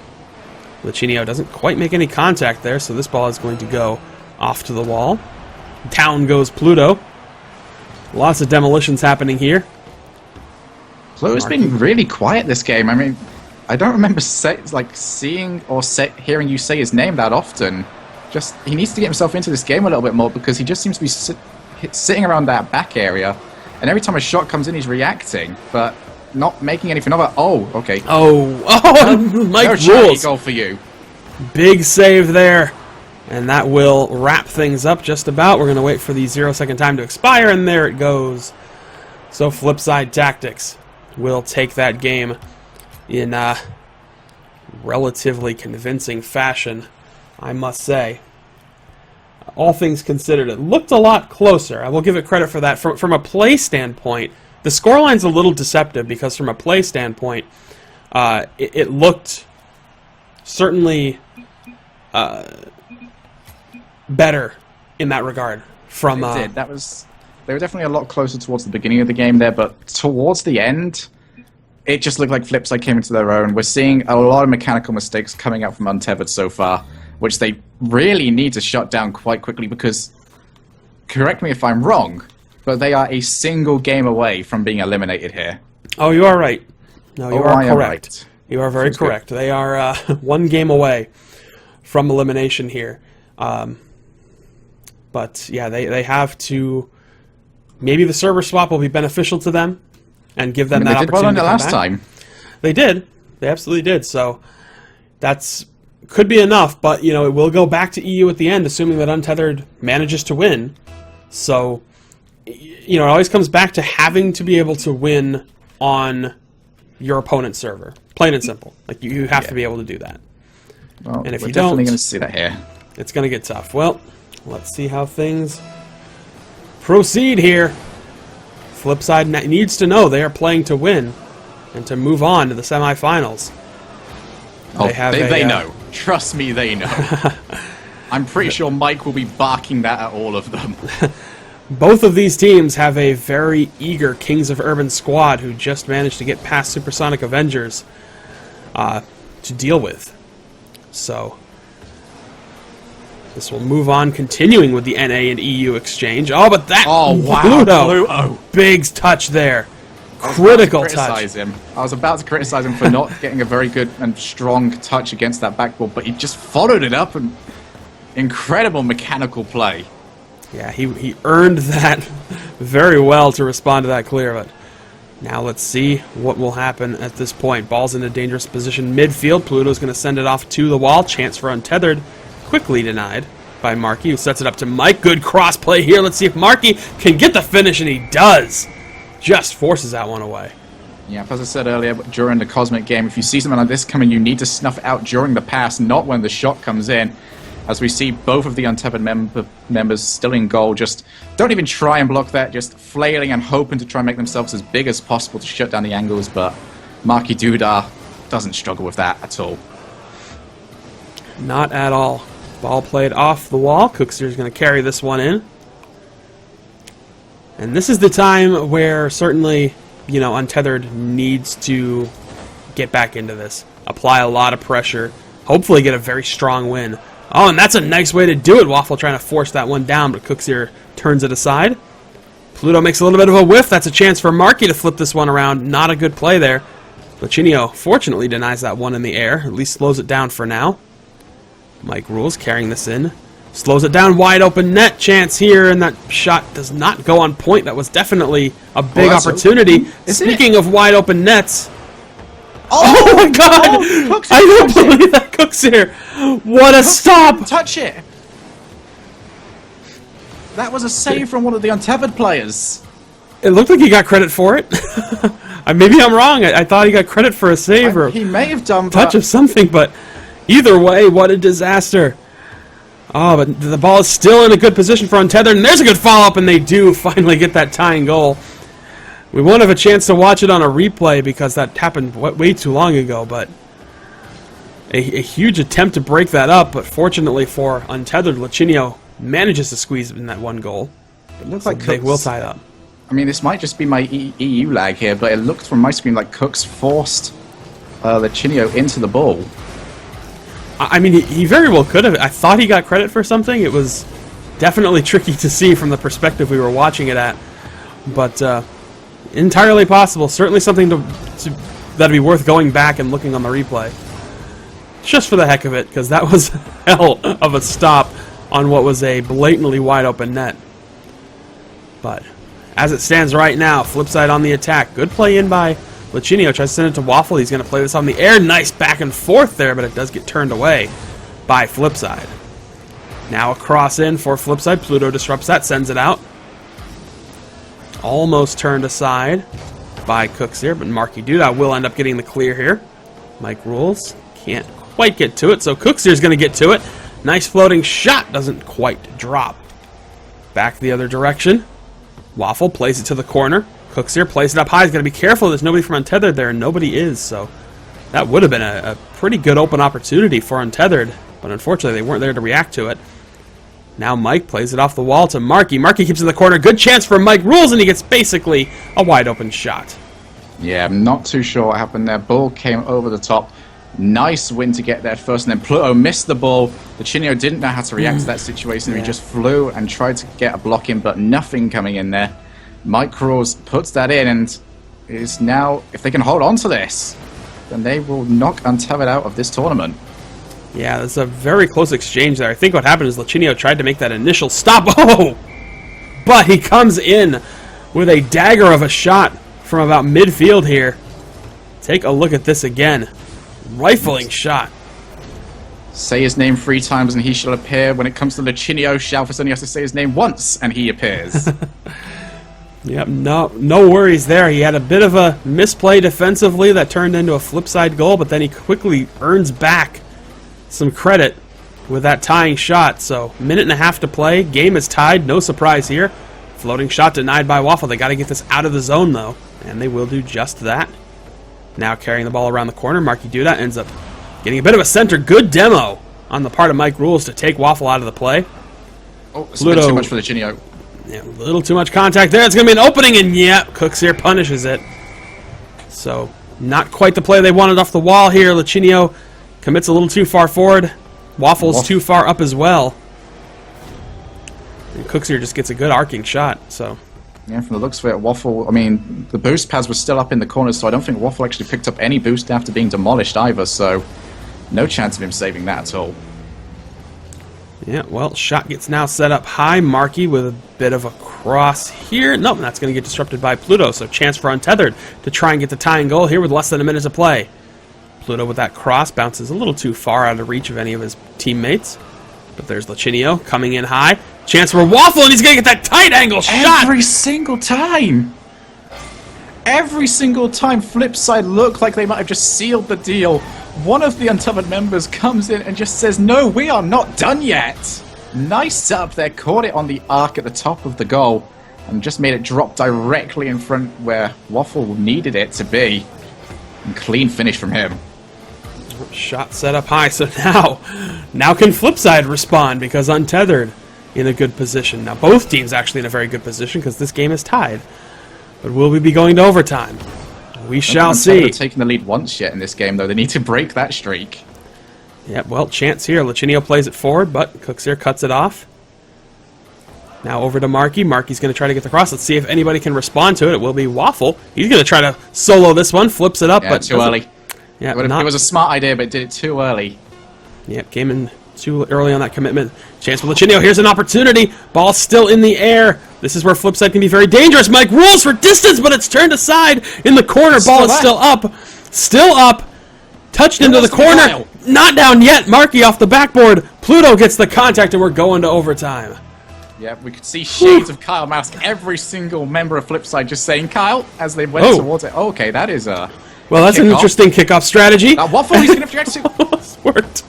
Lichinio doesn't quite make any contact there, so this ball is going to go off to the wall. Down goes Pluto. Lots of demolitions happening here. Pluto's been really quiet this game. I mean, I don't remember seeing or hearing you say his name that often. Just he needs to get himself into this game a little bit more because he just seems to be sitting around that back area, and every time a shot comes in, he's reacting, but not making anything of it. Oh, okay. Mike no rules. Goal for you. Big save there. And that will wrap things up just about. We're going to wait for the 0-second time to expire, and there it goes. So Flipside Tactics will take that game in relatively convincing fashion, I must say. All things considered, it looked a lot closer. I will give it credit for that. From a play standpoint, the scoreline's a little deceptive because from a play standpoint, it looked certainly better in that regard. From It did. They were definitely a lot closer towards the beginning of the game there, but towards the end, it just looked like Flipside came into their own. We're seeing a lot of mechanical mistakes coming out from Untethered so far, which they really need to shut down quite quickly because, correct me if I'm wrong, but they are a single game away from being eliminated here. Oh, you are right. No, you are correct. Right. You are very correct. Good. They are one game away from elimination here. But yeah, they have to. Maybe the server swap will be beneficial to them and give them that opportunity. They did well on it last time. They did. They absolutely did. So that's could be enough, but you know it will go back to EU at the end, assuming that Untethered manages to win. So you know it always comes back to having to be able to win on your opponent's server, plain and simple. Like you have to be able to do that. Well, and if we're you don't, definitely going to see that here. It's going to get tough. Well, let's see how things proceed here. Flipside needs to know they are playing to win and to move on to the semifinals. Oh, they know. Trust me, they know. I'm pretty sure Mike will be barking that at all of them. Both of these teams have a very eager Kings of Urban squad who just managed to get past Supersonic Avengers to deal with. So this will move on, continuing with the NA and EU exchange. Oh, but that Pluto. Big touch there. Critical touch. I was about to criticize him for not getting a very good and strong touch against that backboard, but he just followed it up and incredible mechanical play. Yeah, he earned that very well to respond to that clear, but now let's see what will happen at this point. Ball's in a dangerous position midfield. Pluto's going to send it off to the wall. Chance for Untethered. Quickly denied by Marky, who sets it up to Mike. Good cross play here. Let's see if Marky can get the finish, and he does. Just forces that one away. Yeah, as I said earlier, during the Cosmic game, if you see something like this coming, you need to snuff it out during the pass, not when the shot comes in. As we see both of the Untethered members still in goal, just don't even try and block that, just flailing and hoping to try and make themselves as big as possible to shut down the angles, but Marky Dudar doesn't struggle with that at all. Not at all. Ball played off the wall. Cookster's going to carry this one in. And this is the time where certainly, you know, Untethered needs to get back into this. Apply a lot of pressure. Hopefully get a very strong win. Oh, and that's a nice way to do it. Waffle trying to force that one down, but Cookster turns it aside. Pluto makes a little bit of a whiff. That's a chance for Marky to flip this one around. Not a good play there. Lichinio fortunately denies that one in the air. At least slows it down for now. Mike Rules carrying this in. Slows it down, wide open net chance here, and that shot does not go on point. That was definitely a big opportunity. Speaking of wide open nets. Oh my god! Oh, I don't believe that Cook's here. What a stop! Touch it! That was a save from one of the Untethered players. It looked like he got credit for it. Maybe I'm wrong. I thought he got credit for a save or he may have done touch of something, but either way, what a disaster. Oh, but the ball is still in a good position for Untethered, and there's a good follow-up, and they do finally get that tying goal. We won't have a chance to watch it on a replay because that happened way too long ago, but a huge attempt to break that up, but fortunately for Untethered, Lachinio manages to squeeze in that one goal. It looks So like they Cooks, will tie it up. I mean, this might just be my EU lag here, but it looked from my screen like Cooks forced Lachinio into the ball. I mean, he very well could have. I thought he got credit for something. It was definitely tricky to see from the perspective we were watching it at. But entirely possible. Certainly something that'd be worth going back and looking on the replay. Just for the heck of it, because that was hell of a stop on what was a blatantly wide open net. But as it stands right now, Flipside on the attack. Good play in by Lachinio. Tries to send it to Waffle. He's going to play this on the air. Nice back and forth there, but it does get turned away by Flipside. Now a cross in for Flipside. Pluto disrupts that, sends it out. Almost turned aside by Cooks here, but Marky Duda will end up getting the clear here. Mike Rules can't quite get to it, so Cooks here is going to get to it. Nice floating shot, doesn't quite drop. Back the other direction. Waffle plays it to the corner. Cooks here plays it up high. He's got to be careful. There's nobody from Untethered there, and nobody is, so that would have been a pretty good open opportunity for Untethered, but unfortunately they weren't there to react to it. Now Mike plays it off the wall to Marky. Marky keeps in the corner. Good chance for Mike Rules, and he gets basically a wide open shot. Yeah, I'm not too sure what happened there. Ball came over the top. Nice win to get there first, and then Pluto missed the ball. Lachinio didn't know how to react to that situation. Yeah. He just flew and tried to get a block in, but nothing coming in there. Mike Rules puts that in, and is now, if they can hold on to this, then they will knock Untethered out of this tournament. Yeah, that's a very close exchange there. I think what happened is Lachinio tried to make that initial stop. Oh! But he comes in with a dagger of a shot from about midfield here. Take a look at this again. Rifling shot. Say his name 3 times and he shall appear. When it comes to Lachinio, Shalfus only has to say his name once and he appears. Yep, no worries there. He had a bit of a misplay defensively that turned into a flipside goal, but then he quickly earns back some credit with that tying shot. So, minute and a half to play. Game is tied. No surprise here. Floating shot denied by Waffle. They got to get this out of the zone, though. And they will do just that. Now carrying the ball around the corner. Marky Duda ends up getting a bit of a center. Good demo on the part of Mike Rules to take Waffle out of the play. Oh, it's a bit too much for Lachinio. Yeah, a little too much contact there. It's going to be an opening, and yeah, Cooks here punishes it. So, not quite the play they wanted off the wall here. Lachinio commits a little too far forward. Waffle's too far up as well. And Cooks here just gets a good arcing shot. So, yeah, from the looks of it, Waffle, I mean, the boost pads were still up in the corners, so I don't think Waffle actually picked up any boost after being demolished either, so no chance of him saving that at all. yeah, well, shot gets now set up high. Marky with a bit of a cross here. Nope, that's going to get disrupted by Pluto, so chance for Untethered to try and get the tying goal here with less than a minute to play. Pluto with that cross bounces a little too far out of reach of any of his teammates. But there's Lachinio coming in high. Chance for Waffle, and he's going to get that tight angle shot! Every single time! Every single time Flipside looked like they might have just sealed the deal, one of the Untethered members comes in and just says, no, we are not done yet! Nice setup there, caught it on the arc at the top of the goal, and just made it drop directly in front where Waffle needed it to be. And clean finish from him. Shot set up high, so now can Flipside respond because Untethered in a good position. Now both teams actually in a very good position because this game is tied. But will we be going to overtime? We shall see. Untethered have taken the lead once yet in this game, though. They need to break that streak. Yep, well, chance here. Lachinio plays it forward, but Cooks here cuts it off. Now over to Marky. Marky's going to try to get the cross. Let's see if anybody can respond to it. It will be Waffle. He's going to try to solo this one. Flips it up, Yeah, but too early. Yeah, It was a smart idea, but it did it too early. Yep, came in too early on that commitment. Chance for Lachinio. Here's an opportunity. Ball still in the air. This is where Flipside can be very dangerous. Mike Rules for distance, but it's turned aside in the corner. Ball is still up. Still up. Touched into the corner. Not down yet. Marky off the backboard. Pluto gets the contact, and we're going to overtime. Yeah, we could see shades of Kyle Mask. Every single member of Flipside just saying Kyle as they went towards it. Oh, okay, that is well, that's an interesting kickoff strategy. Waffle, he's going to have to worked.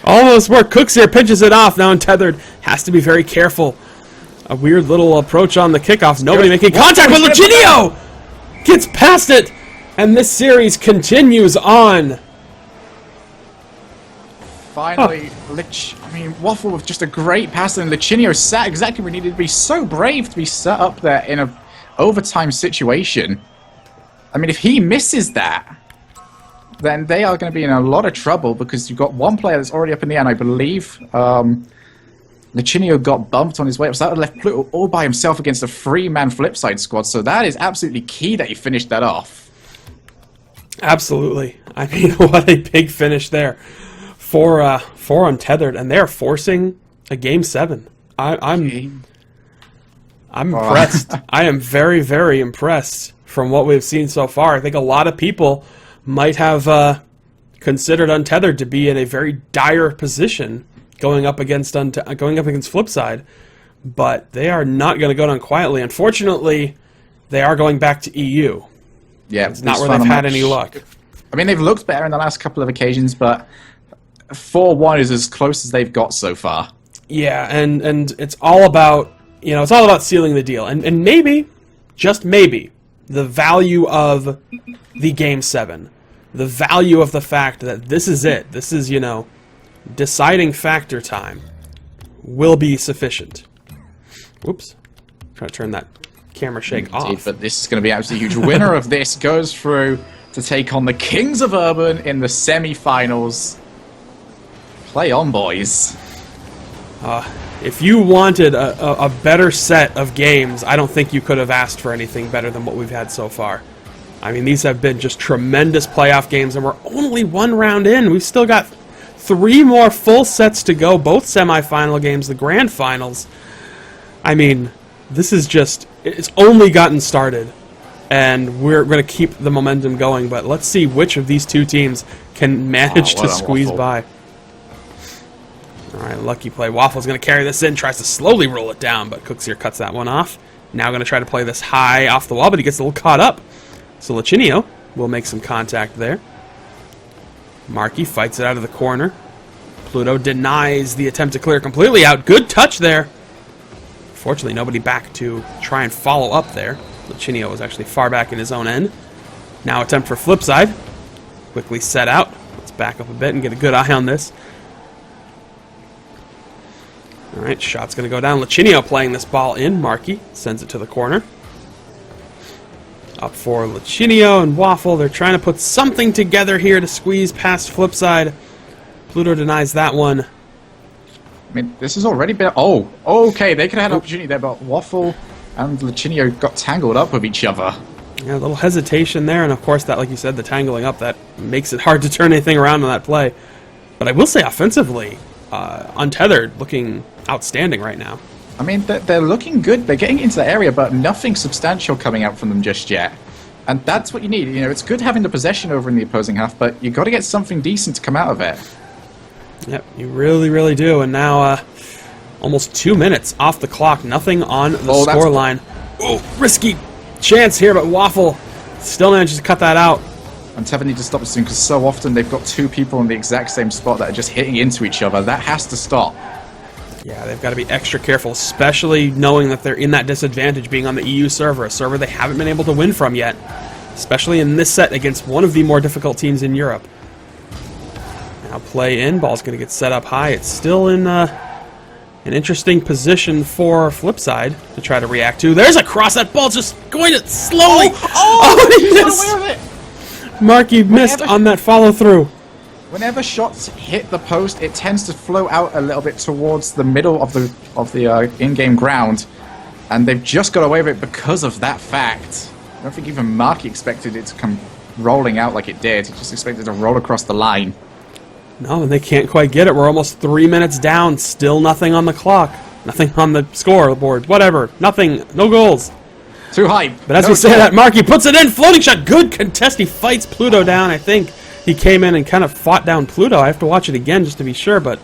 Almost worked. Cooks here pinches it off. Now Untethered has to be very careful. A weird little approach on the kickoff. Nobody making contact with Licinio! Gets past it! And this series continues on. Finally, Waffle with just a great pass, and Licinio sat exactly where he needed to be. So brave to be set up there in a overtime situation. I mean, if he misses that, then they are going to be in a lot of trouble, because you've got one player that's already up in the air, and I believe Licinio got bumped on his way up, so that would have left Pluto all by himself against a 3-man flipside squad, so that is absolutely key that he finished that off. Absolutely. I mean, what a big finish there for Untethered, and they're forcing a Game 7. I'm impressed. I am very, very impressed from what we've seen so far. I think a lot of people might have considered Untethered to be in a very dire position going up against Flipside, but they are not going to go down quietly. Unfortunately, they are going back to EU. Yeah, it's not where they've had any luck. I mean, they've looked better in the last couple of occasions, but 4-1 is as close as they've got so far. Yeah, and it's all about sealing the deal, and maybe, just maybe, the value of the Game 7, the value of the fact that this is it. This is deciding factor time will be sufficient. Whoops, trying to turn that camera shake off. But this is going to be absolutely huge. Winner of this goes through to take on the Kings of Urban in the semi-finals. Play on, boys. If you wanted a better set of games, I don't think you could have asked for anything better than what we've had so far. I mean, these have been just tremendous playoff games, and we're only one round in. We've still got 3 more full sets to go, both semifinal games, the grand finals. I mean, this is it's only gotten started, and we're going to keep the momentum going, but let's see which of these two teams can manage to squeeze by. Alright, lucky play. Waffle's going to carry this in, tries to slowly roll it down, but Cooks here cuts that one off. Now going to try to play this high off the wall, but he gets a little caught up. So Licinio will make some contact there. Markey fights it out of the corner. Pluto denies the attempt to clear completely out. Good touch there. Fortunately, nobody back to try and follow up there. Licinio was actually far back in his own end. Now attempt for Flipside. Quickly set out. Let's back up a bit and get a good eye on this. Alright, shot's going to go down. Licinio playing this ball in. Markey sends it to the corner. Up for Licinio and Waffle. They're trying to put something together here to squeeze past Flipside. Pluto denies that one. I mean, this has already been... Oh, okay, they could have had an opportunity there, but Waffle and Licinio got tangled up with each other. Yeah, a little hesitation there, and of course, that, like you said, the tangling up, that makes it hard to turn anything around on that play. But I will say, offensively, Untethered looking outstanding right now. I mean, they're looking good. They're getting into the area, but nothing substantial coming out from them just yet. And that's what you need. It's good having the possession over in the opposing half, but you got to get something decent to come out of it. Yep, you really, really do. And now, almost 2 minutes off the clock. Nothing on the scoreline. Oh, risky chance here, but Waffle still manages to cut that out. Untethered need to stop it soon, because so often they've got 2 people in the exact same spot that are just hitting into each other. That has to stop. Yeah, they've got to be extra careful, especially knowing that they're in that disadvantage being on the EU server, a server they haven't been able to win from yet, especially in this set against one of the more difficult teams in Europe. Now play in, ball's going to get set up high. It's still in an interesting position for Flipside to try to react to. There's a cross, that ball's just going to slowly... He missed! Markey missed on that follow-through. Whenever shots hit the post, it tends to flow out a little bit towards the middle of the in-game ground, and they've just got away with it because of that fact. I don't think even Markey expected it to come rolling out like it did. He just expected it to roll across the line. No, and they can't quite get it. We're almost 3 minutes down. Still nothing on the clock. Nothing on the scoreboard. Whatever. Nothing. No goals. Too hype. But as we say that, Markey puts it in. Floating shot. Good contest. He fights Pluto down, I think. He came in and kind of fought down Pluto. I have to watch it again just to be sure, but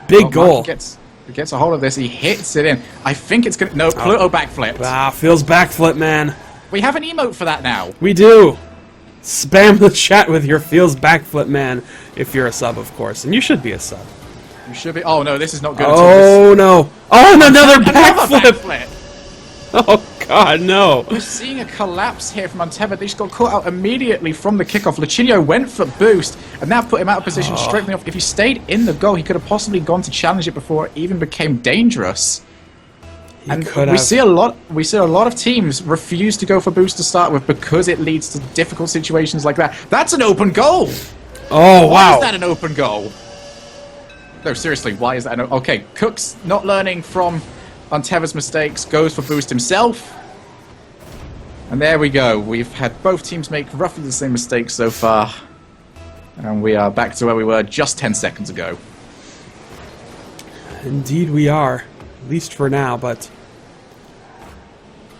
big goal. He gets a hold of this. He hits it in. I think it's going to... No, Pluto backflipped. Feels backflip, man. We have an emote for that now. We do. Spam the chat with your feels backflip, man, if you're a sub, of course. And you should be a sub. You should be. Oh, no, this is not good Oh, no. Oh, and another Another backflip. Oh, God, no. We're seeing a collapse here from Untethered. They just got caught out immediately from the kickoff. Luchino went for boost, and that put him out of position straight from the off. If he stayed in the goal, he could have possibly gone to challenge it before it even became dangerous. And we see a lot of teams refuse to go for boost to start with because it leads to difficult situations like that. That's an open goal. Oh, wow. Why is that an open goal? No, seriously, why is that okay, Cook's not learning from Untethered's mistakes, goes for boost himself. And there we go. We've had both teams make roughly the same mistakes so far. And we are back to where we were just 10 seconds ago. Indeed we are. At least for now, but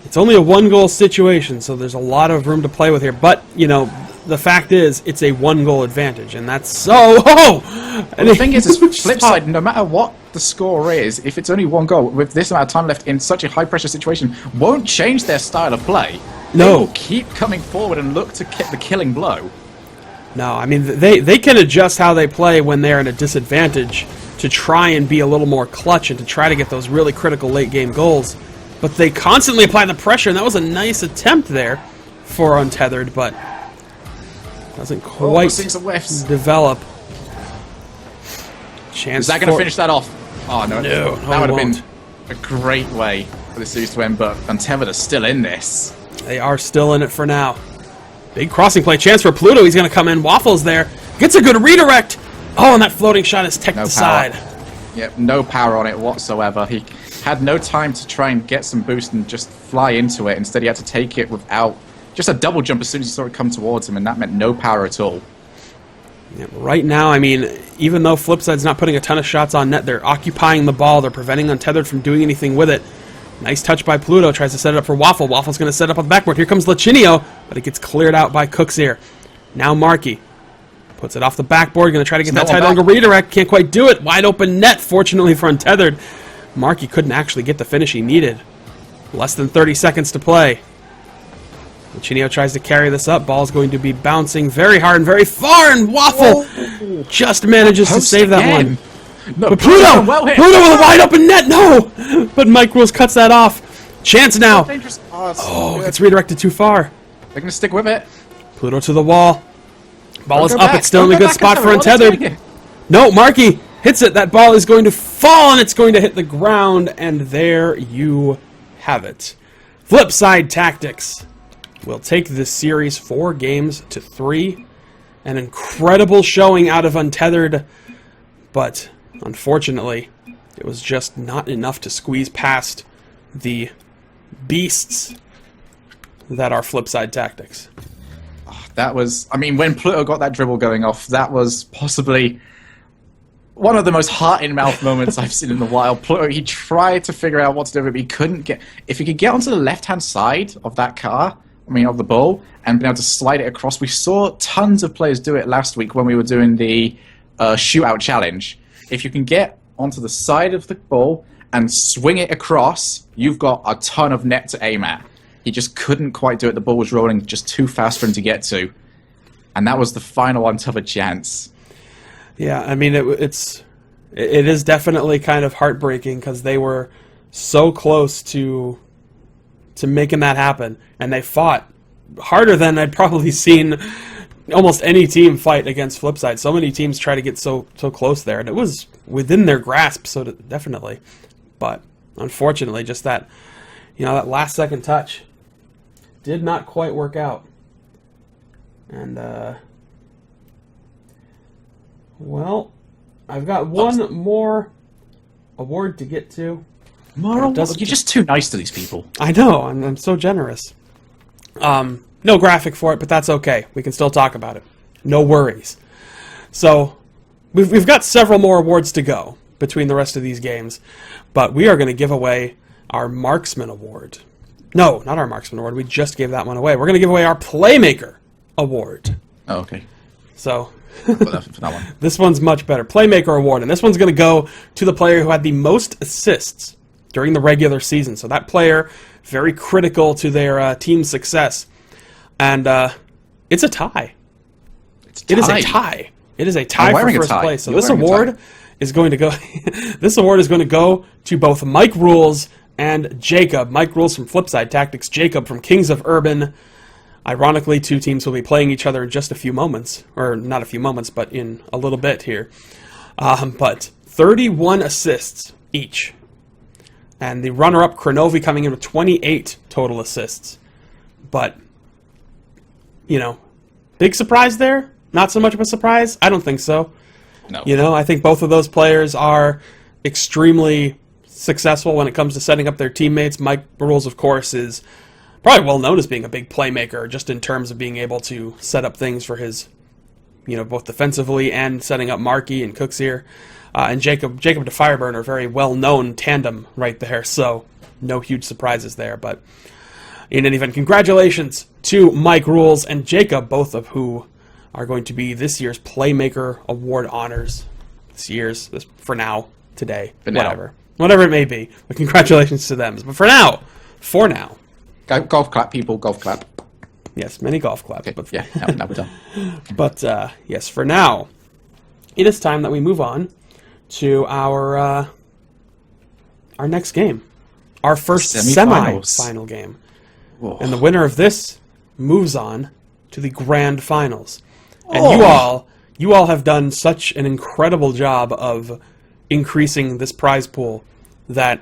it's only a one-goal situation, so there's a lot of room to play with here. But, you know, the fact is, it's a one-goal advantage, and that's so... Oh! Well, the thing is, flip side, no matter what the score is, if it's only one goal, with this amount of time left in such a high-pressure situation, won't change their style of play. No. They will keep coming forward and look to get the killing blow. No, I mean, they can adjust how they play when they're in a disadvantage to try and be a little more clutch and to try to get those really critical late-game goals. But they constantly apply the pressure, and that was a nice attempt there for Untethered, but doesn't quite develop. Chance is that going to finish that off? Oh, no. No, that would have been a great way for the series to end, but Untethered are still in this. They are still in it for now. Big crossing play chance for Pluto. He's going to come in. Waffles there. Gets a good redirect. Oh, and that floating shot is teched aside. Yep, no power on it whatsoever. He had no time to try and get some boost and just fly into it. Instead, he had to take it without just a double jump as soon as he saw it come towards him, and that meant no power at all. Yeah, right now, I mean, even though Flipside's not putting a ton of shots on net, they're occupying the ball. They're preventing Untethered from doing anything with it. Nice touch by Pluto. Tries to set it up for Waffle. Waffle's going to set up on the backboard. Here comes Lachinio, but it gets cleared out by Cooks here. Now Markey puts it off the backboard. Going to try to get that tight angle redirect. Can't quite do it. Wide open net, fortunately for Untethered. Markey couldn't actually get the finish he needed. Less than 30 seconds to play. Lachinio tries to carry this up. Ball's going to be bouncing very hard and very far, and Waffle just manages to save that one. No, but Pluto with a wide open net, no! But Mike Rules cuts that off. Chance now. Oh, it's redirected too far. They're going to stick with it. Pluto to the wall. Ball is up. It's still in a good spot for Untethered. No, Markey hits it. That ball is going to fall, and it's going to hit the ground, and there you have it. Flipside Tactics will take this series 4-3. An incredible showing out of Untethered, but unfortunately, it was just not enough to squeeze past the beasts that are Flipside Tactics. That was, I mean, when Pluto got that dribble going off, that was possibly one of the most heart-in-mouth moments I've seen in a while. Pluto, he tried to figure out what to do, but he couldn't get... If he could get onto the left-hand side of that car, of the ball, and be able to slide it across, we saw tons of players do it last week when we were doing the shootout challenge. If you can get onto the side of the ball and swing it across, you've got a ton of net to aim at. He just couldn't quite do it. The ball was rolling just too fast for him to get to. And that was the final Untethered chance. Yeah, I mean, it is definitely kind of heartbreaking because they were so close to making that happen. And they fought harder than I'd probably seen almost any team fight against Flipside. So many teams try to get so close there. And it was within their grasp, definitely. But unfortunately, just that, that last second touch did not quite work out. And, well, I've got one more award to get to. You're just too nice to these people. I know, I'm so generous. No graphic for it, but that's okay. We can still talk about it. No worries. So, we've got several more awards to go between the rest of these games, but we are going to give away our Marksman Award. No, not our Marksman Award. We just gave that one away. We're going to give away our Playmaker Award. Oh, okay. So, for that one. This one's much better. Playmaker Award, and this one's going to go to the player who had the most assists during the regular season. So that player, very critical to their team's success. And it's a tie. It's It is a tie. It is a tie I'm for wearing a first tie. place. So You're this wearing a award tie. is going to go. This award is going to go to both Mike Rules and Jacob. Mike Rules from Flipside Tactics. Jacob from Kings of Urban. Ironically, two teams will be playing each other in just a few moments, or not a few moments, but in a little bit here. But 31 assists each, and the runner-up Kronovi coming in with 28 total assists. But big surprise there. Not so much of a surprise? I don't think so. No. I think both of those players are extremely successful when it comes to setting up their teammates. Mike Rules, of course, is probably well known as being a big playmaker, just in terms of being able to set up things for his, both defensively and setting up Markey and Cooks here. And Jacob to Fireburn are very well-known tandem right there, so no huge surprises there. But in any event, congratulations to Mike Rules and Jacob, both of who are going to be this year's Playmaker Award honors. For now, today, whatever it may be. But congratulations to them. But for now, Golf clap, people, golf clap. yes, many golf claps. Okay, But yeah, now we're done. But yes, for now, it is time that we move on to our next game, our first Semi-finals. semi-final game, Whoa. and the winner of this moves on to the grand finals. And you all have done such an incredible job of increasing this prize pool that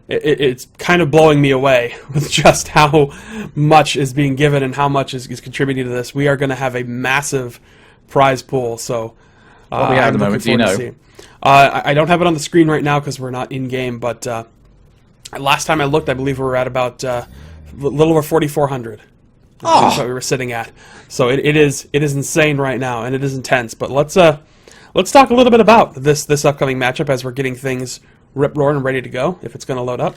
it's kind of blowing me away with just how much is being given and how much is contributing to this. We are going to have a massive prize pool, so What we have at the moment, do you know? I don't have it on the screen right now because we're not in-game, but last time I looked, I believe we were at about a little over 4,400. That's what we were sitting at. So it is insane right now, and it is intense. But let's talk a little bit about this upcoming matchup as we're getting things rip-roaring and ready to go. If it's going to load up,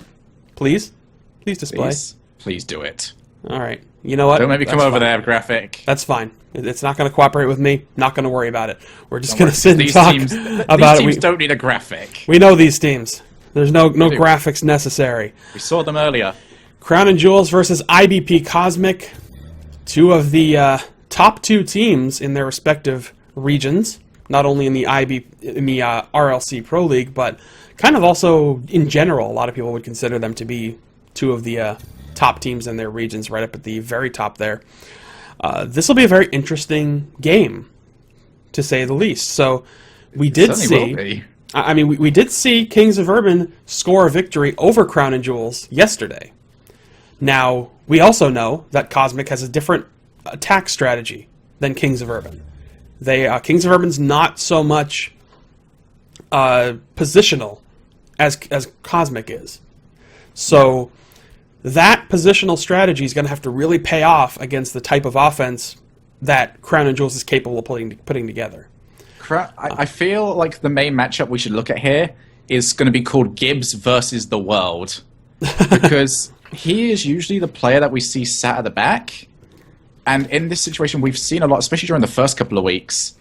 please display. Please do it. All right. You know what? Don't maybe come That's over fine. there, graphic. That's fine. It's not going to cooperate with me. Not going to worry about it. We're just Don't going worry, to sit and these talk teams, about these teams it. don't need a graphic. We know these teams. There's no do. graphics necessary. We saw them earlier. Crown and Jewels versus IBP Cosmic. Two of the top two teams in their respective regions, not only in the RLC Pro League, but kind of also in general. A lot of people would consider them to be two of the top teams in their regions, right up at the very top there. This will be a very interesting game, to say the least. So we did Certainly will be. we did see Kings of Urban score a victory over Crown and Jewels yesterday. Now, we also know that Cosmic has a different attack strategy than Kings of Urban. Kings of Urban's not so much positional as Cosmic is. So that positional strategy is going to have to really pay off against the type of offense that Crown and Jewels is capable of putting together. I feel like the main matchup we should look at here is going to be called Gibbs versus the World. Because he is usually the player that we see sat at the back. And in this situation, we've seen a lot, especially during the first couple of weeks.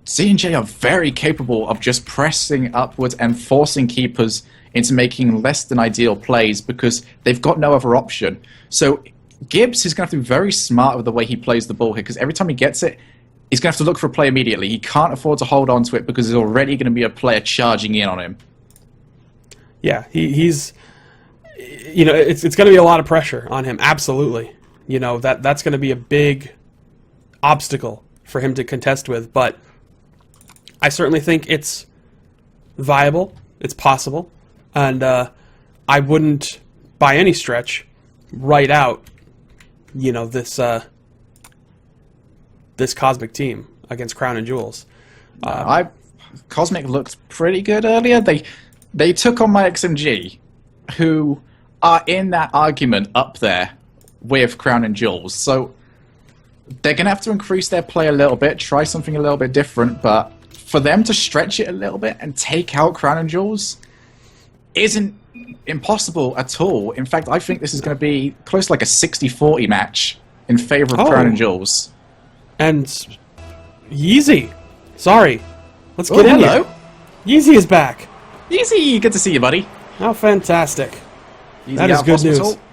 C&J are very capable of just pressing upwards and forcing keepers into making less than ideal plays because they've got no other option. So Gibbs is going to have to be very smart with the way he plays the ball here because every time he gets it, he's going to have to look for a play immediately. He can't afford to hold on to it because there's already going to be a player charging in on him. Yeah, he's it's going to be a lot of pressure on him. Absolutely, that's going to be a big obstacle for him to contest with. But I certainly think it's viable. It's possible, and I wouldn't, by any stretch, write out this Cosmic team against Crown and Jewels. Cosmic looked pretty good earlier. They took on my XMG, who are in that argument up there with Crown and Jewels. So they're going to have to increase their play a little bit, try something a little bit different, but for them to stretch it a little bit and take out Crown and Jewels isn't impossible at all. In fact, I think this is going to be close to like a 60-40 match in favor of Crown and Jewels. And Yeezy. Sorry. Let's get in hello. here. Yeezy is back. Yeezy, good to see you, buddy. How fantastic. Yeezy That is out good of news. hospital?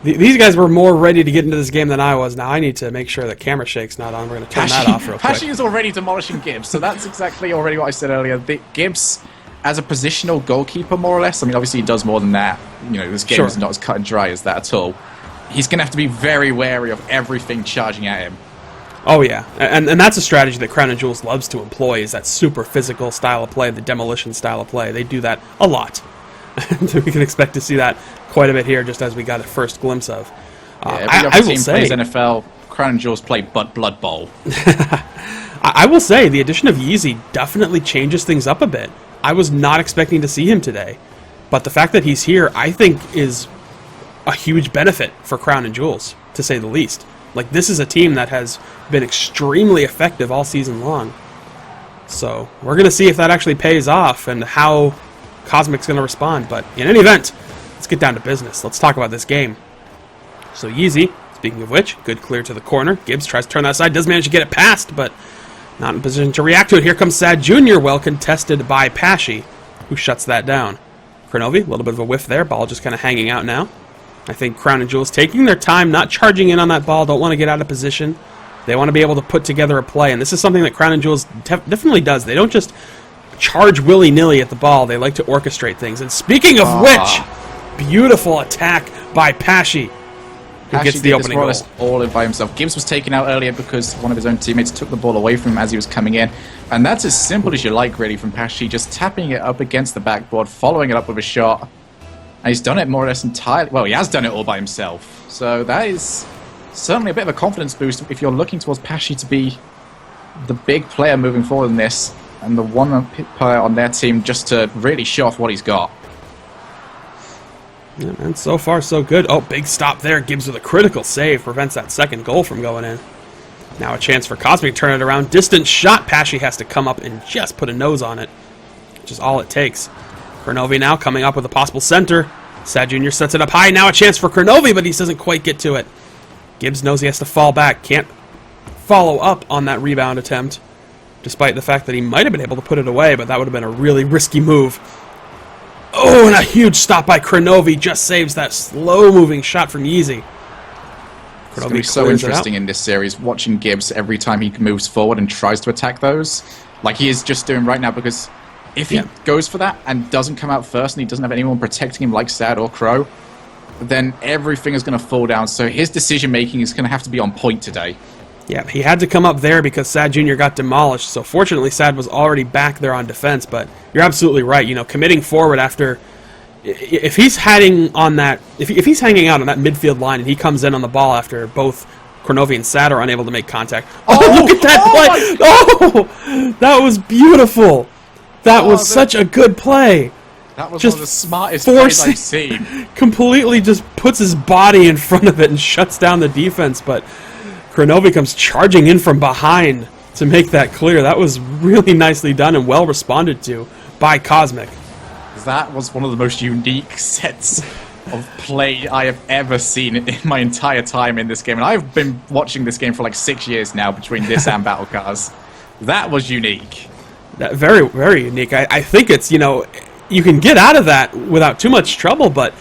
These guys were more ready to get into this game than I was. Now I need to make sure that camera shake's not on. We're going to turn that off real quick. Pesci is already demolishing Gibbs, so that's exactly already what I said earlier. Gibbs, as a positional goalkeeper, more or less, I mean, obviously he does more than that. You know, this game is not as cut and dry as that at all. He's going to have to be very wary of everything charging at him. Oh, yeah. And that's a strategy that Crown and Jewels loves to employ, is that super physical style of play, the demolition style of play. They do that a lot. And we can expect to see that quite a bit here, just as we got a first glimpse of. Every other team plays NFL, Crown and Jewels play Blood Bowl. I will say, the addition of Yeezy definitely changes things up a bit. I was not expecting to see him today. But the fact that he's here, I think, is a huge benefit for Crown and Jewels, to say the least. Like, this is a team that has been extremely effective all season long. So, we're going to see if that actually pays off and how Cosmic's going to respond. But in any event, let's get down to business. Let's talk about this game. So, Yeezy, speaking of which, good clear to the corner. Gibbs tries to turn that aside, does manage to get it past, but not in position to react to it. Here comes Sad Jr., well contested by Pesci, who shuts that down. Kronovi, a little bit of a whiff there. Ball just kind of hanging out now. I think Crown and Jewels taking their time, not charging in on that ball, don't want to get out of position. They want to be able to put together a play, and this is something that Crown and Jewels definitely does. They don't just charge willy-nilly at the ball. They like to orchestrate things. And speaking of which, beautiful attack by Pesci, who gets the opening goal. All in by himself. Gibbs was taken out earlier because one of his own teammates took the ball away from him as he was coming in. And that's as simple as you like, really, from Pesci. Just tapping it up against the backboard, following it up with a shot. And he's done it more or less entirely. Well, he has done it all by himself. So that is certainly a bit of a confidence boost if you're looking towards Pesci to be the big player moving forward in this, and the one player on their team just to really show off what he's got. Yeah, and so far, so good. Oh, big stop there. Gibbs with a critical save prevents that second goal from going in. Now a chance for Cosmic to turn it around. Distant shot. Pesci has to come up and just put a nose on it, which is all it takes. Kronovi now coming up with a possible center. Sad Jr. sets it up high. Now a chance for Kronovi, but he doesn't quite get to it. Gibbs knows he has to fall back. Can't follow up on that rebound attempt, despite the fact that he might have been able to put it away, but that would have been a really risky move. Oh, and a huge stop by Kronovi just saves that slow-moving shot from Yeezy. It's going to be so interesting in this series, watching Gibbs every time he moves forward and tries to attack those, like he is just doing right now, because if he goes for that and doesn't come out first and he doesn't have anyone protecting him like Sad or Crow, then everything is going to fall down. So his decision-making is going to have to be on point today. Yeah, he had to come up there because Sad Jr. got demolished. So fortunately, Sad was already back there on defense. But you're absolutely right. You know, committing forward after, if he's hanging on that, if he's hanging out on that midfield line and he comes in on the ball after both Kronovi and Sad are unable to make contact. Oh, look at that play! Oh, that was beautiful. That was such a good play. That was one of the smartest plays I've seen. Completely just puts his body in front of it and shuts down the defense, but Kronovi comes charging in from behind to make that clear. That was really nicely done and well responded to by Cosmic. That was one of the most unique sets of play I have ever seen in my entire time in this game. And I've been watching this game for like 6 years now between this and Battle Cars. That was unique. Very, very unique. I think it's, you know, you can get out of that without too much trouble, but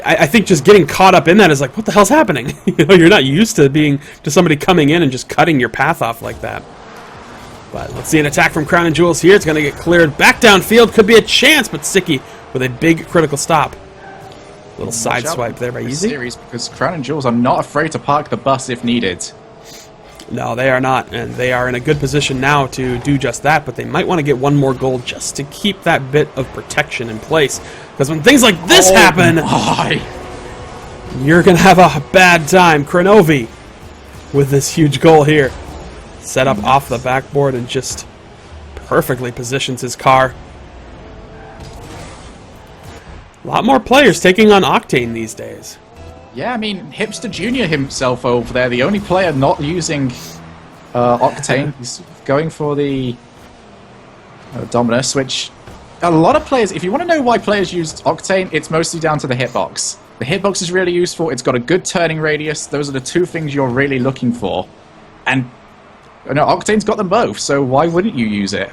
I think just getting caught up in that is like, what the hell's happening? You know, you're not used to somebody coming in and just cutting your path off like that. But let's see an attack from Crown and Jewels here. It's going to get cleared back downfield. Could be a chance, but Sicky with a big critical stop. Little side swipe there by Yeezy. Series, because Crown and Jewels are not afraid to park the bus if needed. No, they are not, and they are in a good position now to do just that, but they might want to get one more goal just to keep that bit of protection in place. Because when things like this happen, you're going to have a bad time. Kronovi with this huge goal here. Set up off the backboard and just perfectly positions his car. A lot more players taking on Octane these days. Yeah, I mean, Hipster Jr. himself over there, the only player not using Octane. He's going for the Dominus, which a lot of players, if you want to know why players use Octane, it's mostly down to the hitbox. The hitbox is really useful. It's got a good turning radius. Those are the two things you're really looking for. And you know, Octane's got them both, so why wouldn't you use it?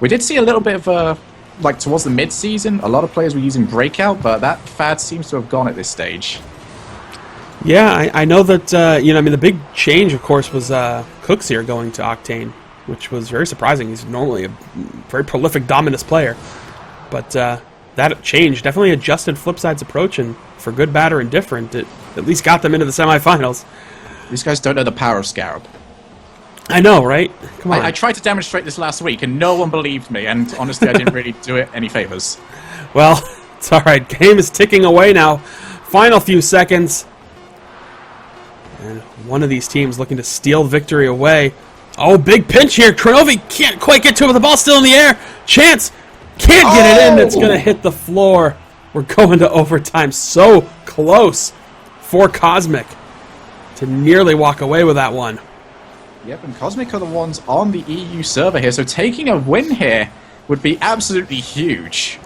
We did see a little bit of like towards the mid-season, a lot of players were using Breakout, but that fad seems to have gone at this stage. Yeah, I know that, you know, I mean, the big change, of course, was Cooks here going to Octane, which was very surprising. He's normally a very prolific Dominus player. But that change definitely adjusted Flipside's approach, and for good, bad, or indifferent, it at least got them into the semifinals. These guys don't know the power of Scarab. I know, right? Come on. I tried to demonstrate this last week, and no one believed me, and honestly, I didn't really do it any favors. Well, it's all right. Game is ticking away now. Final few seconds. And one of these teams looking to steal victory away. Oh, big pinch here. Kronovi can't quite get to it with the ball still in the air. Chance can't get it in. It's going to hit the floor. We're going to overtime. So close for Cosmic to nearly walk away with that one. Yep, and Cosmic are the ones on the EU server here, so taking a win here would be absolutely huge.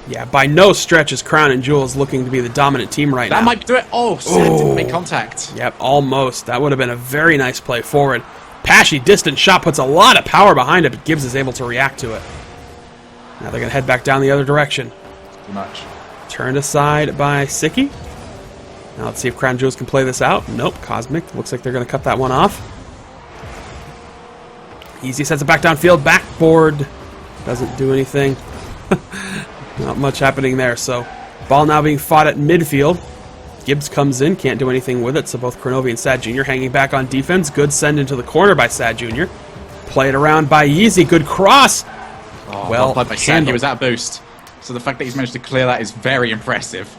Yeah, by no stretch is Crown and Jewels looking to be the dominant team right now. That might do it. Oh, Sad didn't make contact. Yep, almost. That would have been a very nice play forward. Pashy, distant shot, puts a lot of power behind it, but Gibbs is able to react to it. Now they're going to head back down the other direction. Too much. Turned aside by Siki. Now let's see if Crown and Jewels can play this out. Nope, Cosmic. Looks like they're going to cut that one off. Easy sets it back downfield. Backboard. Doesn't do anything. Not much happening there. So, ball now being fought at midfield. Gibbs comes in. Can't do anything with it. So both Kronovi and Sad Jr. hanging back on defense. Good send into the corner by Sad Jr. Played around by Yeezy. Good cross. Oh, well played by Sad. He was at boost. So the fact that he's managed to clear that is very impressive.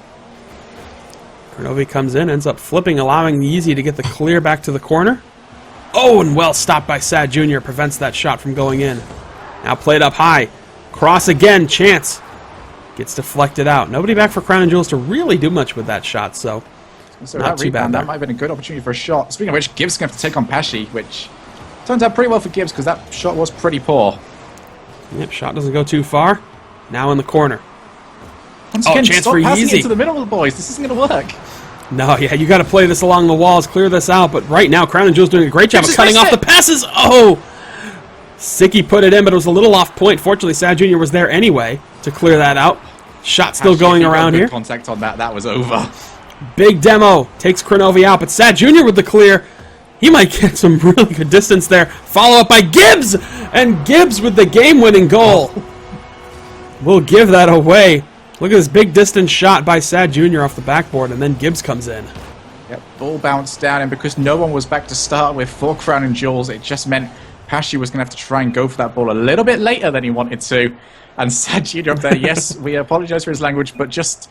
Kronovi comes in. Ends up flipping, allowing Yeezy to get the clear back to the corner. Oh, and well stopped by Sad Jr. Prevents that shot from going in. Now played up high. Cross again. Chance. Gets deflected out. Nobody back for Crown and Jewels to really do much with that shot, so not too bad. That might have been a good opportunity for a shot. Speaking of which, Gibbs is going to have to take on Pashy, which turns out pretty well for Gibbs because that shot was pretty poor. Yep, shot doesn't go too far. Now in the corner. Once again, chance stop for passing Yeezy. into the middle of the boys. This isn't going to work. No, yeah, you got to play this along the walls, clear this out, but right now Crown and Jewels doing a great job of cutting off the passes. Oh! Siki put it in, but it was a little off point. Fortunately, Sad Jr. was there anyway to clear that out. Shot still going around here. Contact on that. That was over. Big demo. Takes Kronovi out, but Sad Jr. with the clear. He might get some really good distance there. Follow up by Gibbs! And Gibbs with the game-winning goal. We'll give that away. Look at this big distance shot by Sad Jr. off the backboard, and then Gibbs comes in. Yep, ball bounced down, and because no one was back to start with for Crown and Jewels, it just meant Pashy was going to have to try and go for that ball a little bit later than he wanted to. And Sad Jr. up there, yes, we apologize for his language, but just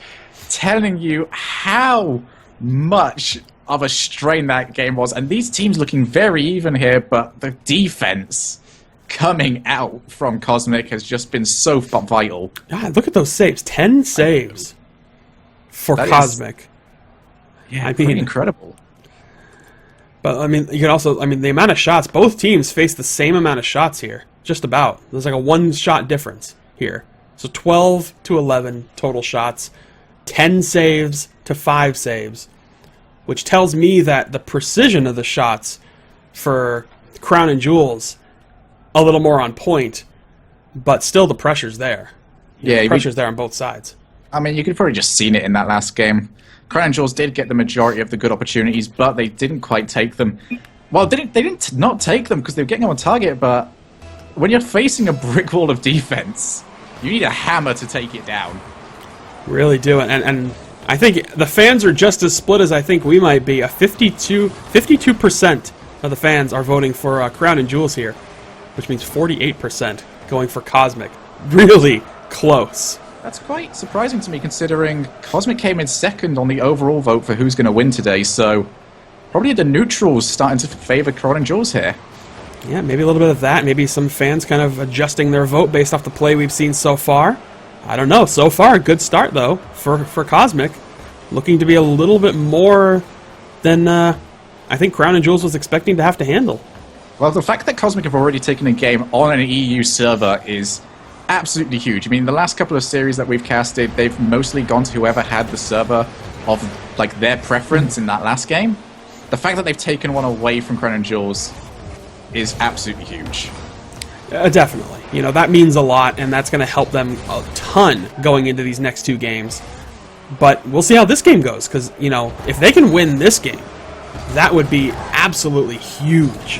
telling you how much of a strain that game was. And these teams looking very even here, but the defense coming out from Cosmic has just been so vital. God, look at those saves. 10 saves for Cosmic. Yeah, pretty incredible. But, I mean, you can also, I mean, the amount of shots, both teams face the same amount of shots here. Just about. There's like a one-shot difference here. So 12 to 11 total shots. 10 saves to 5 saves. Which tells me that the precision of the shots for Crown and Jewels a little more on point, but still the pressure's there. The pressure's there on both sides. I mean, you could probably just seen it in that last game. Crown and Jewels did get the majority of the good opportunities, but they didn't quite take them. Well, they didn't not take them because they were getting on target, but when you're facing a brick wall of defense, you need a hammer to take it down. Really do. And I think the fans are just as split as I think we might be. 52% of the fans are voting for Crown and Jewels here, which means 48% going for Cosmic. Really close. That's quite surprising to me, considering Cosmic came in second on the overall vote for who's going to win today, so probably the neutrals starting to favor Crown and Jewels here. Yeah, maybe a little bit of that. Maybe some fans kind of adjusting their vote based off the play we've seen so far. I don't know. So far, a good start, though, for Cosmic. Looking to be a little bit more than I think Crown and Jewels was expecting to have to handle. Well, the fact that Cosmic have already taken a game on an EU server is absolutely huge. I mean, the last couple of series that we've casted, they've mostly gone to whoever had the server of like their preference in that last game. The fact that they've taken one away from Crown and Jewels is absolutely huge. Definitely. You know, that means a lot, and that's going to help them a ton going into these next two games. But we'll see how this game goes, because, you know, if they can win this game, that would be absolutely huge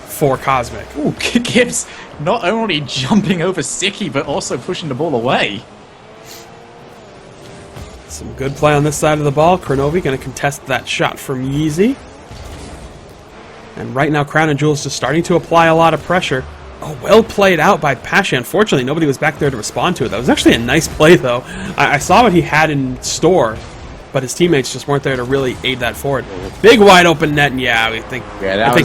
for Cosmic. Ooh, Gibbs not only jumping over Sticky, but also pushing the ball away. Some good play on this side of the ball. Kronovi going to contest that shot from Yeezy. And right now, Crown and Jewels just starting to apply a lot of pressure. Oh, well played out by Pasha. Unfortunately, nobody was back there to respond to it. That was actually a nice play, though. I saw what he had in store, but his teammates just weren't there to really aid that forward. Big wide open net, and yeah, I think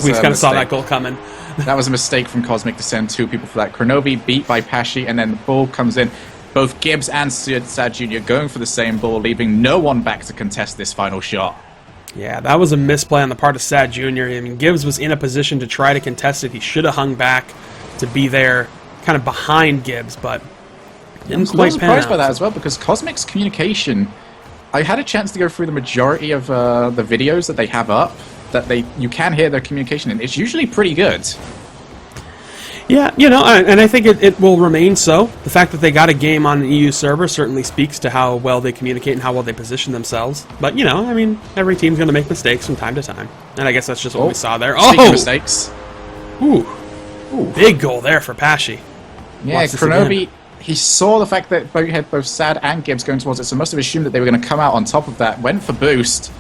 we kind of saw that goal coming. That was a mistake from Cosmic to send two people for that. Kronovi beat by Pashi, and then the ball comes in. Both Gibbs and Sad Jr. going for the same ball, leaving no one back to contest this final shot. Yeah, that was a misplay on the part of Sad Jr. I mean, Gibbs was in a position to try to contest it. He should have hung back to be there kind of behind Gibbs, but didn't quite pan out. I was surprised by that as well, because Cosmic's communication, I had a chance to go through the majority of the videos that they have up, that you can hear their communication, and it's usually pretty good. Yeah, you know, and I think it will remain so. The fact that they got a game on an EU server certainly speaks to how well they communicate and how well they position themselves. But, you know, I mean, every team's going to make mistakes from time to time. And I guess that's just what we saw there. Speaking of mistakes. Ooh. Big goal there for Pashi. Yeah, Kronovi, he saw the fact that both Sad and Gibbs going towards it, so must have assumed that they were going to come out on top of that, went for boost,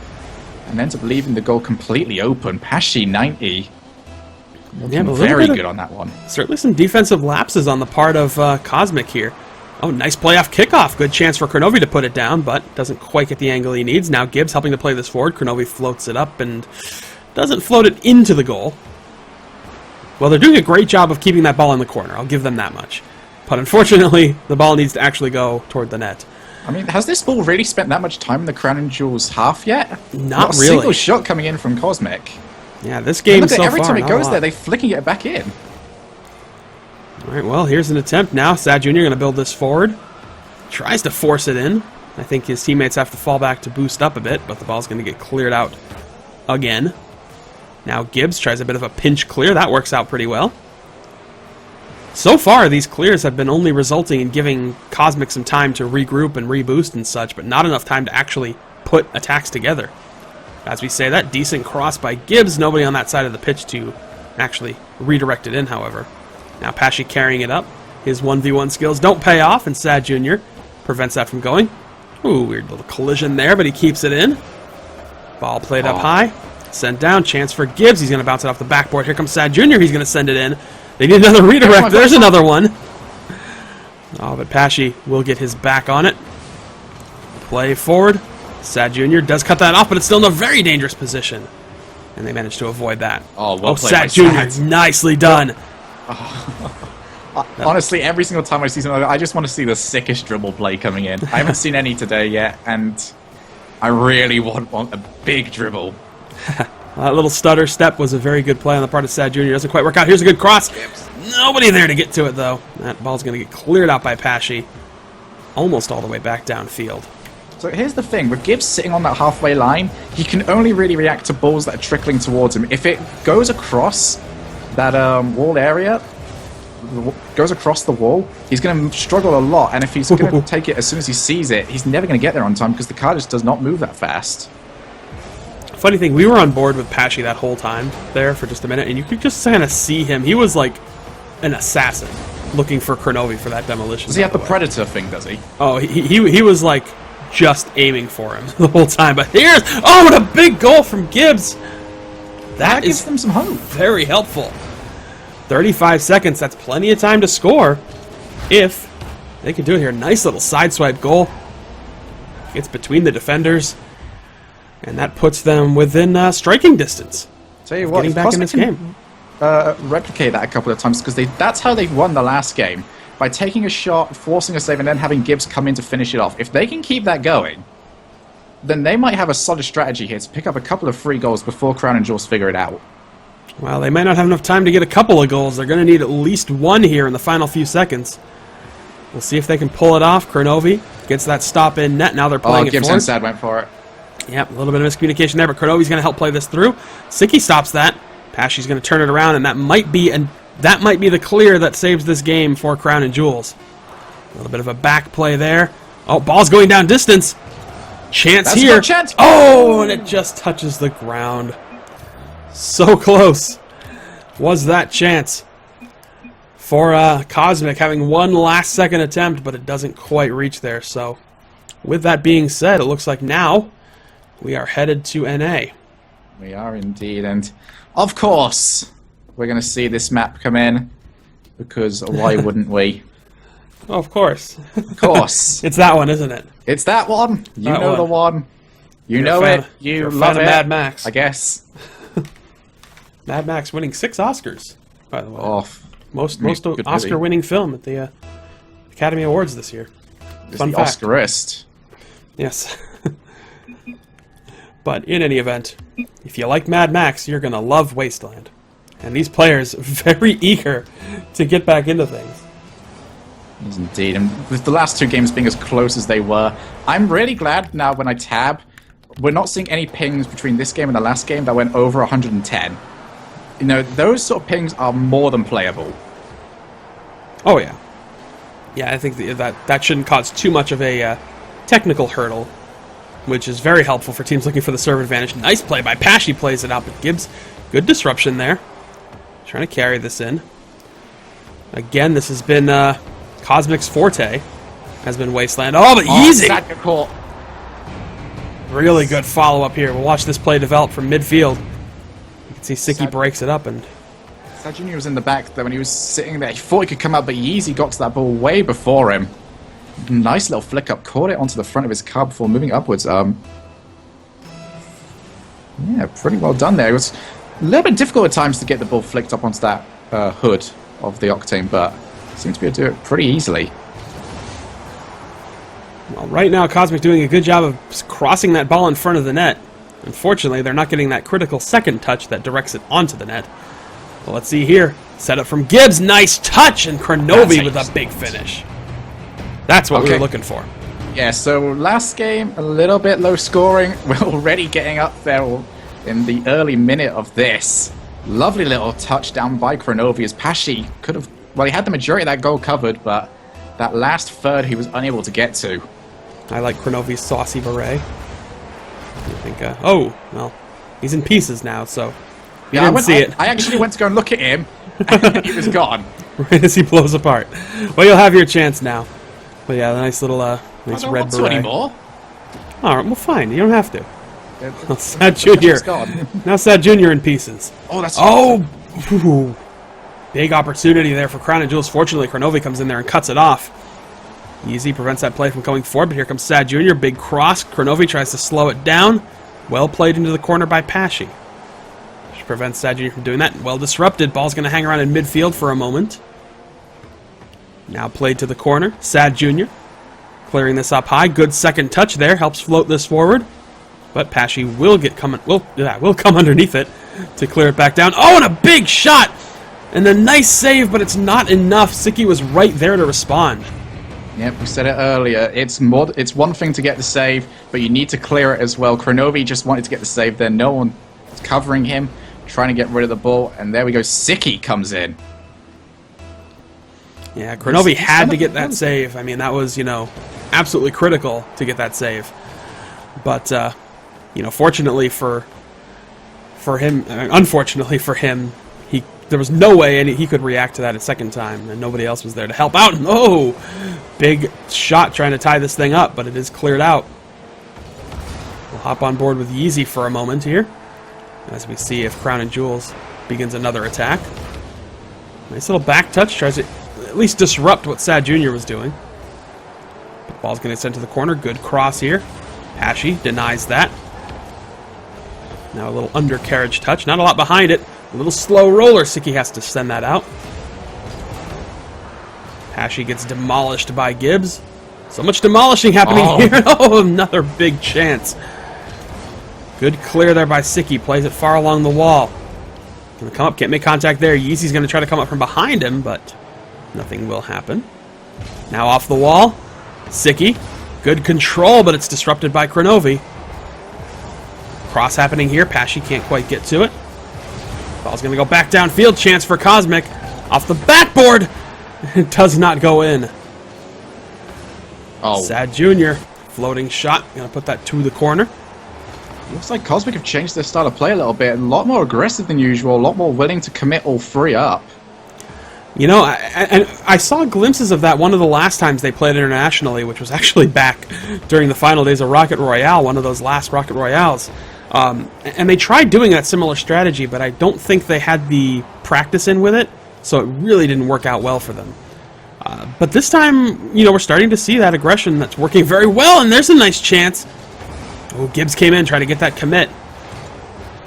and ended up leaving the goal completely open. Pashi, 90. Yeah, very good on that one. Certainly some defensive lapses on the part of Cosmic here. Oh, nice play off kickoff. Good chance for Kronovi to put it down, but doesn't quite get the angle he needs. Now Gibbs helping to play this forward. Kronovi floats it up and doesn't float it into the goal. Well, they're doing a great job of keeping that ball in the corner. I'll give them that much. But unfortunately, the ball needs to actually go toward the net. I mean, has this ball really spent that much time in the Crown and Jewels half yet? Not a really. Single shot coming in from Cosmic. Yeah, this game so far, every time it goes there, they're flicking it back in. All right, well, here's an attempt now. Sad Jr. going to build this forward. Tries to force it in. I think his teammates have to fall back to boost up a bit, but the ball's going to get cleared out again. Now Gibbs tries a bit of a pinch clear. That works out pretty well. So far, these clears have been only resulting in giving Cosmic some time to regroup and reboost and such, but not enough time to actually put attacks together. As we say that, decent cross by Gibbs. Nobody on that side of the pitch to actually redirect it in, however. Now Pashi carrying it up. His 1v1 skills don't pay off, and Sad Jr. prevents that from going. Ooh, weird little collision there, but he keeps it in. Ball played up high. Sent down. Chance for Gibbs. He's going to bounce it off the backboard. Here comes Sad Jr. He's going to send it in. They need another redirect. There's another one. Oh, but Pashi will get his back on it. Play forward. Sad Jr. does cut that off, but it's still in a very dangerous position. And they managed to avoid that. Oh, well played Sad Jr. Nicely done. Honestly, every single time I see something, I just want to see the sickest dribble play coming in. I haven't seen any today yet, and I really want a big dribble. That little stutter step was a very good play on the part of Sad Jr. Doesn't quite work out. Here's a good cross. Nobody there to get to it, though. That ball's going to get cleared out by Pashi. Almost all the way back downfield. So here's the thing, with Gibbs sitting on that halfway line, he can only really react to balls that are trickling towards him. If it goes across that wall area, goes across the wall, he's going to struggle a lot, and if he's going to take it as soon as he sees it, he's never going to get there on time because the car just does not move that fast. Funny thing, we were on board with Pashi that whole time there for just a minute, and you could just kind of see him. He was like an assassin looking for Kronovi for that demolition. Does he have the Predator thing, does he? Oh, he was like just aiming for him the whole time. But here's, oh, what a big goal from Gibbs. That gives them some hope. Very helpful. 35 seconds, that's plenty of time to score if they can do it here. Nice little sideswipe goal. Gets between the defenders, and that puts them within striking distance. Tell you what, getting back in this game. Replicate that a couple of times, because that's how they won the last game. By taking a shot, forcing a save, and then having Gibbs come in to finish it off. If they can keep that going, then they might have a solid strategy here to pick up a couple of free goals before Crown and Jewels figure it out. Well, they might not have enough time to get a couple of goals. They're going to need at least one here in the final few seconds. We'll see if they can pull it off. Kronovi gets that stop in net. Now they're playing it Gibbs forward. and Sad went for it. Yep, a little bit of miscommunication there, but Kronovi's going to help play this through. Siki stops that. Pashi's going to turn it around, and that might be the clear that saves this game for Crown and Jewels. A little bit of a back play there. Oh, ball's going down distance. Chance That's here. no chance. Oh, and it just touches the ground. So close was that chance for Cosmic having one last second attempt, but it doesn't quite reach there. So with that being said, it looks like now we are headed to NA. We are indeed, and of course, we're going to see this map come in, because why wouldn't we? Oh, of course. Of course. It's that one, isn't it? It's that one. You That know one. the one. You You're a know fan it. of- You you're a fan love of it. Mad Max. I guess. Mad Max winning 6 Oscars, by the way. Oh, most good movie. Oscar-winning film at the Academy Awards this year. it's Fun the fact. Oscarist. Yes. But in any event, if you like Mad Max, you're going to love Wasteland. And these players very eager to get back into things. Yes, indeed. And with the last 2 games being as close as they were, I'm really glad now when I tab, we're not seeing any pings between this game and the last game that went over 110. You know, those sort of pings are more than playable. Oh, yeah. Yeah, I think that shouldn't cause too much of a technical hurdle, which is very helpful for teams looking for the serve advantage. Nice play by Pash. He plays it out, but Gibbs, good disruption there. Trying to carry this in. Again, this has been Cosmic's forte. Has been Wasteland. Oh, but easy! Sad good call. Really good follow-up here. We'll watch this play develop from midfield. You can see Siki breaks it up, and Sad Jr. was in the back there when he was sitting there. He thought he could come out, but Yeezy got to that ball way before him. Nice little flick up. Caught it onto the front of his car before moving upwards. Yeah, pretty well done there. It was a little bit difficult at times to get the ball flicked up onto that hood of the Octane, but seems to be able to do it pretty easily. well, right now Cosmic doing a good job of crossing that ball in front of the net. Unfortunately, they're not getting that critical second touch that directs it onto the net. Well, let's see here. Set up from Gibbs. Nice touch, and Kronovi with a big finish. That's what we were looking for. Yeah, so last game, a little bit low scoring. We're already getting up there in the early minute of this. Lovely little touchdown by Kronovi as Pashi could have... Well, he had the majority of that goal covered, but that last third he was unable to get to. I like Kronovi's saucy beret. I think, oh, well, he's in pieces now, so you didn't see it. I actually went to go and look at him, and he was gone. Right as he blows apart. Well, you'll have your chance now. But yeah, the nice little, nice I don't red want to beret. anymore. All right, well, fine. You don't have to. Yeah, Sad Junior. it's gone. Now Sad Junior in pieces. Oh, that's... Oh! Ooh. Big opportunity there for Crown and Jewels. Fortunately, Kronovi comes in there and cuts it off. Easy prevents that play from going forward, but here comes Sad Jr. Big cross. Kronovi tries to slow it down. Well played into the corner by Pashi. Which prevents Sad Jr. from doing that. Well disrupted. Ball's going to hang around in midfield for a moment. Now played to the corner. Sad Jr. clearing this up high. Good second touch there. Helps float this forward. But Pashi will come underneath it to clear it back down. Oh, and a big shot! And a nice save, but it's not enough. Siki was right there to respond. Yep, we said it earlier. It's one thing to get the save, but you need to clear it as well. Kronovi just wanted to get the save there. No one was covering him, trying to get rid of the ball, and there we go. Siki comes in. Yeah, Kronovi had to get that save. I mean, that was, absolutely critical to get that save. But, fortunately for him, unfortunately for him, there was no way he could react to that a second time, and nobody else was there to help out. Oh, big shot trying to tie this thing up, but it is cleared out. We'll hop on board with Yeezy for a moment here, as we see if Crown and Jewels begins another attack. Nice little back touch, tries to at least disrupt what Sad Jr. was doing. The ball's going to send to the corner. Good cross here. Pashi denies that. Now a little undercarriage touch. Not a lot behind it. A little slow roller. Siki has to send that out. Pashi gets demolished by Gibbs. So much demolishing happening here. Oh, another big chance. Good clear there by Siki. Plays it far along the wall. Gonna come up. Can't make contact there. Yeezy's going to try to come up from behind him, but nothing will happen. Now off the wall. Siki. Good control, but it's disrupted by Kronovi. Cross happening here. Pashi can't quite get to it. Ball's going to go back downfield. Chance for Cosmic. Off the backboard. It does not go in. Oh. Sad Jr. Floating shot. Going to put that to the corner. Looks like Cosmic have changed their style of play a little bit. A lot more aggressive than usual. A lot more willing to commit all three up. You know, I saw glimpses of that one of the last times they played internationally, which was actually back during the final days of Rocket Royale, one of those last Rocket Royales. And they tried doing that similar strategy, but I don't think they had the practice in with it, so it really didn't work out well for them. But this time, you know, we're starting to see that aggression that's working very well, and there's a nice chance. Oh, Gibbs came in trying to get that commit.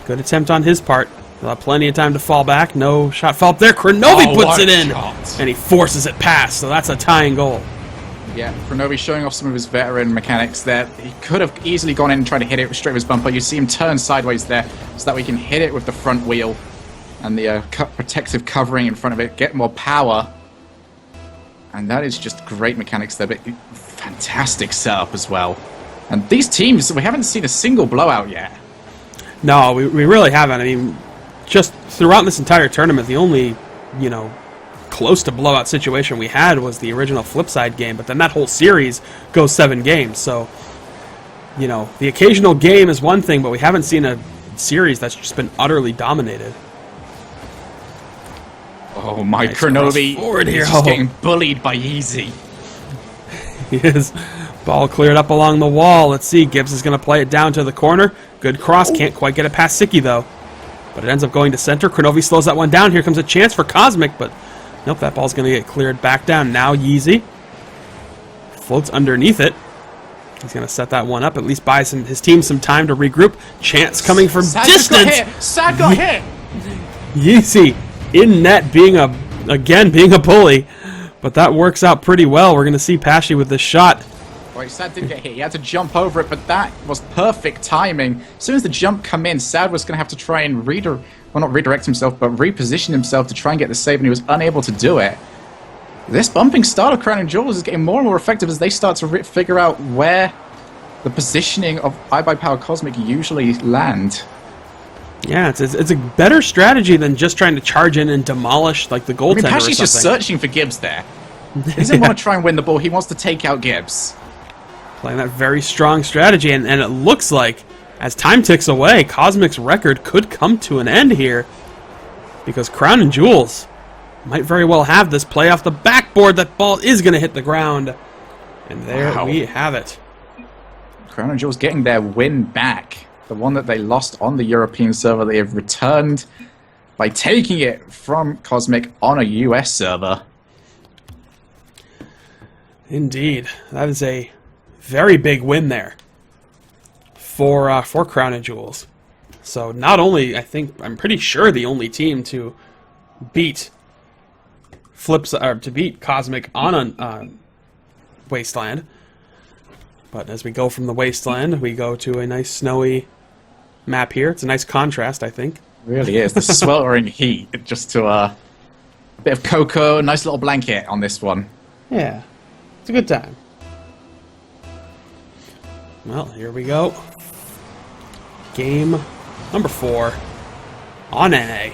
Good attempt on his part. He'll have plenty of time to fall back. No shot fall up there. Kronovi puts it in, and he forces it past, so that's a tying goal. Yeah, Kronovi showing off some of his veteran mechanics there. He could have easily gone in and tried to hit it straight with his bumper. You see him turn sideways there so that we can hit it with the front wheel and the protective covering in front of it, get more power. And that is just great mechanics there, but fantastic setup as well. And these teams, we haven't seen a single blowout yet. No, we really haven't. I mean, just throughout this entire tournament, the only, you know, close to blowout situation we had was the original Flipside game, but then that whole series goes 7 games, so, you know, the occasional game is one thing, but we haven't seen a series that's just been utterly dominated. Oh, my Nice Kronovi forward here. is just getting bullied by Yeezy. His ball cleared up along the wall. Let's see, Gibbs is going to play it down to the corner. Good cross, can't quite get it past Siki, though. But it ends up going to center. Kronovi slows that one down. Here comes a chance for Cosmic, but nope, that ball's going to get cleared back down. Now Yeezy floats underneath it. He's going to set that one up, at least buy his team some time to regroup. Chance coming from distance. Sad got hit. Yeezy in net being a bully, but that works out pretty well. We're going to see Pesci with this shot. Right, Sad didn't get hit. He had to jump over it, but that was perfect timing. As soon as the jump come in, Sad was going to have to try and not redirect himself, but reposition himself to try and get the save, and he was unable to do it. This bumping style of Crown and Jewels is getting more and more effective as they start to figure out where the positioning of iBuyPower Cosmic usually land. Yeah, it's a better strategy than just trying to charge in and demolish like the goaltender. I mean, or Pesci's just something. searching for Gibbs there. He doesn't want to try and win the ball. He wants to take out Gibbs. Playing that very strong strategy, and it looks like, as time ticks away, Cosmic's record could come to an end here, because Crown and Jewels might very well have this play off the backboard. That ball is going to hit the ground, and there we have it. Crown and Jewels getting their win back. The one that they lost on the European server, they have returned by taking it from Cosmic on a US server. Indeed, that is a very big win there for Crown and Jewels. So not only, I'm pretty sure the only team to beat Cosmic on a Wasteland, but as we go from the Wasteland, we go to a nice snowy map here. It's a nice contrast, I think. It really is. The sweltering heat, just to a bit of cocoa, nice little blanket on this one. Yeah, it's a good time. Well, here we go. Game number 4 on NA.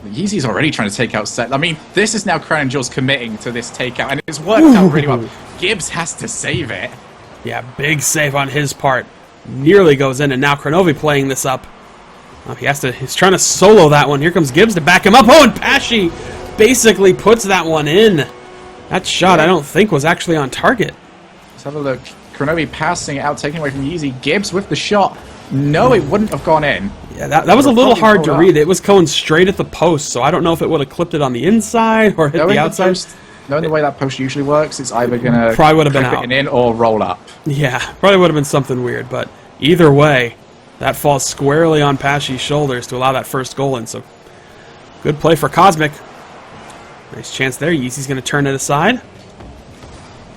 Yeezy's already trying to take out Set. I mean, this is now Crown and Jewels committing to this takeout, and it's worked out really well. Gibbs has to save it. Yeah, big save on his part. Nearly goes in, and now Kronovi playing this up. Oh, he's trying to solo that one. Here comes Gibbs to back him up. Oh, and Pesci basically puts that one in. That shot, I don't think, was actually on target. Let's have a look. Kronovi passing it out, taking away from Yeezy. Gibbs with the shot. No, it wouldn't have gone in. Yeah, that was a little hard to read. It was going straight at the post, so I don't know if it would have clipped it on the inside or hit the outside. Knowing the way that post usually works, it's either going to probably would have been out. In or roll up. Yeah, probably would have been something weird, but either way, that falls squarely on Pesci's shoulders to allow that first goal in, so good play for Cosmic. Nice chance there. Yeezy's going to turn it aside.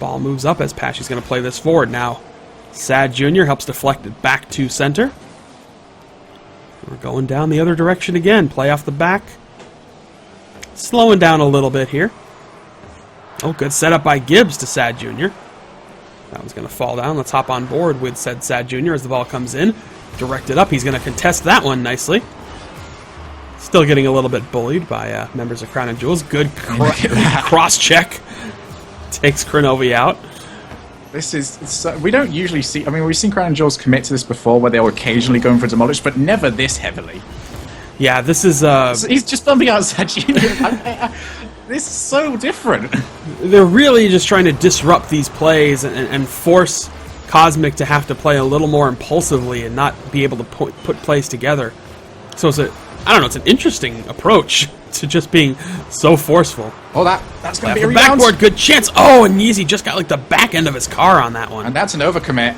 Ball moves up as Pesci's going to play this forward. Now, Sad Jr. helps deflect it back to center. We're going down the other direction again. Play off the back. Slowing down a little bit here. Oh, good setup by Gibbs to Sad Jr. That one's going to fall down. Let's hop on board with Sad Jr. as the ball comes in. Directed up. He's going to contest that one nicely. Still getting a little bit bullied by members of Crown and Jewels. Good cross check. Takes Kronovi out. This is so, we don't usually see. I mean, we've seen Crown and Jewels commit to this before, where they were occasionally going for demolish, but never this heavily. Yeah, this is... So he's just bumping out Sad Junior. This is so different. They're really just trying to disrupt these plays and force Cosmic to have to play a little more impulsively and not be able to put plays together. So it's it's an interesting approach to just being so forceful. Oh, that's going to be a rebound. rebound. Backboard, good chance. Oh, and Yeezy just got like the back end of his car on that one. And that's an overcommit.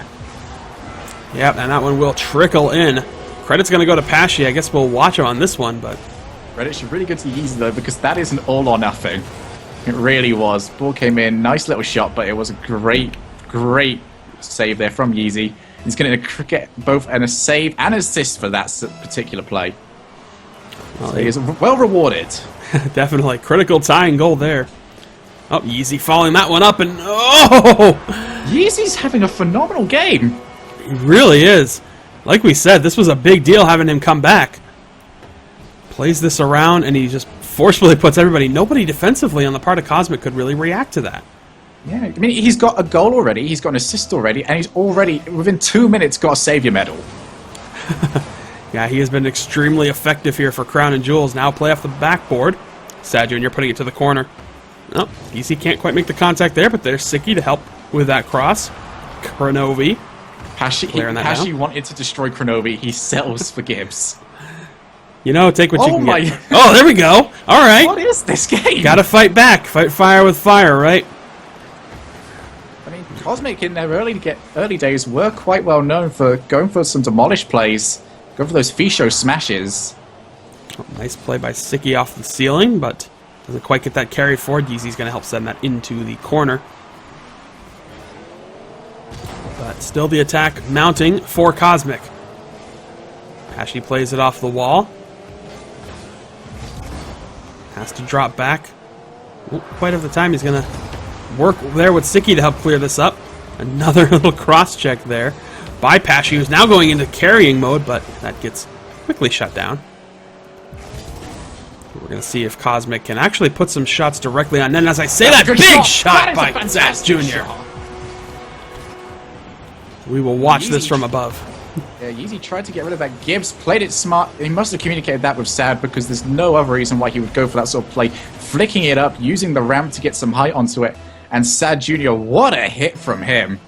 Yep, and that one will trickle in. Credit's going to go to Pashy. I guess we'll watch him on this one, but... Credit should really go to Yeezy, though, because that is an all or nothing. It really was. Ball came in, nice little shot, but it was a great save there from Yeezy. He's going to get both a save and assist for that particular play. Well, so he is well rewarded. Definitely. Critical tying goal there. Oh, Yeezy following that one up, and oh! Yeezy's having a phenomenal game. He really is. Like we said, this was a big deal having him come back. Plays this around, and he just forcefully puts everybody. Nobody defensively on the part of Cosmic could really react to that. Yeah, I mean, he's got a goal already, he's got an assist already, and he's already, within 2 minutes, got a Savior medal. Yeah, he has been extremely effective here for Crown and Jewels. Now play off the backboard. Sad Junior putting it to the corner. Oh, DC can't quite make the contact there, but there's Sicky to help with that cross. Kronovi. Pashy wanted to destroy Kronovi. He settles for Gibbs. You know, take what you can my. get. Oh, there we go. All right. What is this game? Gotta fight back. Fight fire with fire, right? I mean, Cosmic in their early days were quite well known for going for some demolish plays, going for those Fisho smashes. Oh, nice play by Sicky off the ceiling, but doesn't quite get that carry forward. Yeezy's going to help send that into the corner. But still the attack mounting for Cosmic. Pashy plays it off the wall. Has to drop back. Won't quite have the time. He's going to work there with Sicky to help clear this up. Another little cross check there by Pashy, who's now going into carrying mode, but that gets quickly shut down. We're going to see if Cosmic can actually put some shots directly on net. And as I say, that big shot by Zach Jr. We will watch this from above. Yeah, Yeezy tried to get rid of that. Gibbs played it smart. He must have communicated that with Sad, because there's no other reason why he would go for that sort of play. Flicking it up, using the ramp to get some height onto it. And Sad Jr., what a hit from him.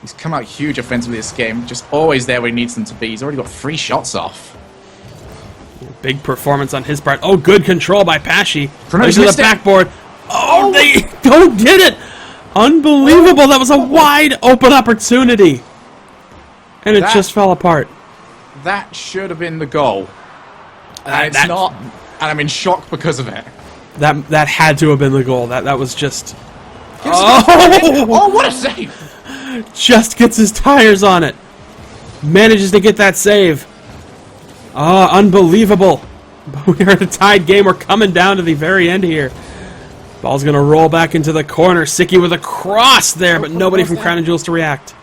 He's come out huge offensively this game. Just always there where he needs them to be. He's already got 3 shots off. Big performance on his part. Oh, good control by Pashy. Promotes to the backboard. Oh, they don't get it. Unbelievable. That was a wide open opportunity. And it just fell apart. That should have been the goal. And it's not. And I'm in shock because of it. That had to have been the goal. That was just... Oh, what a save! Just gets his tires on it. Manages to get that save. Oh, unbelievable. We are at a tied game. We're coming down to the very end here. Ball's going to roll back into the corner. Sicky with a cross there, but nobody from Crown and Jewels to react.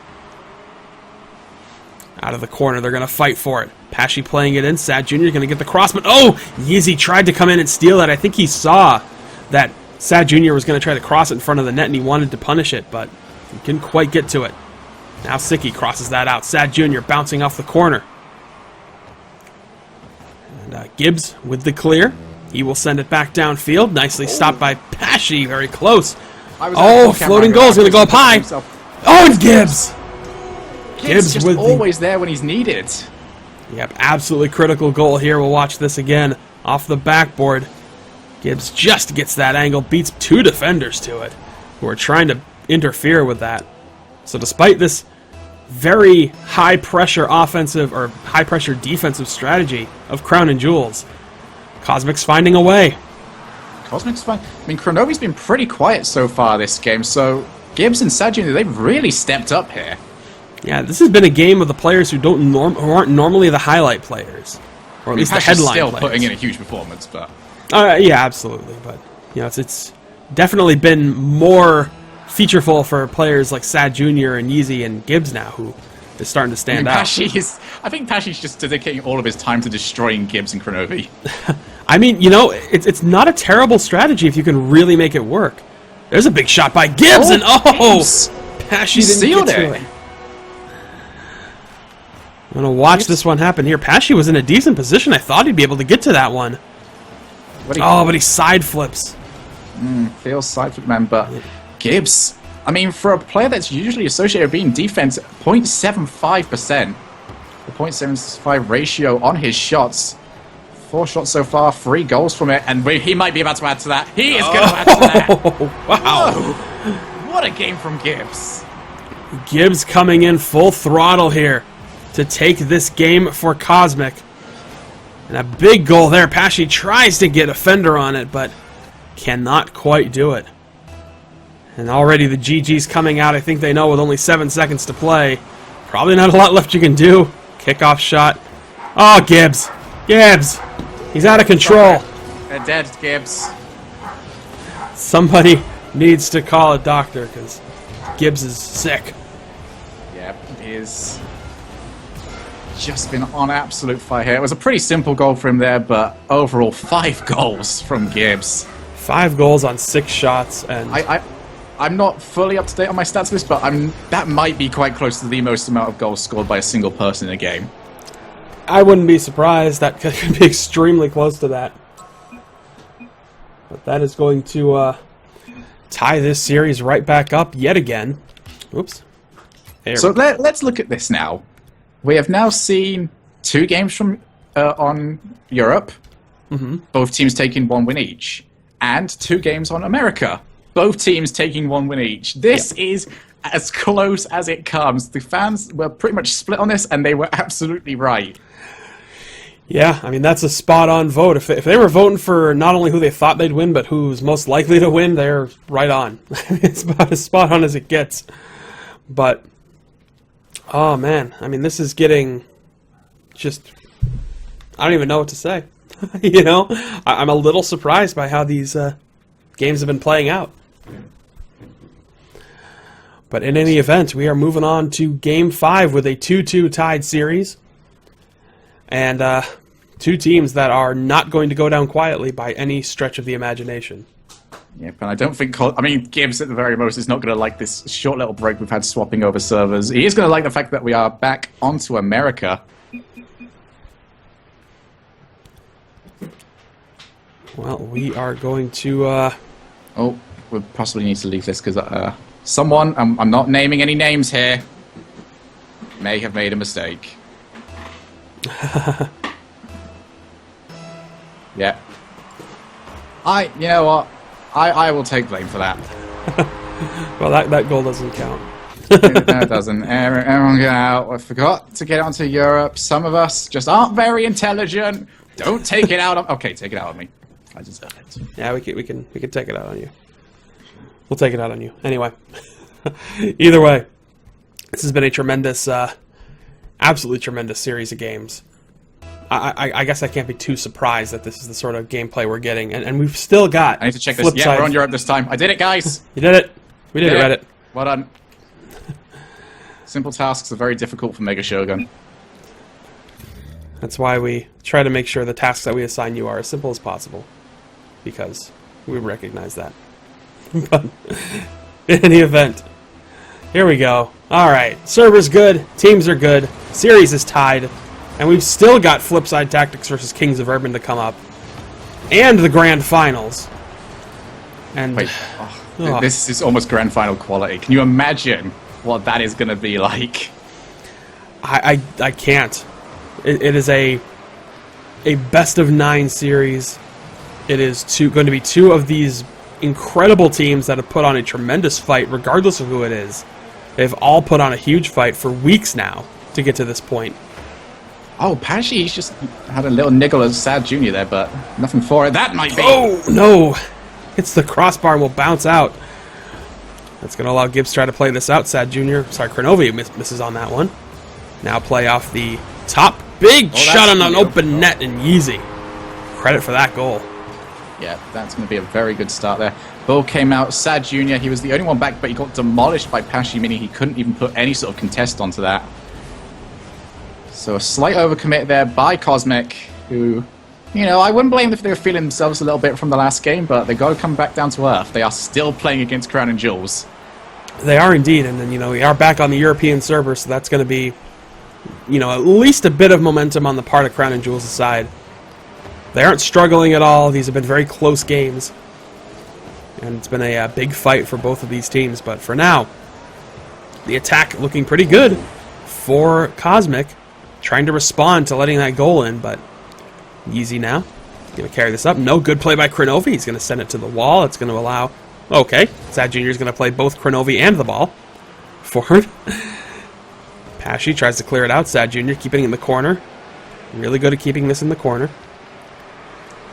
Out of the corner, they're going to fight for it. Pashy playing it in. Sad Jr. going to get the cross, but oh! Yeezy tried to come in and steal that. I think he saw that Sad Jr. was going to try to cross it in front of the net, and he wanted to punish it, but he couldn't quite get to it. Now Sicky crosses that out. Sad Jr. bouncing off the corner. And Gibbs with the clear. He will send it back downfield. Nicely stopped by Pashy. Very close. Oh, floating goal is going to go up high. Oh, and Gibbs! Gibbs just always there when he's needed. Yep, absolutely critical goal here. We'll watch this again off the backboard. Gibbs just gets that angle, beats 2 defenders to it, who are trying to interfere with that. So despite this very high-pressure offensive or high-pressure defensive strategy of Crown and Jewels, Cosmic's finding a way. Cosmic's fine. I mean, Kronovi's been pretty quiet so far this game, so Gibbs and Sajin, they've really stepped up here. Yeah, this has been a game of the players who aren't normally the highlight players, or at least the headline still players. Putting in a huge performance, but yeah, absolutely. But you know, it's definitely been more featureful for players like Sad Jr. and Yeezy and Gibbs now, who is starting to stand out. I think Pashy's just dedicating all of his time to destroying Gibbs and Kronovi. I mean, you know, it's not a terrible strategy if you can really make it work. There's a big shot by Gibbs, and Gibbs. Pesci didn't sealed get to it. it. I'm going to watch this one happen here. Pesci was in a decent position. I thought he'd be able to get to that one. But he side flips. Feels side flip, man. But Gibbs, I mean, for a player that's usually associated with being defense, 0.75%. The 0.75 ratio on his shots. 4 shots so far, 3 goals from it, and he might be about to add to that. He is going to add to that. Wow. Whoa. What a game from Gibbs. Gibbs coming in full throttle here to take this game for Cosmic. And a big goal there. Pesci tries to get a fender on it, but cannot quite do it. And already the GG's coming out. I think they know with only 7 seconds to play. Probably not a lot left you can do. Kickoff shot. Oh, Gibbs. Gibbs. He's out of control. They're dead, Gibbs. Somebody needs to call a doctor because Gibbs is sick. Yeah, he is just been on absolute fire here. It was a pretty simple goal for him there, but overall 5 goals from Gibbs. 5 goals on 6 shots, and I'm not fully up to date on my stats list, but that might be quite close to the most amount of goals scored by a single person in a game. I wouldn't be surprised. That could be extremely close to that. But that is going to tie this series right back up yet again. Oops. So let's look at this now. We have now seen 2 games from on Europe, both teams taking 1 win each, and 2 games on America, both teams taking 1 win each. This is as close as it comes. The fans were pretty much split on this, and they were absolutely right. Yeah, I mean, that's a spot-on vote. If they were voting for not only who they thought they'd win, but who's most likely to win, they're right on. It's about as spot-on as it gets. But, oh man, I mean, this is getting just... I don't even know what to say. You know? I'm a little surprised by how these games have been playing out. But in any event, we are moving on to Game 5 with a 2-2 tied series. And 2 teams that are not going to go down quietly by any stretch of the imagination. Yeah, but I don't think... Gibbs, at the very most, is not going to like this short little break we've had swapping over servers. He is going to like the fact that we are back onto America. Well, we are going to... Oh, we'll possibly need to leave this because someone, I'm not naming any names here, may have made a mistake. Yeah. You know what? I will take blame for that. Well, that goal doesn't count. No, it doesn't. Everyone get out. I forgot to get onto Europe. Some of us just aren't very intelligent. Don't take it out on... Okay, take it out on me. I deserve it. Yeah, we can take it out on you. We'll take it out on you. Anyway. Either way, this has been a tremendous, absolutely tremendous series of games. I guess I can't be too surprised that this is the sort of gameplay we're getting. And we've still got... I need to check this. Yeah, we're on Europe this time. I did it, guys. You did it. We did it, Reddit. Well done. Simple tasks are very difficult for Mega Shogun. That's why we try to make sure the tasks that we assign you are as simple as possible. Because we recognize that. But in any event, here we go. Alright, server's good, teams are good, series is tied, and we've still got Flipside Tactics versus Kings of Urban to come up. And the grand finals. And wait, this is almost grand final quality. Can you imagine what that is going to be like? I can't. It is a best of 9 series. It is going to be 2 of these incredible teams that have put on a tremendous fight, regardless of who it is. They've all put on a huge fight for weeks now to get to this point. Oh, Pesci's just had a little niggle as Sad Jr. there, but nothing for it. That might be... Oh, no! It's the crossbar and will bounce out. That's going to allow Gibbs to try to play this out. Sad Jr. Sorry, Kronovi misses on that one. Now play off the top. Big shot on an open net and Yeezy. Credit for that goal. Yeah, that's going to be a very good start there. Bull came out. Sad Jr., he was the only one back, but he got demolished by Pesci, meaning he couldn't even put any sort of contest onto that. So a slight overcommit there by Cosmic, who, you know, I wouldn't blame them if they were feeling themselves a little bit from the last game, but they've got to come back down to earth. They are still playing against Crown and Jewels. They are indeed, and then, you know, we are back on the European server, so that's going to be, you know, at least a bit of momentum on the part of Crown and Jewels' side. They aren't struggling at all. These have been very close games. And it's been a big fight for both of these teams. But for now, the attack looking pretty good for Cosmic. Trying to respond to letting that goal in, but Yeezy now. Going to carry this up. No, good play by Kronovi. He's going to send it to the wall. It's going to allow... Okay, Sad Jr. is going to play both Kronovi and the ball forward. Pashy tries to clear it out. Sad Jr. keeping it in the corner. Really good at keeping this in the corner.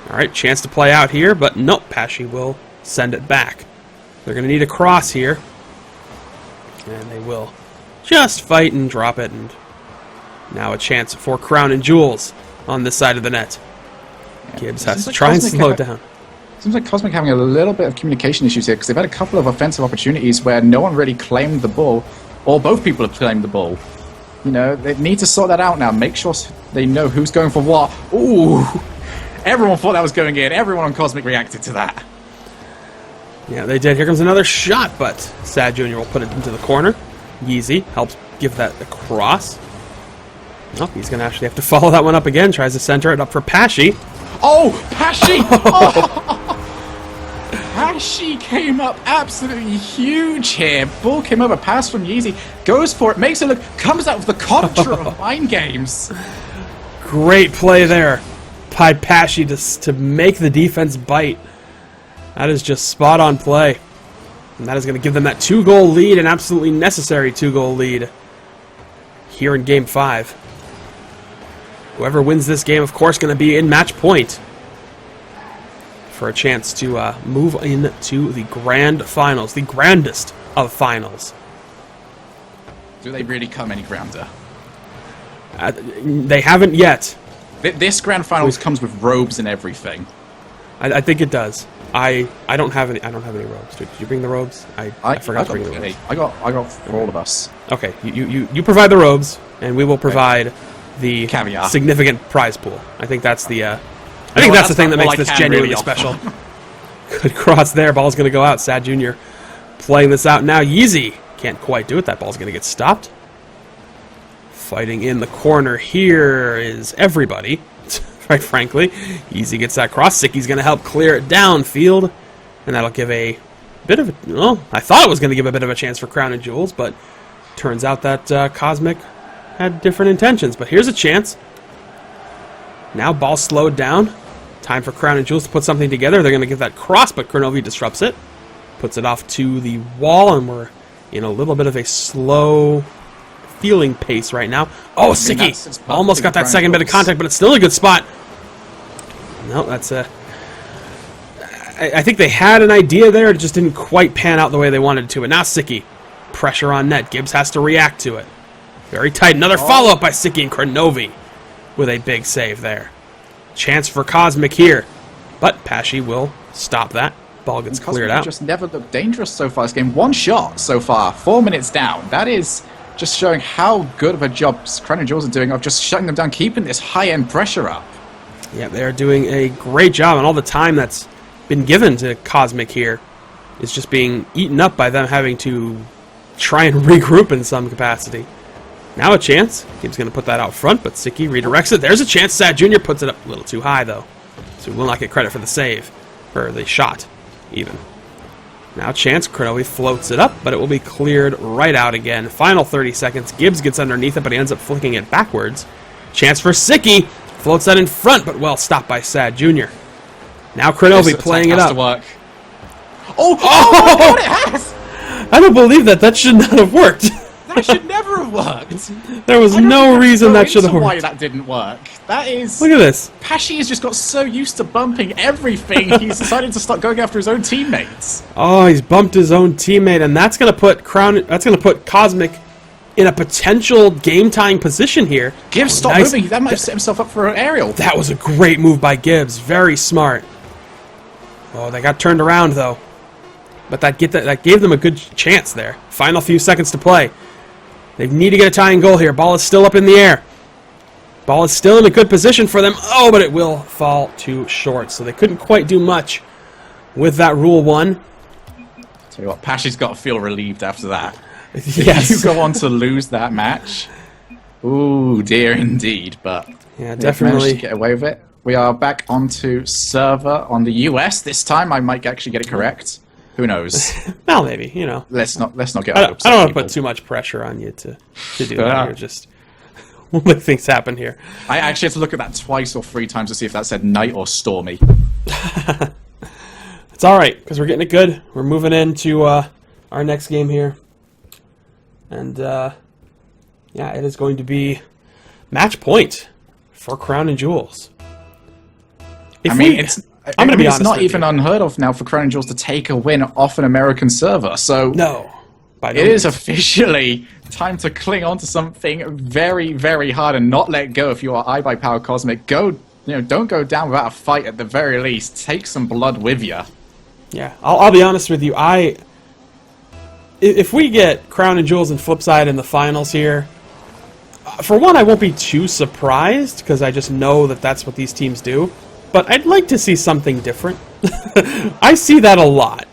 Alright, chance to play out here, but nope, Pashy will send it back. They're going to need a cross here. And they will just fight and drop it. And now a chance for Crown and Jewels on this side of the net. Gibbs has to try and slow it down. Seems like Cosmic having a little bit of communication issues here because they've had a couple of offensive opportunities where no one really claimed the ball, or both people have claimed the ball. You know, they need to sort that out now. Make sure they know who's going for what. Ooh! Everyone thought that was going in. Everyone on Cosmic reacted to that. Yeah, they did. Here comes another shot, but Sad Jr. will put it into the corner. Yeezy helps give that across. Oh, he's going to actually have to follow that one up again. Tries to center it up for Pashy. Oh, Pashy! Oh. Pashy came up absolutely huge here. Ball came over, pass from Yeezy, goes for it, makes it look, comes out with the contra of mind games. Great play there by Pashy to make the defense bite. That is just spot on play. And that is going to give them that 2-goal lead, an absolutely necessary 2-goal lead here in Game 5. Whoever wins this game, of course, going to be in match point for a chance to move into the grand finals, the grandest of finals. Do they really come any grander? They haven't yet. This grand finals comes with robes and everything. I think it does. I don't have any. I don't have any robes. Did you bring the robes? I forgot to bring the robes. I got for all of us. Okay, you provide the robes, and we will provide the caviar. Significant prize pool. I think that's the. I think that's the thing that makes this genuinely really special. Good cross there. Ball's going to go out. Sad Jr. playing this out now. Yeezy can't quite do it. That ball's going to get stopped. Fighting in the corner here is everybody. Quite frankly, Yeezy gets that cross. Sicky's going to help clear it downfield, and that'll give a bit of a... Well, I thought it was going to give a bit of a chance for Crown and Jewels, but turns out that Cosmic had different intentions. But here's a chance. Now ball slowed down. Time for Crown and Jewels to put something together. They're going to get that cross, but Kronovi disrupts it. Puts it off to the wall, and we're in a little bit of a slow feeling pace right now. Oh, Sicky! Almost got that second bit of contact, but it's still a good spot. No, that's a... I think they had an idea there. It just didn't quite pan out the way they wanted to. And now Sicky. Pressure on net. Gibbs has to react to it. Very tight. Another follow-up by Sicky and Kronovi with a big save there. Chance for Cosmic here. But Pashy will stop that. Ball gets cleared out. Just never looked dangerous so far this game. One shot so far. 4 minutes down. That is just showing how good of a job Crown and Jewels are doing of just shutting them down, keeping this high-end pressure up. Yeah, they're doing a great job, and all the time that's been given to Cosmic here is just being eaten up by them having to try and regroup in some capacity. Now a chance. Gibbs going to put that out front, but Sicky redirects it. There's a chance. Sad Jr. puts it up a little too high, though. So we will not get credit for the save. Or the shot, even. Now a chance. Kronovi floats it up, but it will be cleared right out again. Final 30 seconds. Gibbs gets underneath it, but he ends up flicking it backwards. Chance for Sicky. Floats that in front, but well stopped by Sad Jr. Now Kronovi playing it up. Work. Oh my God, it has! I don't believe that. That should not have worked. That should never have worked. There was no reason that should have worked. Why that didn't work? That is... Look at this. Pashy has just got so used to bumping everything, he's decided to start going after his own teammates. Oh, he's bumped his own teammate, and that's going to put Cosmic in a potential game-tying position here. Gibbs, stop moving. That might have set himself up for an aerial. That was a great move by Gibbs. Very smart. Oh, they got turned around, though. But that gave them a good chance there. Final few seconds to play. They need to get a tying goal here. Ball is still up in the air. Ball is still in a good position for them. Oh, but it will fall too short. So they couldn't quite do much with that Rule 1. Tell you what, Pashy's got to feel relieved after that. Yes. If you go on to lose that match, ooh, dear indeed. But Yeah, we managed definitely. to get away with it. We are back onto server on the US. This time I might actually get it correct. Who knows? Well, maybe, you know. Let's not get I upset. don't want to people. put too much pressure on you to do that. You're just we'll make things happen here. I actually had to look at that twice or 3 times to see if that said night or stormy. It's all right because we're getting it good. We're moving into our next game here, and yeah, it is going to be match point for Crown and Jewels. I mean, it's not with even you. unheard of now for Crown Jewels to take a win off an American server. So No, by no it is means. officially time to cling on to something very, very hard and not let go. If you are KA-POW Cosmic, don't go down without a fight at the very least. Take some blood with you. Yeah, I'll be honest with you. If we get Crown and Jewels and Flipside in the finals here, for one, I won't be too surprised because I just know that that's what these teams do. But I'd like to see something different. I see that a lot.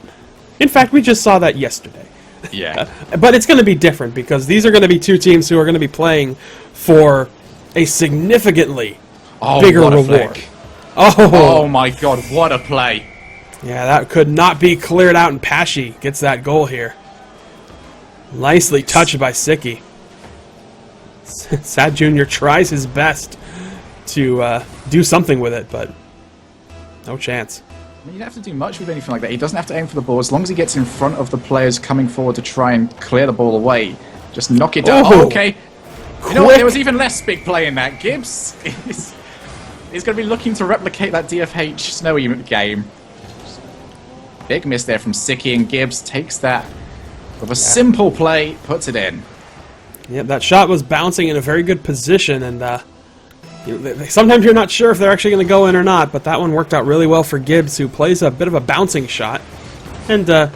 In fact, we just saw that yesterday. Yeah. But it's going to be different because these are going to be 2 teams who are going to be playing for a significantly bigger what a reward. flick. Oh, Oh my god, what a play. yeah, that could not be cleared out, and Pashy gets that goal here. Nicely touched by Sicky. Sad Jr. tries his best to do something with it, but no chance. I mean, you don't have to do much with anything like that. He doesn't have to aim for the ball. As long as he gets in front of the players coming forward to try and clear the ball away, just knock it down. Oh, Oh, okay. You know what? There was even less big play in that. Gibbs is going to be looking to replicate that DFH Snowy game. Big miss there from Sicky, and Gibbs takes that with a simple play, puts it in. Yeah, that shot was bouncing in a very good position, and sometimes you're not sure if they're actually going to go in or not, but that one worked out really well for Gibbs, who plays a bit of a bouncing shot. And a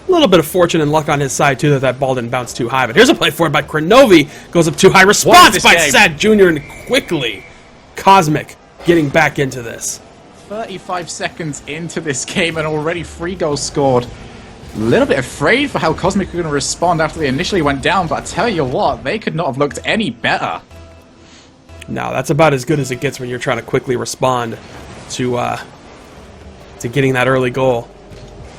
little bit of fortune and luck on his side, too, that ball didn't bounce too high. But here's a play forward by Kronovi. Goes up too high. Response by game? Sad Jr. and quickly Cosmic getting back into this. 35 seconds into this game and already 3 goals scored. A little bit afraid for how Cosmic were going to respond after they initially went down, but I tell you what, they could not have looked any better. No, that's about as good as it gets when you're trying to quickly respond to getting that early goal.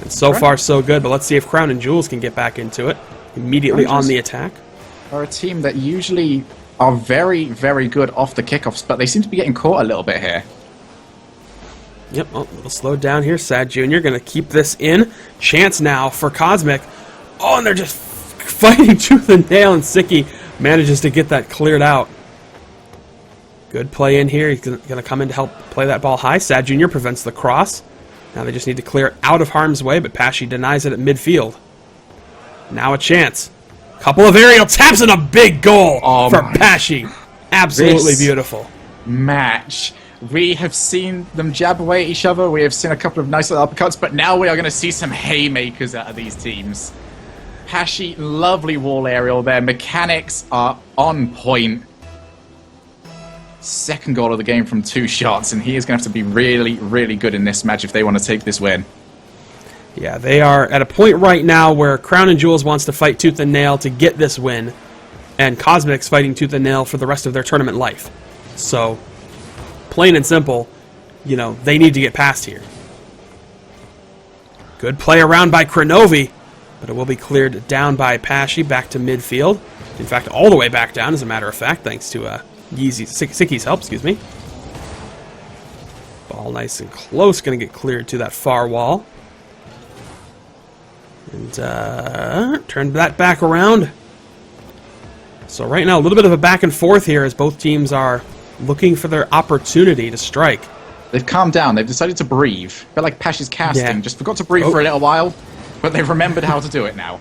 And so far, so good, but let's see if Crown and Jewels can get back into it. Immediately Crown and on the Jewels attack. Are a team that usually are very, very good off the kickoffs, but they seem to be getting caught a little bit here. Yep, a little slowed down here. Sad Jr. going to keep this in. Chance now for Cosmic. Oh, and they're just fighting tooth and nail, and Sicky manages to get that cleared out. Good play in here. He's going to come in to help play that ball high. Sad Jr. prevents the cross. Now they just need to clear it out of harm's way, but Pashy denies it at midfield. Now a chance. Couple of aerial taps and a big goal for Pashy. Absolutely beautiful. Match. We have seen them jab away at each other. We have seen a couple of nice little uppercuts, but now we are going to see some haymakers out of these teams. Pashy, lovely wall aerial there. Mechanics are on point. Second goal of the game from 2 shots, and he is going to have to be really, really good in this match if they want to take this win. Yeah, they are at a point right now where Crown and Jewels wants to fight tooth and nail to get this win, and Cosmic's fighting tooth and nail for the rest of their tournament life. So, plain and simple, they need to get past here. Good play around by Kronovi, but it will be cleared down by Pashy back to midfield. In fact, all the way back down, as a matter of fact, thanks to Sicky's help, excuse me. Ball nice and close, going to get cleared to that far wall. And turn that back around. So right now, a little bit of a back and forth here as both teams are looking for their opportunity to strike. They've calmed down. They've decided to breathe. A bit like Pashy's casting. Yeah. Just forgot to breathe for a little while, but they've remembered how to do it now.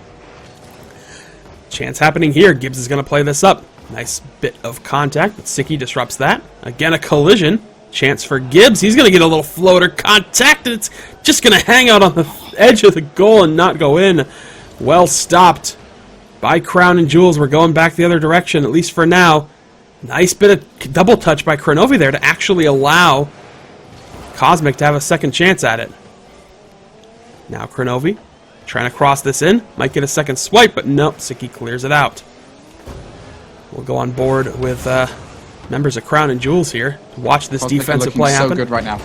Chance happening here. Gibbs is going to play this up. Nice bit of contact, but Sicky disrupts that. Again, a collision. Chance for Gibbs. He's going to get a little floater contact, and it's just going to hang out on the edge of the goal and not go in. Well stopped by Crown and Jewels. We're going back the other direction, at least for now. Nice bit of double touch by Kronovi there to actually allow Cosmic to have a second chance at it. Now Kronovi Trying to cross this in. Might get a second swipe, but nope. Sicky clears it out. We'll go on board with members of Crown and Jewels here to watch this Cosmic defensive looking play so happen. good right now.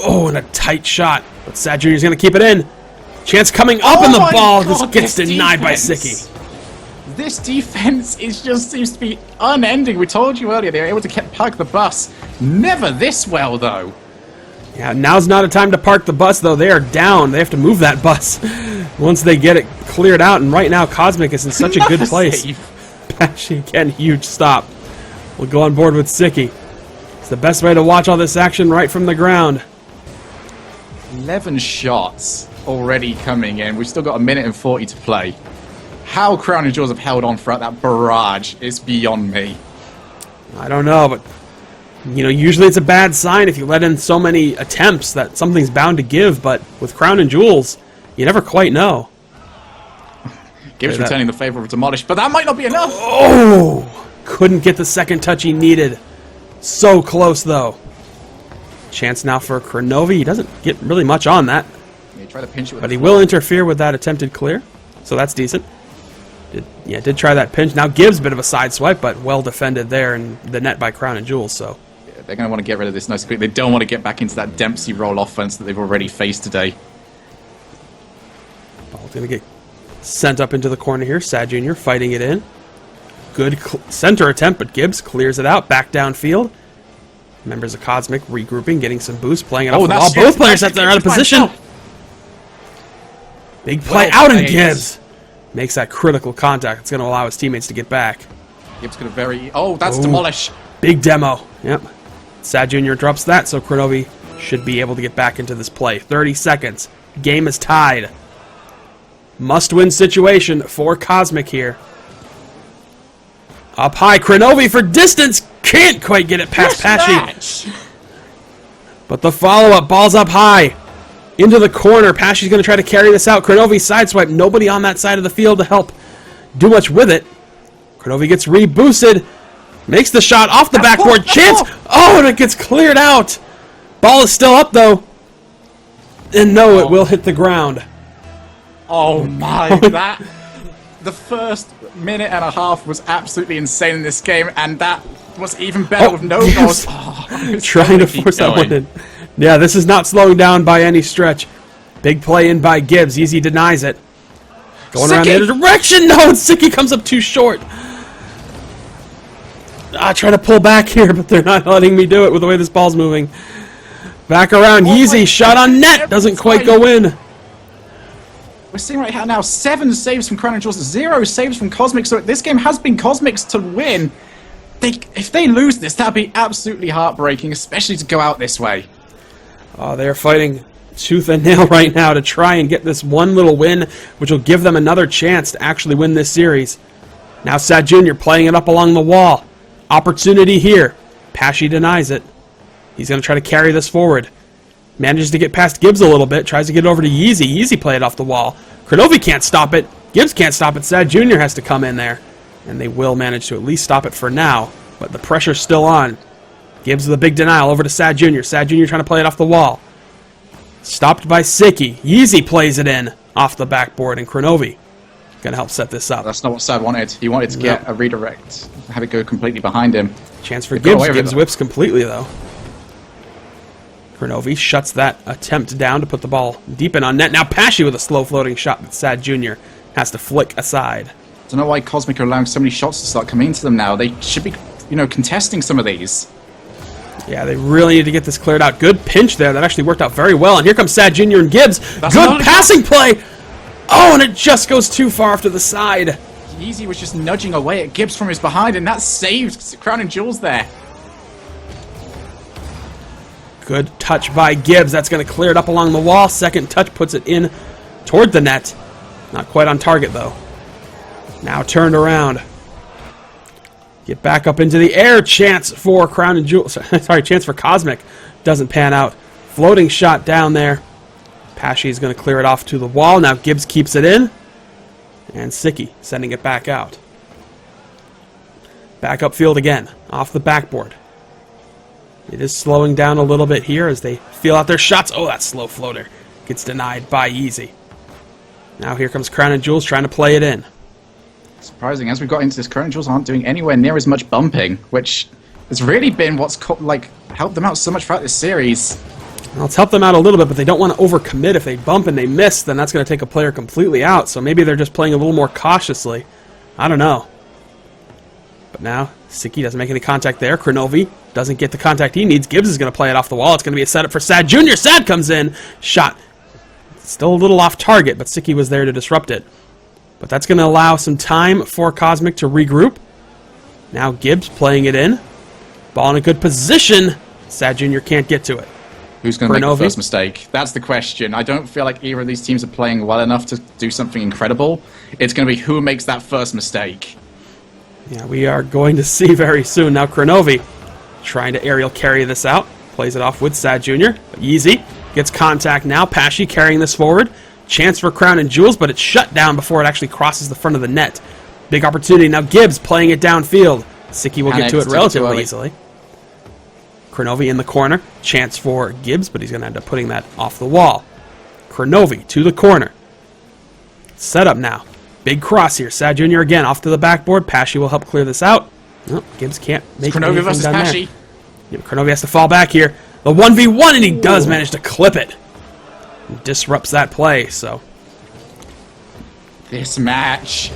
Oh, and a tight shot. But Sad Jr. is going to keep it in. Chance coming up, and the my ball God, just gets this denied by defense. Sicky. This defense just seems to be unending. We told you earlier they were able to park the bus. Never this well, though. Yeah, now's not a time to park the bus, though. They are down. They have to move that bus once they get it cleared out. And right now, Cosmic is in such a good place. Actually, again, huge stop. We'll go on board with Sicky. It's the best way to watch all this action right from the ground. 11 shots already coming in. We've still got a minute and 40 to play. How Crown and Jewels have held on throughout that barrage is beyond me. I don't know, but you know, usually it's a bad sign if you let in so many attempts that something's bound to give, but with Crown and Jewels, you never quite know. Gibbs returning the favor of Demolish, but that might not be enough. Oh! Couldn't get the second touch he needed. So close, though. Chance now for Kronovi. He doesn't get really much on that, Yeah, try to pinch it with but the he floor. will interfere with that attempted clear, so that's decent. Did try that pinch. Now Gibbs, bit of a side swipe, but well defended there in the net by Crown and Jewels, so... Yeah, they're going to want to get rid of this nice quick. They don't want to get back into that Dempsey roll offense that they've already faced today. Ball's going to get sent up into the corner here. Sad Jr. fighting it in. Good center attempt, but Gibbs clears it out. Back downfield. Members of Cosmic regrouping, getting some boost, playing it off the wall. Both players have their out of position. Big play out in Gibbs. Makes that critical contact. It's going to allow his teammates to get back. Gibbs could have very... Oh, that's Demolish. Big demo. Yep. Sad Jr. drops that, so Kronovi should be able to get back into this play. 30 seconds. Game is tied. Must-win situation for Cosmic here. Up high, Kronovi for distance. Can't quite get it past Pashy. But the follow-up, ball's up high. Into the corner. Pashy's going to try to carry this out. Kronovi sideswipe. Nobody on that side of the field to help do much with it. Kronovi gets reboosted. Makes the shot off the backboard. Chance. Oh, and it gets cleared out. Ball is still up, though. And no, it will hit the ground. Oh my, that... The first minute and a half was absolutely insane in this game, and that was even better with no goals. Trying to force that one in. Yeah, this is not slowing down by any stretch. Big play in by Gibbs. Easy denies it. Going around the other direction. No, and Sicky comes up too short. I try to pull back here, but they're not letting me do it with the way this ball's moving. Back around. Yeezy shot on net. Doesn't quite go in. We're seeing right now 7 saves from Crown and Jewels, 0 saves from Cosmic, so this game has been Cosmic's to win. If they lose this, that'd be absolutely heartbreaking, especially to go out this way. Oh, they're fighting tooth and nail right now to try and get this one little win, which will give them another chance to actually win this series. Now Sad Jr. playing it up along the wall. Opportunity here. Pashy denies it. He's going to try to carry this forward. Manages to get past Gibbs a little bit. Tries to get over to Yeezy. Yeezy play it off the wall. Kronovi can't stop it. Gibbs can't stop it. Sad Jr. has to come in there. And they will manage to at least stop it for now. But the pressure's still on. Gibbs with a big denial over to Sad Jr. Sad Jr. trying to play it off the wall. Stopped by Sicky. Yeezy plays it in off the backboard. And Kronovi going to help set this up. That's not what Sad wanted. He wanted to get a redirect. Have it go completely behind him. Chance for Gibbs. Gibbs whips completely, though. Kronovi shuts that attempt down to put the ball deep in on net. Now Pashy with a slow floating shot that Sad Jr. has to flick aside. I don't know why Cosmic are allowing so many shots to start coming into them now. They should be, contesting some of these. Yeah, they really need to get this cleared out. Good pinch there. That actually worked out very well. And here comes Sad Jr. and Gibbs. Good passing play. Oh, and it just goes too far off to the side. Yeezy was just nudging away at Gibbs from his behind, and that saved Crown and Jewels there. Good touch by Gibbs. That's going to clear it up along the wall. Second touch puts it in toward the net. Not quite on target, though. Now turned around. Get back up into the air. Chance for Crown and Jewels. Sorry, chance for Cosmic. Doesn't pan out. Floating shot down there. Pashy is going to clear it off to the wall. Now Gibbs keeps it in. And Sicky sending it back out. Back upfield again. Off the backboard. It is slowing down a little bit here as they feel out their shots. Oh, that slow floater gets denied by Yeezy. Now here comes Crown and Jewels trying to play it in. Surprising, as we've got into this, Crown and Jewels aren't doing anywhere near as much bumping, which has really been what's helped them out so much throughout this series. Well, it's helped them out a little bit, but they don't want to overcommit. If they bump and they miss, then that's going to take a player completely out. So maybe they're just playing a little more cautiously. I don't know. But now, Siki doesn't make any contact there. Kronovi doesn't get the contact he needs. Gibbs is going to play it off the wall. It's going to be a setup for Sad Jr. Sad comes in. Shot. Still a little off target, but Siki was there to disrupt it. But that's going to allow some time for Cosmic to regroup. Now Gibbs playing it in. Ball in a good position. Sad Jr. can't get to it. Who's going to make the first mistake? That's the question. I don't feel like either of these teams are playing well enough to do something incredible. It's going to be who makes that first mistake. Yeah, we are going to see very soon. Now Kronovi trying to aerial carry this out. Plays it off with Sad Jr. Easy. Gets contact now. Pesci carrying this forward. Chance for Crown and Jewels, but it's shut down before it actually crosses the front of the net. Big opportunity. Now Gibbs playing it downfield. Siki will get to it relatively easily. Kronovi in the corner. Chance for Gibbs, but he's going to end up putting that off the wall. Kronovi to the corner. Set up now. Big cross here. Sad Jr. again off to the backboard. Pesci will help clear this out. Oh, Gibbs can't make Kronovi versus Pesci. Yep, Kronovi has to fall back here. The 1v1, and he does manage to clip it. Disrupts that play, so. This match.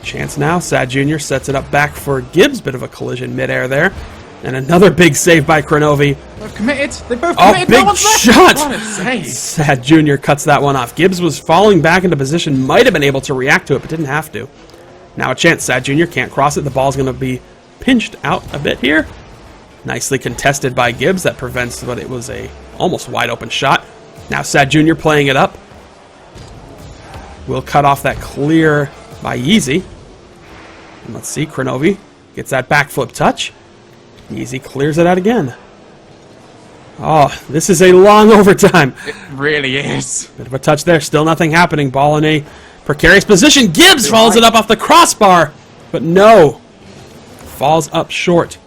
Chance now. Sad Jr. sets it up back for Gibbs. Bit of a collision midair there. And another big save by Kronovi. Both committed. They both committed. Big shot! What a save. Sad Jr. cuts that one off. Gibbs was falling back into position. Might have been able to react to it, but didn't have to. Now a chance. Sad Jr. can't cross it. The ball's going to be pinched out a bit here. Nicely contested by Gibbs. That prevents what it was a almost wide open shot. Now Sad Jr. playing it up. Will cut off that clear by Yeezy. And let's see, Kronovi gets that backflip touch. Yeezy clears it out again. Oh, this is a long overtime. It really is. Bit of a touch there. Still nothing happening. Ball in a precarious position. Gibbs follows it up off the crossbar. But no. Falls up short.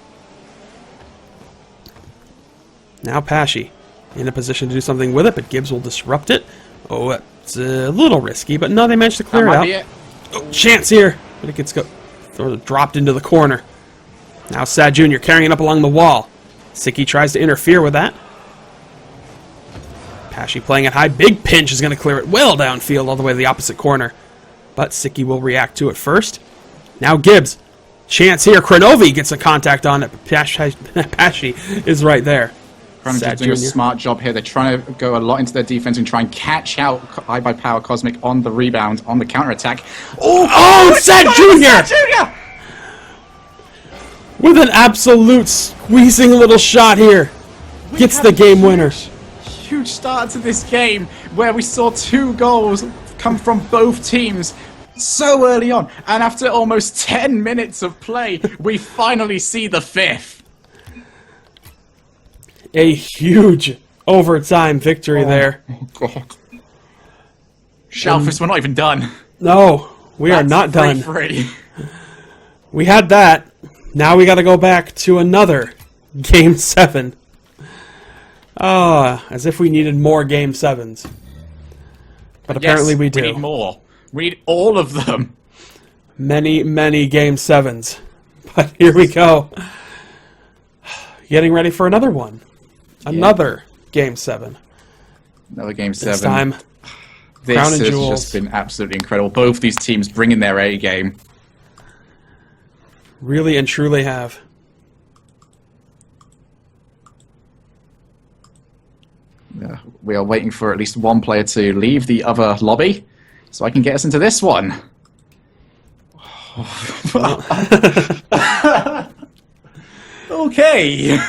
Now Pesci in a position to do something with it, but Gibbs will disrupt it. Oh, it's a little risky, but no, they managed to clear it out. Oh, chance here, but it gets dropped into the corner. Now Sad Jr. carrying it up along the wall. Siki tries to interfere with that. Pesci playing it high. Big pinch is going to clear it well downfield all the way to the opposite corner. But Siki will react to it first. Now Gibbs. Chance here. Kronovi gets a contact on it. Pesci is right there. Crown and Jewels doing a smart job here. They're trying to go a lot into their defense and try and catch out iBuyPower Cosmic on the rebound, on the counterattack. Oh, Sad Jr. With an absolute squeezing little shot here. Gets the game winner. Huge start to this game where we saw 2 goals come from both teams so early on. And after almost 10 minutes of play, we finally see the 5th. A huge overtime victory there. Oh, God. Shalfus, we're not even done. No, we are not done. Free. We had that. Now we got to go back to another Game 7. As if we needed more Game 7s. But apparently we do. We need more. We need all of them. Many, many Game 7s. But here we go. Getting ready for another one. Another Game 7. Another Game 7. This time, this Crown and has Jewels. just been absolutely incredible. Both these teams bringing their A game. Really and truly have. We are waiting for at least one player to leave the other lobby so I can get us into this one. Okay.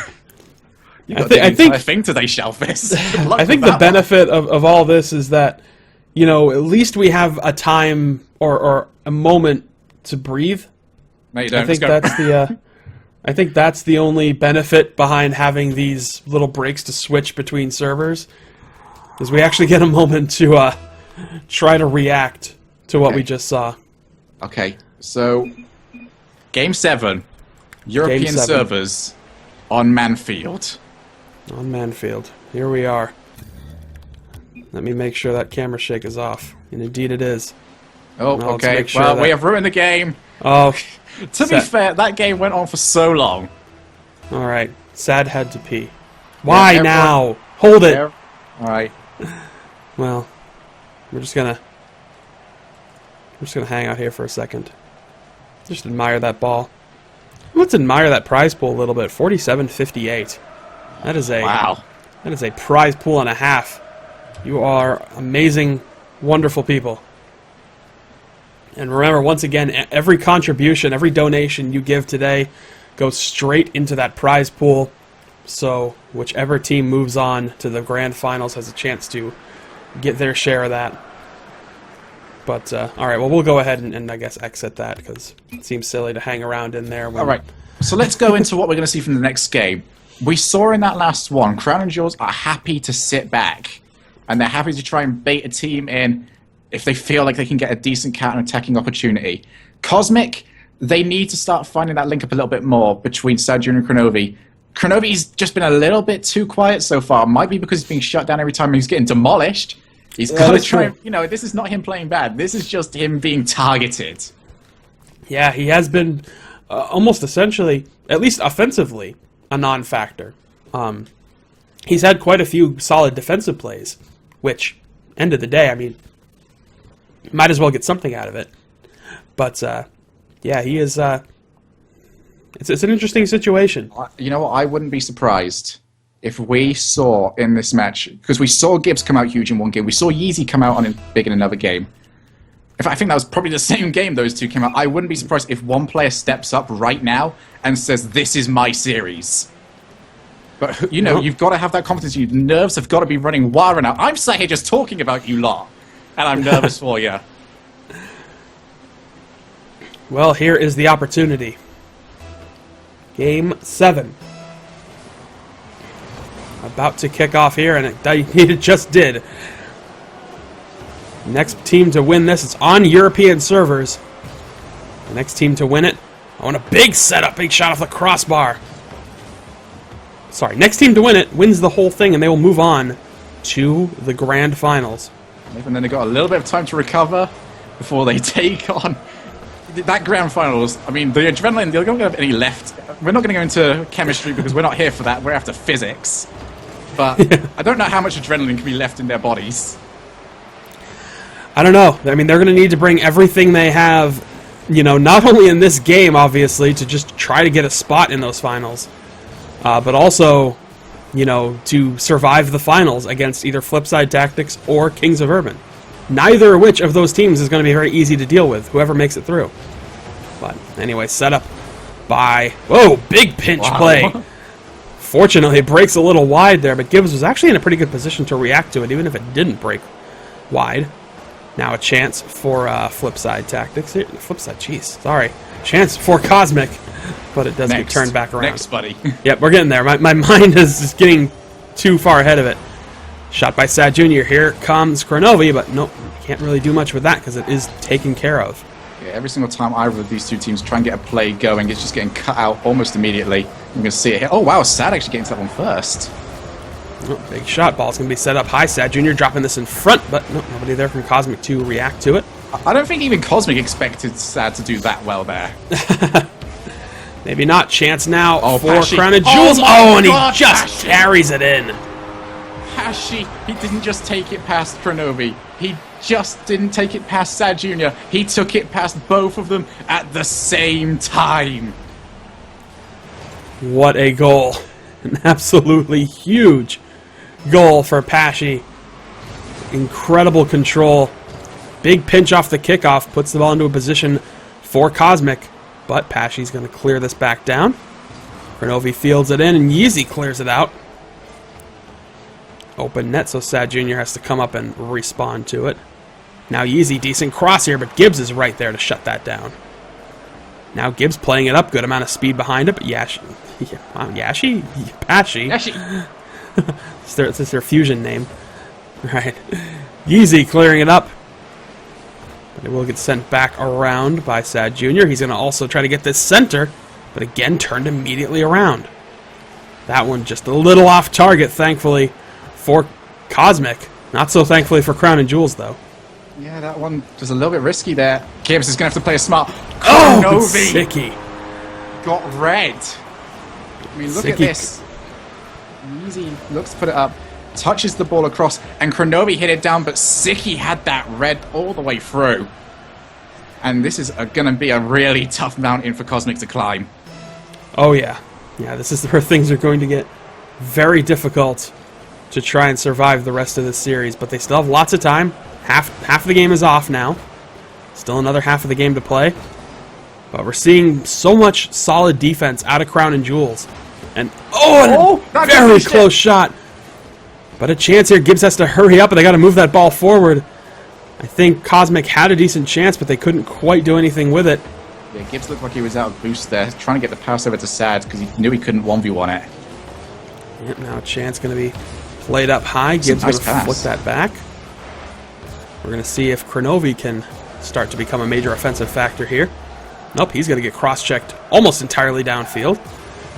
I think today, Shelfis. I think the benefit of all this is that, you know, at least we have a time or a moment to breathe. No, you don't. I think that's the only benefit behind having these little breaks to switch between servers, is we actually get a moment to try to react to what we just saw. Okay, so Game 7, European servers on Manfield. On Manfield. Here we are. Let me make sure that camera shake is off. And indeed it is. Oh, Now let's okay. make sure Well, that- we have ruined the game. Oh, To be fair, that game went on for so long. all right. Sad had to pee. Why everyone- now? Hold it. All right. Well, we're just gonna hang out here for a second. Just admire that ball. Let's admire that prize pool a little bit. 47.58. That is a Wow. That is a prize pool and a half. You are amazing, wonderful people. And remember, once again, every contribution, every donation you give today goes straight into that prize pool. So whichever team moves on to the grand finals has a chance to get their share of that. But, all right, well, we'll go ahead and I guess, exit that because it seems silly to hang around in there. All right. So let's go into what we're going to see from the next game. We saw in that last one, Crown and Jewels are happy to sit back. And they're happy to try and bait a team in if they feel like they can get a decent counter-attacking opportunity. Cosmic, they need to start finding that link up a little bit more between Sad Junior and Kronovi. Kronovi's just been a little bit too quiet so far. Might be because he's being shut down every time he's getting demolished. He's got to that's try, true. you know, this is not him playing bad. This is just him being targeted. Yeah, he has been almost essentially, at least offensively, a non-factor. He's had quite a few solid defensive plays, which, end of the day, I mean, might as well get something out of it. But, yeah, he is... It's an interesting situation. You know what? I wouldn't be surprised if we saw in this match, because we saw Gibbs come out huge in one game, we saw Yeezy come out on big in another game. In fact, I think that was probably the same game those two came out. I wouldn't be surprised if one player steps up right now and says, "This is my series." But, you know, Well- you've got to have that confidence. Your nerves have got to be running wild now. I'm sat here just talking about you lot, and I'm nervous for you. Well, here is the opportunity. Game 7. About to kick off here, and it just did. Next team to win this, it's on European servers. The next team to win it, I want a big setup, big shot off the crossbar. Sorry, next team to win it wins the whole thing, and they will move on to the grand finals. And then they've got a little bit of time to recover before they take on that grand finals. I mean, the adrenaline, they're not going to have any left. We're not going to go into chemistry because we're not here for that. We're after physics. But I don't know how much adrenaline can be left in their bodies. I don't know. I mean, they're going to need to bring everything they have, you know, not only in this game, obviously, to just try to get a spot in those finals, but also, you know, to survive the finals against either Flipside Tactics or Kings of Urban. Neither of which of those teams is going to be very easy to deal with, whoever makes it through. But anyway, set up by... Whoa, big pinch play. Fortunately, it breaks a little wide there, but Gibbs was actually in a pretty good position to react to it, even if it didn't break wide. Now a chance for Flipside Tactics. Flipside, jeez, sorry. Chance for Cosmic, but it does get turned back around. Next, buddy. Yep, we're getting there. My mind is just getting too far ahead of it. Shot by Sad Jr. Here comes Kronovi, but nope, can't really do much with that because it is taken care of. Yeah, every single time either of these two teams try and get a play going, it's just getting cut out almost immediately. I'm going to see it here. Oh, wow, Sad actually getting to that one first. Oh, big shot. Ball's going to be set up high. Sad Jr. dropping this in front, but nope, nobody there from Cosmic to react to it. I don't think even Cosmic expected Sad to do that well there. Maybe not. Chance now for Pashi. Crown and Oh Jewels. my Oh, and God, he just Pashi. carries it in. Hashi, he didn't just take it past Kronovi. He just didn't take it past Sad Jr. He took it past both of them at the same time. What a goal. An absolutely huge goal for Pashi. Incredible control. Big pinch off the kickoff. Puts the ball into a position for Cosmic. But Pashi's going to clear this back down. Kronovi fields it in, and Yeezy clears it out. Open net, so Sad Jr. has to come up and respond to it. Now Yeezy, decent cross here, but Gibbs is right there to shut that down. Now Gibbs playing it up, good amount of speed behind it, but Pashi? Hashi. It's their fusion name. Right. Yeezy clearing it up. But it will get sent back around by Sad Jr. He's going to also try to get this center, but again turned immediately around. That one just a little off target, thankfully, for Cosmic. Not so thankfully for Crown and Jewels, though. Yeah, that one was a little bit risky there. Gibbs is going to have to play a smart. Oh, Kronovi Sicky. got red. I mean, look at Sicky. this. Easy looks to put it up, touches the ball across, and Kronovi hit it down, but Sicky had that red all the way through. And this is going to be a really tough mountain for Cosmic to climb. Oh, yeah. Yeah, this is where things are going to get very difficult to try and survive the rest of this series, but they still have lots of time. Half the game is off now. Still another half of the game to play. But we're seeing so much solid defense out of Crown and Jewels. And a very close shot. But a chance here. Gibbs has to hurry up, and they got to move that ball forward. I think Cosmic had a decent chance, but they couldn't quite do anything with it. Yeah, Gibbs looked like he was out of boost there, trying to get the pass over to Sad because he knew he couldn't 1v1 it. Yep, now a chance going to be played up high. Gibbs Nice going to pass. flip that back. We're going to see if Kronovi can start to become a major offensive factor here. Nope, he's going to get cross-checked almost entirely downfield.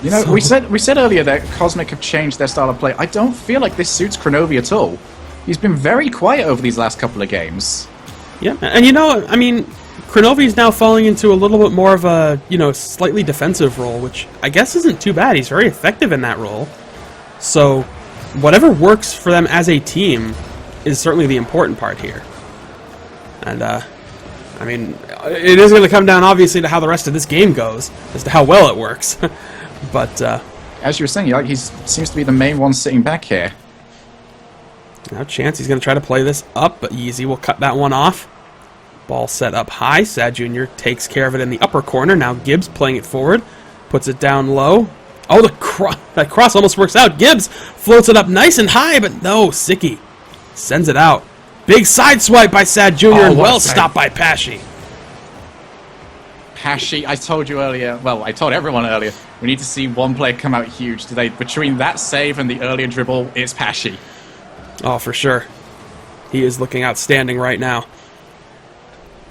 You know, we said earlier that Cosmic have changed their style of play. I don't feel like this suits Kronovi at all. He's been very quiet over these last couple of games. Yeah, and you know, I mean, Kronovi's now falling into a little bit more of a, slightly defensive role, which I guess isn't too bad. He's very effective in that role. So, whatever works for them as a team is certainly the important part here. And, I mean, it is going to come down, obviously, to how the rest of this game goes, as to how well it works. But, as you were saying, he seems to be the main one sitting back here. now chance he's going to try to play this up, but Yeezy will cut that one off. Ball set up high. Sad Jr. takes care of it in the upper corner. Now Gibbs playing it forward. Puts it down low. Oh, that cross almost works out. Gibbs floats it up nice and high, but no, Sicky sends it out. Big side swipe by Sad Jr. and well stopped by Pesci. Pesci, I told you earlier, well, I told everyone earlier, we need to see one player come out huge today. Between that save and the earlier dribble, it's Pesci. Oh, for sure. He is looking outstanding right now.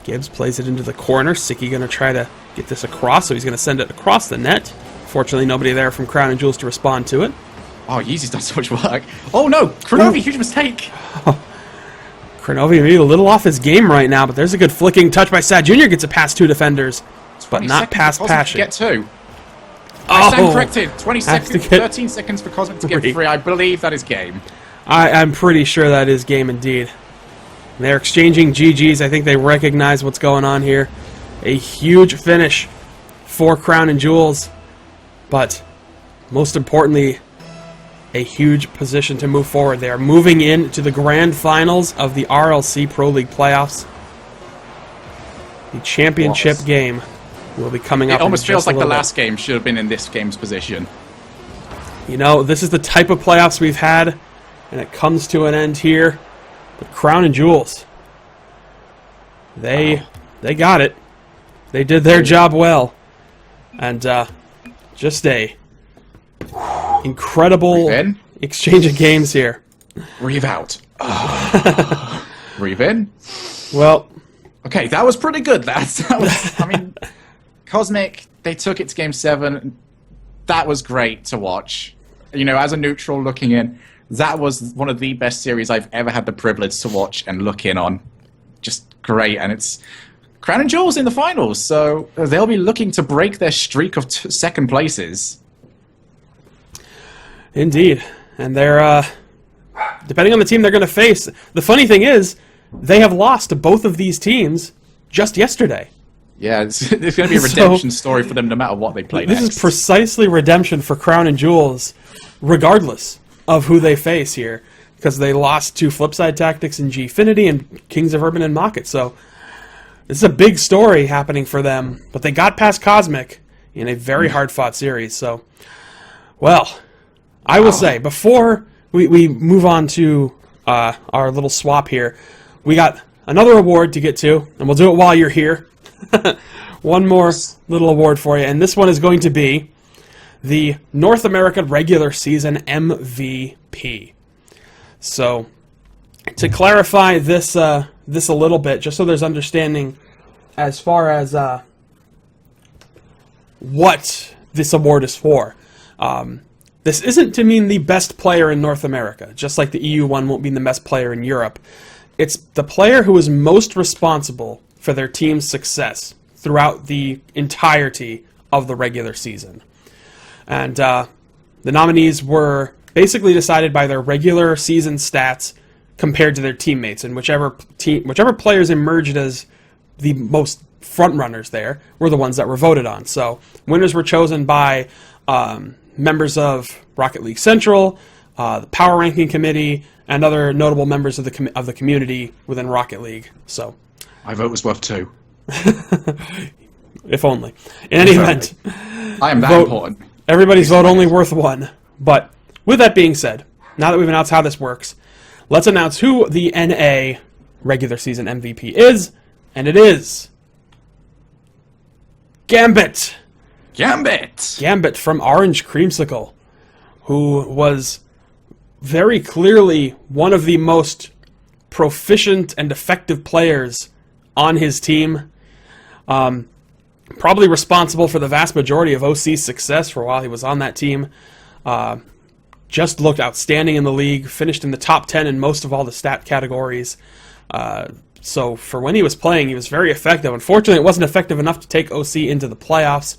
Gibbs plays it into the corner. Sicky going to try to get this across, so he's going to send it across the net. Fortunately, nobody there from Crown and Jewels to respond to it. Oh, Yeezy's done so much work. Oh no, Kronovi, huge mistake. Kronovi maybe a little off his game right now, but there's a good flicking touch by Sad Jr. Gets it past two defenders, but not past Passion. Get two. I stand corrected. 20 seconds, to get 13 seconds for Cosmic to get three. I believe that is game. I'm pretty sure that is game indeed. They're exchanging GGs. I think they recognize what's going on here. A huge finish for Crown and Jewels, but most importantly, a huge position to move forward. They are moving into the grand finals of the RLC Pro League playoffs. The championship game will be coming up. It almost feels like the bit. last game should have been in this game's position. You know, this is the type of playoffs we've had, and it comes to an end here. But Crown and Jewels, they got it. They did their job well, and just a incredible exchange of games here. Breathe out. Breathe in. Well, okay, that was pretty good. That was, I mean, Cosmic, they took it to Game 7. That was great to watch. You know, as a neutral looking in, that was one of the best series I've ever had the privilege to watch and look in on. Just great, and it's Crown and Jewels in the finals, so they'll be looking to break their streak of second places. indeed. And they're, depending on the team they're going to face, the funny thing is, they have lost to both of these teams just yesterday. Yeah, it's going to be a redemption story for them no matter what they play This next. is precisely redemption for Crown and Jewels, regardless of who they face here, because they lost to Flipside Tactics and Gfinity and Kings of Urban and Mocket. So this is a big story happening for them, but they got past Cosmic in a very hard-fought series. So, well, I will say, before we move on to our little swap here, we got another award to get to, and we'll do it while you're here. One more little award for you, and this one is going to be the North American Regular Season MVP. So, to clarify this this a little bit, just so there's understanding as far as what this award is for. this isn't to mean the best player in North America, just like the EU one won't mean the best player in Europe. It's the player who is most responsible for their team's success throughout the entirety of the regular season. And the nominees were basically decided by their regular season stats compared to their teammates, and whichever players emerged as the most front runners there were the ones that were voted on. So winners were chosen by members of Rocket League Central, the Power Ranking Committee, and other notable members of the community within Rocket League. So My vote was worth 2. if only. In any event, I am that important. everybody's vote only worth 1. But with that being said, now that we've announced how this works, let's announce who the NA regular season MVP is, and it is Gambit. Gambit from Orange Creamsicle, who was very clearly one of the most proficient and effective players on his team. Probably responsible for the vast majority of OC's success for while he was on that team. Just looked outstanding in the league, finished in the top 10 in most of all the stat categories. So for when he was playing, he was very effective. Unfortunately, it wasn't effective enough to take OC into the playoffs,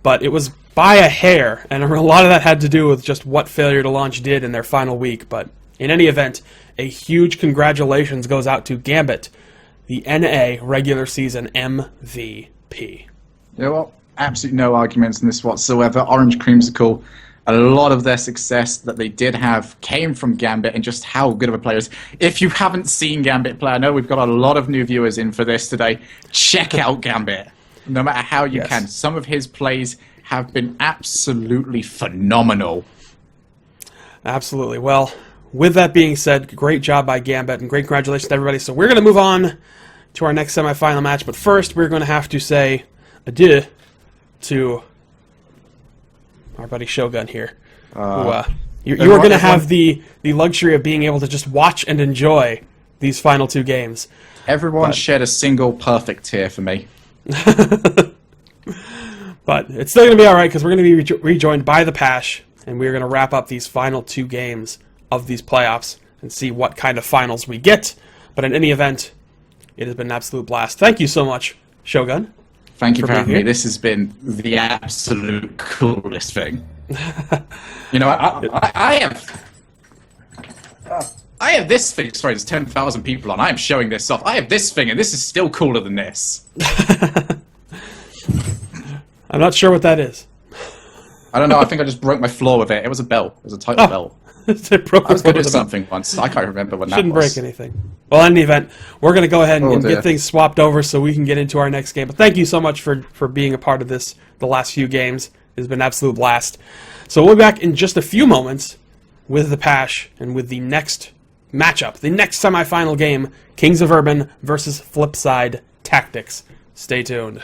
but it was by a hair, and a lot of that had to do with just what failure to launch did in their final week. But in any event, a huge congratulations goes out to Gambit, the NA regular season MVP. Yeah, well, absolutely no arguments in this whatsoever. Orange Creamsicle, a lot of their success that they did have came from Gambit and just how good of a player is. If you haven't seen Gambit play, I know we've got a lot of new viewers in for this today. Check out Gambit, no matter how you can. Some of his plays have been absolutely phenomenal. Absolutely. Well, with that being said, great job by Gambit and great congratulations to everybody. So we're going to move on to our next semifinal match, but first we're going to have to say adieu to our buddy Shogun here. You are going to have the luxury of being able to just watch and enjoy these final 2 games. Everyone shed a single perfect tear for me. But it's still going to be all right because we're going to be rejoined by the Pash, and we're going to wrap up these final 2 games of these playoffs and see what kind of finals we get. But in any event, it has been an absolute blast. Thank you so much, Shogun. Thank you for having me. This has been the absolute coolest thing. You know, I have this thing. Sorry, there's 10,000 people on. I am showing this off. I have this thing, and this is still cooler than this. I'm not sure what that is. I don't know. I think I just broke my floor with it. It was a belt. It was a title belt. It broke I was good at the something once. I can't remember what that Shouldn't was. break anything. Well, in any event, we're going to go ahead and get things swapped over so we can get into our next game. But thank you so much for being a part of this the last few games. It's been an absolute blast. So we'll be back in just a few moments with the Pash and with the next matchup, the next semifinal game, Kings of Urban versus Flipside Tactics. Stay tuned.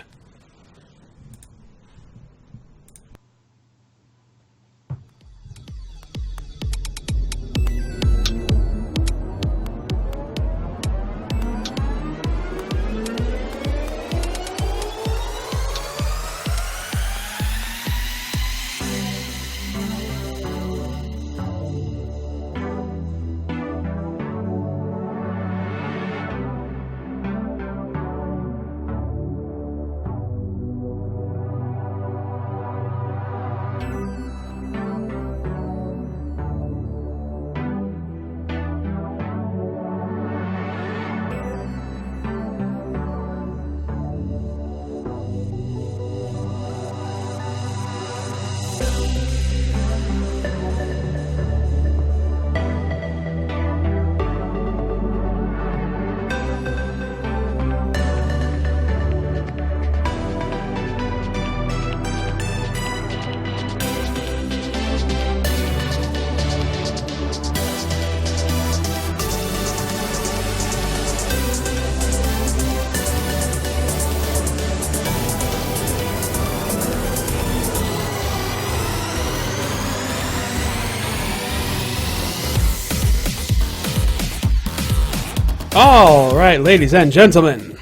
All right, ladies and gentlemen,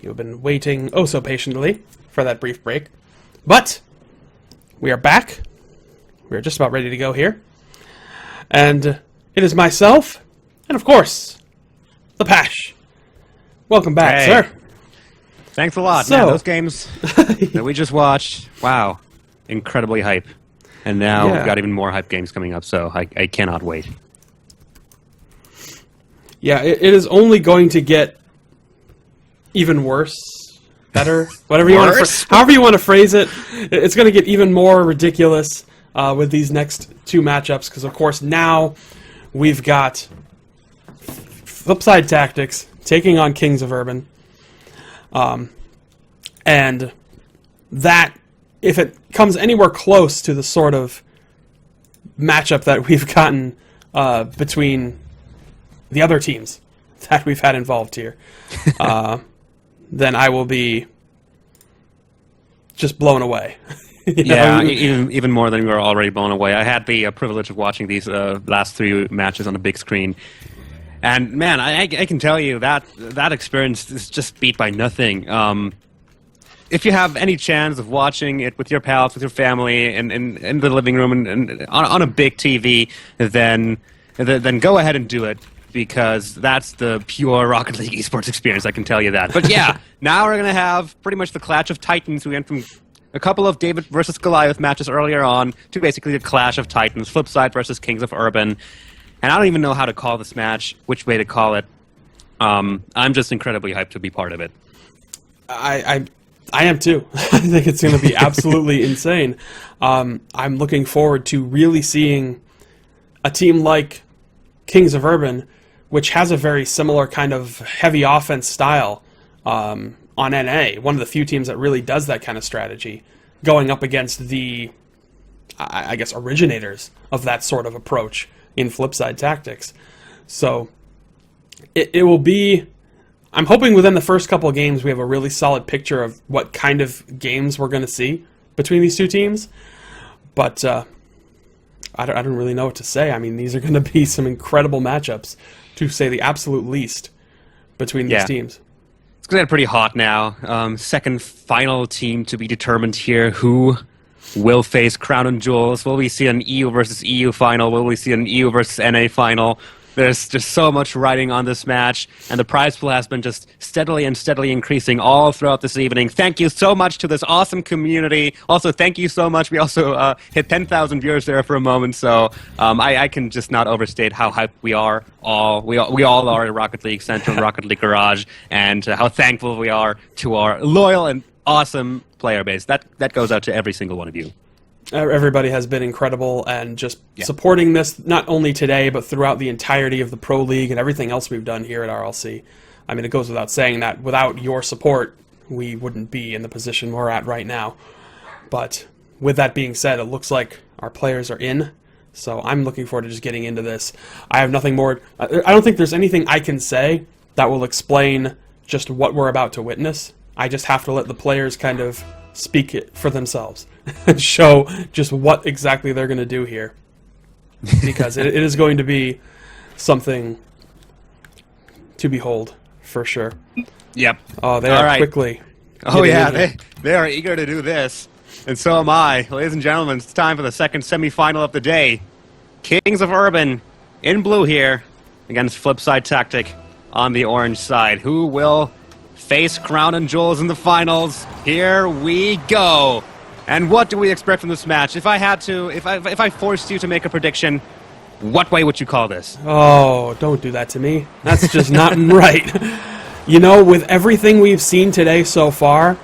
you've been waiting oh so patiently for that brief break, but we are back we're just about ready to go here. And it is myself, and of course, the Pash. Welcome back, Hey. sir. Thanks a lot. So- Man, those games that we just watched, wow, incredibly hype. And now Yeah. we've got even more hype games coming up, so I cannot wait. Yeah, it is only going to get even worse, better, whatever you want. Worse? However you want to phrase it, it's going to get even more ridiculous with these next two matchups. Because of course now we've got Flipside Tactics taking on Kings of Urban, and that if it comes anywhere close to the sort of matchup that we've gotten between the other teams that we've had involved here, then I will be just blown away. You Yeah, know? even more than we were already blown away. I had the privilege of watching these last three matches on the big screen. And man, I can tell you that experience is just beat by nothing. If you have any chance of watching it with your pals, with your family, in the living room, and on a big TV, then go ahead and do it, because that's the pure Rocket League esports experience, I can tell you that. But yeah, now we're going to have pretty much the Clash of Titans. We went from a couple of David versus Goliath matches earlier on to basically the Clash of Titans, Flipside versus Kings of Urban. And I don't even know how to call this match, which way to call it. I'm just incredibly hyped to be part of it. I am too. I think it's going to be absolutely insane. I'm looking forward to really seeing a team like Kings of Urban, which has a very similar kind of heavy offense style on NA. One of the few teams that really does that kind of strategy, going up against the, I guess, originators of that sort of approach in Flipside Tactics. So it will be... I'm hoping within the first couple of games we have a really solid picture of what kind of games we're going to see between these two teams. But I don't really know what to say. I mean, these are going to be some incredible matchups, to say the absolute least, between these teams. It's going to get pretty hot now. Second final team to be determined here. Who will face Crown and Jewels? Will we see an EU versus EU final? Will we see an EU versus NA final? There's just so much riding on this match, and the prize pool has been just steadily increasing all throughout this evening. Thank you so much to this awesome community. Also, thank you so much. We also hit 10,000 viewers there for a moment, so I can just not overstate how hyped we are. We all are at Rocket League Central, Rocket League Garage, and how thankful we are to our loyal and awesome player base. That goes out to every single one of you. Everybody has been incredible, and just supporting this not only today but throughout the entirety of the Pro League and everything else we've done here at RLC. I mean, it goes without saying that without your support, we wouldn't be in the position we're at right now. But with that being said, it looks like our players are in, so I'm looking forward to just getting into this. I have nothing more. I don't think there's anything I can say that will explain just what we're about to witness. I just have to let the players kind of speak it for themselves and show just what exactly they're going to do here, because it is going to be something to behold for sure. Yep. Oh, they All are right. quickly. Oh getting yeah, in here. they are eager to do this, and so am I. Ladies and gentlemen, it's time for the second semifinal of the day. Kings of Urban in blue here against Flipside Tactic on the orange side. Who will face Crown and Jewels in the finals? Here we go. And what do we expect from this match? If I forced you to make a prediction, what way would you call this? Oh, don't do that to me. That's just not right. You know, with everything we've seen today so far,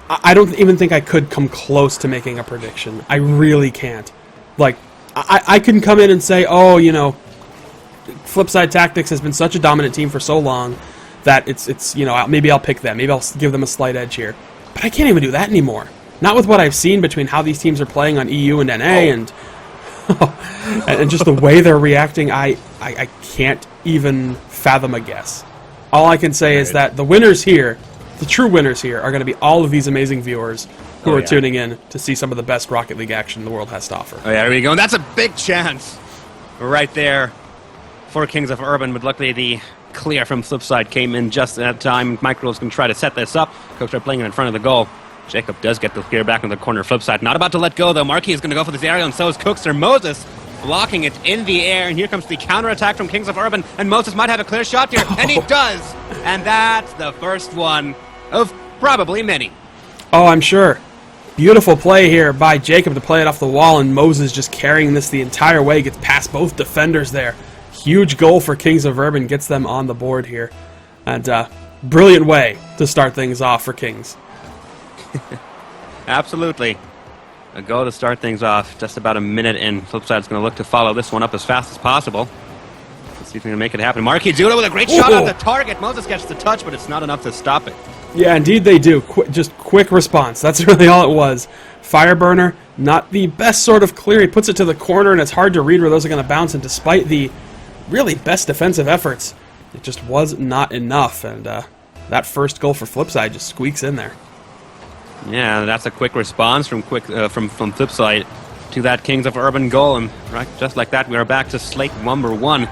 I don't even think I could come close to making a prediction. I really can't. Like, I can come in and say, oh, you know, Flipside Tactics has been such a dominant team for so long that it's you know, maybe I'll pick them. Maybe I'll give them a slight edge here. But I can't even do that anymore. Not with what I've seen between how these teams are playing on EU and NA and just the way they're reacting. I can't even fathom a guess. All I can say is that the winners here, the true winners here, are going to be all of these amazing viewers who are tuning in to see some of the best Rocket League action the world has to offer. Oh yeah, there we go. And that's a big chance right there for Kings of Urban, but luckily the clear from Flipside came in just at that time. Micro's going to try to set this up. Coach are playing it in front of the goal. Jacob does get the clear back in the corner. Flip side, not about to let go though. Marquis is going to go for this aerial, and so is Cookster. Moses blocking it in the air, and here comes the counterattack from Kings of Urban, and Moses might have a clear shot here, and he does! And that's the first one of probably many. Oh, I'm sure. Beautiful play here by Jacob to play it off the wall, and Moses just carrying this the entire way, gets past both defenders there. Huge goal for Kings of Urban, gets them on the board here. And brilliant way to start things off for Kings. Absolutely. A goal to start things off, just about a minute in. Flipside's going to look to follow this one up as fast as possible. Let's see if we can make it happen. Marquis Duda with a great shot on the target. Moses gets the touch, but it's not enough to stop it. Yeah, indeed they do. Just quick response. That's really all it was. Fireburner, not the best sort of clear. He puts it to the corner, and it's hard to read where those are going to bounce, and despite the really best defensive efforts, it just was not enough, and that first goal for Flipside just squeaks in there. Yeah, that's a quick response from Flipside to that Kings of Urban goal, and right, just like that, we are back to slate number 1.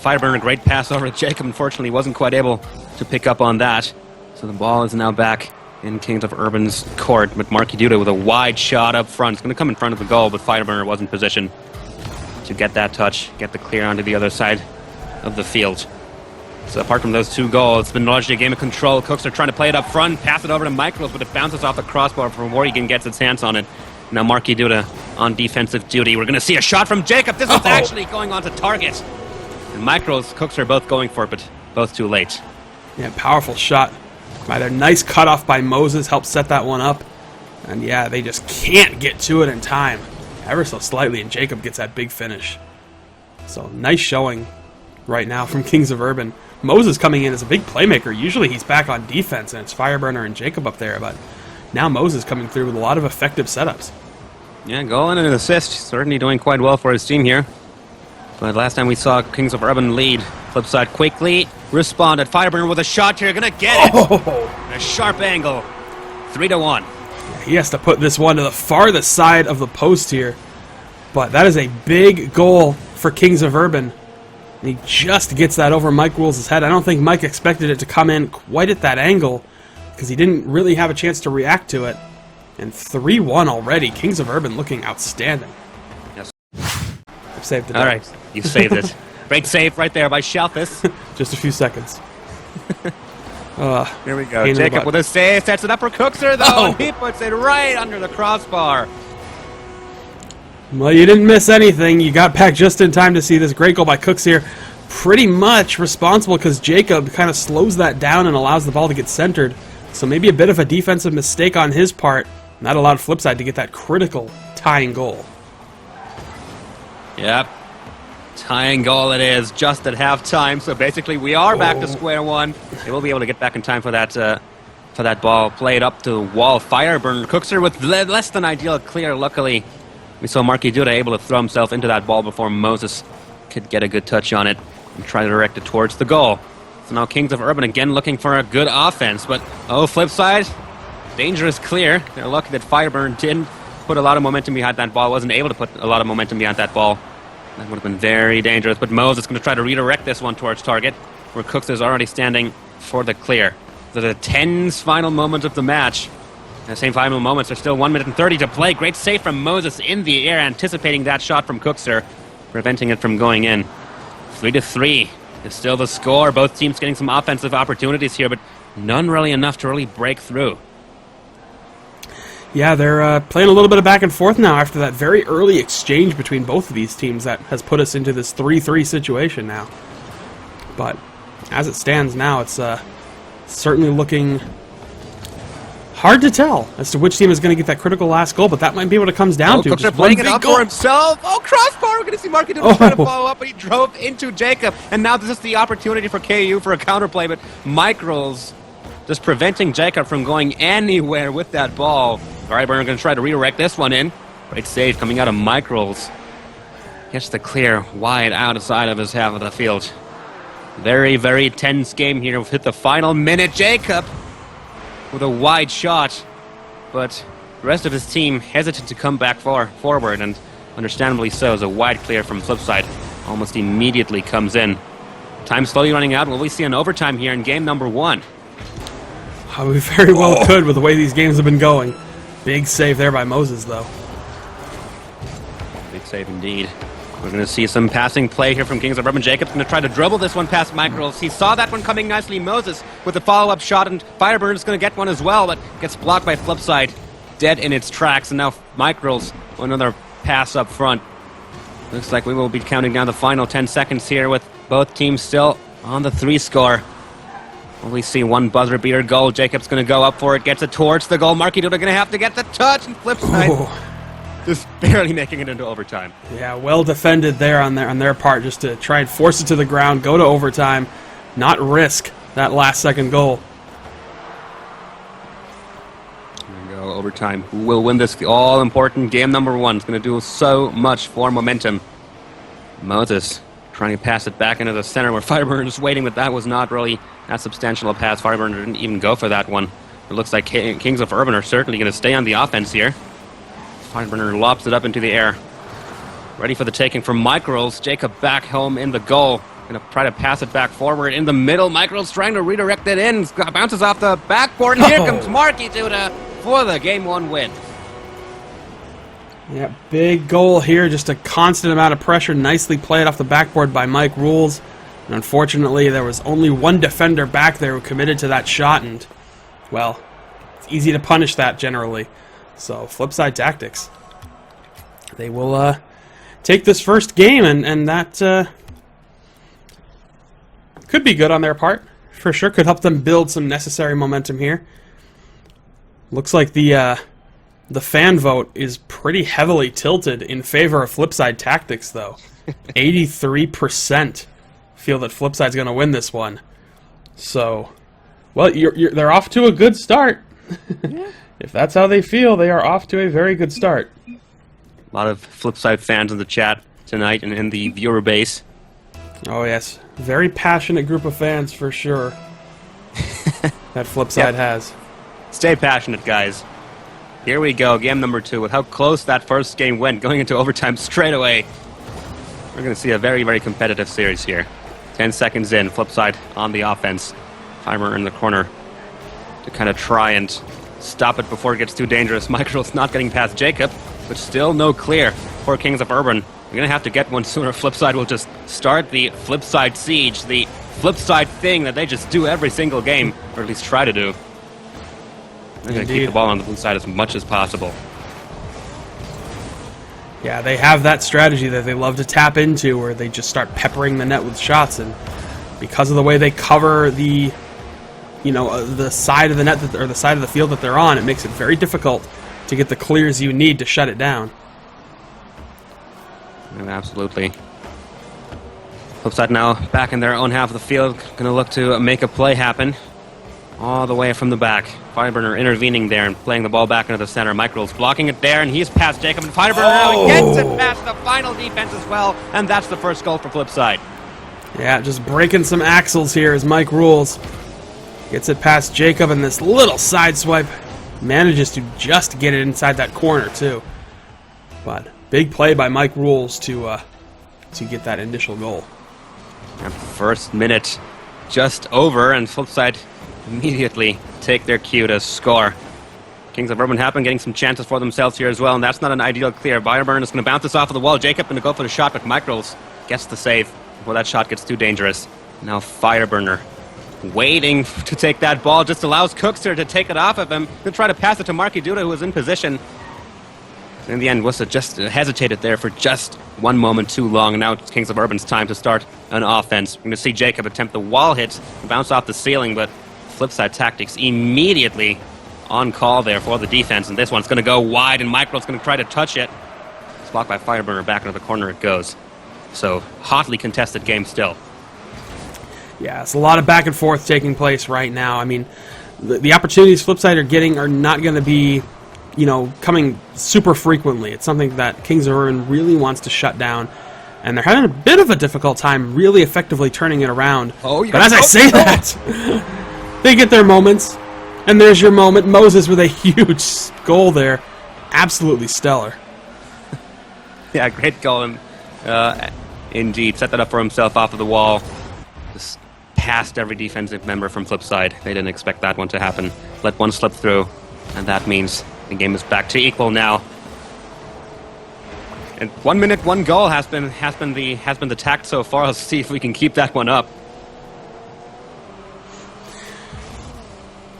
Fireburner, a great pass over to Jacob. Unfortunately, wasn't quite able to pick up on that. So the ball is now back in Kings of Urban's court, but Marquis Duda with a wide shot up front. It's going to come in front of the goal, but Fireburner was in position to get that touch, get the clear onto the other side of the field. So apart from those 2 goals, it's been largely a game of control. Cooks are trying to play it up front, pass it over to Michaels, but it bounces off the crossbar from Morgan gets its hands on it. Now Marquis Duda on defensive duty. We're going to see a shot from Jacob. This is actually going on to target. And Michaels, Cooks are both going for it, but both too late. Yeah, powerful shot by there. Nice cutoff by Moses, helped set that one up. And yeah, they just can't get to it in time. Ever so slightly, and Jacob gets that big finish. So nice showing right now from Kings of Urban. Moses coming in as a big playmaker. Usually he's back on defense, and it's Fireburner and Jacob up there, but now Moses coming through with a lot of effective setups. Yeah, goal and an assist. Certainly doing quite well for his team here. But last time we saw Kings of Urban lead, Flipside quickly responded. Fireburner with a shot here, gonna get it! And a sharp angle. 3-1. He has to put this one to the farthest side of the post here. But that is a big goal for Kings of Urban. And he just gets that over Mike Rules' head. I don't think Mike expected it to come in quite at that angle, because he didn't really have a chance to react to it. And 3-1 already. Kings of Urban looking outstanding. Yes. I've saved it. All right, you saved it. Great save right there by Shalfis. Just a few seconds. Here we go. Jacob with a save, sets it up for Cookser though, and he puts it right under the crossbar. Well, you didn't miss anything. You got back just in time to see this great goal by Cooks here. Pretty much responsible because Jacob kind of slows that down and allows the ball to get centered. So maybe a bit of a defensive mistake on his part. And that allowed Flipside to get that critical tying goal. Yep. Tying goal it is, just at halftime. So basically we are back to square one. They will be able to get back in time for that ball. Played up to the wall. Fireburner. Cookser with less than ideal clear, luckily. We saw Marquis Duda able to throw himself into that ball before Moses could get a good touch on it and try to direct it towards the goal. So now Kings of Urban again looking for a good offense, but flip side, dangerous clear. They're lucky that Fireburn didn't put a lot of momentum behind that ball, wasn't able to put a lot of momentum behind that ball. That would have been very dangerous, but Moses is going to try to redirect this one towards target, where Cooks is already standing for the clear. So the tense final moments of the match. In the same final moments, there's still 1 minute and 30 to play. Great save from Moses in the air, anticipating that shot from Cookser, preventing it from going in. 3-3 is still the score. Both teams getting some offensive opportunities here, but none really enough to really break through. Yeah, they're playing a little bit of back and forth now after that very early exchange between both of these teams that has put us into this 3-3 situation now. But as it stands now, it's certainly looking hard to tell as to which team is going to get that critical last goal, but that might be what it comes down to. Cookser playing it up for himself. Crossbar! We're going to see Marquis Duda try to follow up, but he drove into Jacob. And now this is the opportunity for KU for a counterplay, but Mike Rolls just preventing Jacob from going anywhere with that ball. All right, we're going to try to redirect this one in. Great save coming out of Mike Rolls. Gets the clear wide outside of his half of the field. Very, very tense game here. We've hit the final minute. Jacob with a wide shot, but the rest of his team hesitant to come back forward, and understandably so, as a wide clear from Flipside almost immediately comes in. Time slowly running out. Will we see an overtime here in game number 1? We very well could with the way these games have been going. Big save there by Moses, though. Big save indeed. We're going to see some passing play here from Kings of Urban. Jacob's going to try to dribble this one past Micros. He saw that one coming nicely. Moses with the follow-up shot, and Fireburner is going to get one as well, but gets blocked by Flipside. Dead in its tracks, and now Micros another pass up front. Looks like we will be counting down the final 10 seconds here with both teams still on the 3 score. Only see one buzzer beater goal. Jacob's going to go up for it, gets it towards the goal. Marky Duda going to have to get the touch, and Flipside just barely making it into overtime. Yeah, well defended there on their part, just to try and force it to the ground, go to overtime, not risk that last second goal. There we go, overtime. Who will win this all-important game number 1? It's going to do so much for momentum. Moses trying to pass it back into the center where Fireburner is waiting, but that was not really that substantial a pass. Fireburner didn't even go for that one. It looks like Kings of Urban are certainly going to stay on the offense here. Fireburner lobs it up into the air. Ready for the taking from Micros. Jacob back home in the goal. Going to try to pass it back forward in the middle. Micros trying to redirect it in. Bounces off the backboard, and here comes Marky Duda for the Game 1 win. Yeah, big goal here. Just a constant amount of pressure. Nicely played off the backboard by Mike Rules. And unfortunately, there was only one defender back there who committed to that shot. And, well, it's easy to punish that generally. So, Flipside Tactics. They will take this first game, and that could be good on their part. For sure, could help them build some necessary momentum here. Looks like the fan vote is pretty heavily tilted in favor of Flipside Tactics, though. 83% feel that Flipside's going to win this one. So, well, they're off to a good start. Yeah. If that's how they feel, they are off to a very good start. A lot of Flipside fans in the chat tonight and in the viewer base. Oh, yes. Very passionate group of fans, for sure, that Flipside has. Stay passionate, guys. Here we go, game number 2, with how close that first game went, going into overtime straight away. We're going to see a very, very competitive series here. 10 seconds in, Flipside on the offense. Timer in the corner to kind of try and stop it before it gets too dangerous. Micro's not getting past Jacob, but still no clear for Kings of Urban. We're going to have to get one sooner. Flipside will just start the Flipside siege, the Flipside thing that they just do every single game, or at least try to do. They're going to keep the ball on the blue side as much as possible. Yeah, they have that strategy that they love to tap into, where they just start peppering the net with shots, and because of the way they cover the the side of the net or the side of the field that they're on, it makes it very difficult to get the clears you need to shut it down. And absolutely. Flipside now back in their own half of the field, going to look to make a play happen all the way from the back. Fireburner intervening there and playing the ball back into the center. Micro's blocking it there, and he's past Jacob, and Fireburner now gets it past the final defense as well, and that's the first goal for Flipside. Yeah, just breaking some axles here as Mike Rules gets it past Jacob, and this little side swipe manages to just get it inside that corner too. But big play by Mike Rules to get that initial goal. And first minute just over, and Flipside immediately take their cue to score. Kings of Urban happen getting some chances for themselves here as well, and that's not an ideal clear. Fireburner is going to bounce this off of the wall. Jacob going to go for the shot, but Micros gets the save before that shot gets too dangerous. Now Fireburner waiting to take that ball, just allows Cookster to take it off of him. He'll try to pass it to Marky Duda, who was in position. In the end, Wissa just hesitated there for just one moment too long, and now it's Kings of Urban's time to start an offense. We're going to see Jacob attempt the wall hit, bounce off the ceiling, but Flipside Tactics immediately on call there for the defense, and this one's going to go wide, and Micro's going to try to touch it. It's blocked by Fireburner, back into the corner it goes. So, hotly contested game still. Yeah, it's a lot of back and forth taking place right now. I mean, the opportunities Flipside are getting are not going to be, coming super frequently. It's something that Kings of Urban really wants to shut down, and they're having a bit of a difficult time really effectively turning it around. But as I say that, they get their moments, and there's your moment. Moses with a huge goal there. Absolutely stellar. Yeah, great goal. Indeed, set that up for himself off of the wall. Just past every defensive member from Flipside. They didn't expect that one to happen. Let one slip through, and that means the game is back to equal now. And 1 minute, 1 goal has been the tact so far. Let's see if we can keep that one up.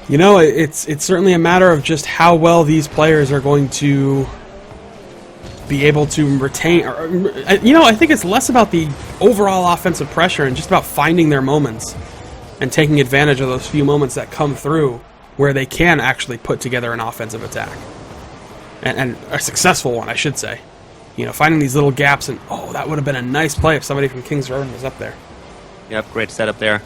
You know, it's certainly a matter of just how well these players are going to be able to retain. You know, I think it's less about the overall offensive pressure and just about finding their moments and taking advantage of those few moments that come through where they can actually put together an offensive attack. And a successful one, I should say. You know, finding these little gaps, and oh, that would have been a nice play if somebody from Kings of Urban was up there. Yep, great setup there.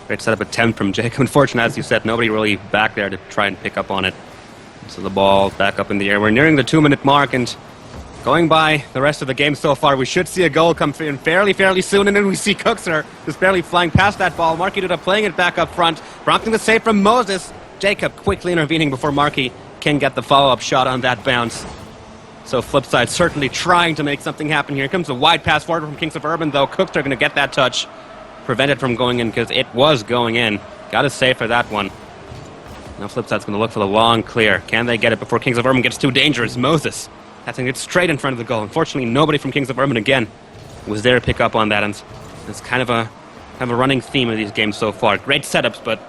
Great setup attempt from Jacob. Unfortunately, as you said, nobody really back there to try and pick up on it. So the ball back up in the air. We're nearing the 2-minute mark, and going by the rest of the game so far, we should see a goal come in fairly soon, and then we see Cookser just barely flying past that ball. Markey Duda playing it back up front, prompting the save from Moses. Jacob quickly intervening before Markey can get the follow-up shot on that bounce. So Flipside certainly trying to make something happen here. Here comes a wide pass forward from Kings of Urban, though. Cookser going to get that touch. Prevent it from going in because it was going in. Got to save for that one. Now Flipside's going to look for the long clear. Can they get it before Kings of Urban gets too dangerous? Moses that's going to get straight in front of the goal. Unfortunately, nobody from Kings of Urban again was there to pick up on that. And it's kind of a running theme of these games so far. Great setups, but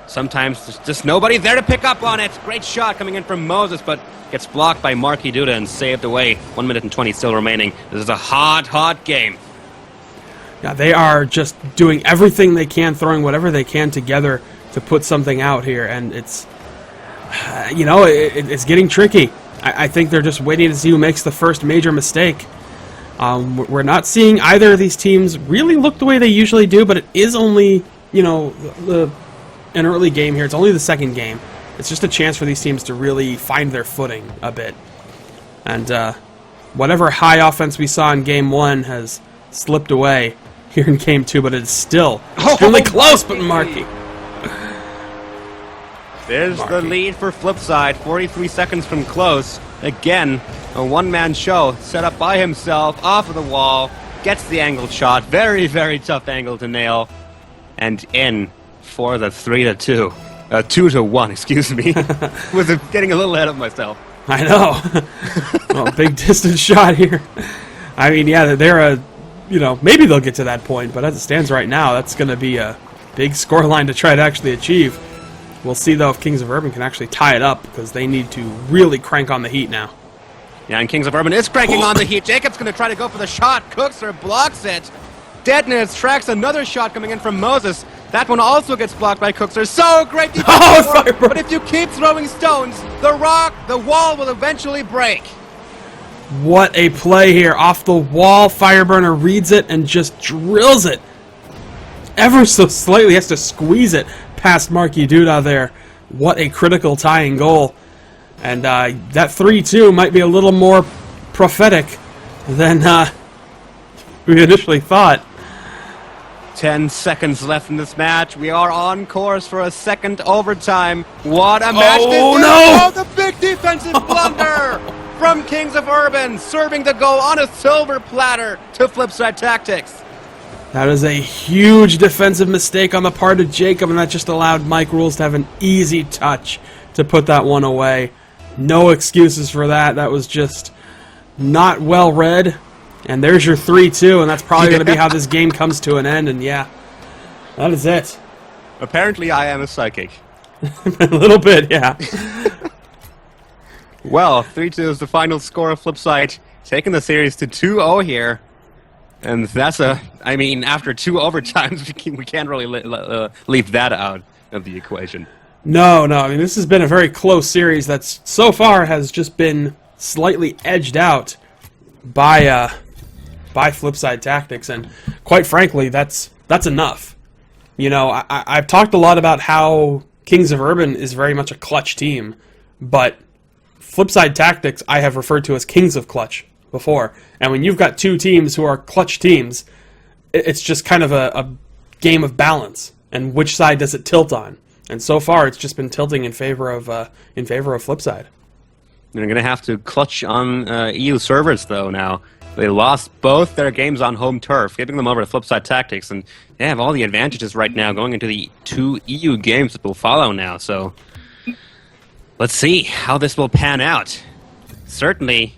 sometimes there's just nobody there to pick up on it. Great shot coming in from Moses, but gets blocked by Markey Duda and saved away. 1 minute and 20 still remaining. This is a hot game. Yeah, they are just doing everything they can, throwing whatever they can together to put something out here, and it's, you know, it's getting tricky. I think they're just waiting to see who makes the first major mistake. We're not seeing either of these teams really look the way they usually do, but it is only, you know, an early game here. It's only the second game. It's just a chance for these teams to really find their footing a bit. And whatever high offense we saw in Game 1 has slipped away here in Game 2, but it's still extremely close, but Markey. There's the lead for Flipside, 43 seconds from close. Again, a one-man show set up by himself, off of the wall, gets the angled shot, very tough angle to nail, and in for the 3-2. 2-1, excuse me. Was getting a little ahead of myself. I know. Well, big distance shot here. I mean, yeah, they're you know, maybe they'll get to that point, but as it stands right now, that's going to be a big scoreline to try to actually achieve. We'll see, though, if Kings of Urban can actually tie it up, because they need to really crank on the heat now. Yeah, and Kings of Urban is cranking on the heat. Jacob's going to try to go for the shot. Cookser blocks it. Dead in its tracks. Another shot coming in from Moses. That one also gets blocked by Cookser. So great defense. But if you keep throwing stones, the wall will eventually break. What a play here. Off the wall, Fireburner reads it and just drills it. Ever so slightly, has to squeeze it past Markey Duda there. What a critical tying goal. And that 3-2 might be a little more prophetic than we initially thought. 10 seconds left in this match. We are on course for a second overtime. What a match this is! No! Oh, the big defensive blunder from Kings of Urban, serving the goal on a silver platter to Flipside Tactics. That is a huge defensive mistake on the part of Jacob, and that just allowed Mike Rules to have an easy touch to put that one away. No excuses for that. That was just not well read. And there's your 3-2, and that's probably going to be how this game comes to an end, and yeah, that is it. Apparently I am a psychic. A little bit, yeah. Well, 3-2 is the final score of Flipside, taking the series to 2-0 here. And that's I mean, after 2 overtimes, we can't really leave that out of the equation. No, I mean, this has been a very close series that's so far has just been slightly edged out by Flipside Tactics, and quite frankly, that's enough. You know, I've talked a lot about how Kings of Urban is very much a clutch team, but Flipside Tactics I have referred to as Kings of Clutch before. And when you've got two teams who are clutch teams, it's just kind of a game of balance, and which side does it tilt on? And so far, it's just been tilting in favor of Flipside. They're going to have to clutch on EU servers, though, now. They lost both their games on home turf, giving them over to Flipside Tactics, and they have all the advantages right now going into the 2 EU games that will follow now. So let's see how this will pan out. Certainly,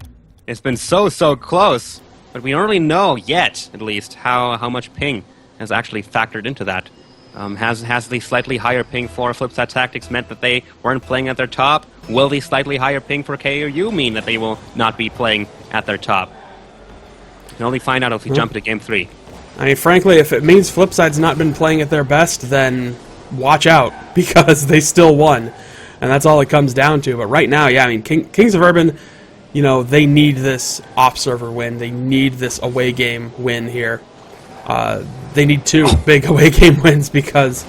it's been so close, but we don't really know yet, at least, how much ping has actually factored into that. Has the slightly higher ping for Flipside Tactics meant that they weren't playing at their top? Will the slightly higher ping for KAU mean that they will not be playing at their top? We can only find out if we jump to Game 3. I mean, frankly, if it means Flipside's not been playing at their best, then watch out, because they still won. And that's all it comes down to. But right now, yeah, I mean, Kings of Urban, you know, they need this off-server win. They need this away game win here. They need 2 big away game wins because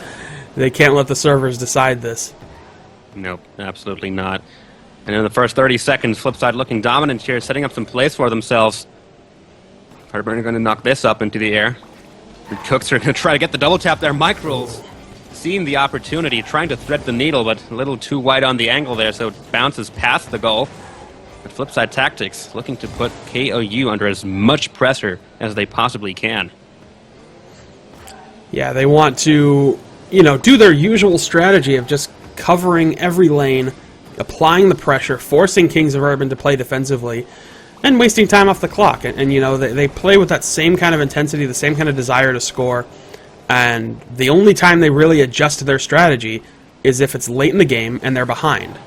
they can't let the servers decide this. Nope, absolutely not. And in the first 30 seconds, Flipside looking dominant here, setting up some plays for themselves. Fireburn are going to knock this up into the air. The Cooks are going to try to get the double tap there. Mike Rules seeing the opportunity, trying to thread the needle, but a little too wide on the angle there, so it bounces past the goal. But Flipside Tactics looking to put KOU under as much pressure as they possibly can. Yeah, they want to, you know, do their usual strategy of just covering every lane, applying the pressure, forcing Kings of Urban to play defensively, and wasting time off the clock. And you know, they play with that same kind of intensity, the same kind of desire to score, and the only time they really adjust to their strategy is if it's late in the game and they're behind.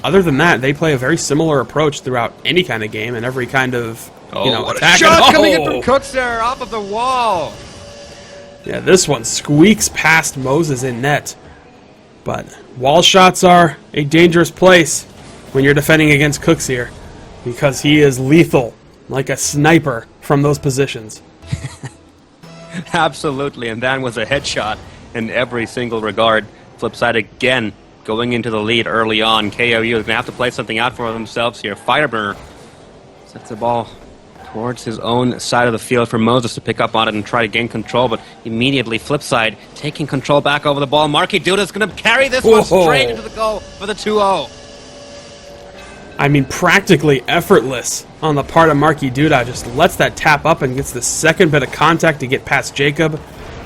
Other than that, they play a very similar approach throughout any kind of game and every kind of, you know, what attack. a shot coming in from Cooks there, off of the wall! Yeah, this one squeaks past Moses in net. But wall shots are a dangerous place when you're defending against Cooks here, because he is lethal, like a sniper from those positions. Absolutely, and that was a headshot in every single regard. Flipside again going into the lead early on. KOU is going to have to play something out for themselves here. Fireburner sets the ball towards his own side of the field for Moses to pick up on it and try to gain control, but immediately Flipside taking control back over the ball. Marky Duda's going to carry this one straight into the goal for the 2-0. I mean, practically effortless on the part of Marky Duda. Just lets that tap up and gets the second bit of contact to get past Jacob.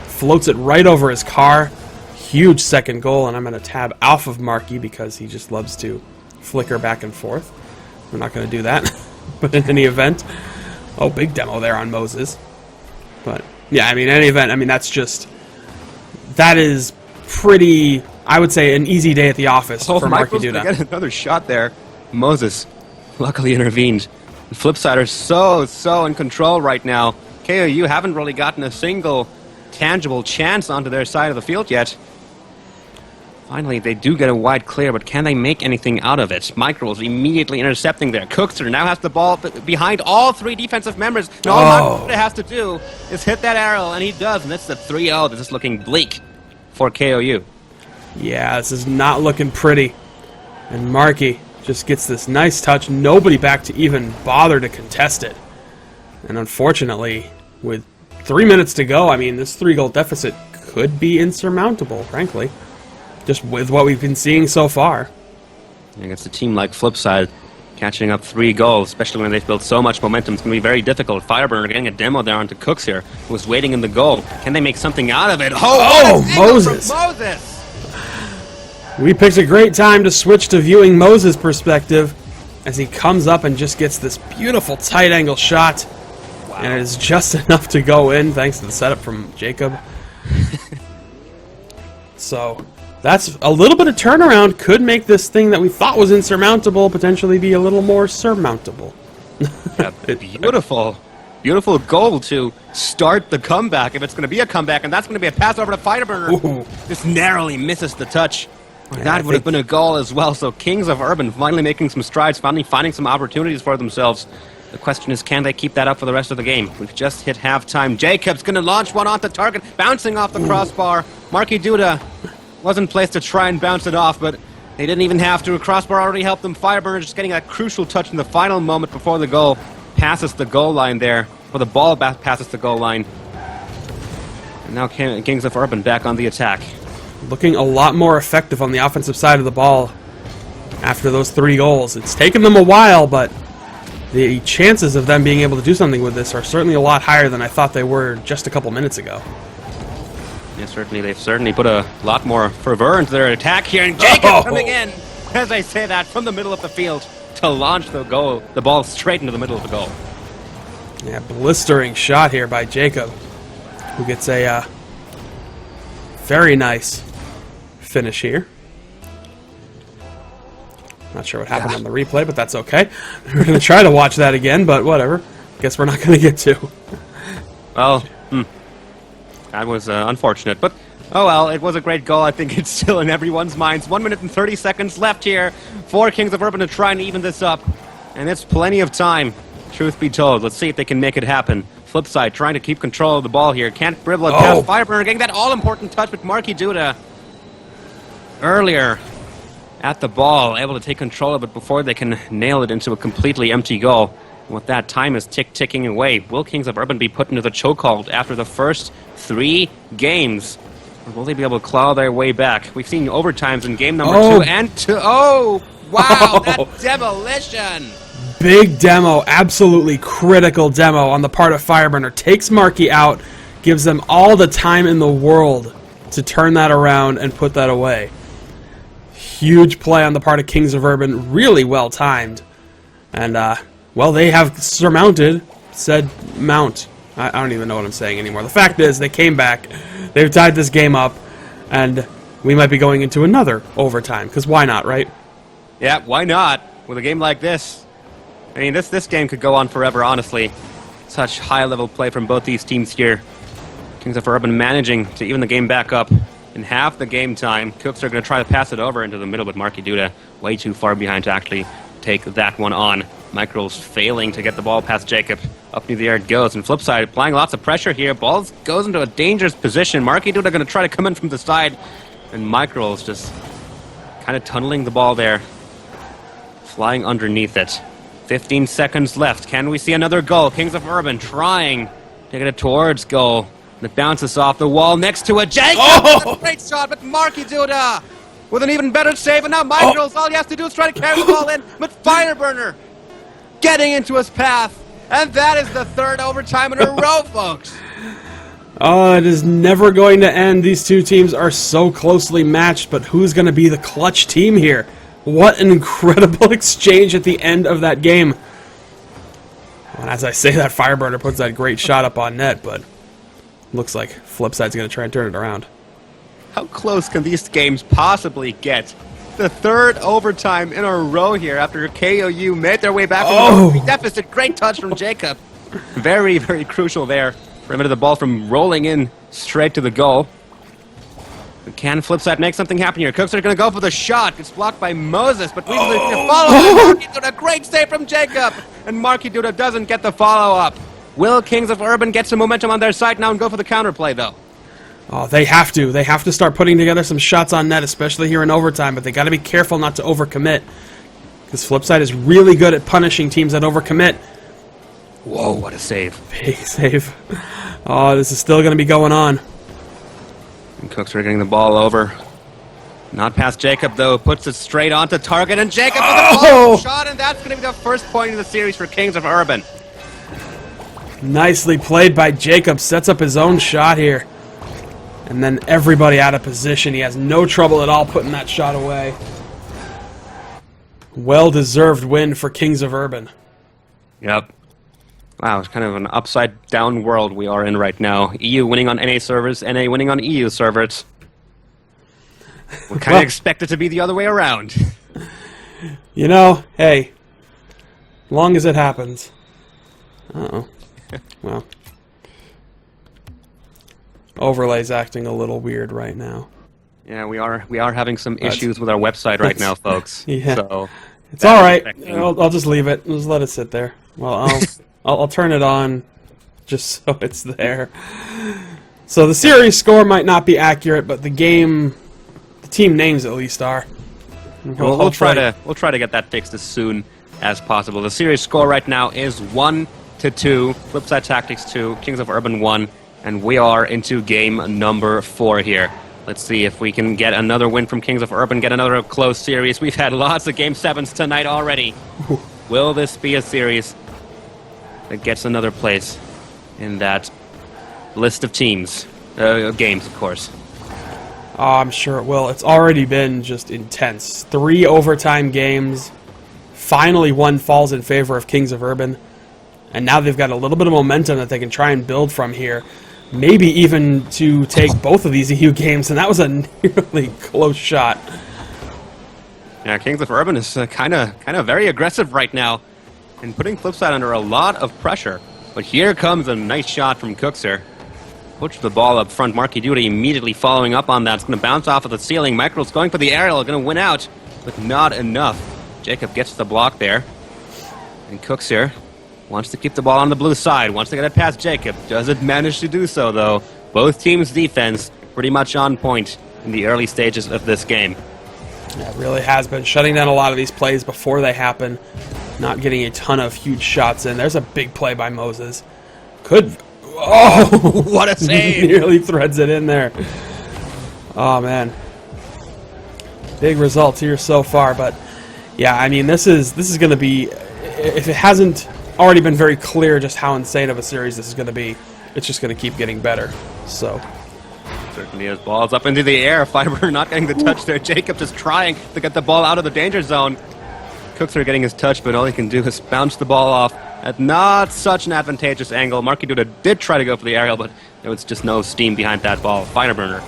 Floats it right over his car. Huge second goal, and I'm going to tab off of Marky because he just loves to flicker back and forth. We're not going to do that, but in any event. Oh, big demo there on Moses. But, yeah, I mean, in any event, I mean, that is pretty, I would say, an easy day at the office for Marky Duda. Get another shot there. Moses luckily intervened. The Flipside are so in control right now. KOU haven't really gotten a single tangible chance onto their side of the field yet. Finally, they do get a wide clear, but can they make anything out of it? Micro's immediately intercepting there. Cookster now has the ball behind all 3 defensive members. And all Micro has to do is hit that arrow, and he does. And that's the 3-0. This is looking bleak for KOU. Yeah, this is not looking pretty. And Marky just gets this nice touch. Nobody back to even bother to contest it. And unfortunately, with 3 minutes to go, I mean, this 3-goal deficit could be insurmountable, frankly. Just with what we've been seeing so far. Against a team like Flipside, catching up 3 goals, especially when they've built so much momentum, it's going to be very difficult. Fireburner getting a demo there onto Cooks here, who was waiting in the goal. Can they make something out of it? Moses! We picked a great time to switch to viewing Moses' perspective as he comes up and just gets this beautiful tight angle shot. Wow. And it is just enough to go in thanks to the setup from Jacob. So that's a little bit of turnaround. Could make this thing that we thought was insurmountable potentially be a little more surmountable. Yeah, beautiful goal to start the comeback, if it's going to be a comeback, and that's going to be a pass over to Fireburner. Just narrowly misses the touch. Yeah, that would have been a goal as well. So Kings of Urban finally making some strides, finally finding some opportunities for themselves. The question is, can they keep that up for the rest of the game? We've just hit halftime. Jacob's going to launch one off the target, bouncing off the crossbar. Marky Duda wasn't placed to try and bounce it off, but they didn't even have to. A crossbar already helped them. Fireburner just getting that crucial touch in the final moment before the goal. Passes the goal line there, or the ball passes the goal line. And now Kings of Urban back on the attack. Looking a lot more effective on the offensive side of the ball after those 3 goals. It's taken them a while, but the chances of them being able to do something with this are certainly a lot higher than I thought they were just a couple minutes ago. Yeah, certainly. They've certainly put a lot more fervor into their attack here. And Jacob coming in, as I say that, from the middle of the field to launch the ball straight into the middle of the goal. Yeah, blistering shot here by Jacob, who gets a very nice finish here. Not sure what happened on the replay, but that's okay. We're going to try to watch that again, but whatever. Guess we're not going to get to. Well, that was unfortunate, but oh well, it was a great goal. I think it's still in everyone's minds. 1 minute and 30 seconds left here for Kings of Urban to try and even this up, and it's plenty of time, truth be told. Let's see if they can make it happen. Flip side, trying to keep control of the ball here. Can't dribble it past Fireburner, getting that all-important touch with Marky Duda earlier at the ball, able to take control of it before they can nail it into a completely empty goal. And with that, time is ticking away. Will Kings of Urban be put into the chokehold after the first 3 games? Or will they be able to claw their way back? We've seen overtimes in game number 2 and 2. Oh, wow, that demolition! Big demo, absolutely critical demo on the part of Fireburner. Takes Marky out, gives them all the time in the world to turn that around and put that away. Huge play on the part of Kings of Urban, really well timed. And, well, they have surmounted said mount. I don't even know what I'm saying anymore. The fact is, they came back, they've tied this game up, and we might be going into another overtime, because why not, right? Yeah, why not? With a game like this. I mean, this game could go on forever, honestly. Such high-level play from both these teams here. Kings of Urban managing to even the game back up in half the game time. Cooks are going to try to pass it over into the middle, but Marky Duda way too far behind to actually take that one on. Micro's failing to get the ball past Jacob. Up near the air it goes, and flip side, applying lots of pressure here. Ball goes into a dangerous position. Marky Duda going to try to come in from the side, and Micro's just kind of tunneling the ball there, flying underneath it. 15 seconds left. Can we see another goal? Kings of Urban trying to get it towards goal. And it bounces off the wall next to a Jacob. Oh! A great shot, but Marky Duda with an even better save. And now Michaels, all he has to do is try to carry the ball in. But Fireburner getting into his path. And that is the 3rd overtime in a row, folks. Oh, it is never going to end. These two teams are so closely matched, but who's going to be the clutch team here? What an incredible exchange at the end of that game. And as I say that, Fireburner puts that great shot up on net, but looks like Flipside's going to try and turn it around. How close can these games possibly get? The 3rd overtime in a row here after KOU made their way back from the deficit. Great touch from Jacob. Very, very crucial there. Prevented the ball from rolling in straight to the goal. Can Flipside make something happen here? Cooks are going to go for the shot. It's blocked by Moses, but Weasley's going to follow up. Marky Duda, great save from Jacob. And Marky Duda doesn't get the follow-up. Will Kings of Urban get some momentum on their side now and go for the counterplay, though? Oh, they have to. They have to start putting together some shots on net, especially here in overtime, but they got to be careful not to overcommit, because Flipside is really good at punishing teams that overcommit. Whoa, what a save. Big save. Oh, this is still going to be going on. And Cooks are getting the ball over. Not past Jacob, though. Puts it straight onto target, and Jacob with a ball shot, and that's going to be the first point of the series for Kings of Urban. Nicely played by Jacob. Sets up his own shot here. And then everybody out of position. He has no trouble at all putting that shot away. Well-deserved win for Kings of Urban. Yep. Wow, it's kind of an upside-down world we are in right now. EU winning on NA servers, NA winning on EU servers. We kind of expect it to be the other way around. You know, hey, long as it happens. Uh-oh. Well. Overlay's acting a little weird right now. Yeah, we are having some issues with our website right now, folks. Yeah. So it's all right. I'll just leave it. Just let it sit there. Well, I'll turn it on just so it's there. So the series score might not be accurate, but the team names at least are. We'll try to get that fixed as soon as possible. The series score right now is 1-2. Flipside Tactics 2, Kings of Urban 1, and we are into game number 4 here. Let's see if we can get another win from Kings of Urban, get another close series. We've had lots of Game 7s tonight already. Will this be a series that gets another place in that list of teams, games, of course? Oh, I'm sure it will. It's already been just intense. 3 overtime games. Finally, one falls in favor of Kings of Urban. And now they've got a little bit of momentum that they can try and build from here. Maybe even to take both of these EU games, and that was a nearly close shot. Yeah, Kings of Urban is kind of very aggressive right now, and putting Flipside under a lot of pressure. But here comes a nice shot from Cookser. Puts the ball up front. Marky Duty immediately following up on that. It's going to bounce off of the ceiling. Micro's going for the aerial, going to win out, but not enough. Jacob gets the block there, and Cookser wants to keep the ball on the blue side. Wants to get it past Jacob. Doesn't manage to do so, though. Both teams' defense pretty much on point in the early stages of this game. Yeah, it really has been shutting down a lot of these plays before they happen. Not getting a ton of huge shots in. There's a big play by Moses. Oh, What a save! Nearly threads it in there. Oh, man. Big results here so far, but yeah, I mean, this is going to be, if it hasn't already been very clear just how insane of a series this is going to be, it's just going to keep getting better. So Certainly is. Ball's up into the air. Fiber not getting the touch there. Jacob just trying to get the ball out of the danger zone. Cookser getting his touch, but all he can do is bounce the ball off at not such an advantageous angle. Marky Duda did try to go for the aerial, but there was just no steam behind that ball. Fireburner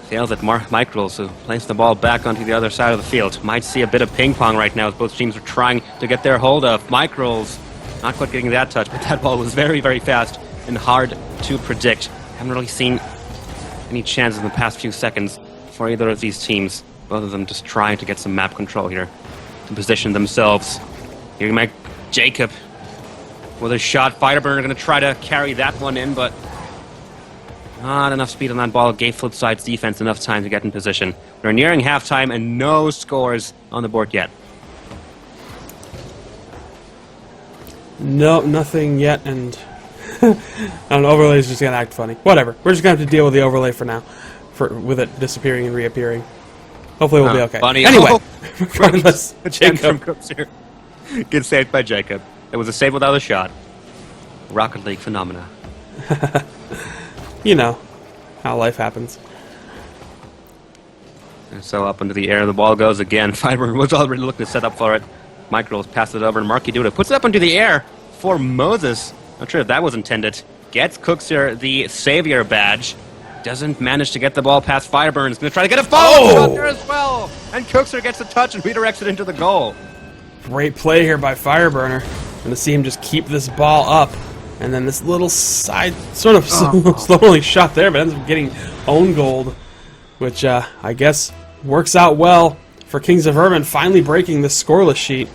fails at Micrels, who plays the ball back onto the other side of the field. Might see a bit of ping pong right now as both teams are trying to get their hold of. Micrels not quite getting that touch, but that ball was very, very fast and hard to predict. Haven't really seen any chances in the past few seconds for either of these teams. Both of them just trying to get some map control here to position themselves. Here you might Jacob with a shot. Fireburner going to try to carry that one in, but not enough speed on that ball. Gave Flipside's defense enough time to get in position. We're nearing halftime and no scores on the board yet. no, nothing yet, and an overlay is just going to act funny. Whatever. We're just going to have to deal with the overlay for now, with it disappearing and reappearing. Hopefully we'll be okay. Funny. Anyway, Oh, regardless, Jacob from Jacob. Cooks here. Gets saved by Jacob. It was a save without a shot. Rocket League phenomena. You know how life happens. And so up into the air, the ball goes again. Fiber was already looking to set up for it. Micros passes it over, and Marky Duda puts it up into the air for Moses. Not sure if that was intended. Gets Cookser the savior badge. Doesn't manage to get the ball past Fireburn. He's going to try to get a follow-up shot there as well. And Cookser gets the touch and redirects it into the goal. Great play here by Fireburner. Going to see him just keep this ball up. And then this little side, sort of slowly shot there, but ends up getting own gold. Which I guess works out well for Kings of Urban, finally breaking the scoreless sheet.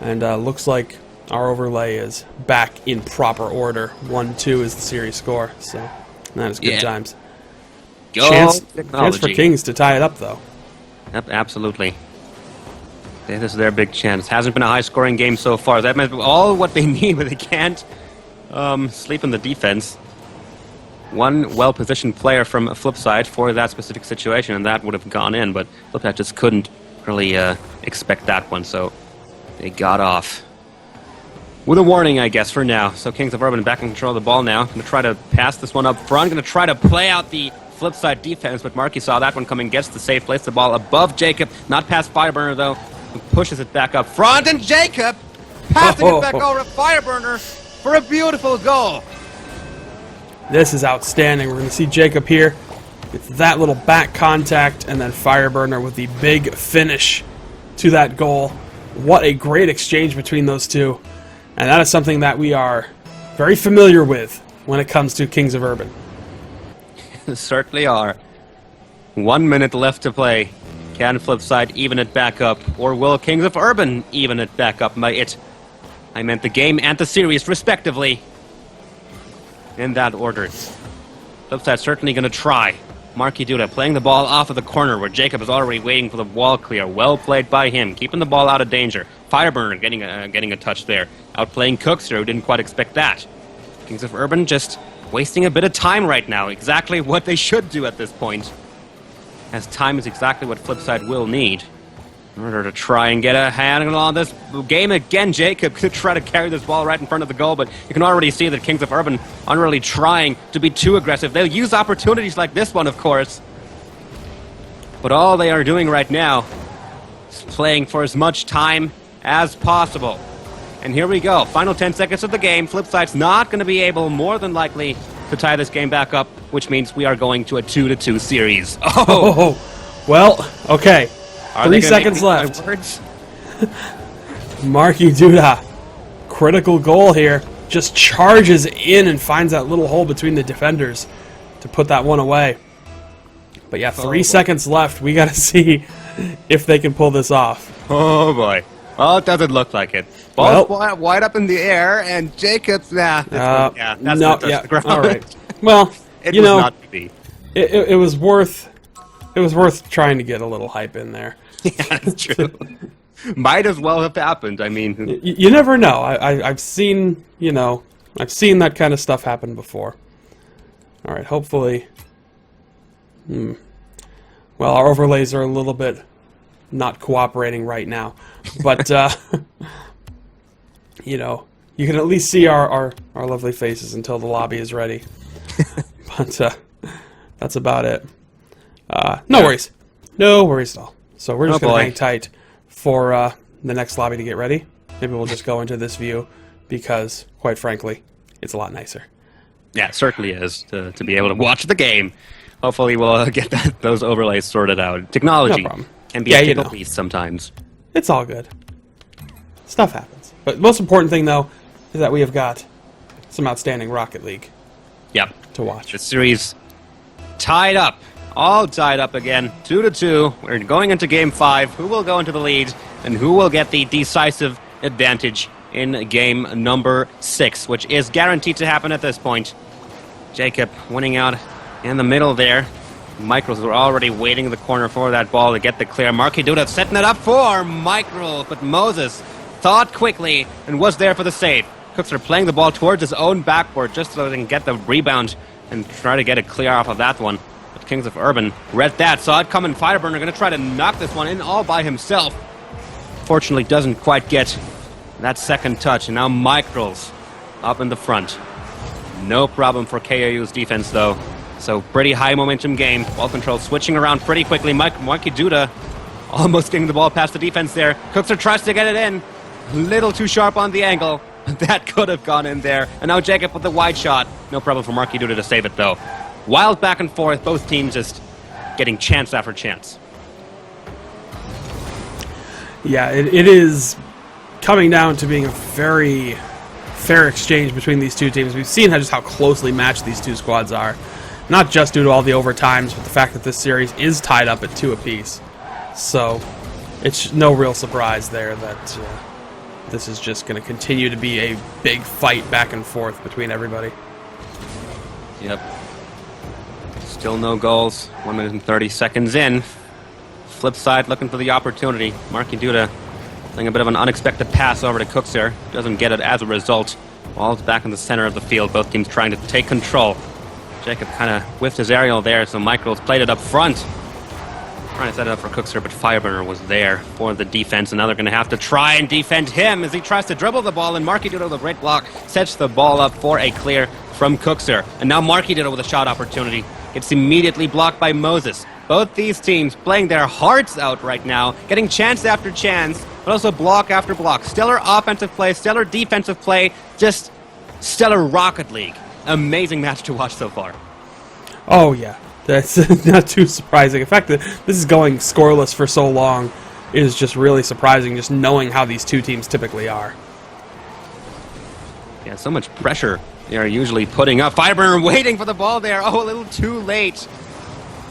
And looks like our overlay is back in proper order. 1-2 is the series score, so that is good times. Chance for Kings to tie it up, though. Yep, absolutely. This is their big chance. Hasn't been a high-scoring game so far. That might be all what they need, but they can't sleep in the defense. One well-positioned player from Flipside for that specific situation, and that would have gone in, but Flipside just couldn't really expect that one, so they got off. With a warning, I guess, for now. So Kings of Urban back in control of the ball now. Going to try to pass this one up front. Going to try to play out the Flipside defense, but Marky saw that one coming, gets the save, plays the ball above Jacob. Not past Fireburner, though. Pushes it back up front, and Jacob passing it back over to Fireburner for a beautiful goal. This is outstanding. We're going to see Jacob here with that little back contact, and then Fireburner with the big finish to that goal. What a great exchange between those two. And that is something that we are very familiar with when it comes to Kings of Urban. Certainly are. 1 minute left to play. Can Flipside even it back up, or will Kings of Urban even it back up? I meant the game and the series, respectively. In that order. Flipside certainly going to try. Marky Duda playing the ball off of the corner where Jacob is already waiting for the wall clear. Well played by him, keeping the ball out of danger. Fireburner getting a touch there. Outplaying Cookser, who didn't quite expect that. Kings of Urban just wasting a bit of time right now. Exactly what they should do at this point. As time is exactly what Flipside will need. In order to try and get a handle on this game again, Jacob could try to carry this ball right in front of the goal, but you can already see that Kings of Urban aren't really trying to be too aggressive. They'll use opportunities like this one, of course. But all they are doing right now is playing for as much time as possible. And here we go. Final 10 seconds of the game. Flipside's not going to be able, more than likely, to tie this game back up, which means we are going to a 2-2 series. Oh, well, okay. Are 3 they gonna seconds make my left. words? Marky Duda, critical goal here. Just charges in and finds that little hole between the defenders to put that one away. But yeah, 3 seconds left. We got to see if they can pull this off. Oh boy. Well, it doesn't look like it. Ball's wide up in the air, and Jacob's that's no, not the ground. all right. Well, It you was know, not to be. it was worth trying to get a little hype in there. Yeah, that's true. Might as well have happened. I mean, You never know. I've seen, I've seen that kind of stuff happen before. All right, hopefully. Well, our overlays are a little bit not cooperating right now, but you can at least see our lovely faces until the lobby is ready. But that's about it. No worries. No worries at all. So we're just going to hang tight for the next lobby to get ready. Maybe we'll just go into this view because, quite frankly, it's a lot nicer. yeah, it certainly is to be able to watch the game. Hopefully, we'll get those overlays sorted out. Technology No problem. can be a kick of beast sometimes. It's all good. Stuff happens. But the most important thing, though, is that we have got some outstanding Rocket League Yep. to watch. The series tied up. All tied up again. 2-2. We're going into Game 5. Who will go into the lead, and who will get the decisive advantage in Game number 6, which is guaranteed to happen at this point. Jacob winning out in the middle there. Micros were already waiting in the corner for that ball to get the clear. Marky Duda setting it up for Micro, but Moses thought quickly and was there for the save. Cooks are playing the ball towards his own backboard just so they can get the rebound and try to get it clear off of that one. But Kings of Urban read that, saw it coming. Fireburner going to try to knock this one in all by himself. Fortunately, doesn't quite get that second touch, and now Micros up in the front. No problem for KAU's defense, though. So pretty high momentum game. Ball control switching around pretty quickly. Marky Duda almost getting the ball past the defense there. Cookser tries to get it in. A little too sharp on the angle. That could have gone in there. And now Jacob with the wide shot. No problem for Marky Duda to save it, though. Wild back and forth. Both teams just getting chance after chance. Yeah, it is coming down to being a very fair exchange between these two teams. We've seen how closely matched these two squads are. Not just due to all the overtimes, but the fact that this series is tied up at 2 apiece. So it's no real surprise there that this is just going to continue to be a big fight back and forth between everybody. Yep. Still no goals. 1 minute and 30 seconds in. Flip side looking for the opportunity. Marky Duda playing a bit of an unexpected pass over to Cookser. Doesn't get it as a result. Ball's back in the center of the field. Both teams trying to take control. Jacob kind of whiffed his aerial there, so Michaels played it up front. Trying to set it up for Cookser, but Fireburner was there for the defense, and now they're going to have to try and defend him as he tries to dribble the ball, and Marky Duda with a great block sets the ball up for a clear from Cookser. And now Marky Duda with a shot opportunity. Gets immediately blocked by Moses. Both these teams playing their hearts out right now, getting chance after chance, but also block after block. Stellar offensive play, stellar defensive play, just stellar Rocket League. Amazing match to watch so far. Oh, yeah. That's not too surprising. The fact that this is going scoreless for so long is just really surprising, just knowing how these two teams typically are. Yeah, so much pressure they are usually putting up. Fireburner waiting for the ball there. Oh, a little too late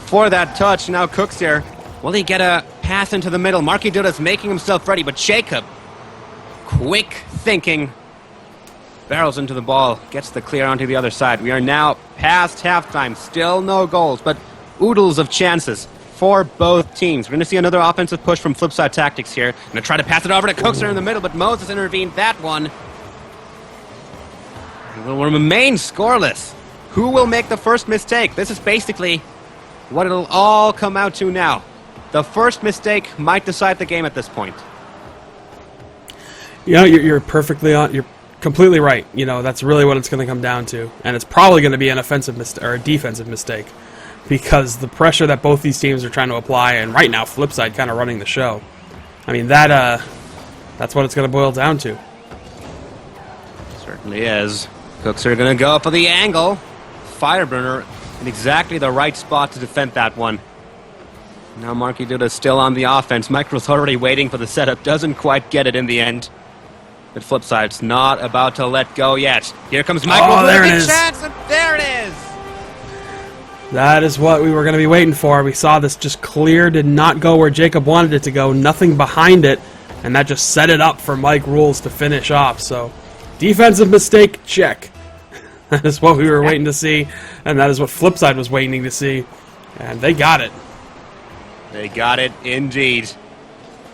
for that touch. Now Cooks here. Will he get a pass into the middle? Marky Duda's making himself ready, but Jacob, quick thinking, barrels into the ball, gets the clear onto the other side. We are now past halftime. Still no goals, but oodles of chances for both teams. We're going to see another offensive push from Flipside Tactics here. Going to try to pass it over to Cookser in the middle, but Moses intervened that one. It will remain scoreless. Who will make the first mistake? This is basically what it'll all come out to now. The first mistake might decide the game at this point. You know, you're perfectly on. You're completely right. You know, that's really what it's going to come down to, and it's probably going to be an offensive mistake or a defensive mistake, because the pressure that both these teams are trying to apply, and right now Flipside kind of running the show. I mean, that's what it's going to boil down to. Certainly is. Cooks are going to go for the angle. Fireburner in exactly the right spot to defend that one. Now Marky Duda's still on the offense. Micro's already waiting for the setup. Doesn't quite get it in the end. But Flipside's not about to let go yet. Here comes Micro. Oh, there it Big is. chance, and there it is. That is what we were going to be waiting for. We saw this just clear, did not go where Jacob wanted it to go. Nothing behind it, and that just set it up for Mike Rules to finish off. So, defensive mistake, check. That is what we were waiting to see, and that is what Flipside was waiting to see. And they got it. They got it indeed.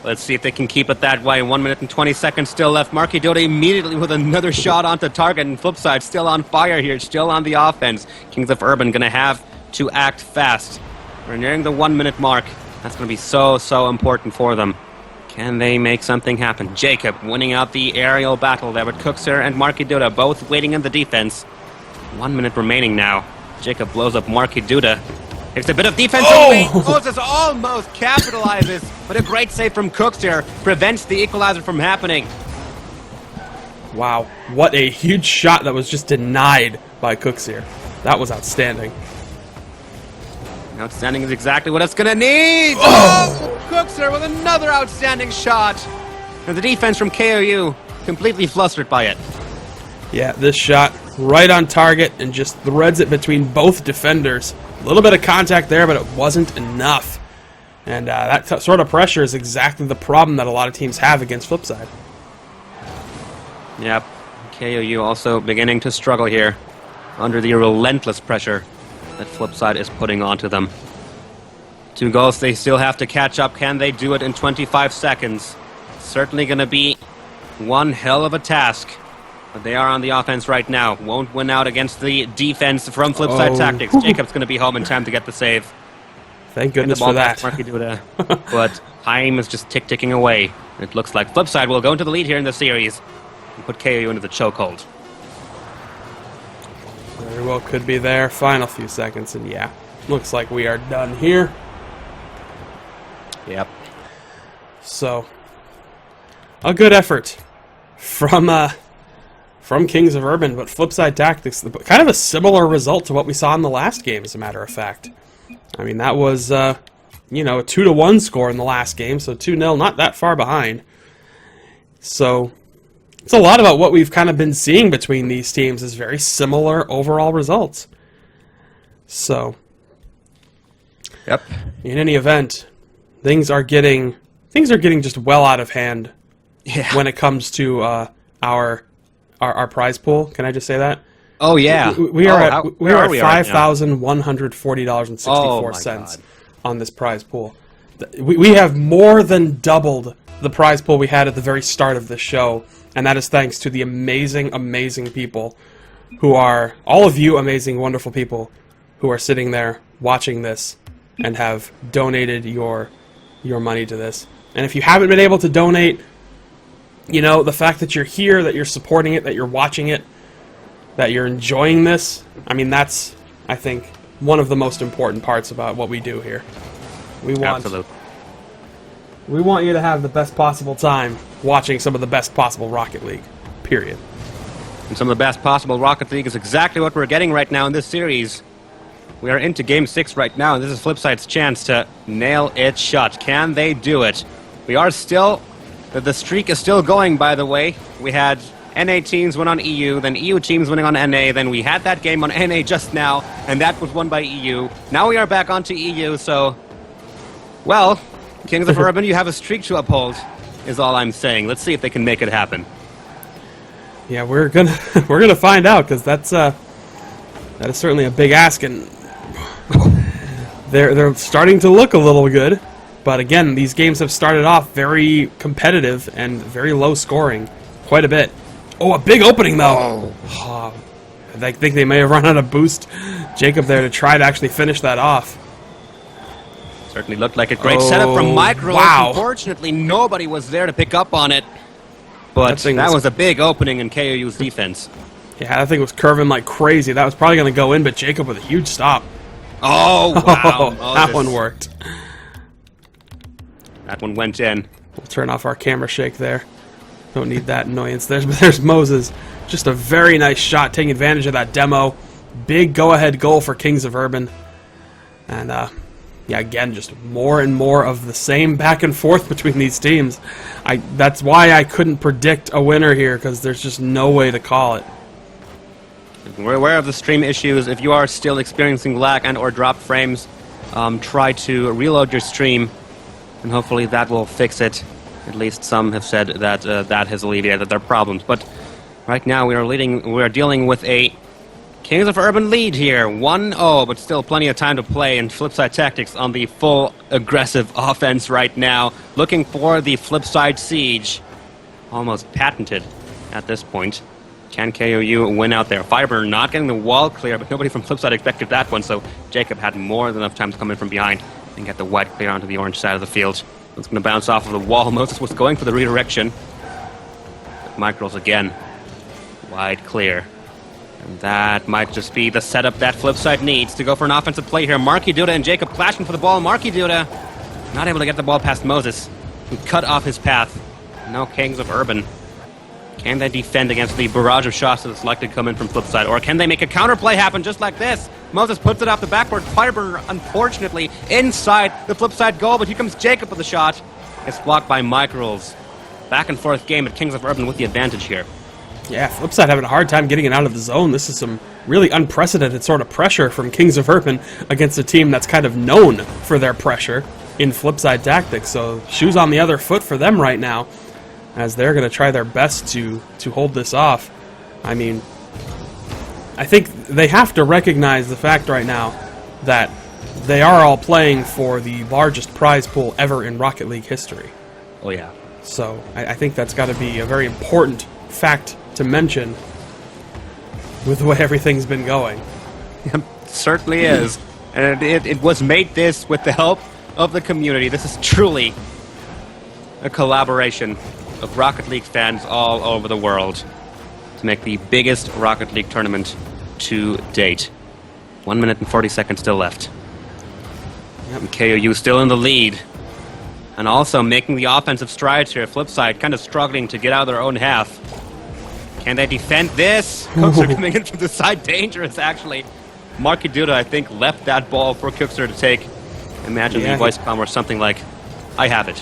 Let's see if they can keep it that way. 1 minute and 20 seconds still left. Marky Duda immediately with another shot onto target, and Flipside still on fire here, still on the offense. Kings of Urban going to have to act fast. We're nearing the 1 minute mark. That's going to be so important for them. Can they make something happen? Jacob winning out the aerial battle there, but Cookser and Marky Duda both waiting in the defense. 1 minute remaining now. Jacob blows up Marky Duda. There's a bit of defense. Moses almost capitalizes, but a great save from Cooks here prevents the equalizer from happening. Wow, what a huge shot that was just denied by Cooks here. That was outstanding. Outstanding is exactly what it's going to need. Oh! Cooks here with another outstanding shot. And the defense from KOU completely flustered by it. Yeah, this shot right on target and just threads it between both defenders. A little bit of contact there, but it wasn't enough. And that sort of pressure is exactly the problem that a lot of teams have against Flipside. Yep. KOU also beginning to struggle here under the relentless pressure that Flipside is putting onto them. 2 goals, they still have to catch up. Can they do it in 25 seconds? Certainly going to be one hell of a task. But they are on the offense right now. Won't win out against the defense from Flipside Tactics. Jacob's going to be home in time to get the save. Thank goodness for that. But time is just ticking away. It looks like Flipside will go into the lead here in the series and put KOU into the chokehold. Very well could be there. Final few seconds, and yeah, looks like we are done here. Yep. So, a good effort from Kings of Urban, but Flipside Tactics, kind of a similar result to what we saw in the last game, as a matter of fact. I mean, that was, a 2-1 score in the last game, so 2-0, not that far behind. So, it's a lot about what we've kind of been seeing between these teams is very similar overall results. So, yep. In any event, things are getting just well out of hand when it comes to our prize pool. Can I just say that? Oh yeah. We are at $5,140.64 on this prize pool. We have more than doubled the prize pool we had at the very start of this show, and that is thanks to the amazing people who are all of you amazing, wonderful people who are sitting there watching this and have donated your money to this. And if you haven't been able to donate, the fact that you're here, that you're supporting it, that you're watching it, that you're enjoying this, I mean, that's, I think, one of the most important parts about what we do here. We want you to have the best possible time watching some of the best possible Rocket League, period. And some of the best possible Rocket League is exactly what we're getting right now in this series. We are into Game 6 right now, and this is Flipside's chance to nail it shut. Can they do it? We are still... The streak is still going, by the way. We had NA teams win on EU, then EU teams winning on NA, then we had that game on NA just now, and that was won by EU. Now we are back onto EU, so... Well, Kings of Urban, you have a streak to uphold, is all I'm saying. Let's see if they can make it happen. Yeah, we're gonna find out, because that is certainly a big ask, and they're starting to look a little good. But again, these games have started off very competitive and very low scoring, quite a bit. Oh, a big opening though. Oh, I think they may have run out of boost, Jacob, there to try to actually finish that off. Certainly looked like a great setup from Micro. Wow. Unfortunately, nobody was there to pick up on it. But that was a big opening in KOU's defense. Yeah, that thing was curving like crazy. That was probably going to go in, but Jacob with a huge stop. Oh, wow. That one worked. That one went in. We'll turn off our camera shake there. Don't need that annoyance. There's Moses. Just a very nice shot, taking advantage of that demo. Big go-ahead goal for Kings of Urban. And, yeah, again, just more and more of the same back and forth between these teams. That's why I couldn't predict a winner here, because there's just no way to call it. We're aware of the stream issues. If you are still experiencing lag and or drop frames, try to reload your stream, and hopefully that will fix it. At least some have said that that has alleviated their problems. But right now we are dealing with a Kings of Urban lead here, 1-0, but still plenty of time to play, and Flipside Tactics on the full aggressive offense right now, looking for the Flipside Siege, almost patented at this point. Can KOU win out there? Fireburn not getting the wall clear, but nobody from Flipside expected that one, so Jacob had more than enough time to come in from behind and get the white clear onto the orange side of the field. It's going to bounce off of the wall. Moses was going for the redirection. But Micros again, wide clear. And that might just be the setup that Flipside needs to go for an offensive play here. Marky Duda and Jacob clashing for the ball. Marky Duda not able to get the ball past Moses, who cut off his path. No Kings of Urban. Can they defend against the barrage of shots that's likely to come in from Flipside? Or can they make a counterplay happen just like this? Moses puts it off the backboard. Fireburner, unfortunately, inside the Flipside goal, but here comes Jacob with the shot. It's blocked by Micros. Back and forth game, but Kings of Urban with the advantage here. Yeah, Flipside having a hard time getting it out of the zone. This is some really unprecedented sort of pressure from Kings of Urban against a team that's kind of known for their pressure in Flipside Tactics. So shoes on the other foot for them right now, as they're going to try their best to hold this off. I mean, I think they have to recognize the fact right now that they are all playing for the largest prize pool ever in Rocket League history. Oh, yeah. So I think that's got to be a very important fact to mention with the way everything's been going. It certainly is. And it was made this with the help of the community. This is truly a collaboration of Rocket League fans all over the world to make the biggest Rocket League tournament to date. 1 minute and 40 seconds still left. Yep. And KOU still in the lead. And also making the offensive strides here. Flipside kind of struggling to get out of their own half. Can they defend this? Cooks are coming in from the side. Dangerous, actually. Marky Duda, I think, left that ball for Cookster to take. Imagine the voice comm or something like, I have it.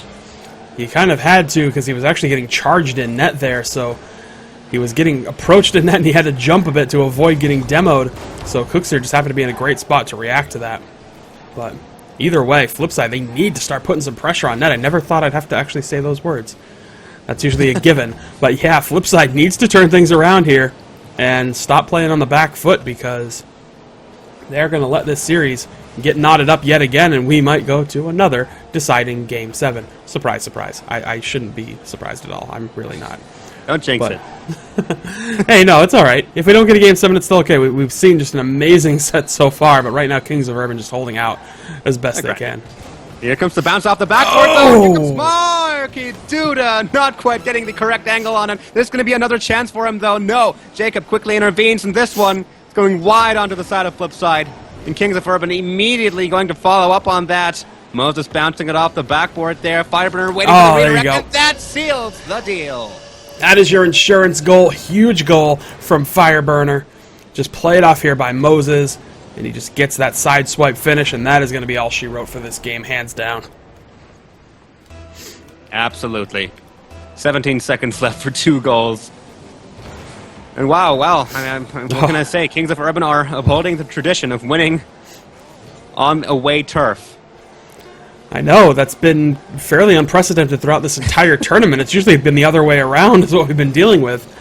He kind of had to, because he was actually getting charged in net there, so he was getting approached in net and he had to jump a bit to avoid getting demoed. So Cookster just happened to be in a great spot to react to that. But either way, Flipside, they need to start putting some pressure on net. I never thought I'd have to actually say those words. That's usually a given. But yeah, Flipside needs to turn things around here and stop playing on the back foot, because they're going to let this series get knotted up yet again, and we might go to another deciding Game 7. Surprise, surprise. I shouldn't be surprised at all. I'm really not. Don't jinx it. Hey, no, it's all right. If we don't get a Game 7, it's still okay. We've seen just an amazing set so far, but right now Kings of Urban just holding out as best they can. Here comes the bounce off the backboard. Oh! Here comes Marky Duda, not quite getting the correct angle on it. There's going to be another chance for him, though. No, Jacob quickly intervenes, and this one is going wide onto the side of Flipside. And Kings of Urban immediately going to follow up on that. Moses bouncing it off the backboard there. Fireburner waiting for the redirect, and that seals the deal. That is your insurance goal. Huge goal from Fireburner. Just play it off here by Moses, and he just gets that side swipe finish, and that is going to be all she wrote for this game, hands down. Absolutely. 17 seconds left for 2 goals. And wow, what can I say? Kings of Urban are upholding the tradition of winning on away turf. I know, that's been fairly unprecedented throughout this entire tournament. It's usually been the other way around is what we've been dealing with.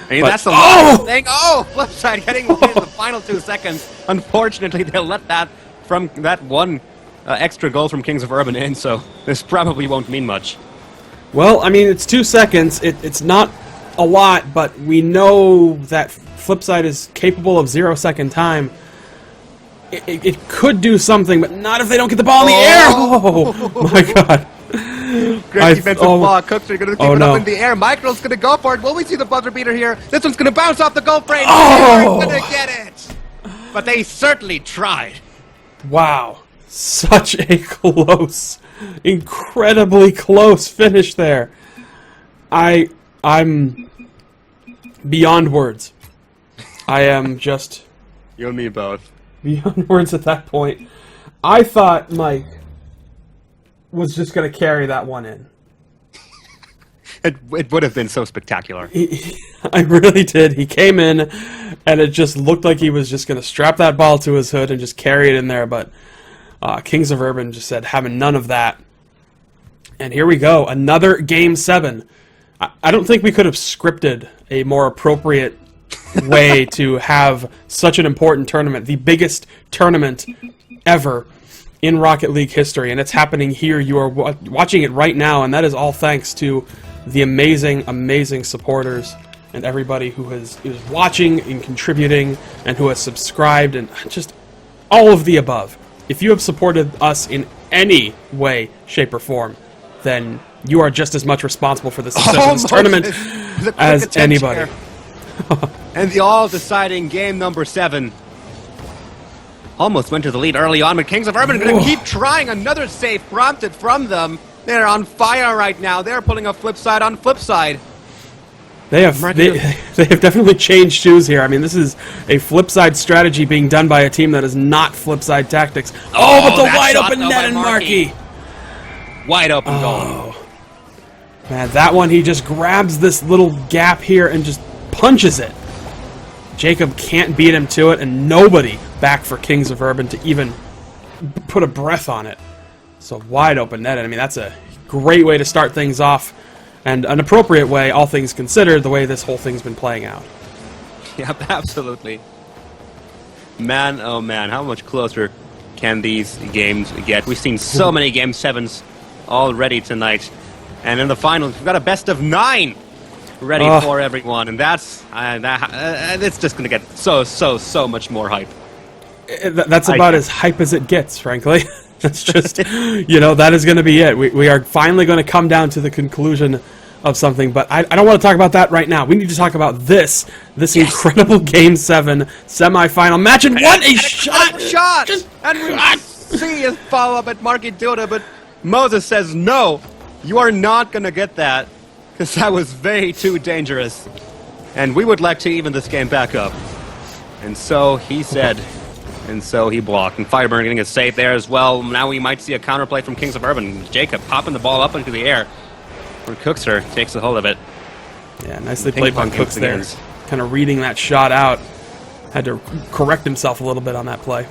I mean, that's the last thing. Oh, Flipside getting away in the final 2 seconds. Unfortunately, they let that from that one extra goal from Kings of Urban in, so this probably won't mean much. Well, I mean, it's 2 seconds. It's not a lot, but we know that Flipside is capable of 0-second time. it could do something, but not if they don't get the ball in the air. Oh my god. Great defensive block. Cooks are going to keep it no. up in the air. Michael's going to go for it. Will we see the buzzer beater here? This one's going to bounce off the goal frame. Oh! They're going to get it. But they certainly tried. Wow. Such a close, incredibly close finish there. I'm beyond words. I am just You and me both. beyond words at that point. I thought Mike was just going to carry that one in. It would have been so spectacular. I really did. He came in, and it just looked like he was just going to strap that ball to his hood and just carry it in there, but Kings of Urban just said, having none of that. And here we go, another Game 7. I don't think we could have scripted a more appropriate way to have such an important tournament, the biggest tournament ever in Rocket League history, and it's happening here. You are watching it right now, and that is all thanks to the amazing, amazing supporters and everybody who is watching and contributing and who has subscribed and just all of the above. If you have supported us in any way, shape, or form, then you are just as much responsible for the success of this tournament as anybody. And the all-deciding game number 7 almost went to the lead early on, but Kings of Urban are going to keep trying. Another save prompted from them. They're on fire right now. They're pulling a flip side on flip side. They have definitely changed shoes here. I mean, this is a flip side strategy being done by a team that is not flip side tactics. Oh, but the wide open net and Markey. Wide open goal. Man, that one, he just grabs this little gap here and just punches it. Jacob can't beat him to it, and nobody back for Kings of Urban to even put a breath on it. So wide open net. I mean, that's a great way to start things off, and an appropriate way, all things considered, the way this whole thing's been playing out. Yep, absolutely. Man, oh man, how much closer can these games get? We've seen so many Game 7s already tonight. And in the finals, we've got a best of 9 ready for everyone. And that's it's just going to get so much more hype. That's about as hype as it gets, frankly. That's just, that is going to be it. We are finally going to come down to the conclusion of something, but I don't want to talk about that right now. We need to talk about this incredible Game 7 semifinal match, and what a shot! And we see his follow-up at Marky Duda, but Moses says, no, you are not going to get that, because that was way too dangerous. And we would like to even this game back up. And so he said... And so he blocked. And Fireburn getting a save there as well. Now we might see a counterplay from Kings of Urban. Jacob popping the ball up into the air. Where Cookser takes a hold of it. Yeah, nicely played by Cooks there. Kind of reading that shot out. Had to correct himself a little bit on that play.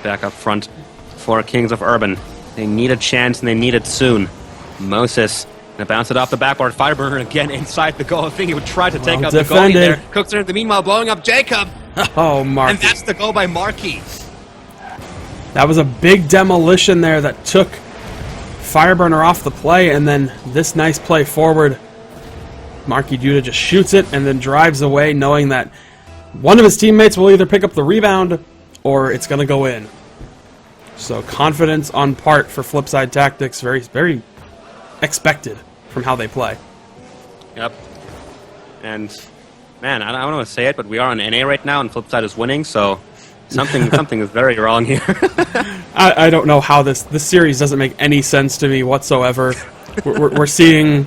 Back up front for Kings of Urban. They need a chance, and they need it soon. Moses gonna bounce it off the backboard. Fireburner again inside the goal. I think he would try to take out the goalie there. Cookser, in the meanwhile, blowing up Jacob. Oh, Markey. And that's the goal by Markey. That was a big demolition there that took Fireburner off the play, and then this nice play forward. Markey Duda just shoots it and then drives away, knowing that one of his teammates will either pick up the rebound or it's going to go in. So confidence on part for Flipside Tactics, very, very expected from how they play. Yep. And man, I don't want to say it, but we are on NA right now, and Flipside is winning, so something is very wrong here. I don't know how this series doesn't make any sense to me whatsoever. We're seeing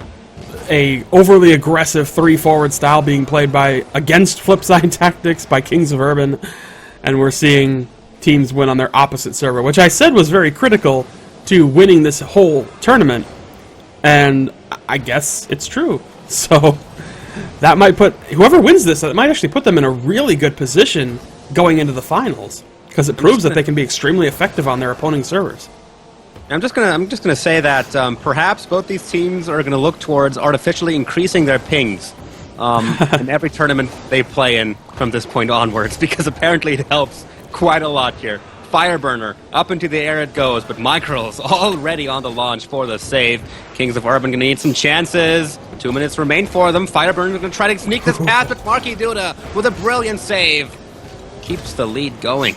a overly aggressive 3-forward style being played against Flipside Tactics by Kings of Urban, and we're seeing teams win on their opposite server, which I said was very critical to winning this whole tournament, and I guess it's true. So that might put whoever wins this, that might actually put them in a really good position going into the finals, because it proves that they can be extremely effective on their opponent's servers. I'm just gonna say that perhaps both these teams are gonna look towards artificially increasing their pings in every tournament they play in from this point onwards, because apparently it helps quite a lot here. Fireburner, up into the air it goes, but Micro's already on the launch for the save. Kings of Urban gonna need some chances. 2 minutes remain for them. Fireburner gonna try to sneak this past, but Marky Duda with a brilliant save. keeps the lead going.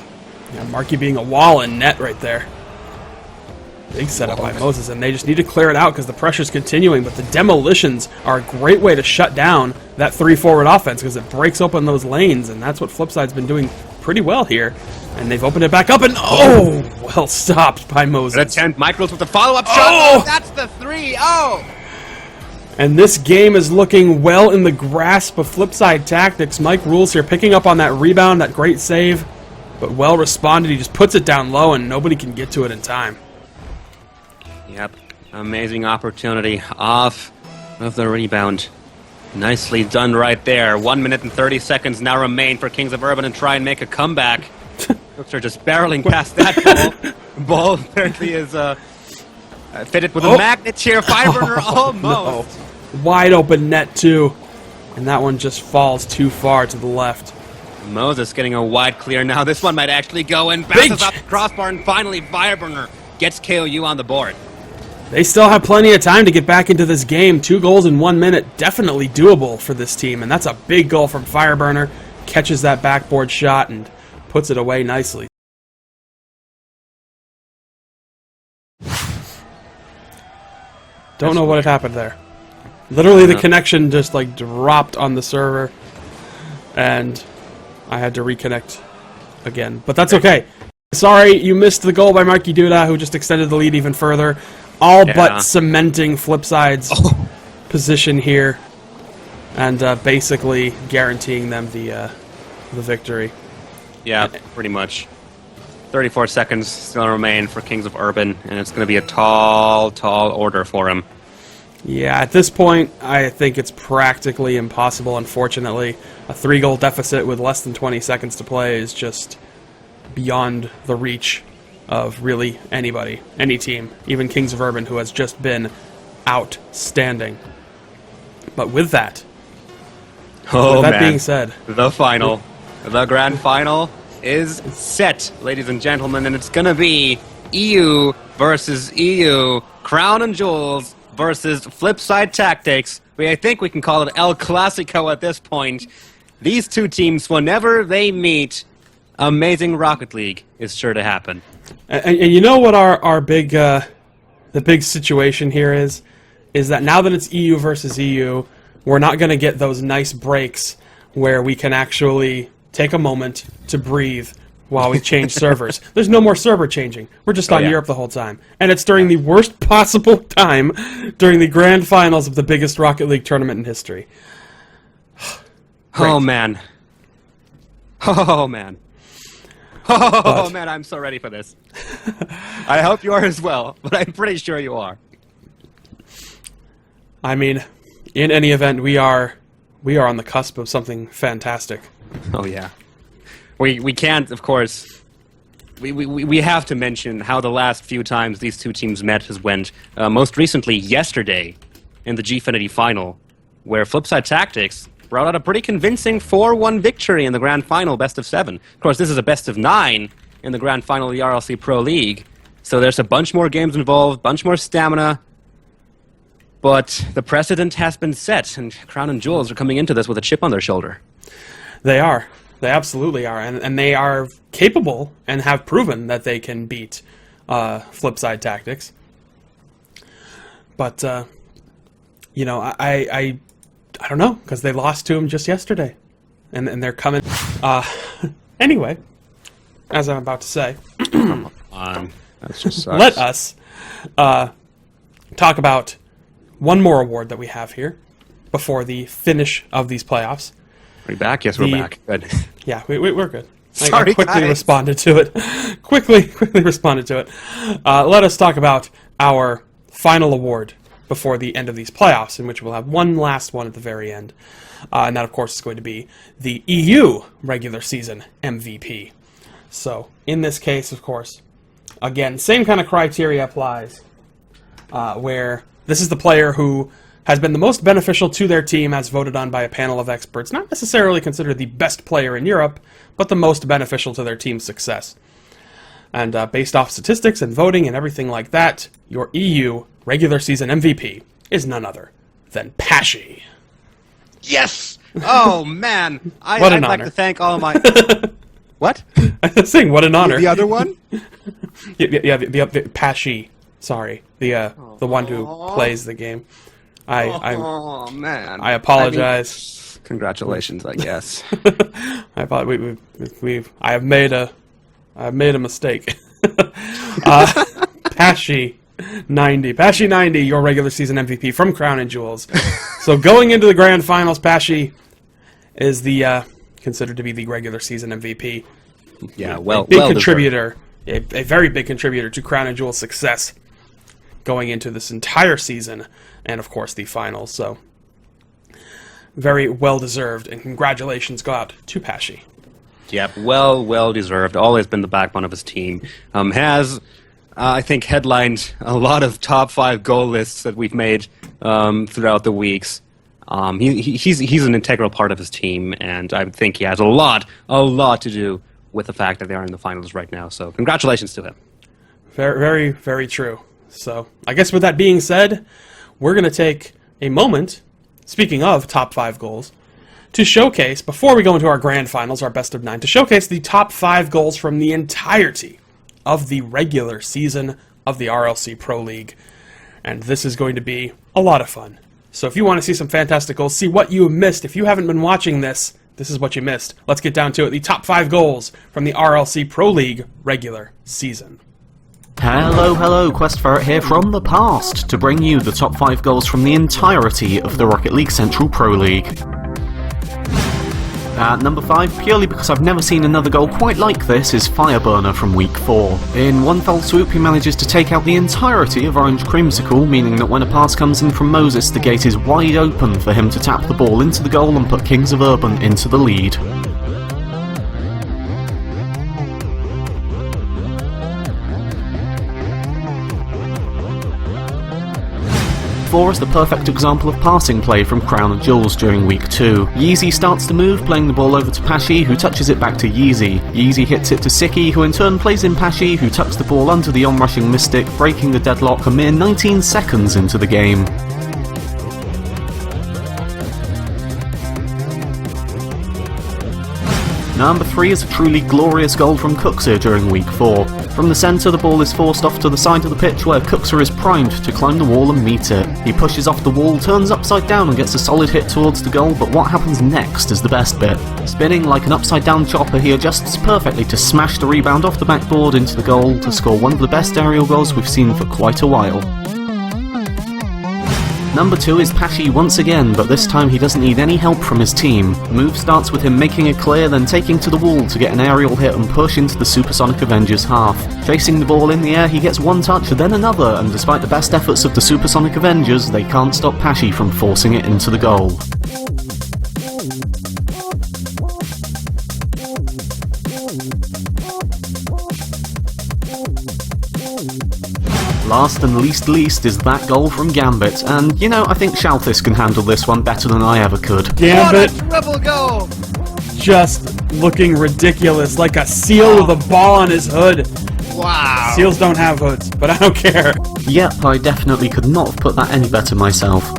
Yeah, Marky being a wall in net right there. Big setup by Moses, and they just need to clear it out because the pressure's continuing, but the demolitions are a great way to shut down that 3-forward offense because it breaks open those lanes, and that's what Flipside's been doing pretty well here. And they've opened it back up, and well stopped by Moses. An attempt, Micros with the follow-up shot. Oh! That's the 3. Oh! And this game is looking well in the grasp of Flipside Tactics. Mike Rules here picking up on that rebound, that great save, but well responded. He just puts it down low, and nobody can get to it in time. Yep, amazing opportunity off of the rebound. Nicely done right there. 1 minute and 30 seconds now remain for Kings of Urban and try and make a comeback. Looks are just barreling past that ball. Ball apparently is fitted with a magnet here. Fireburner almost. No. Wide open net too. And that one just falls too far to the left. Moses getting a wide clear now. This one might actually go in. Bounces off the crossbar and finally Fireburner gets KOU on the board. They still have plenty of time to get back into this game. 2 goals in 1 minute, definitely doable for this team. And that's a big goal from Fireburner. Catches that backboard shot and puts it away nicely. Don't know what had happened there. Literally the connection just like dropped on the server. And I had to reconnect again. But that's okay. Sorry, you missed the goal by Marky Duda, who just extended the lead even further. All but cementing Flipside's position here, and basically guaranteeing them the victory. Yeah, pretty much. 34 seconds still remain for Kings of Urban, and it's going to be a tall, tall order for him. Yeah, at this point, I think it's practically impossible, unfortunately. A 3-goal deficit with less than 20 seconds to play is just beyond the reach of really anybody, any team, even Kings of Urban, who has just been outstanding. But with that being said, the final, the grand final is set, ladies and gentlemen, and it's going to be EU versus EU, Crown and Jewels versus Flipside Tactics. I think we can call it El Clasico at this point. These two teams, whenever they meet, amazing Rocket League is sure to happen. And you know what our big the big situation here is that now that it's EU versus EU, we're not going to get those nice breaks where we can actually take a moment to breathe while we change servers. There's no more server changing. We're just on Europe the whole time. And it's during the worst possible time during the grand finals of the biggest Rocket League tournament in history. Oh, man. Oh, man. Oh, man, I'm so ready for this. I hope you are as well, but I'm pretty sure you are. I mean, in any event, we are on the cusp of something fantastic. Oh, yeah. We can't, of course... We have to mention how the last few times these two teams met has went. Most recently, yesterday, in the Gfinity final, where Flipside Tactics brought out a pretty convincing 4-1 victory in the Grand Final, best of 7. Of course, this is a best of 9 in the Grand Final of the RLC Pro League, so there's a bunch more games involved, bunch more stamina, but the precedent has been set, and Crown and Jewels are coming into this with a chip on their shoulder. They are. They absolutely are, and they are capable and have proven that they can beat Flipside Tactics. But, you know, I don't know, because they lost to him just yesterday. And they're coming. Anyway, as I'm about to say, That's just sucks. let us talk about one more award that we have here before the finish of these playoffs. Are we back? Yes, we're back. Good. Yeah, we're good. Sorry, I quickly guys. responded to it. quickly responded to it. Let us talk about our final award before the end of these playoffs, in which we'll have one last one at the very end. And that, of course, is going to be the EU regular season MVP. So, in this case, of course, again, same kind of criteria applies, where this is the player who has been the most beneficial to their team as voted on by a panel of experts, not necessarily considered the best player in Europe, but the most beneficial to their team's success. And based off statistics and voting and everything like that, your EU regular season MVP is none other than Pashy. Yes! Oh, man. What I'd an like honor. to thank all my... What? I was saying, what an honor. The other one? Yeah, the Pashy. Sorry, the one who plays the game. Oh man! I apologize. Congratulations, I guess. I have made a mistake. Pashy 90, your regular season MVP from Crown and Jewels. So going into the grand finals, Pashy is the considered to be the regular season MVP. Yeah, a big contributor, a very big contributor to Crown and Jewels' success going into this entire season, and of course the finals. So very well deserved, and congratulations go out to Pashy. Yep, well deserved. Always been the backbone of his team. Has I think headlined a lot of top 5 goal lists that we've made throughout the weeks. He's an integral part of his team, and I think he has a lot to do with the fact that they are in the finals right now. So congratulations to him. Very, very, very true. So I guess with that being said, we're going to take a moment, speaking of top 5 goals, to showcase, before we go into our grand finals, our best of 9, to showcase the top 5 goals from the entirety of the regular season of the RLC Pro League. And this is going to be a lot of fun. So if you want to see some fantastic goals, see what you missed, if you haven't been watching this, this is what you missed. Let's get down to it. The top 5 goals from the RLC Pro League regular season. Hello, Quest Ferret here from the past to bring you the top 5 goals from the entirety of the Rocket League Central Pro League. At number 5, purely because I've never seen another goal quite like this, is Fireburner from week 4. In one fell swoop he manages to take out the entirety of Orange Creamsicle, meaning that when a pass comes in from Moses, the gate is wide open for him to tap the ball into the goal and put Kings of Urban into the lead. 4 is the perfect example of passing play from Crown and Jewels during week 2. Yeezy starts the move, playing the ball over to Pashy, who touches it back to Yeezy. Yeezy hits it to Siki, who in turn plays in Pashy, who tucks the ball under the onrushing Mystic, breaking the deadlock a mere 19 seconds into the game. Number 3 is a truly glorious goal from Kuxir during week 4. From the centre, the ball is forced off to the side of the pitch where Kuxir is primed to climb the wall and meet it. He pushes off the wall, turns upside down and gets a solid hit towards the goal, but what happens next is the best bit. Spinning like an upside down chopper, he adjusts perfectly to smash the rebound off the backboard into the goal to score one of the best aerial goals we've seen for quite a while. Number 2 is Pashy once again, but this time he doesn't need any help from his team. The move starts with him making a clear, then taking to the wall to get an aerial hit and push into the Supersonic Avengers half. Chasing the ball in the air, he gets one touch, then another, and despite the best efforts of the Supersonic Avengers, they can't stop Pashy from forcing it into the goal. Last and least is that goal from Gambit, and you know, I think Shalthis can handle this one better than I ever could. Gambit, What a triple goal! just looking ridiculous, like a seal with a ball on his hood. Wow! Seals don't have hoods, but I don't care. Yep, I definitely could not have put that any better myself.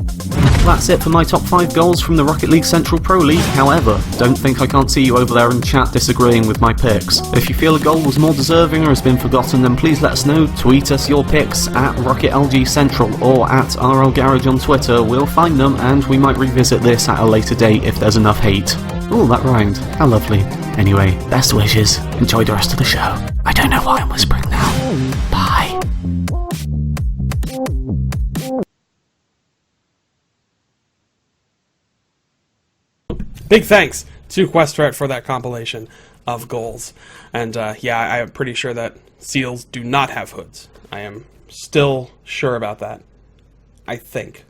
That's it for my top 5 goals from the Rocket League Central Pro League. However, don't think I can't see you over there in chat disagreeing with my picks. If you feel a goal was more deserving or has been forgotten, then please let us know. Tweet us your picks at RocketLGCentral or at RL Garage on Twitter. We'll find them and we might revisit this at a later date if there's enough hate. Ooh, that rhymed. How lovely. Anyway, best wishes. Enjoy the rest of the show. I don't know why I'm whispering now. Bye. Big thanks to Questret for that compilation of goals. And yeah, I am pretty sure that seals do not have hoods. I am still sure about that. I think.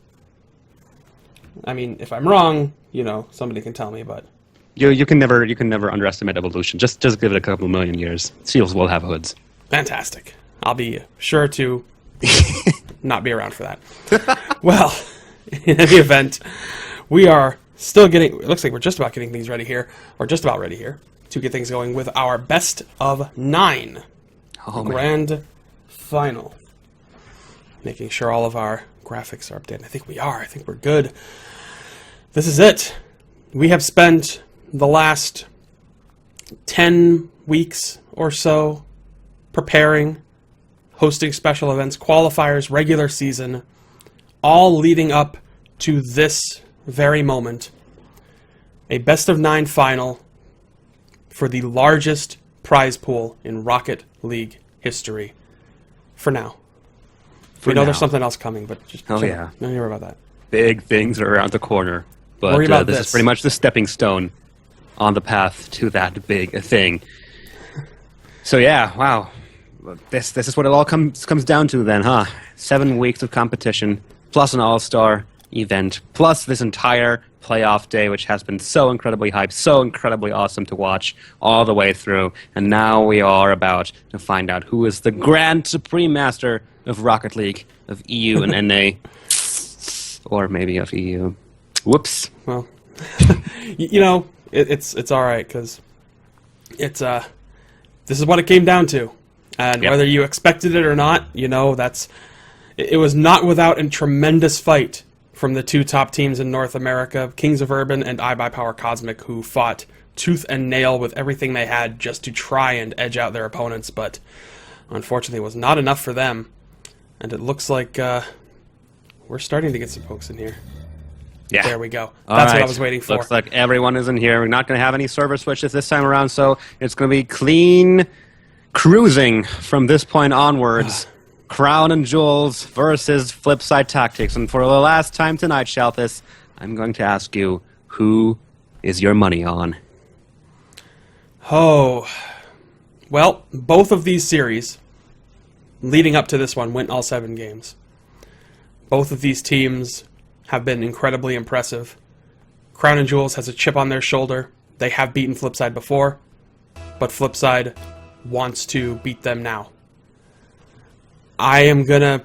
I mean, if I'm wrong, you know, somebody can tell me, but You can never underestimate evolution. Just give it a couple million years. Seals will have hoods. fantastic. I'll be sure to not be around for that. Well, in any event, we are still getting, it looks like we're just about getting things ready here, or just about ready here, to get things going with our best of 9 grand final. Making sure all of our graphics are updated. I think we are. I think we're good. This is it. We have spent the last 10 weeks or so preparing, hosting special events, qualifiers, regular season, all leading up to this very moment. A best-of-9 final for the largest prize pool in Rocket League history. For now. We know there's something else coming, but just Oh, yeah. don't worry about that. Big things are around the corner. But Worry about this this. is pretty much the stepping stone on the path to that big thing. So yeah, wow. This is what it all comes down to then, huh? 7 weeks of competition, plus an all-star event, plus this entire playoff day, which has been so incredibly hyped, so incredibly awesome to watch all the way through. And now we are about to find out who is the Grand Supreme Master of Rocket League, of EU and NA, or maybe of EU. Whoops. Well, you know, it's all right because it's this is what it came down to, and Yep. whether you expected it or not, you know, it was not without a tremendous fight from the two top teams in North America, Kings of Urban and iBuyPower Cosmic, who fought tooth and nail with everything they had just to try and edge out their opponents, but unfortunately it was not enough for them, and it looks like we're starting to get some folks in here. Yeah. There we go. All That's what I right. was waiting for. Looks like everyone is in here. We're not going to have any server switches this time around, so it's going to be clean cruising from this point onwards. Crown and Jewels versus Flipside Tactics. And for the last time tonight, Shalthus, I'm going to ask you, who is your money on? Oh, well, both of these series, leading up to this one, went all 7 games. Both of these teams have been incredibly impressive. Crown and Jewels has a chip on their shoulder. They have beaten Flipside before, but Flipside wants to beat them now. I am gonna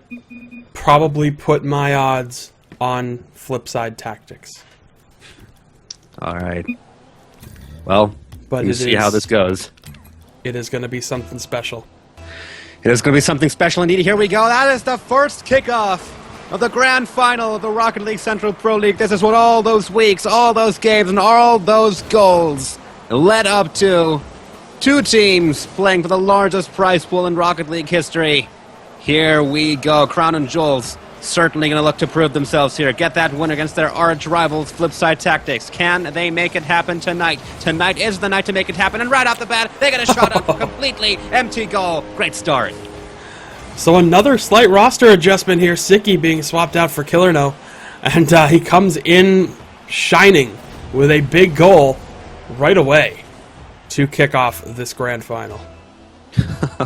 probably put my odds on Flipside Tactics. All right. Well, But we'll see how this goes. It is gonna be something special. It is going to be something special indeed. Here we go. That is the first kickoff of the grand final of the Rocket League Central Pro League. This is what all those weeks, all those games, and all those goals led up to. 2 teams playing for the largest prize pool in Rocket League history. Here we go. Crown and Jewels certainly going to look to prove themselves here. Get that win against their arch rivals, Flipside Tactics. Can they make it happen tonight? Tonight is the night to make it happen. And right off the bat, they get a shot on completely empty goal. Great start. So another slight roster adjustment here. Sicky being swapped out for Killerno. And he comes in shining with a big goal right away to kick off this grand final.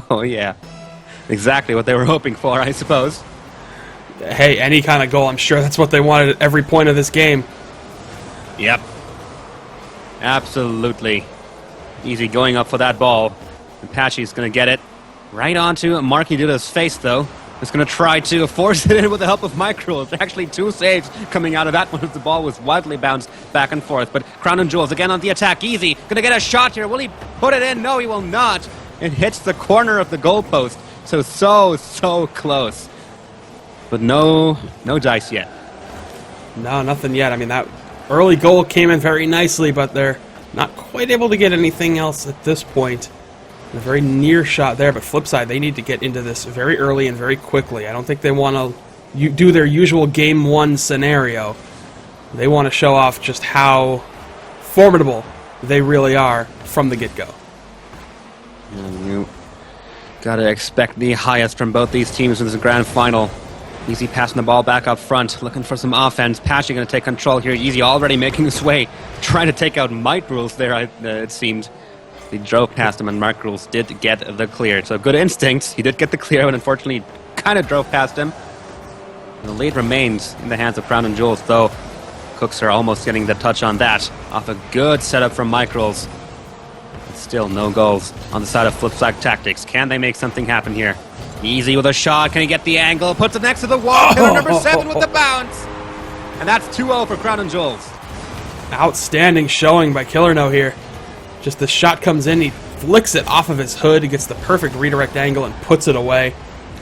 Oh, yeah. Exactly what they were hoping for, I suppose. Hey, any kind of goal, I'm sure that's what they wanted at every point of this game. Yep. Absolutely. Easy going up for that ball. Apache's going to get it right onto Marky Duda's face, though. He's going to try to force it in with the help of Micro. There's actually 2 saves coming out of that one as the ball was wildly bounced back and forth. But Crown and Jewels again on the attack. Easy. Going to get a shot here. Will he put it in? No, he will not. It hits the corner of the goalpost. So close. But no dice yet. No, nothing yet. I mean, that early goal came in very nicely, but they're not quite able to get anything else at this point. A very near shot there, but Flipside, they need to get into this very early and very quickly. I don't think they want to do their usual Game 1 scenario. They want to show off just how formidable they really are from the get-go. And you gotta expect the highest from both these teams in this grand final. Easy passing the ball back up front, looking for some offense. Pashy gonna take control here. Easy already making his way, trying to take out Mike Rules there, it seemed. He drove past him, and Mark Rules did get the clear. So good instincts. He did get the clear, but unfortunately kind of drove past him. And the lead remains in the hands of Crown and Jewels, though Cooks are almost getting the touch on that. Off a good setup from Mike Rules. But still no goals on the side of Flipside Tactics. Can they make something happen here? Easy with a shot. Can he get the angle? Puts it next to the wall. Killer number 7 with the bounce. And that's 2-0 for Crown and Jewels. Outstanding showing by Killerno here. Just the shot comes in, he flicks it off of his hood, he gets the perfect redirect angle and puts it away.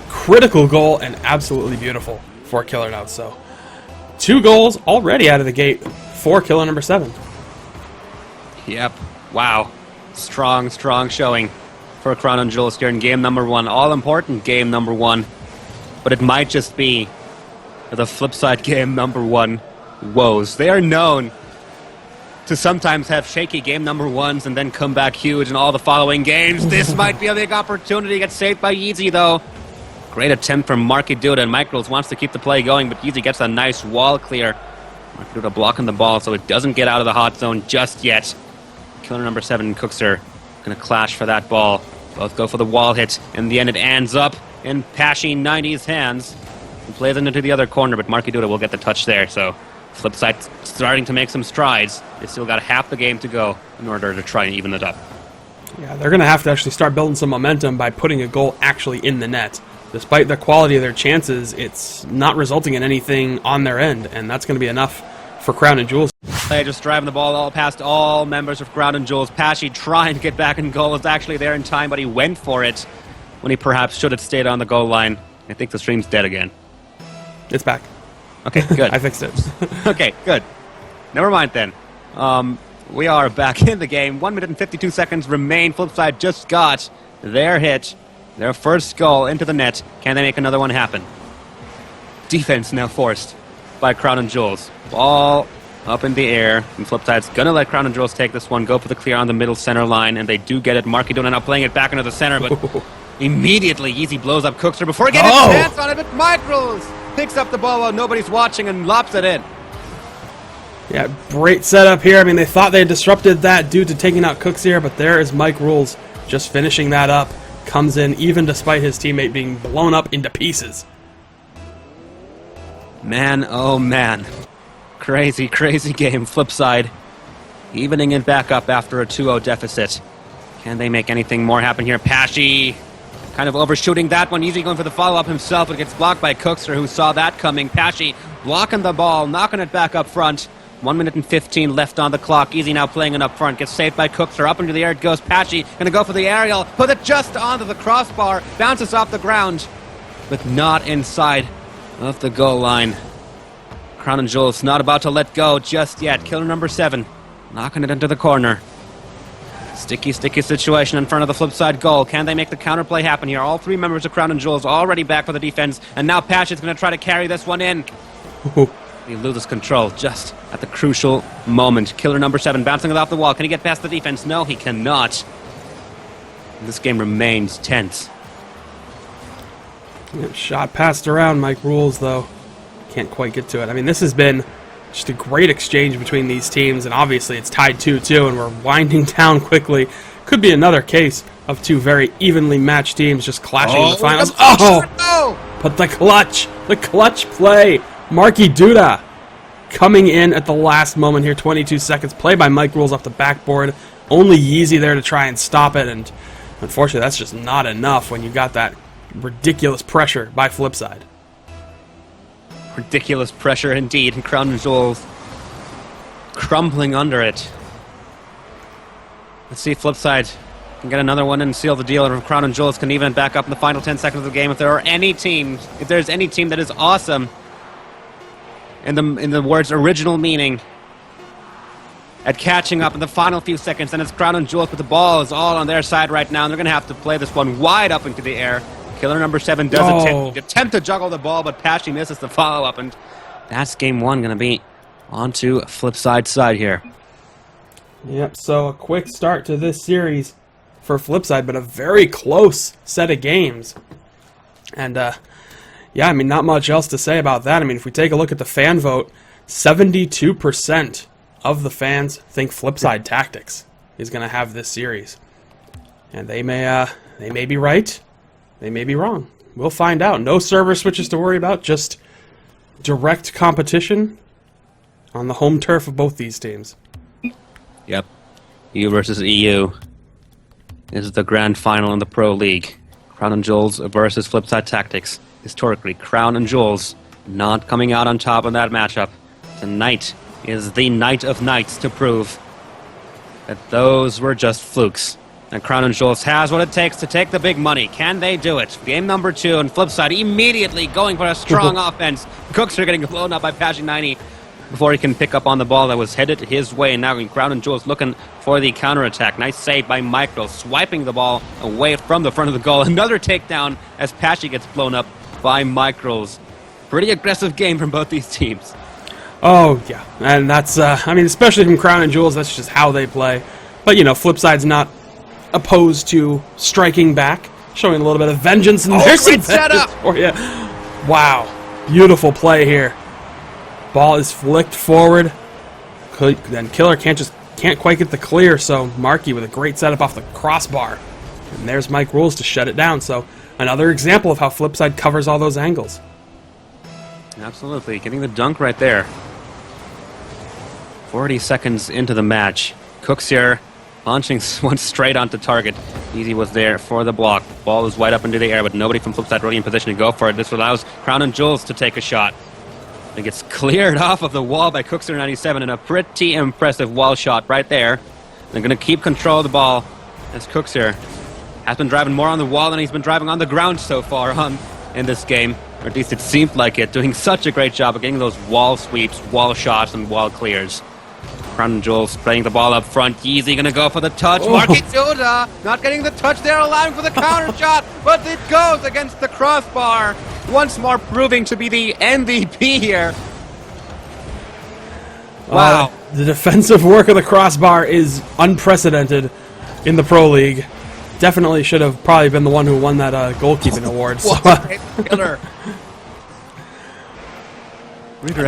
Critical goal and absolutely beautiful for Killerno. So 2 goals already out of the gate for Killer number 7. Yep. Wow. Strong showing for Crown and Jewels here in game number 1. All-important game number 1. But it might just be the flip side game number 1 woes. They are known to sometimes have shaky game number 1s and then come back huge in all the following games. This might be a big opportunity. Gets saved by Yeezy, though. Great attempt from Marky Duda, and Mike Rules wants to keep the play going, but Yeezy gets a nice wall clear. Marky Duda blocking the ball so it doesn't get out of the hot zone just yet. Killer number 7 and Cookser going to clash for that ball. Both go for the wall hit. In the end, it ends up in Pashy 90's hands. He plays it into the other corner, but Marky Duda will get the touch there, so Flipside starting to make some strides. They still got half the game to go in order to try and even it up. Yeah, they're going to have to actually start building some momentum by putting a goal actually in the net. Despite the quality of their chances, it's not resulting in anything on their end, and that's going to be enough for Crown and Jewels. They just driving the ball all past all members of Crown and Jewels. Pashy trying to get back in goal, was actually there in time, but he went for it when he perhaps should have stayed on the goal line. I think the stream's dead again. It's back. Okay, good. I fixed it. Okay, good. Never mind then. We are back in the game. 1 minute and 52 seconds remain. Flipside just got their hit, their first goal into the net. Can they make another one happen? Defense now forced by Crown and Jewels. Ball up in the air, and Flipside's gonna let Crown and Jewels take this one, go for the clear on the middle center line, and they do get it. Marky Dona now playing it back into the center, but immediately Yeezy blows up Cookster before getting a chance on it, but Mike Rules picks up the ball while nobody's watching and lops it in. Yeah, great setup here. I mean, they thought they had disrupted that due to taking out Cooks here, but there is Mike Rules just finishing that up. Comes in even despite his teammate being blown up into pieces. Man, oh man. Crazy game. Flipside evening it back up after a 2-0 deficit. Can they make anything more happen here? Pashy kind of overshooting that one. Easy going for the follow-up himself, but gets blocked by Cookster, who saw that coming. Pashy blocking the ball, knocking it back up front. 1 minute and 15 left on the clock. Easy now playing it up front. Gets saved by Cookster. Up into the air it goes. Pashy going to go for the aerial. Put it just onto the crossbar. Bounces off the ground, but not inside of the goal line. Crown and Jewels not about to let go just yet. Killer number 7 knocking it into the corner. Sticky situation in front of the Flipside goal. Can they make the counterplay happen here? All 3 members of Crown and Jewels already back for the defense, and now Pashy's going to try to carry this one in. He loses control just at the crucial moment. Killer number 7 bouncing it off the wall. Can he get past the defense? No, he cannot. This game remains tense. Yeah, shot passed around Mike Rules, though. Can't quite get to it. I mean, this has been just a great exchange between these teams, and obviously it's tied 2-2, and we're winding down quickly. Could be another case of 2 very evenly matched teams just clashing in the finals. But the clutch play. Marky Duda coming in at the last moment here, 22 seconds. Play by Mike Rules off the backboard. Only Yeezy there to try and stop it, and unfortunately that's just not enough when you got that ridiculous pressure by Flipside. Ridiculous pressure indeed, and Crown and Jewels crumbling under it. Let's see if Flipside can get another one and seal the deal, and if Crown and Jewels can even back up in the final 10 seconds of the game. If there's any team that is awesome in the word's original meaning at catching up in the final few seconds, then it's Crown and Jewels, but the ball is all on their side right now, and they're going to have to play this one wide up into the air. Killer number 7 does attempt to juggle the ball, but Pashy misses the follow-up, and that's game 1 going to be onto Flipside's side here. Yep, so a quick start to this series for Flipside, but a very close set of games. And, yeah, I mean, not much else to say about that. I mean, if we take a look at the fan vote, 72% of the fans think Flipside Tactics is going to have this series. And they may be right. They may be wrong. We'll find out. No server switches to worry about, just direct competition on the home turf of both these teams. Yep. EU versus EU is the grand final in the Pro League. Crown and Jewels versus Flipside Tactics. Historically, Crown and Jewels not coming out on top in that matchup. Tonight is the night of nights to prove that those were just flukes. And Crown and Jewels has what it takes to take the big money. Can they do it? Game number 2, and Flipside immediately going for a strong offense. Cooks are getting blown up by Pashy 90. before he can pick up on the ball that was headed his way. And now Crown and Jewels looking for the counterattack. Nice save by Micro, swiping the ball away from the front of the goal. Another takedown as Pesci gets blown up by Micros. Pretty aggressive game from both these teams. Oh, yeah. And that's, I mean, especially from Crown and Jewels, that's just how they play. But, you know, Flipside's not opposed to striking back, showing a little bit of vengeance. And there's some great setup! for you. Wow. Beautiful play here. Ball is flicked forward. Then Killer can't quite get the clear, so Marky with a great setup off the crossbar. And there's Mike Rules to shut it down. So another example of how Flipside covers all those angles. Absolutely, getting the dunk right there. 40 seconds into the match. Cooks here, launching one straight onto target. Easy was there for the block. Ball is wide up into the air, but nobody from Flipside really in position to go for it. This allows Crown and Jewels to take a shot. It gets cleared off of the wall by Cookster 97, and a pretty impressive wall shot right there. They're going to keep control of the ball as Cookster has been driving more on the wall than he's been driving on the ground so far in this game. Or at least it seemed like it, doing such a great job of getting those wall sweeps, wall shots, and wall clears. Crown and Jewels playing the ball up front. Yeezy gonna go for the touch. Oh. Marky Duda not getting the touch there, allowing for the counter shot, but it goes against the crossbar. Once more proving to be the MVP here. Wow. The defensive work of the crossbar is unprecedented in the Pro League. Definitely should have probably been the one who won that goalkeeping award. So, What a killer.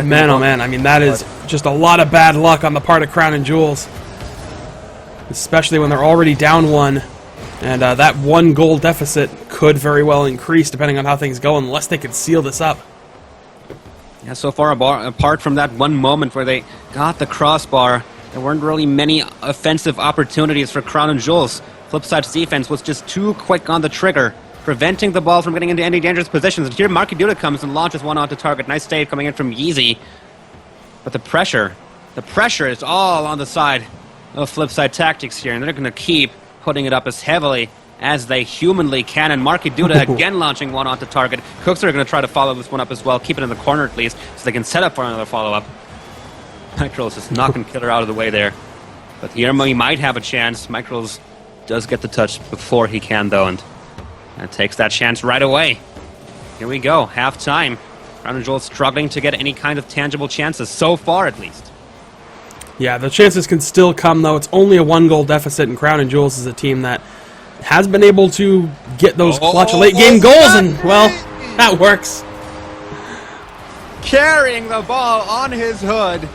man, oh man, I mean, that is just a lot of bad luck on the part of Crown and Jewels. Especially when they're already down one. And that 1 goal deficit could very well increase depending on how things go, unless they could seal this up. Yeah, so far apart from that one moment where they got the crossbar, there weren't really many offensive opportunities for Crown and Jewels. Flipside's defense was just too quick on the trigger, preventing the ball from getting into any dangerous positions. And here Marky Duda comes and launches one onto target. Nice save coming in from Yeezy. But the pressure is all on the side of Flipside Tactics here, and they're going to keep putting it up as heavily as they humanly can. And Marky Duda again launching one onto target. Cooks are going to try to follow this one up as well, keep it in the corner at least, so they can set up for another follow-up. Micros just knocking Killer out of the way there. But here he might have a chance. Micros does get the touch before he can, though, and takes that chance right away. Here we go, half-time. Crown and Jewels struggling to get any kind of tangible chances, so far at least. Yeah, the chances can still come, though. It's only a 1 goal deficit, and Crown and Jewels is a team that has been able to get those clutch late-game goals, and, well, that works. Carrying the ball on his hood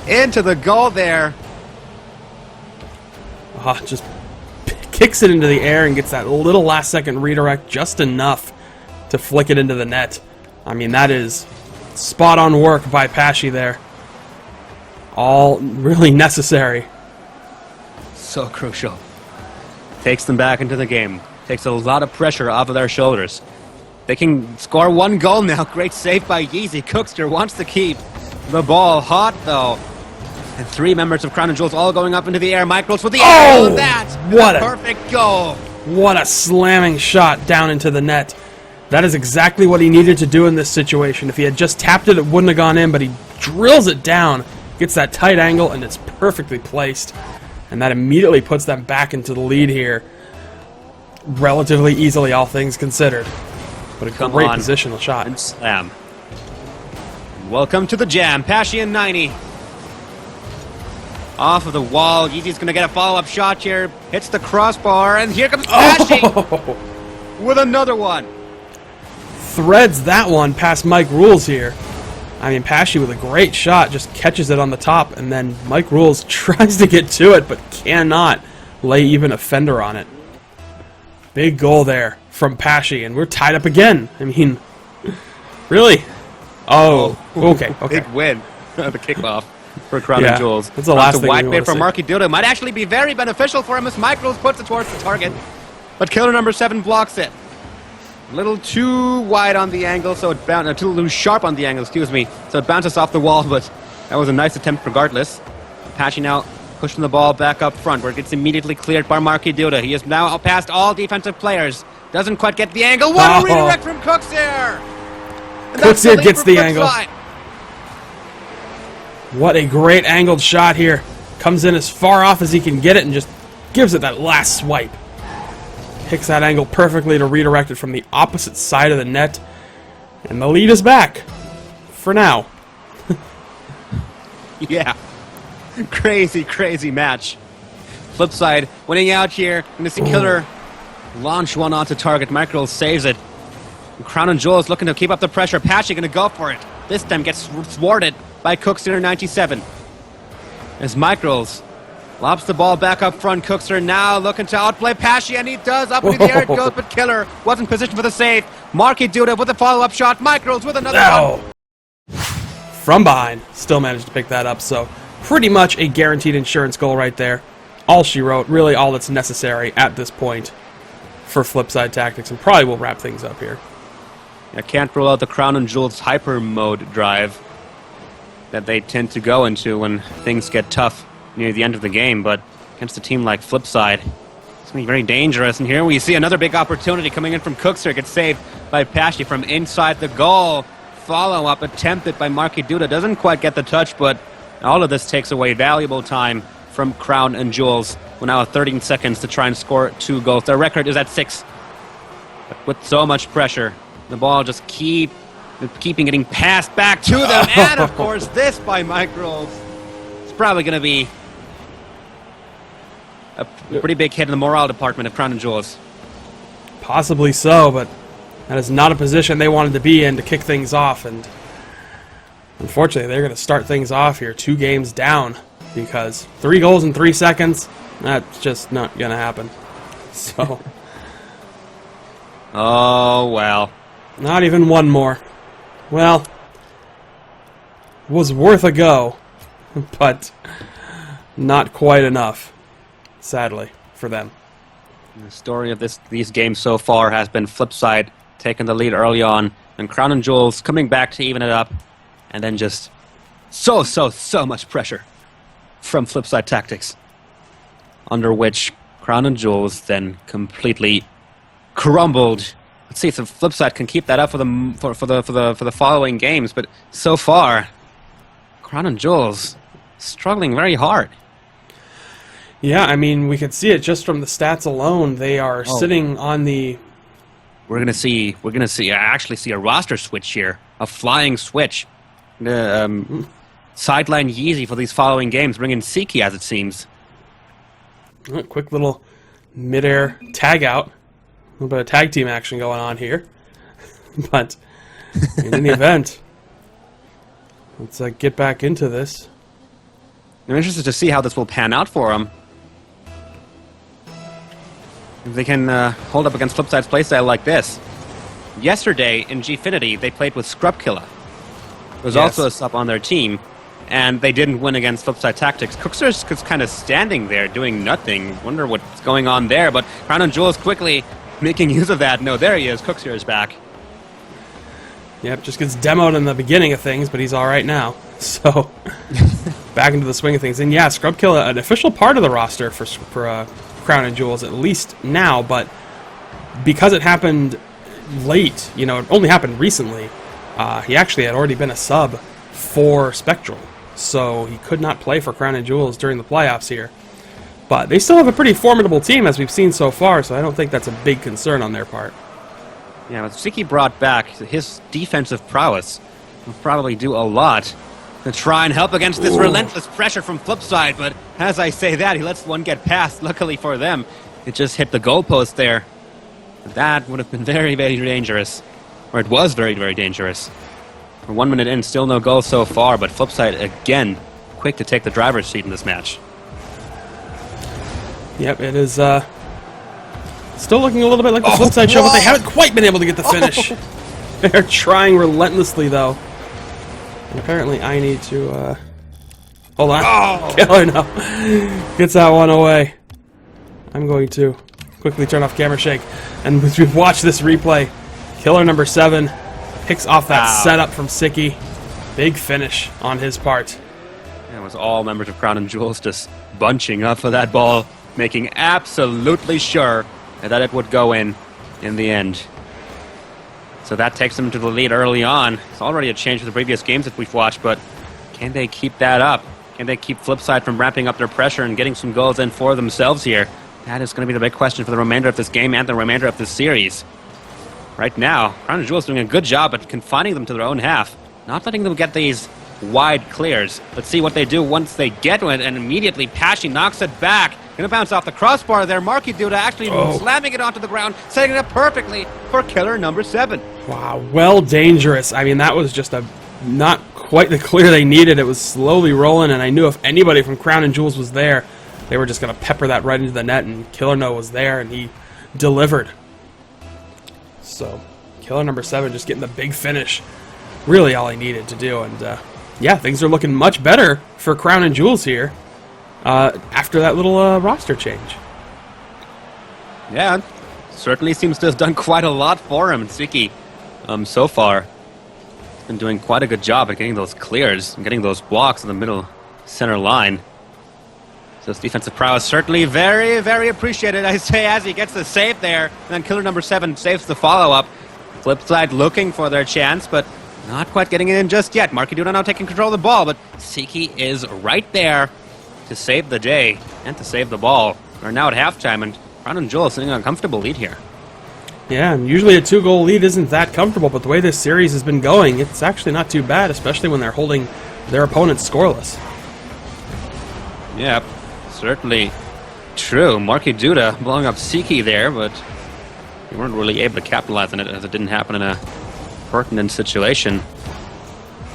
into the goal there. Just kicks it into the air and gets that little last-second redirect just enough to flick it into the net. I mean, that is spot-on work by Pesci there. All really necessary. So crucial. Takes them back into the game. Takes a lot of pressure off of their shoulders. They can score 1 goal now. Great save by Yeezy. Cookster wants to keep the ball hot, though. And 3 members of Crown and Jewels all going up into the air. Micros with the arrow of that. What a perfect goal. What a slamming shot down into the net. That is exactly what he needed to do in this situation. If he had just tapped it, it wouldn't have gone in, but he drills it down, gets that tight angle, and it's perfectly placed. And that immediately puts them back into the lead here relatively easily, all things considered. But a great positional shot. And slam. Welcome to the jam. Pesci and 90. Off of the wall. Yeezy's going to get a follow-up shot here. Hits the crossbar, and here comes Pesci with another one. Threads that one past Mike Rules here. I mean, Pesci with a great shot just catches it on the top, and then Mike Rules tries to get to it, but cannot lay even a fender on it. Big goal there from Pesci, and we're tied up again. I mean, really? Oh, okay. Big win. The kickoff for Crown Yeah, and Jewels. that's the last thing wide we bait wanna from see. Marky Duda might actually be very beneficial for him as Micros puts it towards the target. But Killer number 7 blocks it. A little too wide on the angle, so it bounced. A little sharp on the angle, excuse me. So it bounces off the wall, but that was a nice attempt regardless. Pesci now pushing the ball back up front, where it gets immediately cleared by Marky Duda. He is now past all defensive players. Doesn't quite get the angle. What a redirect from Cooks here! And Cooks that's the here lead gets for the Flipside. angle. What a great angled shot here. Comes in as far off as he can get it and just gives it that last swipe. Picks that angle perfectly to redirect it from the opposite side of the net. And the lead is back. For now. Yeah. Crazy, crazy match. Flip side, winning out here. Gonna see Killer launch one onto target. Micro saves it. And Crown and Jewels looking to keep up the pressure. Patchy gonna go for it. This time gets thwarted by Cookster 97. As Micros lobs the ball back up front. Cookster now looking to outplay Pashy, and he does. Up into the air it goes, but Killer wasn't positioned for the save. Marky Duda with a follow-up shot. Micros with another one. From behind. Still managed to pick that up, so pretty much a guaranteed insurance goal right there. All she wrote, really all that's necessary at this point for Flipside Tactics, and probably will wrap things up here. I can't rule out the Crown and Jewels hyper mode drive that they tend to go into when things get tough near the end of the game, but against a team like Flipside, it's going to be very dangerous. And here we see another big opportunity coming in from Cookster. Gets saved by Pashy from inside the goal. Follow-up attempted by Marky Duda. Doesn't quite get the touch, but all of this takes away valuable time from Crown and Jewels. We're now at 13 seconds to try and score 2 goals. Their record is at 6. But with so much pressure, the ball just keeping getting passed back to them. And, of course, this by Mike Rolls. It's probably going to be a pretty big hit in the morale department of Crown and Jewels. Possibly so, but that is not a position they wanted to be in to kick things off, and unfortunately they're going to start things off here 2 games down, because 3 goals in 3 seconds, that's just not going to happen. So, oh, well. Not even one more. Well, was worth a go, but not quite enough, sadly, for them. The story of these games so far has been Flipside taking the lead early on, and Crown and Jewels coming back to even it up, and then just so much pressure from Flipside Tactics, under which Crown and Jewels then completely crumbled. Let's see if the Flipside can keep that up for the following games, but so far, Crown and Jewels struggling very hard. Yeah, I mean, we could see it just from the stats alone. They are sitting on the... We're gonna actually see a roster switch here, a flying switch. Sideline Yeezy for these following games, bringing Siki as it seems. Quick little mid-air tag out. A little bit of tag team action going on here. But in any event, let's get back into this. I'm interested to see how this will pan out for them. If they can hold up against Flipside's playstyle like this. Yesterday in Gfinity, they played with Scrubkilla. There was also a sub on their team, and they didn't win against Flipside Tactics. Cookster's kind of standing there doing nothing. Wonder what's going on there, but Crown and Jewels quickly making use of that. No, there he is. Cookster is back. Yep, just gets demoed in the beginning of things, but he's all right now. So, back into the swing of things. And yeah, Scrubkilla, an official part of the roster for Crown and Jewels, at least now, but because it happened late, it only happened recently, he actually had already been a sub for Spectral, so he could not play for Crown and Jewels during the playoffs here. But they still have a pretty formidable team, as we've seen so far, so I don't think that's a big concern on their part. Yeah, with Siki brought back, his defensive prowess will probably do a lot to try and help against this relentless pressure from Flipside, but as I say that, he lets one get past. Luckily for them, it just hit the goalpost there. That would have been very, very dangerous. Or it was very, very dangerous. We're 1 minute in, still no goals so far, but Flipside, again, quick to take the driver's seat in this match. Yep, it is still looking a little bit like the Flipside show, but they haven't quite been able to get the finish. They're trying relentlessly, though. And apparently I need to, hold on. Killer now gets that one away. I'm going to quickly turn off camera shake. And as we watch this replay, Killer number 7 picks off that setup from Siki. Big finish on his part. It was all members of Crown and Jewels just bunching up for that ball, making absolutely sure that it would go in the end. So that takes them to the lead early on. It's already a change from the previous games that we've watched, but Can they keep that up? Can they keep Flipside from ramping up their pressure and getting some goals in for themselves here? That is going to be the big question for the remainder of this game and the remainder of this series. Right now, Crown and Jewels doing a good job at confining them to their own half. Not letting them get these wide clears. Let's see what they do once they get to it, and immediately Pashy knocks it back. Gonna bounce off the crossbar there. Marky Duda actually slamming it onto the ground, setting it up perfectly for killer number 7. Wow, well dangerous. I mean, that was just a not quite the clear they needed. It was slowly rolling, and I knew if anybody from Crown and Jewels was there, they were just going to pepper that right into the net, and Killer No was there, and he delivered. So, Killer number 7 just getting the big finish. Really all he needed to do, and yeah, things are looking much better for Crown and Jewels here after that little roster change. Yeah, certainly seems to have done quite a lot for him. Siki, so far, been doing quite a good job at getting those clears and getting those blocks in the middle center line. So his defensive prowess certainly very, very appreciated, I say, as he gets the save there. And then killer number 7 saves the follow-up. Flipside looking for their chance, but not quite getting it in just yet. Marky Duda now taking control of the ball, but Siki is right there to save the day and to save the ball. We're now at halftime, and Crown and Jewel sitting on a comfortable lead here. Yeah, and usually a 2-goal lead isn't that comfortable, but the way this series has been going, it's actually not too bad, especially when they're holding their opponents scoreless. Yep, certainly true. Marky Duda blowing up Siki there, but they weren't really able to capitalize on it as it didn't happen in a pertinent situation.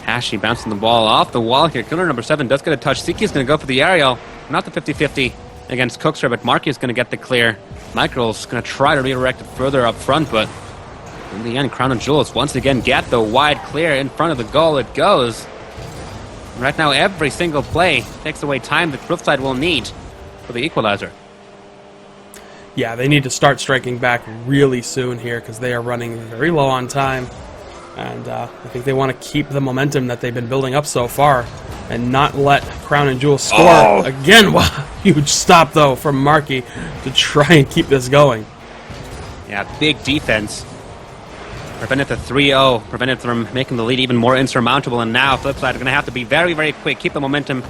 Hashi bouncing the ball off the wall here. Killer number 7 does get a touch. Siki's going to go for the aerial. Not the 50-50 against Cookster, but Marky is going to get the clear. Michael's going to try to redirect it further up front, but in the end, Crown and Jewels once again get the wide clear in front of the goal. It goes. Right now, every single play takes away time that Flipside will need for the equalizer. Yeah, they need to start striking back really soon here because they are running very low on time. And I think they want to keep the momentum that they've been building up so far and not let Crown and Jewel score again. Wow, huge stop, though, from Marky to try and keep this going. Yeah, big defense. Prevented the 3-0, prevented from making the lead even more insurmountable, and now Flipside are going to have to be very, very quick, keep the momentum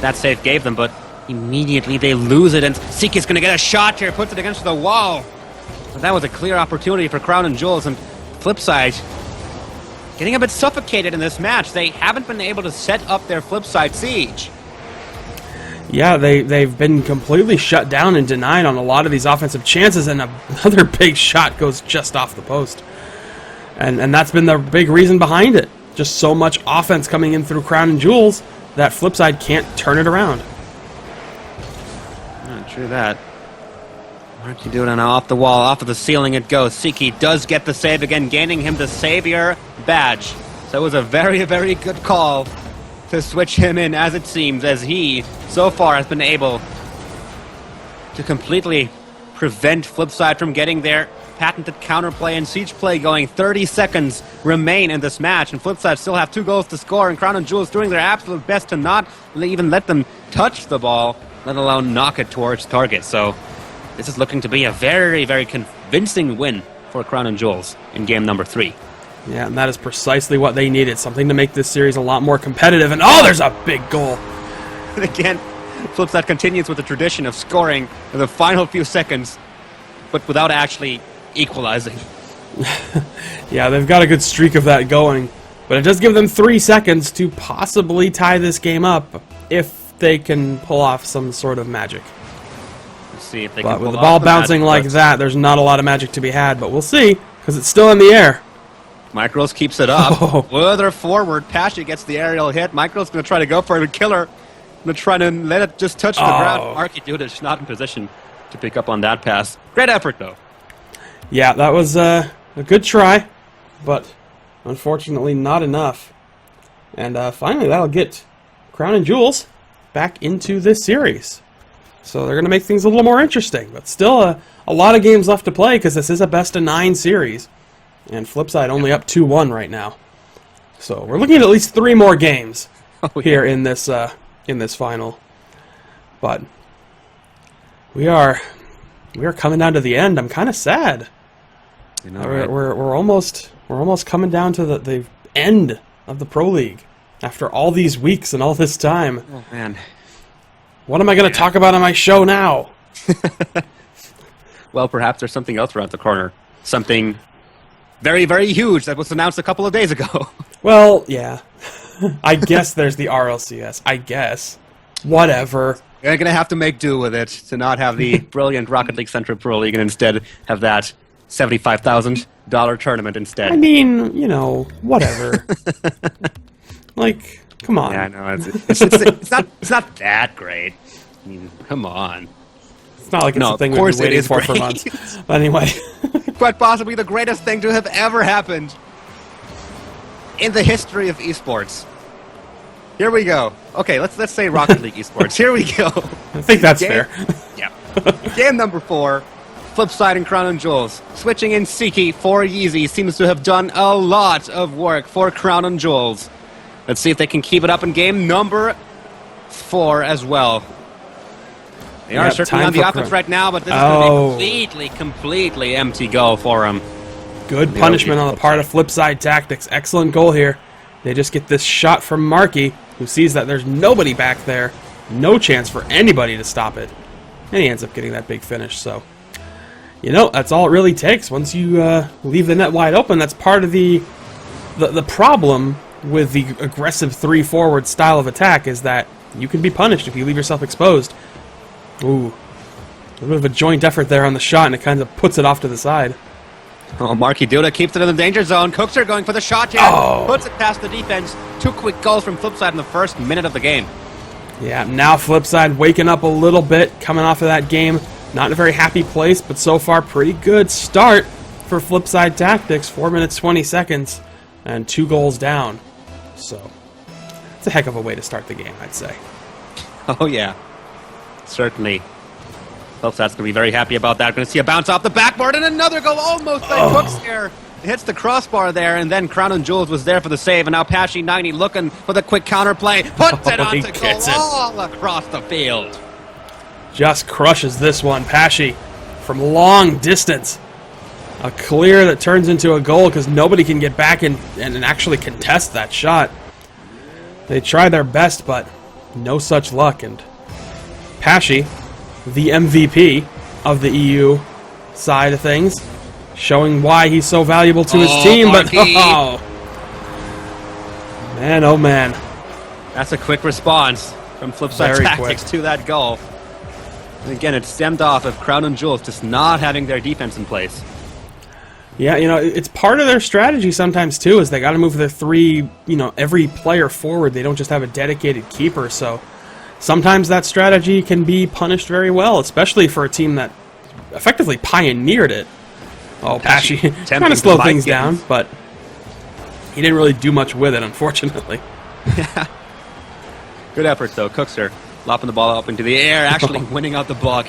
that save gave them, but immediately they lose it, and Siki's going to get a shot here, puts it against the wall. But that was a clear opportunity for Crown and Jewels, and Flipside getting a bit suffocated in this match. They haven't been able to set up their Flipside siege. Yeah, they've been completely shut down and denied on a lot of these offensive chances, and another big shot goes just off the post. And that's been the big reason behind it. Just so much offense coming in through Crown and Jewels that Flipside can't turn it around. True that. Marky Duda now off the wall, off of the ceiling it goes. Siki does get the save again, gaining him the Savior badge. So it was a very, very good call to switch him in, as it seems, as he, so far, has been able to completely prevent Flipside from getting their patented counterplay and siege play going. 30 seconds remain in this match, and Flipside still have 2 goals to score, and Crown and Jewels doing their absolute best to not even let them touch the ball, let alone knock it towards target. So this is looking to be a very, very convincing win for Crown and Jewels in game number 3. Yeah, and that is precisely what they needed. Something to make this series a lot more competitive. And oh, there's a big goal. And again, Flipside continues with the tradition of scoring in the final few seconds, but without actually equalizing. Yeah, they've got a good streak of that going. But it does give them 3 seconds to possibly tie this game up if they can pull off some sort of magic. Let's see if they But can with pull the ball off bouncing magic, like that, there's not a lot of magic to be had. But we'll see, because it's still in the air. Micros keeps it up. Oh. Further forward, Pashy gets the aerial hit. Micros going to try to go for it with Killer. Going to try to let it just touch the ground. Marky Duda is not in position to pick up on that pass. Great effort, though. Yeah, that was a good try, but unfortunately not enough. And finally, that'll get Crown and Jewels back into this series. So they're going to make things a little more interesting, but still a lot of games left to play because this is a best-of-9 series. And Flipside only up 2-1 right now. So we're looking at least 3 more games here in this final. But we are coming down to the end. I'm kind of sad. You know, right? We're almost coming down to the end of the Pro League. After all these weeks and all this time. Oh, man. What am I going to talk about on my show now? Well, perhaps there's something else around the corner. Something very, very huge that was announced a couple of days ago. Well, yeah. I guess there's the RLCS. I guess. Whatever. You're going to have to make do with it to not have the brilliant Rocket League Central Pro League and instead have that $75,000 tournament instead. I mean, you know, whatever. Like, come on. Yeah, I know. It's not that great. I mean, come on. It's not like it's No, a thing of we've course been it waiting is for great. months. But anyway. Quite possibly the greatest thing to have ever happened in the history of esports. Here we go. Okay, let's say Rocket League esports. Here we go. I think that's fair. Yeah. Game number 4. Flipside and Crown and Jewels. Switching in Siki for Yeezy seems to have done a lot of work for Crown and Jewels. Let's see if they can keep it up in game number 4 as well. They are Yep, certainly time on the for offense Crown. right now, but this is going to be completely empty goal for them. Good punishment on the part of Flipside Tactics. Excellent goal here. They just get this shot from Marky, who sees that there's nobody back there. No chance for anybody to stop it. And he ends up getting that big finish, so... You know, that's all it really takes. Once you leave the net wide open, that's part of the problem with the aggressive 3-forward style of attack, is that you can be punished if you leave yourself exposed. Ooh. A little bit of a joint effort there on the shot, and it kind of puts it off to the side. Oh, Marky Duda keeps it in the danger zone. Cookser going for the shot here. Oh. Puts it past the defense. 2 quick goals from Flipside in the first minute of the game. Yeah, now Flipside waking up a little bit, coming off of that game. Not in a very happy place, but so far pretty good start for Flipside Tactics. 4 minutes, 20 seconds, and 2 goals down. So, it's a heck of a way to start the game, I'd say. Oh, yeah. Certainly. Flipside's going to be very happy about that. Going to see a bounce off the backboard and another goal almost by Cooks here. It hits the crossbar there, and then Crown and Jewels was there for the save, and now Pashy90 looking for the quick counterplay. Puts it he onto goal gets it. all across the field. Just crushes this one. Pashy from long distance. A clear that turns into a goal because nobody can get back and actually contest that shot. They try their best, but no such luck. And Pashy, the MVP of the EU side of things, showing why he's so valuable to his team. Marky. But man, oh man. That's a quick response from Flipside Very Tactics quick. to that goal. And again, it stemmed off of Crown and Jewels just not having their defense in place. Yeah, you know, it's part of their strategy sometimes, too, is they got to move their every player forward. They don't just have a dedicated keeper, so sometimes that strategy can be punished very well, especially for a team that effectively pioneered it. Oh, Pashy trying to slow things down, but he didn't really do much with it, unfortunately. Good effort, though. Cookser lopping the ball up into the air, actually winning out the block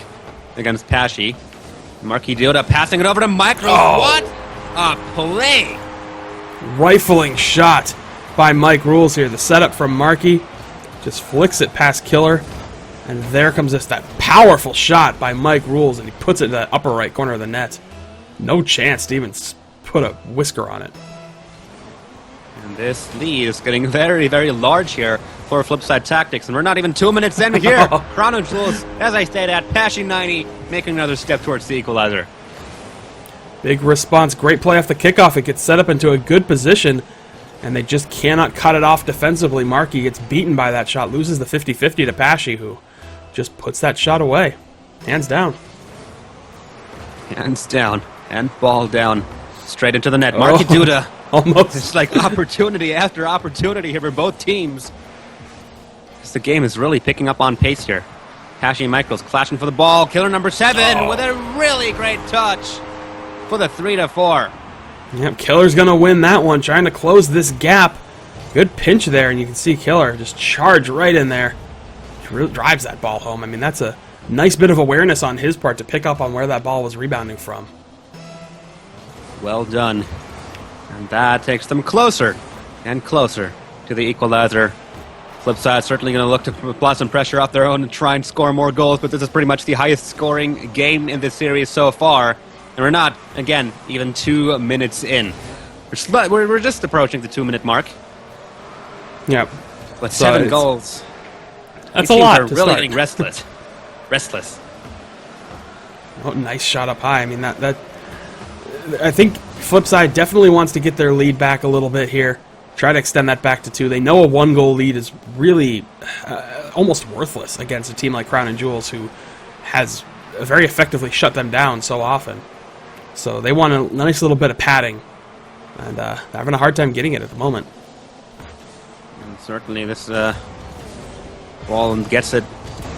against Pashy. Marky Dioda passing it over to Micro. Oh. What a play! Rifling shot by Mike Rules here. The setup from Marky just flicks it past Killer, and there comes that powerful shot by Mike Rules, and he puts it in the upper right corner of the net. No chance to even put a whisker on it. And this lead is getting very, very large here for Flipside Tactics, and we're not even 2 minutes in here. Crown and Jewels, as I stayed at, Pashy90 making another step towards the equalizer. Big response, great play off the kickoff. It gets set up into a good position, and they just cannot cut it off defensively. Marky gets beaten by that shot, loses the 50-50 to Pashy, who just puts that shot away. Hands down. Hands down, and ball down, straight into the net. Marky Duda. Almost. It's like opportunity after opportunity here for both teams. The game is really picking up on pace here. Pashy and Michaels clashing for the ball. Killer number 7 with a really great touch for the 3-4. Yep, Killer's going to win that one, trying to close this gap. Good pinch there, and you can see Killer just charge right in there. He really drives that ball home. I mean, that's a nice bit of awareness on his part to pick up on where that ball was rebounding from. Well done. And that takes them closer and closer to the equalizer. Flipside certainly going to look to apply some pressure off their own and try and score more goals, but this is pretty much the highest scoring game in this series so far. And we're not, again, even 2 minutes in. We're just approaching the 2-minute mark. Yep. But So 7 it's- goals. That's These a teams lot are to really start. getting restless. Restless. Oh, nice shot up high. I mean, that I think Flipside definitely wants to get their lead back a little bit here. Try to extend that back to 2. They know a 1-goal lead is really almost worthless against a team like Crown and Jewels, who has very effectively shut them down so often. So they want a nice little bit of padding, and they're having a hard time getting it at the moment. And certainly this ball gets it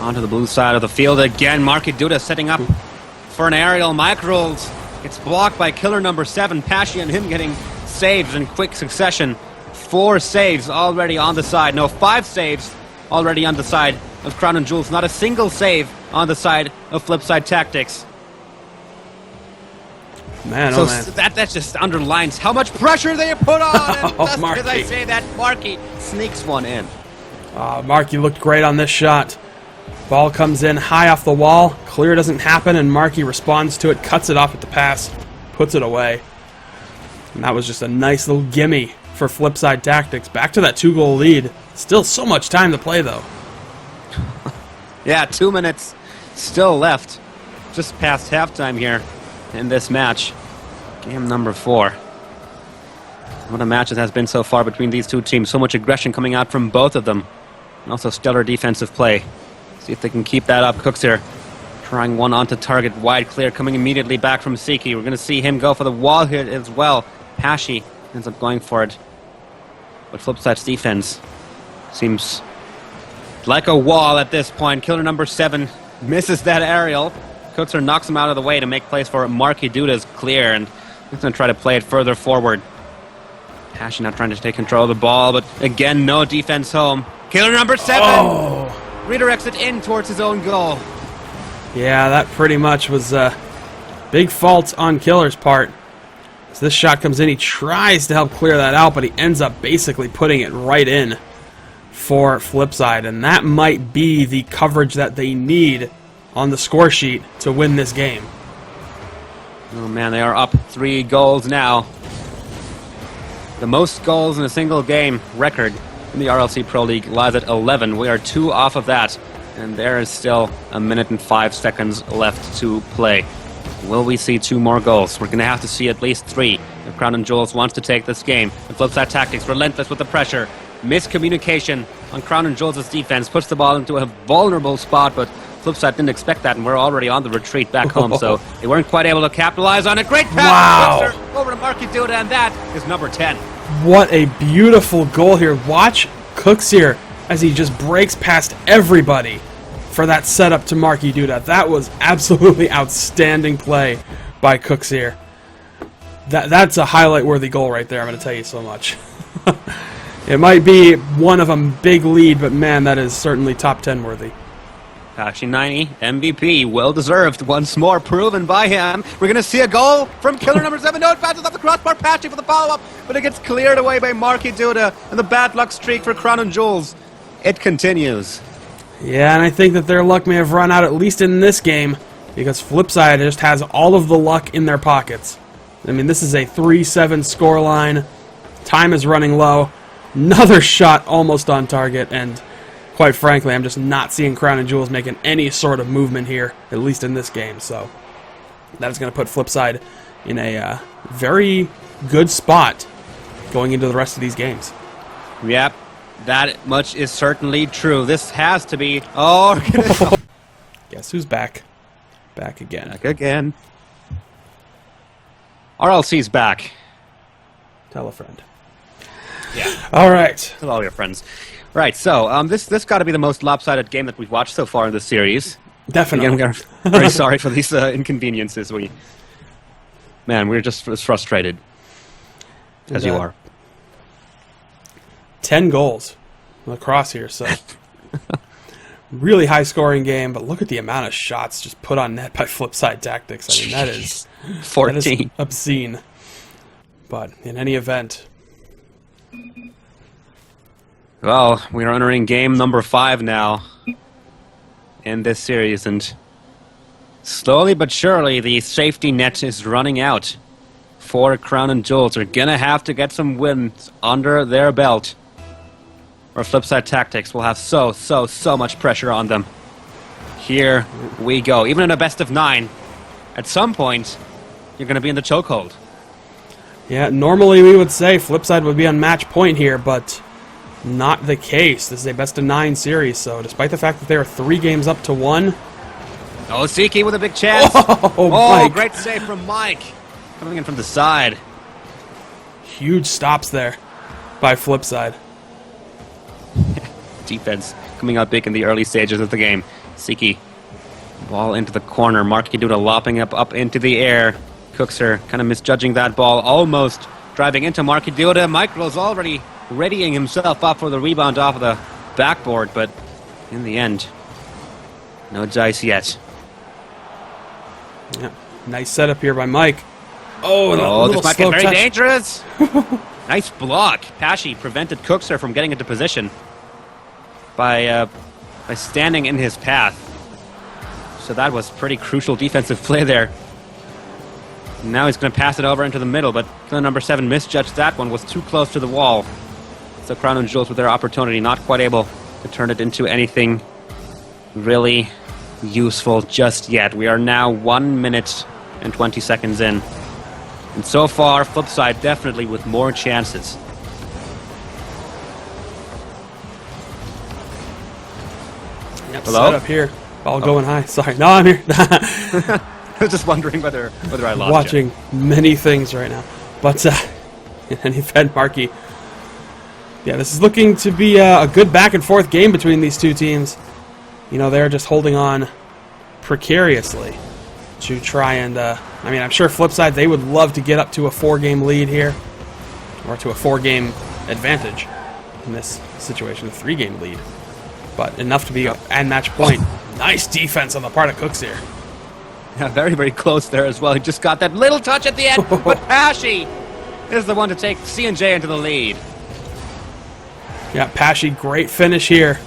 onto the blue side of the field again. Marky Duda setting up for an aerial. Mike rolls. It's blocked by killer number 7, Pashy, and him getting saves in quick succession. 4 saves already on the side. No, 5 saves already on the side of Crown and Jewels. Not a single save on the side of Flipside Tactics. Man, So oh man. that just underlines how much pressure they put on. And Oh, just because I Marky. say that, Marky sneaks one in. Marky looked great on this shot. Ball comes in high off the wall. Clear doesn't happen, and Marky responds to it, cuts it off at the pass, puts it away. And that was just a nice little gimme for Flipside Tactics. Back to that 2-goal lead. Still so much time to play, though. Yeah, 2 minutes still left. Just past halftime here in this match. Game number 4. What a match it has been so far between these two teams. So much aggression coming out from both of them. And also stellar defensive play. See if they can keep that up. Cooks here trying one onto target. Wide clear coming immediately back from Siki. We're going to see him go for the wall here as well. Pashy ends up going for it. But Flipside's defense seems like a wall at this point. Killer number 7 misses that aerial. Cookser knocks him out of the way to make place for Marky Duda's clear, and he's going to try to play it further forward. Pashy now trying to take control of the ball, but again, no defense home. Killer number 7 redirects it in towards his own goal. Yeah, that pretty much was a big fault on Killer's part. As this shot comes in, he tries to help clear that out, but he ends up basically putting it right in for Flipside, and that might be the coverage that they need on the score sheet to win this game. Oh man, they are up 3 goals now. The most goals in a single game record in the RLC Pro League lies at 11. We are 2 off of that, and there is still 1 minute and 5 seconds left to play. Will we see 2 more goals? We're going to have to see at least 3 if Crown and Jewels wants to take this game. The Flipside Tactics relentless with the pressure. Miscommunication on Crown and Jewels' defense puts the ball into a vulnerable spot, but Flipside didn't expect that, and we're already on the retreat back home, so they weren't quite able to capitalize on it. Great pass! Wow. Flipster over to Marky Duda, and that is number 10. What a beautiful goal here. Watch Cooks here as he just breaks past everybody for that setup to Marky Duda. That was absolutely outstanding play by Cooks here. That's a highlight-worthy goal right there, I'm going to tell you so much. It might be one of a big lead, but man, that is certainly top 10 worthy. Pashy 90, MVP, well-deserved. Once more proven by him. We're going to see a goal from killer number 7. No, it bounces off the crossbar. Pashy for the follow-up, but it gets cleared away by Marky Duda. And the bad luck streak for Crown and Jewels, it continues. Yeah, and I think that their luck may have run out at least in this game, because Flipside just has all of the luck in their pockets. I mean, this is a 3-7 scoreline. Time is running low. Another shot almost on target, and quite frankly, I'm just not seeing Crown and Jewels making any sort of movement here, at least in this game. So that is going to put Flipside in a very good spot going into the rest of these games. Yep, that much is certainly true. This has to be... Oh, Guess who's back? Back again. back again. RLC's back. Tell a friend. Yeah. All right. Tell all your friends. Right, so this got to be the most lopsided game that we've watched so far in this series. Definitely. Again, we're very sorry for these inconveniences. We're just as frustrated as you are. 10 goals across here, so really high scoring game, but look at the amount of shots just put on net by Flipside Tactics. I mean, that is 14. obscene. But in any event, Well, we are entering game number 5 now in this series, and slowly but surely the safety net is running out for Crown and Jewels. They're gonna have to get some wins under their belt or Flipside Tactics will have so much pressure on them. Here we go. Even in a best of 9, at some point, you're going to be in the chokehold. Yeah, normally we would say Flipside would be on match point here, but not the case. This is a best of 9 series, so despite the fact that they are 3 games up to 1. Oh, Siki with a big chance. Oh, Mike. Great save from Mike. Coming in from the side. Huge stops there by Flipside. Defense coming out big in the early stages of the game. Siki, ball into the corner. Marky Duda lopping up into the air. Cookser kind of misjudging that ball, almost driving into Marky Duda. Michael's already readying himself up for the rebound off of the backboard, but in the end, no dice yet. Yeah, nice setup here by Mike. Oh, this might get very touch. dangerous. Nice block. Pashy prevented Cookser from getting into position by standing in his path. So that was pretty crucial defensive play there. Now he's going to pass it over into the middle, but killer number 7 misjudged that one, was too close to the wall. So Crown and Jewels with their opportunity, not quite able to turn it into anything really useful just yet. We are now 1 minute and 20 seconds in. And so far, Flipside definitely with more chances. Yep, Hello? set up here. Ball going high. Sorry. No, I'm here. I was just wondering whether I lost Watching you. many things right now. But in any event, Marky. Yeah, this is looking to be a good back and forth game between these two teams. You know, they're just holding on precariously to try and, I mean, I'm sure Flipside, they would love to get up to a 4-game lead here, or to a 4-game advantage in this situation, a 3-game lead. But enough to be at match point. Nice defense on the part of Cooks here. Yeah, very, very close there as well. He just got that little touch at the end, but Pashy is the one to take C&J into the lead. Yeah, Pashy, great finish here.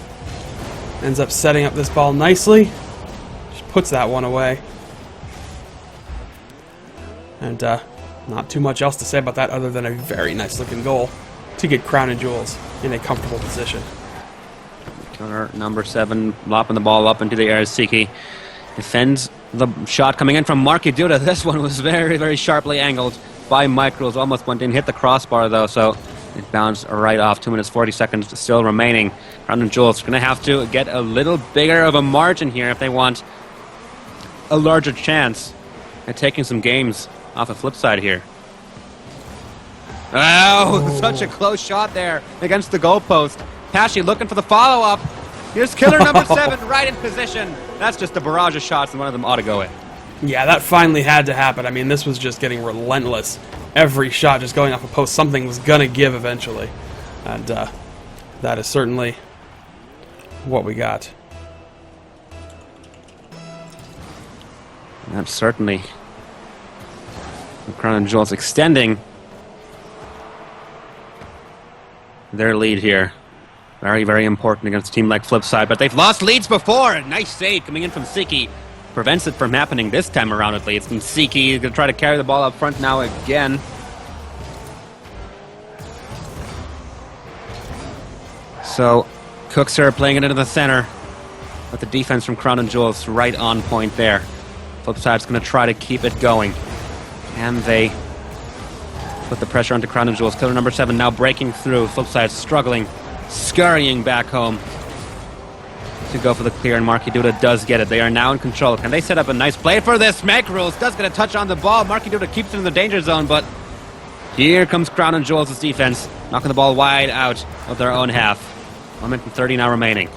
Ends up setting up this ball nicely. Just puts that one away. And not too much else to say about that other than a very nice looking goal to get Crown and Jewels in a comfortable position. Killer number 7 lopping the ball up into the air. Siki defends the shot coming in from Marky Duda. This one was very, very sharply angled by Micros. Almost went in, hit the crossbar though, so it bounced right off. 2 minutes 40 seconds still remaining. Crown and Jewels are going to have to get a little bigger of a margin here if they want a larger chance at taking some games off a Flipside here. Oh, such a close shot there against the goalpost. Pashy looking for the follow-up. Here's killer number 7 right in position. That's just a barrage of shots, and one of them ought to go in. Yeah, that finally had to happen. I mean, this was just getting relentless. Every shot just going off a post. Something was going to give eventually. And that is certainly what we got. That's certainly Crown and Jewels extending their lead here. Very, very important against a team like Flipside, but they've lost leads before. A nice save coming in from Siki. Prevents it from happening this time around at least. And Siki is going to try to carry the ball up front now again. So, Cookser playing it into the center. But the defense from Crown and Jewels right on point there. Flipside's going to try to keep it going. And they put the pressure onto Crown and Jewels. Killer number 7 now breaking through. Flipside struggling, scurrying back home to go for the clear, and Marky Duda does get it. They are now in control. Can they set up a nice play for this? Meg Rules does get a touch on the ball. Marky Duda keeps it in the danger zone, but here comes Crown and Jewels' defense, knocking the ball wide out of their own half. 1 minute and 30 now remaining.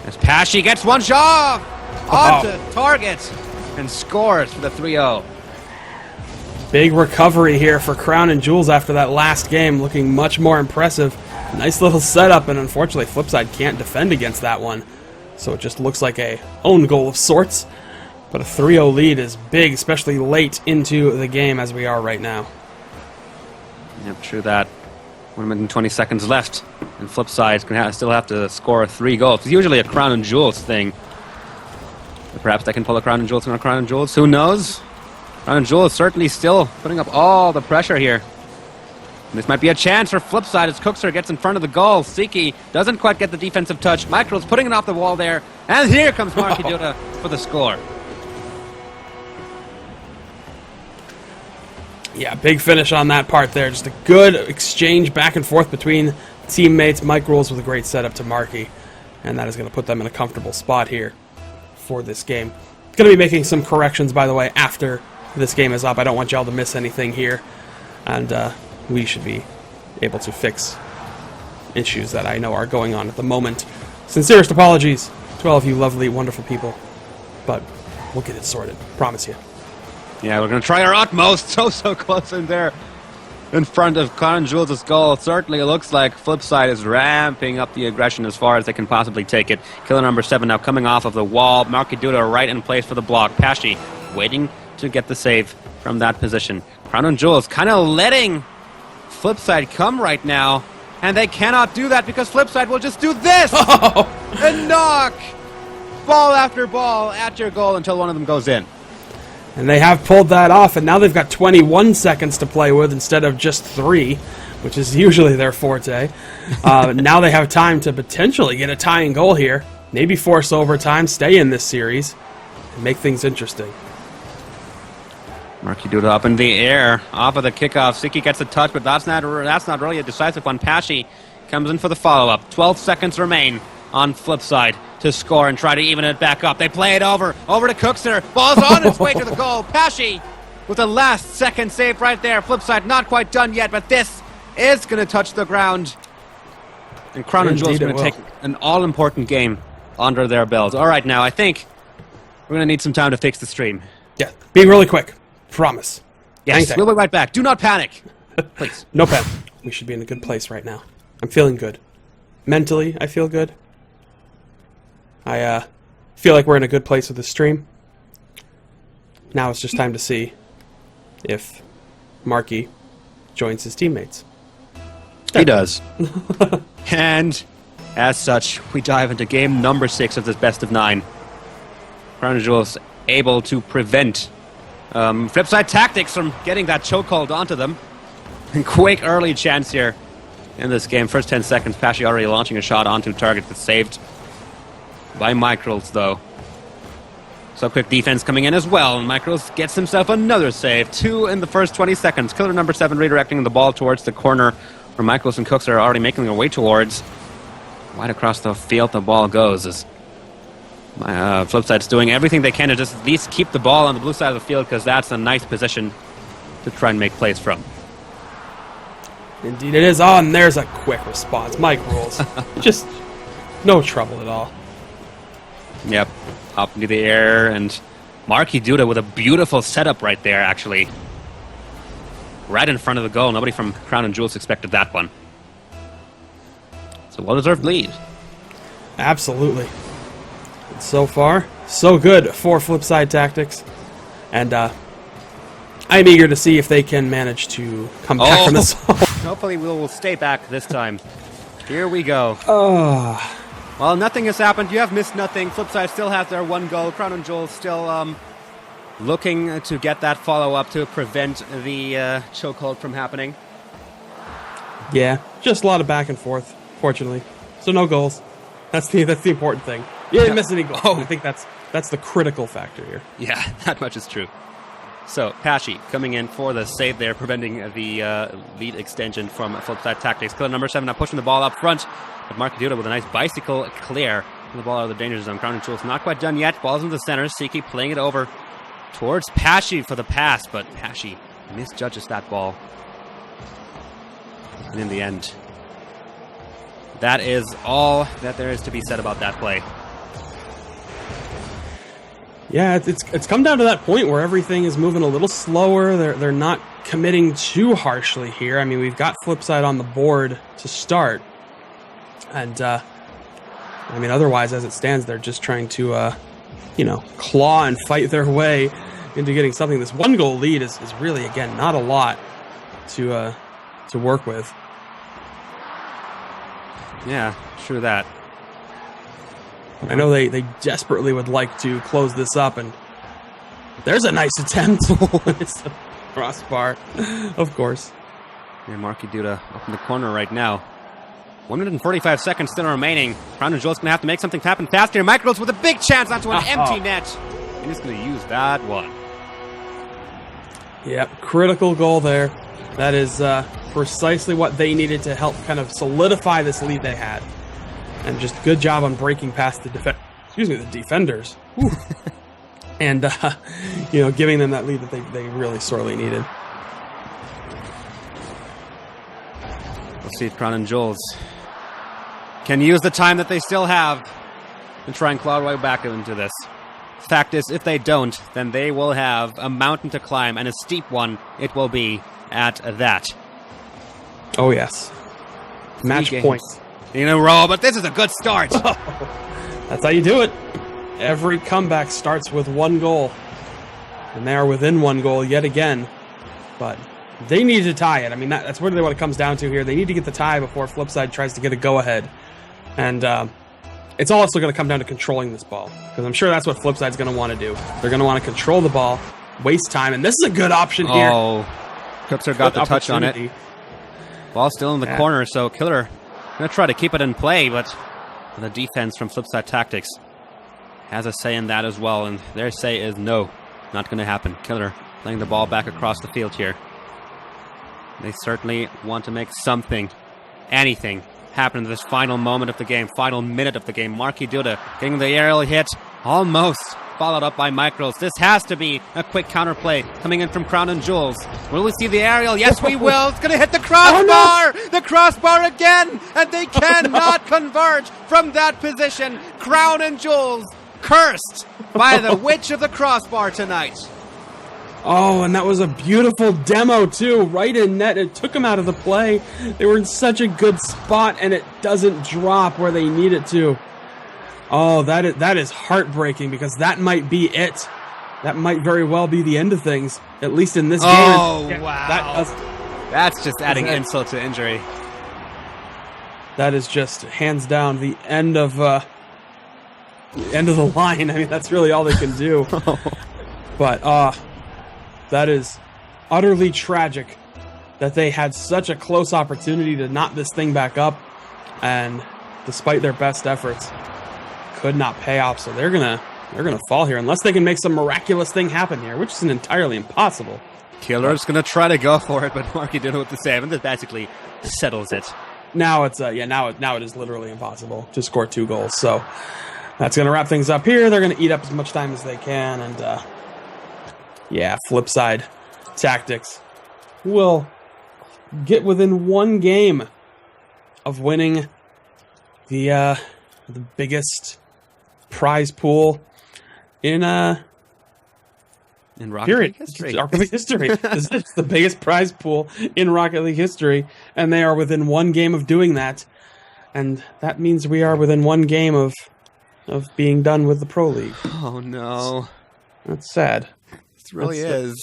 As Pashy gets one shot onto target and scores for the 3-0. Big recovery here for Crown and Jewels after that last game, looking much more impressive. Nice little setup, and unfortunately Flipside can't defend against that one. So it just looks like a own goal of sorts. But a 3-0 lead is big, especially late into the game as we are right now. Yep, true that. 1 minute and 20 seconds left, and Flipside's going to still have to score 3 goals. It's usually a Crown and Jewels thing. But perhaps they can pull a Crown and Jewels on a Crown and Jewels. Who knows? Crown and Jewels certainly still putting up all the pressure here. This might be a chance for Flipside as Cookser gets in front of the goal. Siki doesn't quite get the defensive touch. Micro's putting it off the wall there. And here comes Marky Duda for the score. Yeah, big finish on that part there. Just a good exchange back and forth between teammates. Mike Rules with a great setup to Marky. And that is going to put them in a comfortable spot here for this game. Going to be making some corrections, by the way, after this game is up. I don't want y'all to miss anything here. And we should be able to fix issues that I know are going on at the moment. Sincerest apologies to all of you lovely, wonderful people. But we'll get it sorted. Promise you. Yeah, we're going to try our utmost. So close in there in front of Crown and Jules' goal. Certainly it looks like Flipside is ramping up the aggression as far as they can possibly take it. Killer number 7 now coming off of the wall. Marky Duda right in place for the block. Pashi waiting to get the save from that position. Crown and Jules kind of letting Flipside come right now. And they cannot do that because Flipside will just do this! And knock ball after ball at your goal until one of them goes in. And they have pulled that off, and now they've got 21 seconds to play with instead of just 3, which is usually their forte. Now they have time to potentially get a tying goal here, maybe force overtime, stay in this series, and make things interesting. Marky Duda up in the air, off of the kickoff. Siki gets a touch, but that's not really a decisive one. Pashi comes in for the follow-up. 12 seconds remain on Flipside to score and try to even it back up. They play it over to Cookster. Ball's on its way to the goal. Pashi with a last-second save right there. Flipside not quite done yet, but this is going to touch the ground. And Crown and Jules are going to take an all-important game under their belts. All right, now I think we're going to need some time to fix the stream. Yeah, being really quick. Promise. Yes, Hang we'll be right back. Do not panic. Please. No panic. We should be in a good place right now. I'm feeling good. Mentally, I feel good. I feel like we're in a good place with the stream. Now it's just time to see if Marky joins his teammates. He does. And as such, we dive into game number 6 of this best of 9. Crown and Jules able to prevent Flipside Tactics from getting that chokehold onto them. Quick early chance here in this game. First 10 seconds, Pashi already launching a shot onto target that's saved by Microls, though. So quick defense coming in as well, and Microls gets himself another save. 2 in the first 20 seconds. Killer number 7 redirecting the ball towards the corner where Microls and Cooks are already making their way towards. Wide across the field the ball goes as Flipside's doing everything they can to just at least keep the ball on the blue side of the field, because that's a nice position to try and make plays from. Indeed it is. Oh, and there's a quick response. Mike Rules. Just no trouble at all. Yep, up into the air, and Marky Duda with a beautiful setup right there, actually. Right in front of the goal. Nobody from Crown and Jules expected that one. It's a well-deserved lead. Absolutely. And so far, so good for Flipside Tactics. And I'm eager to see if they can manage to come back from this. Hopefully we'll stay back this time. Here we go. Well, nothing has happened. You have missed nothing. Flipside still has their 1 goal. Crown and Joel still looking to get that follow-up to prevent the chokehold from happening. Yeah, just a lot of back and forth, fortunately. So no goals. That's the important thing. You didn't miss any goals. I think that's the critical factor here. Yeah, that much is true. So, Pashi coming in for the save there, preventing the lead extension from Flipside Tactics. Killer number 7 now pushing the ball up front. But Marky Duda with a nice bicycle clear. The ball out of the danger zone. Crown and Jules not quite done yet. Ball's in the center. Siki playing it over towards Pashi for the pass, but Pashi misjudges that ball. And in the end, that is all that there is to be said about that play. Yeah, it's come down to that point where everything is moving a little slower. They're not committing too harshly here. I mean, we've got Flipside on the board to start. And, I mean, otherwise, as it stands, they're just trying to, claw and fight their way into getting something. This 1-goal lead is really, again, not a lot to work with. Yeah, true that. I know they desperately would like to close this up, and there's a nice attempt. It's the crossbar, of course. And Marky Duda up in the corner right now. 145 seconds still remaining. Crown and Jewel's going to have to make something happen fast here. Micros with a big chance onto an empty net. And he's going to use that one. Yep, critical goal there. That is precisely what they needed to help kind of solidify this lead they had. And just good job on breaking past the defenders. And, giving them that lead that they really sorely needed. Let's see if Crown and Jewels can use the time that they still have to try and claw their way back into this. Fact is, if they don't, then they will have a mountain to climb, and a steep one it will be at that. Oh, yes. Match point. In a row, but this is a good start. That's how you do it. Every comeback starts with one goal. And they are within one goal yet again. But they need to tie it. I mean, that's really what it comes down to here. They need to get the tie before Flipside tries to get a go-ahead. And it's also going to come down to controlling this ball. Because I'm sure that's what Flipside's going to want to do. They're going to want to control the ball, waste time, and this is a good option here. Oh, Cookser got the touch on it. Ball still in the corner, so Killer going to try to keep it in play, but the defense from Flipside Tactics has a say in that as well, and their say is no, not going to happen. Killer laying the ball back across the field here. They certainly want to make something, anything, happen in this final moment of the game, final minute of the game. Marky Duda getting the aerial hit, almost followed up by Micros. This has to be a quick counterplay coming in from Crown and Jewels. Will we see the aerial? Yes, we will. It's going to hit the crossbar. The crossbar again, and they cannot convert from that position. Crown and Jewels cursed by the witch of the crossbar tonight. Oh, and that was a beautiful demo, too. Right in net. It took them out of the play. They were in such a good spot, and it doesn't drop where they need it to. Oh, that is heartbreaking, because that might be it. That might very well be the end of things, at least in this game. Oh, wow. That's just adding insult to injury. That is just, hands down, the end of the line. I mean, that's really all they can do. But, that is utterly tragic that they had such a close opportunity to knot this thing back up, and despite their best efforts, could not pay off. So they're gonna fall here unless they can make some miraculous thing happen here, which is entirely impossible. Killer's gonna try to go for it, but Marky did it with the save, and that basically settles it. Now it's now it is literally impossible to score 2 goals. So that's gonna wrap things up here. They're gonna eat up as much time as they can, and Flipside Tactics will get within 1 game of winning the biggest prize pool in Rocket League history. Rocket League history. This is the biggest prize pool in Rocket League history, and they are within 1 game of doing that. And that means we are within 1 game of being done with the Pro League. Oh no. That's sad. It really is.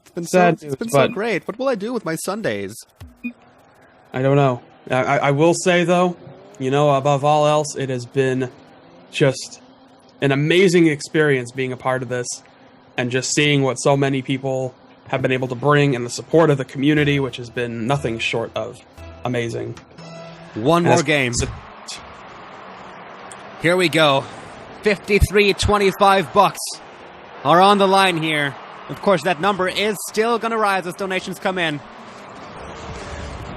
It's been sad. It's been so great. What will I do with my Sundays? I don't know. I will say, though, above all else, it has been just an amazing experience being a part of this, and just seeing what so many people have been able to bring, and the support of the community, which has been nothing short of amazing. One more game. Here we go. $53.25 are on the line here. Of course, that number is still going to rise as donations come in.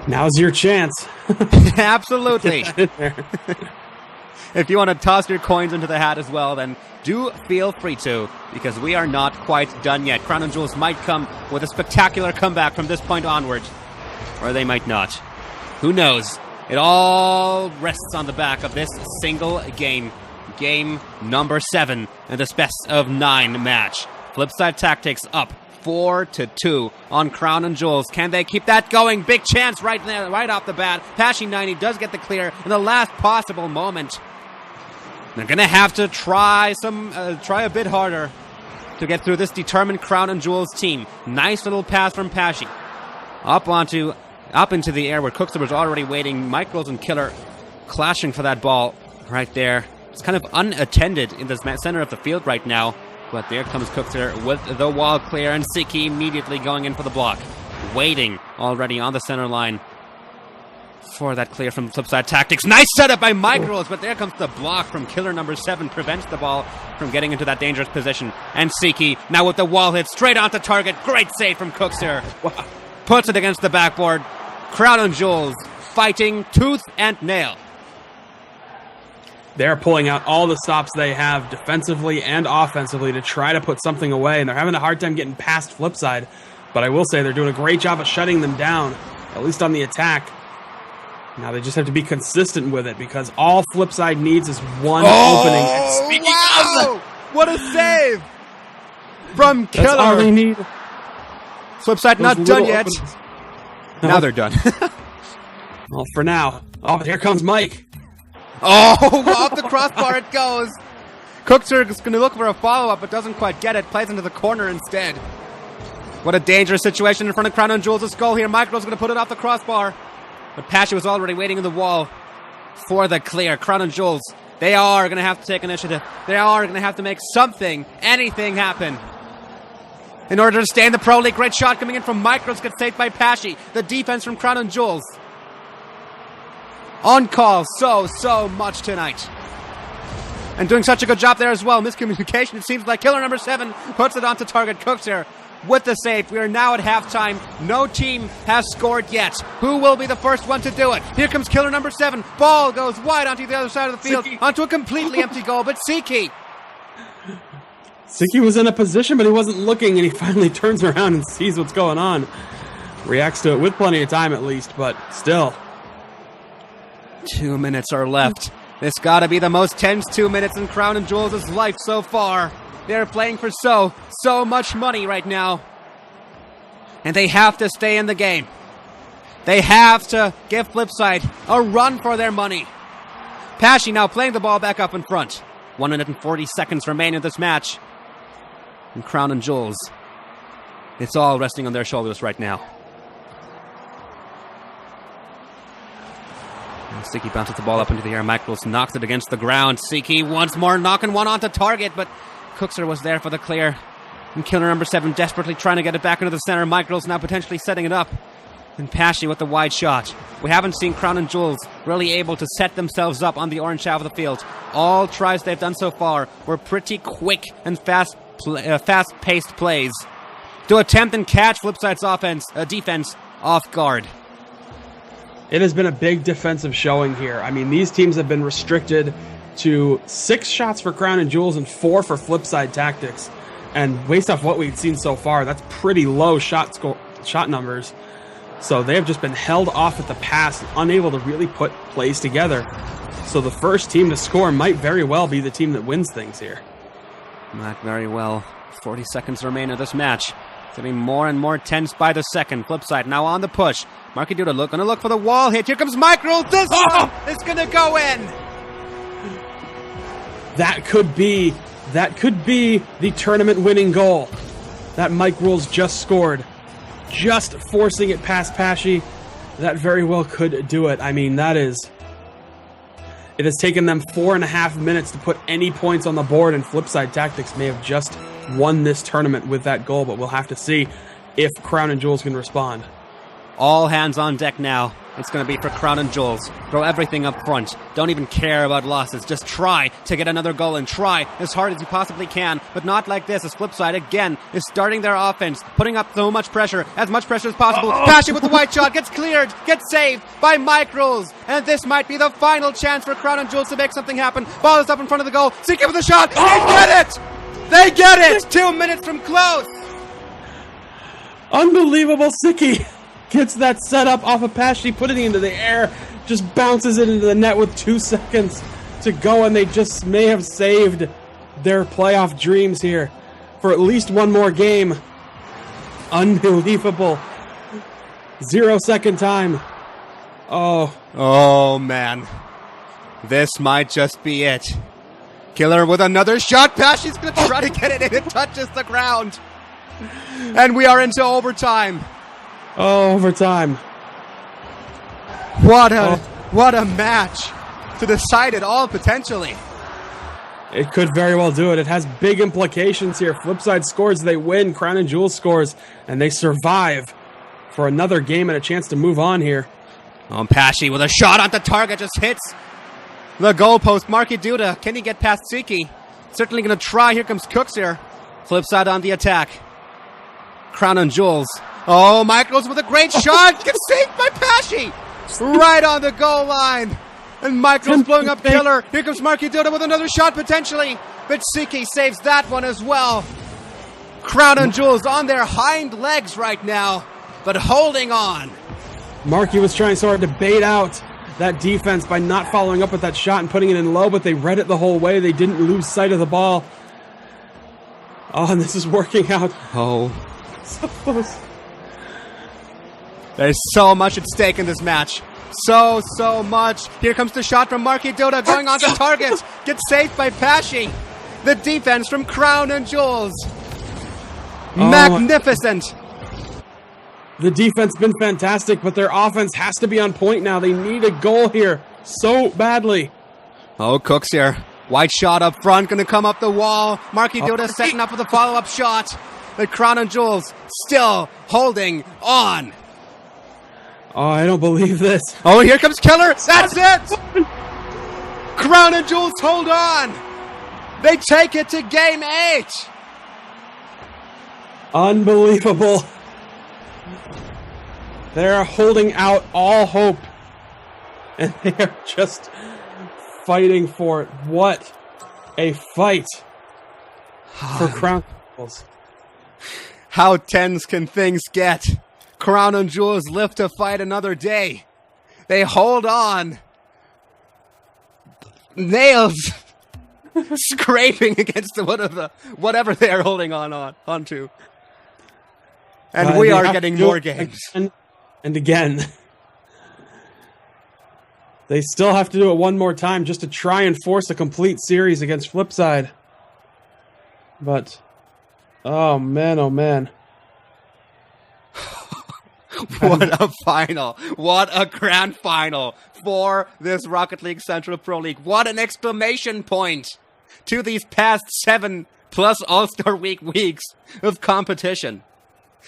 Now's your chance. Absolutely. If you want to toss your coins into the hat as well, then do feel free to, because we are not quite done yet. Crown and Jewels might come with a spectacular comeback from this point onward, or they might not. Who knows? It all rests on the back of this single game. Game number 7 in this best of 9 match. Flipside Tactics up 4-2 on Crown and Jewels. Can they keep that going? Big chance right there, right off the bat. Pashy 90 does get the clear in the last possible moment. They're gonna have to try a bit harder to get through this determined Crown and Jewels team. Nice little pass from Pashy. Up into the air where Cookster was already waiting. Micros and Killer clashing for that ball right there. It's kind of unattended in the center of the field right now. But there comes Cookster with the wall clear, and Siki immediately going in for the block. waiting already on the center line for that clear from Flipside Tactics. Nice setup by Micros, but there comes the block from killer number 7, prevents the ball from getting into that dangerous position. And Siki, now with the wall hit, straight onto target. Great save from Cookster. Wow. Puts it against the backboard. Crown and Jewels fighting tooth and nail. They're pulling out all the stops they have defensively and offensively to try to put something away, and they're having a hard time getting past Flipside. But I will say they're doing a great job of shutting them down, at least on the attack. Now they just have to be consistent with it, because all Flipside needs is one opening. And speaking Wow! What a save from Killer. that's all they need. Flipside not Those done little yet. openings. Now they're done. Well, for now. Oh, here comes Mike. Oh, off the crossbar it goes. Cookster is going to look for a follow-up, but doesn't quite get it. Plays into the corner instead. What a dangerous situation in front of Crown and Jewels' goal here. Micro's going to put it off the crossbar. But Pasha was already waiting in the wall for the clear. Crown and Jewels, they are going to have to take initiative. They are going to have to make something, anything happen in order to stay in the Pro League. Great shot coming in from Micros, gets saved by Pashi. The defense from Crown and Jewels. On call so much tonight. And doing such a good job there as well. Miscommunication, it seems like. Killer number 7 puts it onto target. Cookster with the save. We are now at halftime. No team has scored yet. Who will be the first one to do it? Here comes killer number 7. Ball goes wide onto the other side of the field. Siki. Onto a completely empty goal, but Siki. Siki was in a position, but he wasn't looking, and he finally turns around and sees what's going on. Reacts to it with plenty of time, at least, but still. 2 minutes are left. This gotta be the most tense 2 minutes in Crown and Jewels' life so far. They're playing for so much money right now. And they have to stay in the game. They have to give Flipside a run for their money. Pashi now playing the ball back up in front. 1 minute and 40 seconds remain in this match. And Crown and Jewels, it's all resting on their shoulders right now. And Siki bounces the ball up into the air. Michaels knocks it against the ground. Siki once more knocking one onto target, but Cookser was there for the clear. And killer number 7 desperately trying to get it back into the center. Michaels now potentially setting it up. And Pashi with the wide shot. We haven't seen Crown and Jewels really able to set themselves up on the orange half of the field. All tries they've done so far were pretty quick and fast-paced plays to attempt and catch Flipside's defense off guard. It has been a big defensive showing here. I mean, these teams have been restricted to 6 shots for Crown and Jewels and 4 for Flipside Tactics. And based off what we've seen so far, that's pretty low shot numbers. So they have just been held off at the pass, unable to really put plays together. So the first team to score might very well be the team that wins things here. Not very well. 40 seconds remain of this match. It's getting more and more tense by the second. Flipside now on the push. Marky Duda gonna look for the wall hit. Here comes Micro. This one is gonna go in. That could be the tournament-winning goal that Mike Rules just scored. Just forcing it past Pashi, that very well could do it. I mean, it has taken them 4.5 minutes to put any points on the board, and Flipside Tactics may have just won this tournament with that goal, but we'll have to see if Crown and Jewels can respond. All hands on deck now. It's going to be for Crown and Jewels. Throw everything up front. Don't even care about losses. Just try to get another goal and try as hard as you possibly can. But not like this, as Flipside again is starting their offense, putting up so much pressure, as much pressure as possible. Pashi with the white shot, gets cleared, gets saved by Micros. And this might be the final chance for Crown and Jewels to make something happen. Ball is up in front of the goal. Siki with the shot. They get it! They get it! 2 minutes from close. Unbelievable. Siki gets that set up off of Pashi, putting it into the air, just bounces it into the net with 2 seconds to go, and they just may have saved their playoff dreams here for at least one more game. Unbelievable. 0 second time. Oh, man. This might just be it. Killer with another shot. Pashi's going to try to get it in. It touches the ground. And we are into overtime. Overtime. What a match to decide it all, potentially. It could very well do it. It has big implications here. Flipside scores, they win. Crown and Jewels scores, and they survive for another game and a chance to move on here. Pesci with a shot on the target, just hits the goalpost. Marky Duda, can he get past Siki? Certainly going to try. Here comes Cooks here. Flip side on the attack. Crown and Jewels. Oh, Michaels with a great shot. Gets saved by Pesci. Right on the goal line. And Michaels blowing up Killer. Here comes Marky Duda with another shot potentially. But Siki saves that one as well. Crown and Jewels on their hind legs right now, but holding on. Marky was trying so hard to bait out that defense by not following up with that shot and putting it in low, but they read it the whole way. They didn't lose sight of the ball. Oh, and this is working out. Oh. So close. There's so much at stake in this match. So much. Here comes the shot from Marky Duda going on to target. Gets saved by Pesci. The defense from Crown and Jewels. Magnificent. The defense been fantastic, but their offense has to be on point now. They need a goal here so badly. Oh, Cooks here. White shot up front, going to come up the wall. Marky Duda setting up with a follow-up shot. The Crown and Jewels still holding on. Oh, I don't believe this. Oh, here comes Keller. That's it. Crown and Jewels hold on. They take it to game 8. Unbelievable. They're holding out all hope. And they are just fighting for it. What a fight for Crown Jewels. How tense can things get? Crown and Jewels live to fight another day. They hold on. Nails scraping against the wood of the whatever they are holding onto. And we are getting more games. And again. They still have to do it one more time just to try and force a complete series against Flipside. But, oh man, oh man. What a final. What a grand final for this Rocket League Central Pro League. What an exclamation point to these past 7 plus All-Star Week weeks of competition.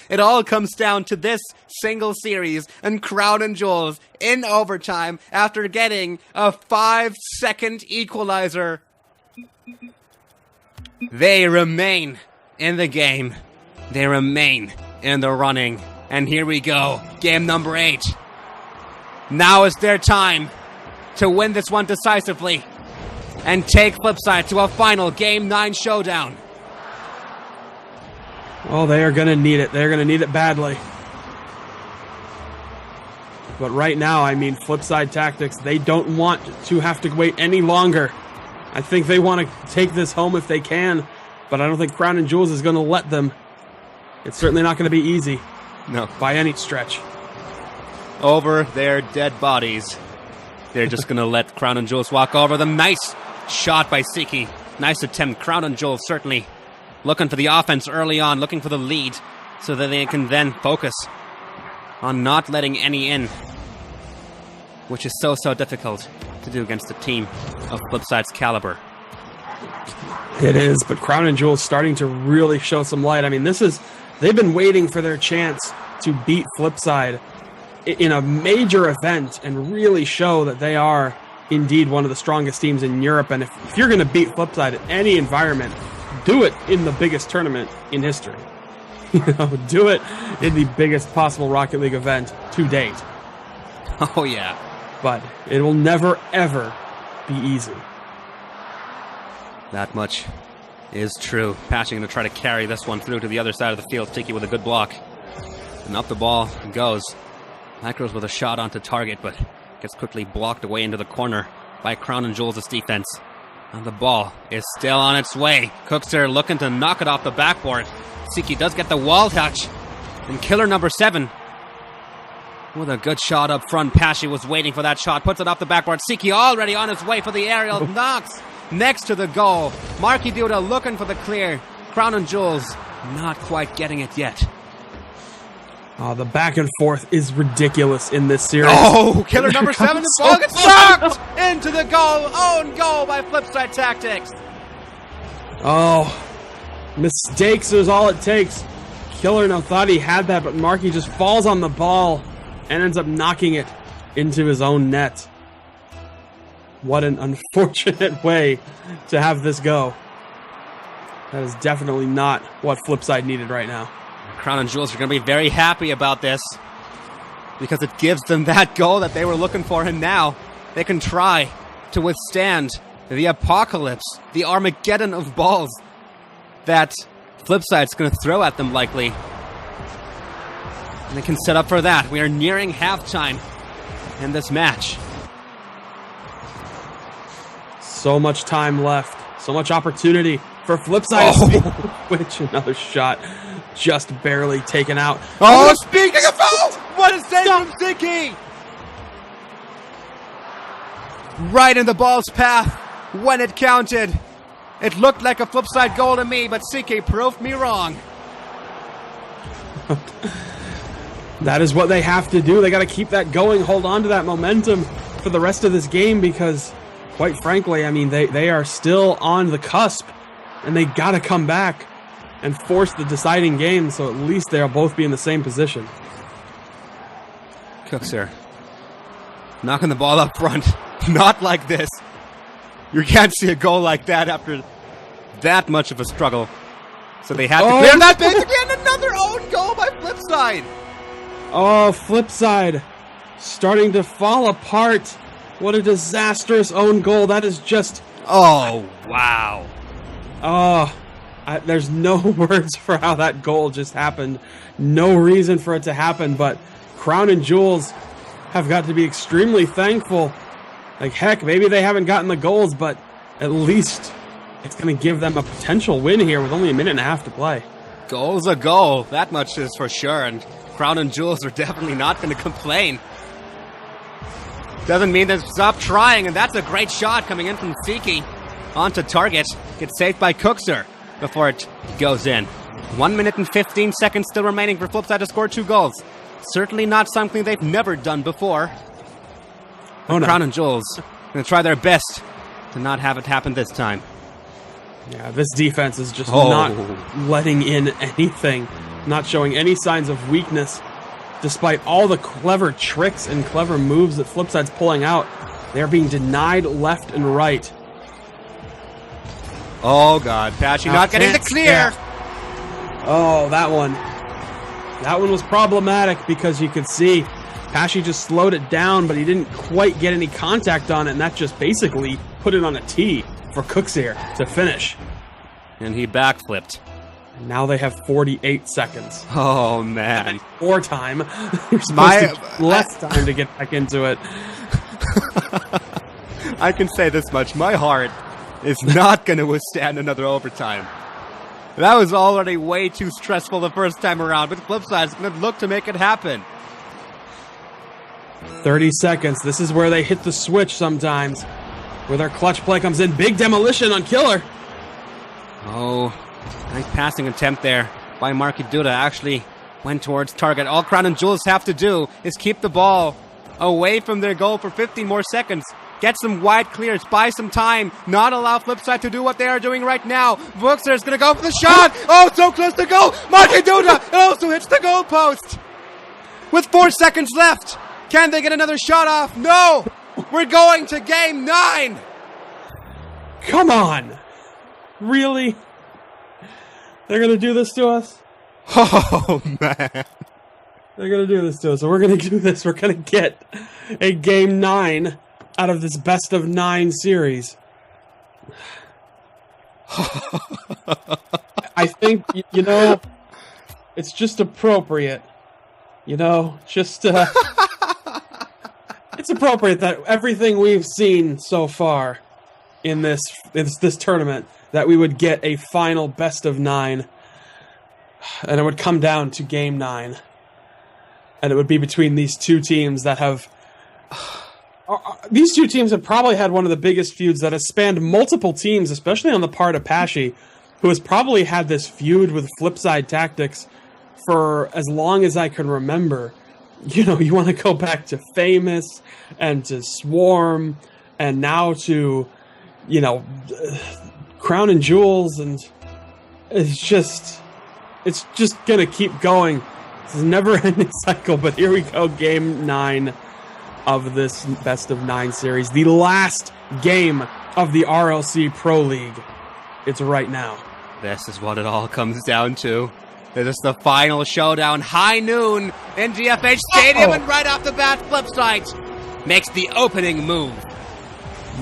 It all comes down to this single series and Crown and Jewels in overtime after getting a 5-second equalizer. They remain in the game. They remain in the running. And here we go. Game number 8. Now is their time to win this one decisively and take Flipside to a final Game 9 showdown. Oh, they are going to need it. They're going to need it badly. But right now, I mean, Flipside Tactics, they don't want to have to wait any longer. I think they want to take this home if they can, but I don't think Crown and Jewels is going to let them. It's certainly not going to be easy. No. By any stretch. Over their dead bodies. They're just going to let Crown and Jewels walk over them. Nice shot by Siki. Nice attempt. Crown and Jewels certainly looking for the offense early on, looking for the lead, so that they can then focus on not letting any in, which is so difficult to do against a team of Flipside's caliber. It is, but Crown and Jewels starting to really show some light. I mean, they've been waiting for their chance to beat Flipside in a major event and really show that they are indeed one of the strongest teams in Europe. And if you're going to beat Flipside in any environment, do it in the biggest tournament in history. Do it in the biggest possible Rocket League event to date. Oh, yeah. But it will never, ever be easy. That much is true. Patching to try to carry this one through to the other side of the field. Tiki with a good block. And up the ball goes. Micros with a shot onto target, but gets quickly blocked away into the corner by Crown and Jewels' defense. And the ball is still on its way. Cookster looking to knock it off the backboard. Siki does get the wall touch. And killer number 7 with a good shot up front. Pesci was waiting for that shot. Puts it off the backboard. Siki already on his way for the aerial. Knocks next to the goal. Marky Duda looking for the clear. Crown and Jewels not quite getting it yet. Oh, the back and forth is ridiculous in this series. Oh, killer number 7. The ball gets knocked into the goal. Own goal by Flipside Tactics. Oh, mistakes is all it takes. Killer no thought he had that, but Marky just falls on the ball and ends up knocking it into his own net. What an unfortunate way to have this go. That is definitely not what Flipside needed right now. Crown and Jewels are going to be very happy about this because it gives them that goal that they were looking for, and now they can try to withstand the apocalypse, the Armageddon of balls that Flipside's going to throw at them likely. And they can set up for that. We are nearing halftime in this match. So much time left. So much opportunity for Flipside. Which another shot just barely taken out. Oh, speaking of foul! What a save from Ziki! Right in the ball's path when it counted. It looked like a Flipside goal to me, but Ziki proved me wrong. That is what they have to do. They got to keep that going, hold on to that momentum for the rest of this game because, quite frankly, I mean, they are still on the cusp and they got to come back and force the deciding game so at least they'll both be in the same position. Cooks here. Knocking the ball up front. Not like this. You can't see a goal like that after that much of a struggle. So they had to clear that base again. Another own goal by Flipside. Oh, Flipside starting to fall apart. What a disastrous own goal. That is just... Oh, wow. Oh, there's no words for how that goal just happened. No reason for it to happen, but Crown and Jewels have got to be extremely thankful. Like, heck, maybe they haven't gotten the goals, but at least it's going to give them a potential win here with only a minute and a half to play. Goal's a goal. That much is for sure, and Crown and Jewels are definitely not going to complain. Doesn't mean they stop trying, and that's a great shot coming in from Ziki. Onto target. Gets saved by Cookser before it goes in. 1 minute and 15 seconds still remaining for Flipside to score 2 goals. Certainly not something they've never done before. Oh, no. Crown and Jewels going to try their best to not have it happen this time. Yeah, this defense is just not letting in anything. Not showing any signs of weakness. Despite all the clever tricks and clever moves that Flipside's pulling out, they're being denied left and right. Oh, God. Patchy not getting the clear. Yeah. Oh, that one. That one was problematic because you could see Pashy just slowed it down, but he didn't quite get any contact on it, and that just basically put it on a tee for Cooksear to finish. And he backflipped. And now they have 48 seconds. Oh, man. More time. You're supposed to get less time to get back into it. I can say this much. My heart is not going to withstand another overtime. That was already way too stressful the first time around, but Flipside is going to look to make it happen. 30 seconds. This is where they hit the switch sometimes. Where their clutch play comes in. Big demolition on Killer. Oh, nice passing attempt there by Marky Duda. Actually went towards target. All Crown and Jewels have to do is keep the ball away from their goal for 15 more seconds. Get some wide clears, buy some time, not allow Flipside to do what they are doing right now. Bookster is going to go for the shot. Oh, so close to goal. Marky Duda also hits the goal post. With 4 seconds left, can they get another shot off? No! We're going to game 9! Come on! Really? They're going to do this to us? Oh, man. They're going to do this to us. So we're going to do this. We're going to get a game 9 out of this best of 9 series. I think, you know, it's just appropriate. You know, just, it's appropriate that everything we've seen so far in this tournament, that we would get a final best of 9, and it would come down to game 9. And it would be between these two teams that have... These two teams have probably had one of the biggest feuds that has spanned multiple teams, especially on the part of Pashy, who has probably had this feud with Flipside Tactics for as long as I can remember. You know, you want to go back to Famous and to Swarm and now to, you know, Crown and Jewels, and it's just it's just going to keep going. This is a never-ending cycle, but here we go, Game 9 of this best-of-9 series. The last game of the RLC Pro League. It's right now. This is what it all comes down to. This is the final showdown, high noon in GFH Stadium, and right off the bat, Flipside makes the opening move.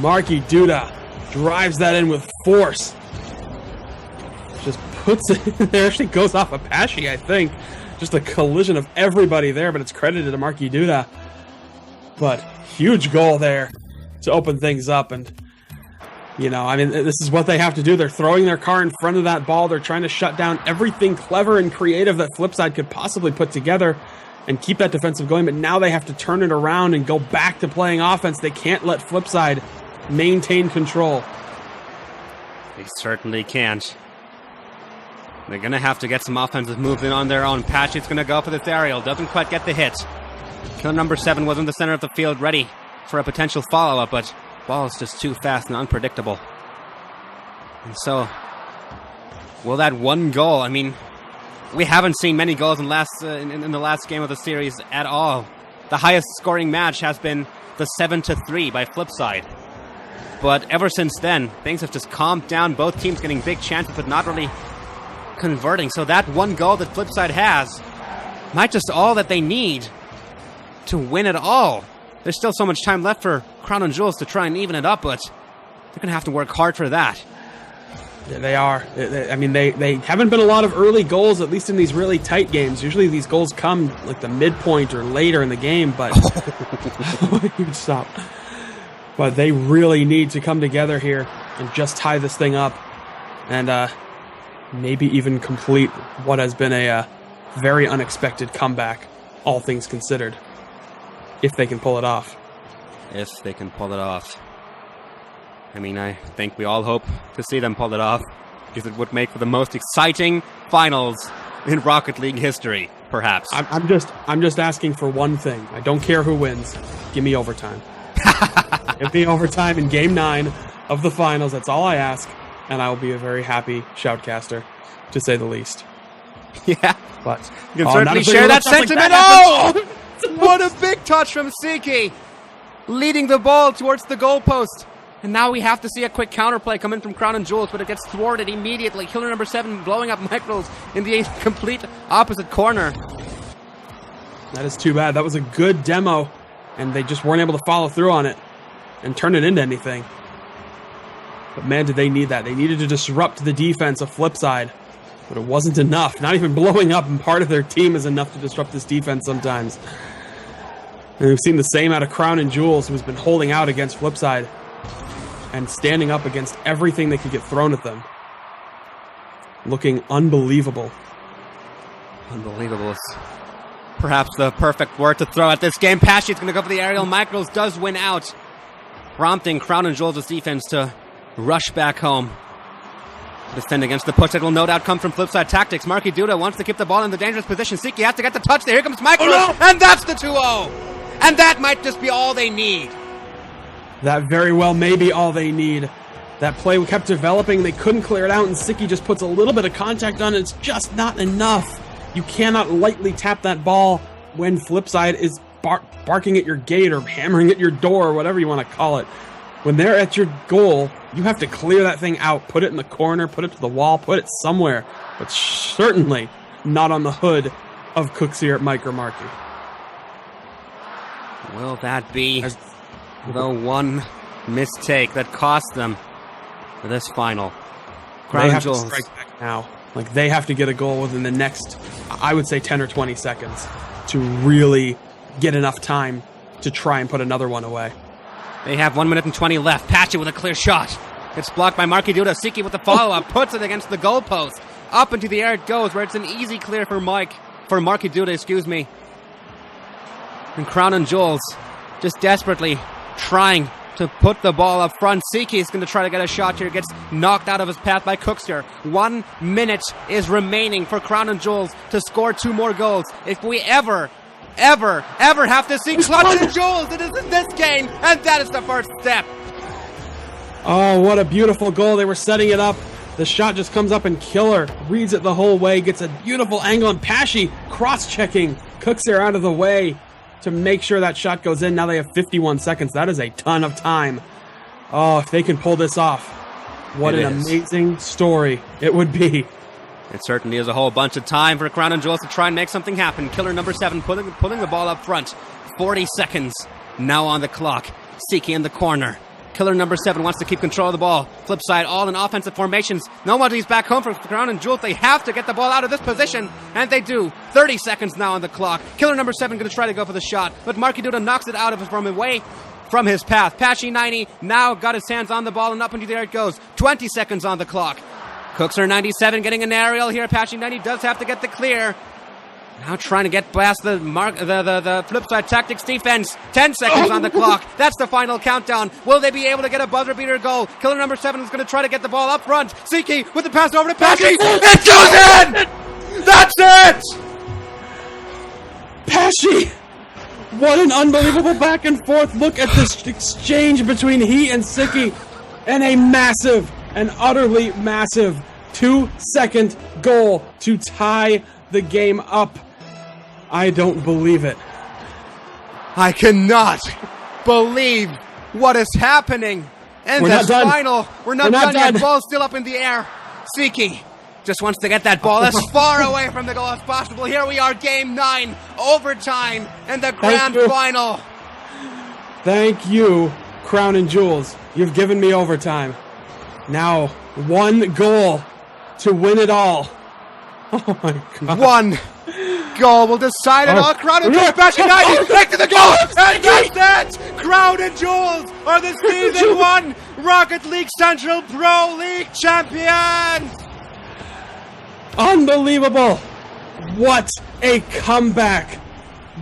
Marky Duda drives that in with force. Just puts it in there. Actually goes off Apache, I think. Just a collision of everybody there, but it's credited to Marky Duda. But huge goal there to open things up. And, you know, I mean, this is what they have to do. They're throwing their car in front of that ball. They're trying to shut down everything clever and creative that Flipside could possibly put together and keep that defensive going. But now they have to turn it around and go back to playing offense. They can't let Flipside maintain control. They certainly can't. They're going to have to get some offensive movement on their own. Patchy's going to go for this aerial. Doesn't quite get the hit. Killer number 7 was in the center of the field, ready for a potential follow-up, but ball is just too fast and unpredictable. And so, will that one goal, I mean, we haven't seen many goals in the last game of the series at all. The highest scoring match has been the 7-3 by Flipside. But ever since then, things have just calmed down. Both teams getting big chances, but not really converting. So that one goal that Flipside has might just all that they need to win it all. There's still so much time left for Crown and Jewels to try and even it up, but they're going to have to work hard for that. Yeah, they are. I mean, they haven't been a lot of early goals, at least in these really tight games. Usually these goals come like the midpoint or later in the game, but you stop. But they really need to come together here and just tie this thing up and maybe even complete what has been a very unexpected comeback, all things considered, if they can pull it off. If they can pull it off. I mean, I think we all hope to see them pull it off, because it would make for the most exciting finals in Rocket League history, perhaps. I'm just asking for one thing. I don't care who wins. Give me overtime. Give me overtime in Game 9 of the finals. That's all I ask, and I will be a very happy shoutcaster, to say the least. Yeah, but you can certainly share that sentiment. Oh, what a big touch from Siki, leading the ball towards the goalpost. And now we have to see a quick counterplay come in from Crown and Jewels, but it gets thwarted immediately. Killer number 7 blowing up micros in the complete opposite corner. That is too bad. That was a good demo, and they just weren't able to follow through on it and turn it into anything. But man, did they need that. They needed to disrupt the defense of Flipside, but it wasn't enough. Not even blowing up and part of their team is enough to disrupt this defense sometimes. And we've seen the same out of Crown and Jewels, who's been holding out against Flipside and standing up against everything that could get thrown at them. Looking unbelievable. Unbelievable is perhaps the perfect word to throw at this game. Pashy's going to go for the aerial. Micros does win out, prompting Crown and Jewels' defense to rush back home. Defend against the push that will no doubt come from Flipside tactics. Marky Duda wants to keep the ball in the dangerous position. Siki has to get the touch there. Here comes Micros, Oh, no! And that's the 2-0. And that might just be all they need. That very well may be all they need. That play kept developing. They couldn't clear it out, and Siki just puts a little bit of contact on it. It's just not enough. You cannot lightly tap that ball when Flipside is barking at your gate or hammering at your door or whatever you want to call it. When they're at your goal, you have to clear that thing out, put it in the corner, put it to the wall, put it somewhere, but certainly not on the hood of Cooks here at Micro Marky. Will that be the one mistake that cost them this final? They have to strike back now. Like, they have to get a goal within the next, I would say, 10 or 20 seconds to really get enough time to try and put another one away. They have 1 minute and 20 left. Patchy with a clear shot. It's blocked by Marky Duda. Siki with the follow-up. Puts it against the goalpost. Up into the air it goes, where it's an easy clear for Marky Duda, And Crown and Jewels just desperately trying to put the ball up front. Siki is going to try to get a shot here. Gets knocked out of his path by Cookster. 1 minute is remaining for Crown and Jewels to score 2 more goals. If we ever have to see Clutch and Jewels, it is in this game, and that is the first step. Oh, what a beautiful goal. They were setting it up. The shot just comes up and Killer reads it the whole way, gets a beautiful angle, and Pashy cross-checking, cooks her out of the way to make sure that shot goes in. Now they have 51 seconds. That is a ton of time. Oh, if they can pull this off, what an amazing story it would be. It certainly is a whole bunch of time for Crown and Jewels to try and make something happen. Killer number 7 pulling the ball up front. 40 seconds now on the clock. Siki in the corner. Killer number 7 wants to keep control of the ball. Flip side, all in offensive formations. Nobody's back home for Crown and Jewels. They have to get the ball out of this position, and they do. 30 seconds now on the clock. Killer number 7 going to try to go for the shot, but Marky Duda knocks it out of from away from his path. Pashy 90 now got his hands on the ball, and up into the air it goes. 20 seconds on the clock. Cookser 97 getting an aerial here. Pashy 90 does have to get the clear. Now trying to get past the flip side tactics defense. 10 seconds on the clock. That's the final countdown. Will they be able to get a buzzer beater goal? Killer number 7 is going to try to get the ball up front. Siki with the pass over to Pashy. It goes in! That's it! Pashy! What an unbelievable back and forth. Look at this exchange between he and Siki. And a massive, an utterly massive 2-second goal to tie the game up. I don't believe it. I cannot believe what is happening in this final. We're not done yet. Ball's still up in the air. Siki just wants to get that ball as far away from the goal as possible. Here we are, game 9, overtime, and the grand final. Thank you, Crown and Jewels. You've given me overtime. Now, 1 goal to win it all. Oh my God. 1 goal will decide it all. Crown and Jewels bashing 90 back to the goal. And that's it. Crown and Jewels are the season 1 Rocket League Central Pro League champions. Unbelievable. What a comeback.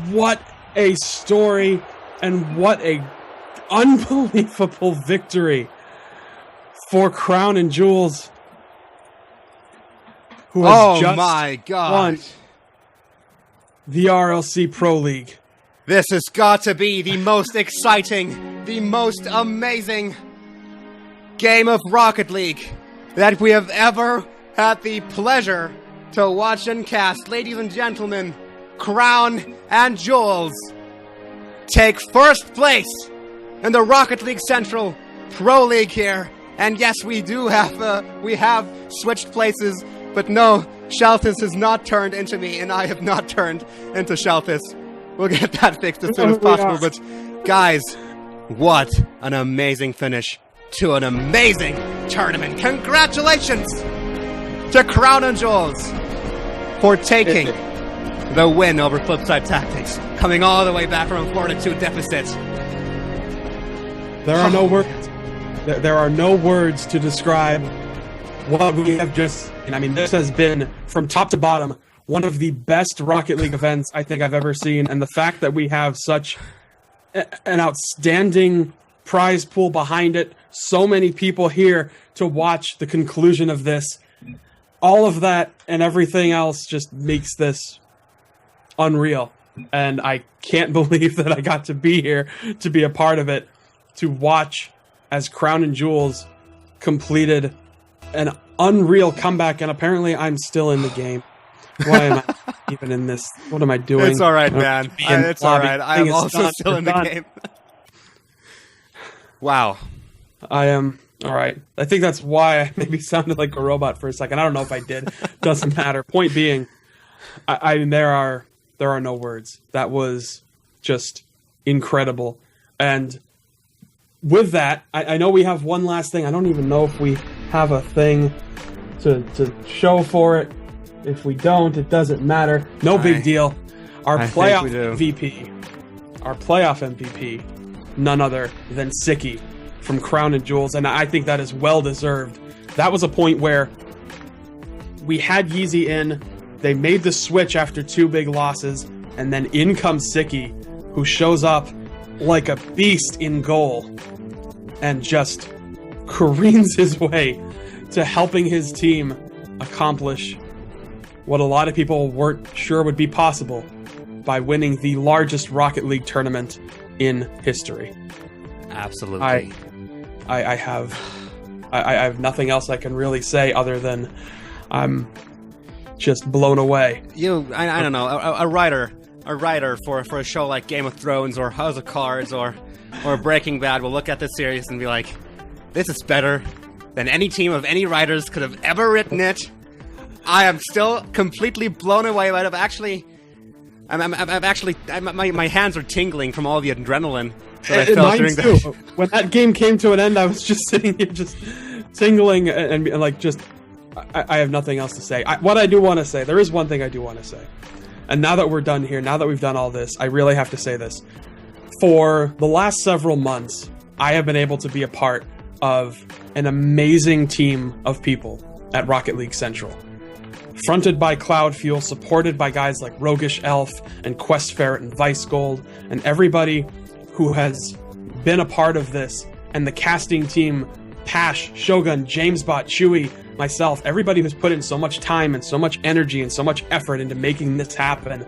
What a story. And what a unbelievable victory for Crown and Jewels, who has just won the RLC Pro League. This has got to be the most exciting, the most amazing game of Rocket League that we have ever had the pleasure to watch and cast. Ladies and gentlemen, Crown and Jewels take first place in the Rocket League Central Pro League here. And yes, we have switched places, but no, Sheltis has not turned into me, and I have not turned into Sheltis. We'll get that fixed as soon as possible, but guys, what an amazing finish to an amazing tournament. Congratulations to Crown and Jewels for taking the win over Flipside Tactics, coming all the way back from a 4-2 deficit. There are no words. There are no words to describe what we have just. And I mean, this has been, from top to bottom, one of the best Rocket League events I think I've ever seen. And the fact that we have such an outstanding prize pool behind it, so many people here to watch the conclusion of this, all of that and everything else just makes this unreal. And I can't believe that I got to be here to be a part of it, to watch as Crown and Jewels completed an unreal comeback, and apparently I'm still in the game. Why am I even in this? What am I doing? It's all right, man. It's all right. I am also still in the game. Wow. I am. All right. I think that's why I maybe sounded like a robot for a second. I don't know if I did. Doesn't matter. Point being, there are no words. That was just incredible. And with that, I know we have one last thing. I don't even know if we have a thing to show for it. If we don't, it doesn't matter. No big deal. Our playoff MVP, none other than Siki from Crown and Jewels, and I think that is well deserved. That was a point where we had Yeezy in, they made the switch after 2 big losses, and then in comes Siki, who shows up like a beast in goal and just careens his way to helping his team accomplish what a lot of people weren't sure would be possible by winning the largest Rocket League tournament in history. Absolutely. I have I have nothing else I can really say other than I'm just blown away. I don't know, a writer for a show like Game of Thrones or House of Cards or Breaking Bad will look at this series and be like, this is better than any team of any writers could have ever written it. I am still completely blown away by it. My hands are tingling from all the adrenaline that I felt during that. When that game came to an end, I was just sitting here just tingling and like just, I have nothing else to say. What I do want to say, there is one thing I do want to say. And now that we're done here, now that we've done all this, I really have to say this. For the last several months, I have been able to be a part of an amazing team of people at Rocket League Central. Fronted by Cloud Fuel, supported by guys like Roguish Elf and Quest Ferret and Vice Gold, and everybody who has been a part of this, and the casting team, Pash, Shogun, JamesBot, Chewy, myself, everybody who's put in so much time and so much energy and so much effort into making this happen.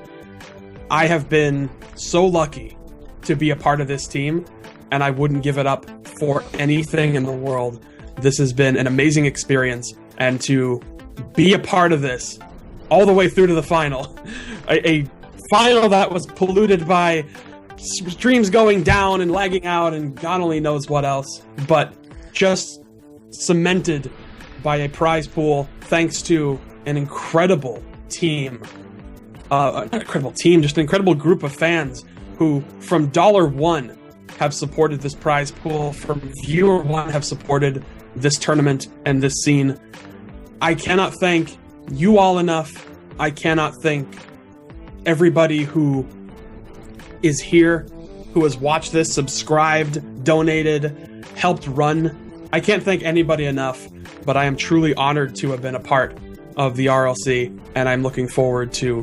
I have been so lucky to be a part of this team, and I wouldn't give it up for anything in the world. This has been an amazing experience, and to be a part of this all the way through to the final, a final that was polluted by streams going down and lagging out and God only knows what else, but just cemented by a prize pool thanks to an incredible team, just an incredible group of fans who from $1 have supported this prize pool, from viewer one have supported this tournament and this scene. I cannot thank you all enough. I cannot thank everybody who is here, who has watched this, subscribed, donated, helped run. I can't thank anybody enough, but I am truly honored to have been a part of the RLC, and I'm looking forward to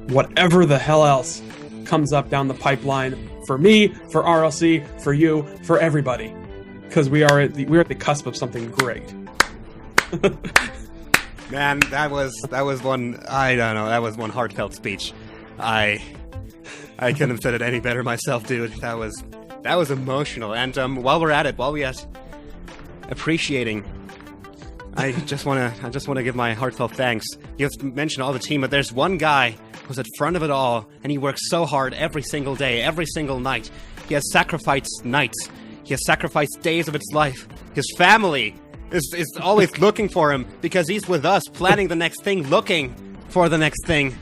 whatever the hell else comes up down the pipeline for me, for RLC, for you, for everybody, because we're at the cusp of something great. Man, that was one, I don't know, that was one heartfelt speech. I couldn't have said it any better myself, dude. That was emotional. And while we're at it, while we are appreciating, I just want to give my heartfelt thanks. You have mentioned all the team, but there's one guy who's at front of it all, and he works so hard every single day, every single night. He has sacrificed nights. He has sacrificed days of its life. His family is always looking for him because he's with us, planning the next thing, looking for the next thing,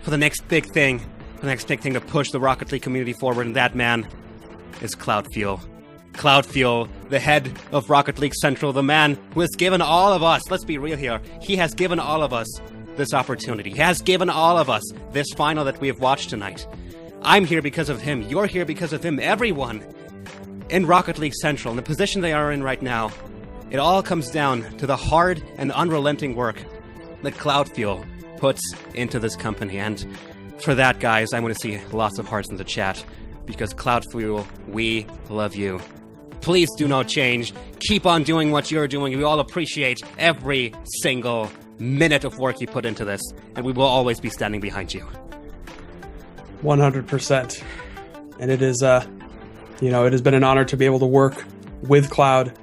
for the next big thing, the next big thing to push the Rocket League community forward, and that man is Cloud Fuel. Cloud Fuel, the head of Rocket League Central, the man who has given all of us, let's be real here, he has given all of us this opportunity. He has given all of us this final that we have watched tonight. I'm here because of him. You're here because of him. Everyone in Rocket League Central, in the position they are in right now, it all comes down to the hard and unrelenting work that Cloud Fuel puts into this company. And for that, guys, I want to see lots of hearts in the chat, because Cloud Fuel, we love you. Please do not change. Keep on doing what you're doing. We all appreciate every single minute of work you put into this, and we will always be standing behind you. 100%. And it is, it has been an honor to be able to work with Cloud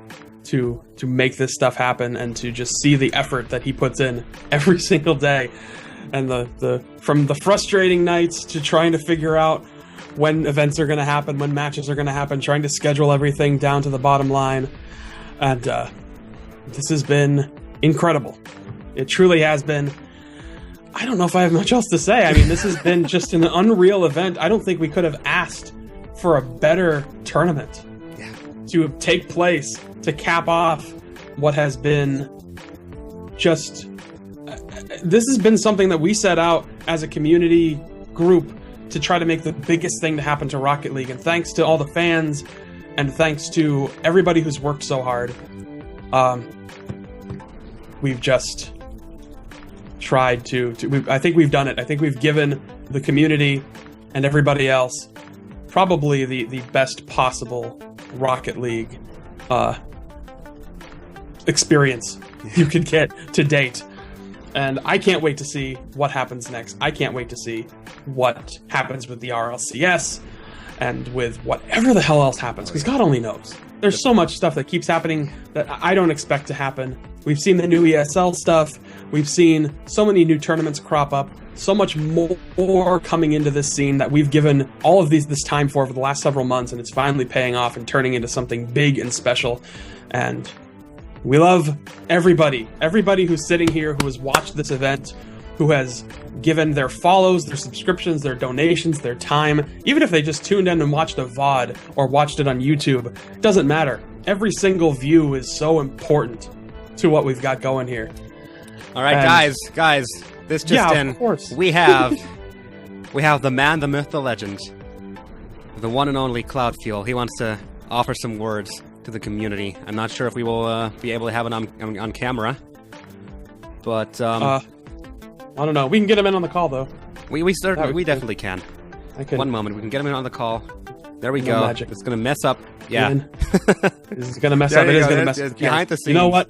to make this stuff happen, and to just see the effort that he puts in every single day, and the from the frustrating nights to trying to figure out when events are going to happen, when matches are going to happen, trying to schedule everything down to the bottom line. And this has been incredible. It truly has been. I don't know if I have much else to say. I mean, this has been just an unreal event. I don't think we could have asked for a better tournament to take place, to cap off what has been just... This has been something that we set out as a community group to try to make the biggest thing to happen to Rocket League. And thanks to all the fans, and thanks to everybody who's worked so hard, we've just tried to I think we've done it. I think we've given the community and everybody else probably the best possible Rocket League experience you could get to date. And I can't wait to see what happens next. I can't wait to see what happens with the RLCS and with whatever the hell else happens, because God only knows. There's so much stuff that keeps happening that I don't expect to happen. We've seen the new ESL stuff. We've seen so many new tournaments crop up. So much more coming into this scene that we've given all of this time for the last several months, and it's finally paying off and turning into something big and special. And we love everybody who's sitting here, who has watched this event, who has given their follows, their subscriptions, their donations, their time. Even if they just tuned in and watched a VOD or watched it on YouTube, it doesn't matter. Every single view is so important to what we've got going here. All right, And- guys, this just in. Of course. We have the man, the myth, the legend, the one and only Cloud Fuel. He wants to offer some words to the community. I'm not sure if we will be able to have it on camera, but I don't know. We can get him in on the call, though. we definitely can. I can. One moment, we can get him in on the call. There we No go. magic. It's gonna mess up. Yeah. This is gonna mess There up. you It is go. gonna It's- mess it's up. behind the You know scenes. what?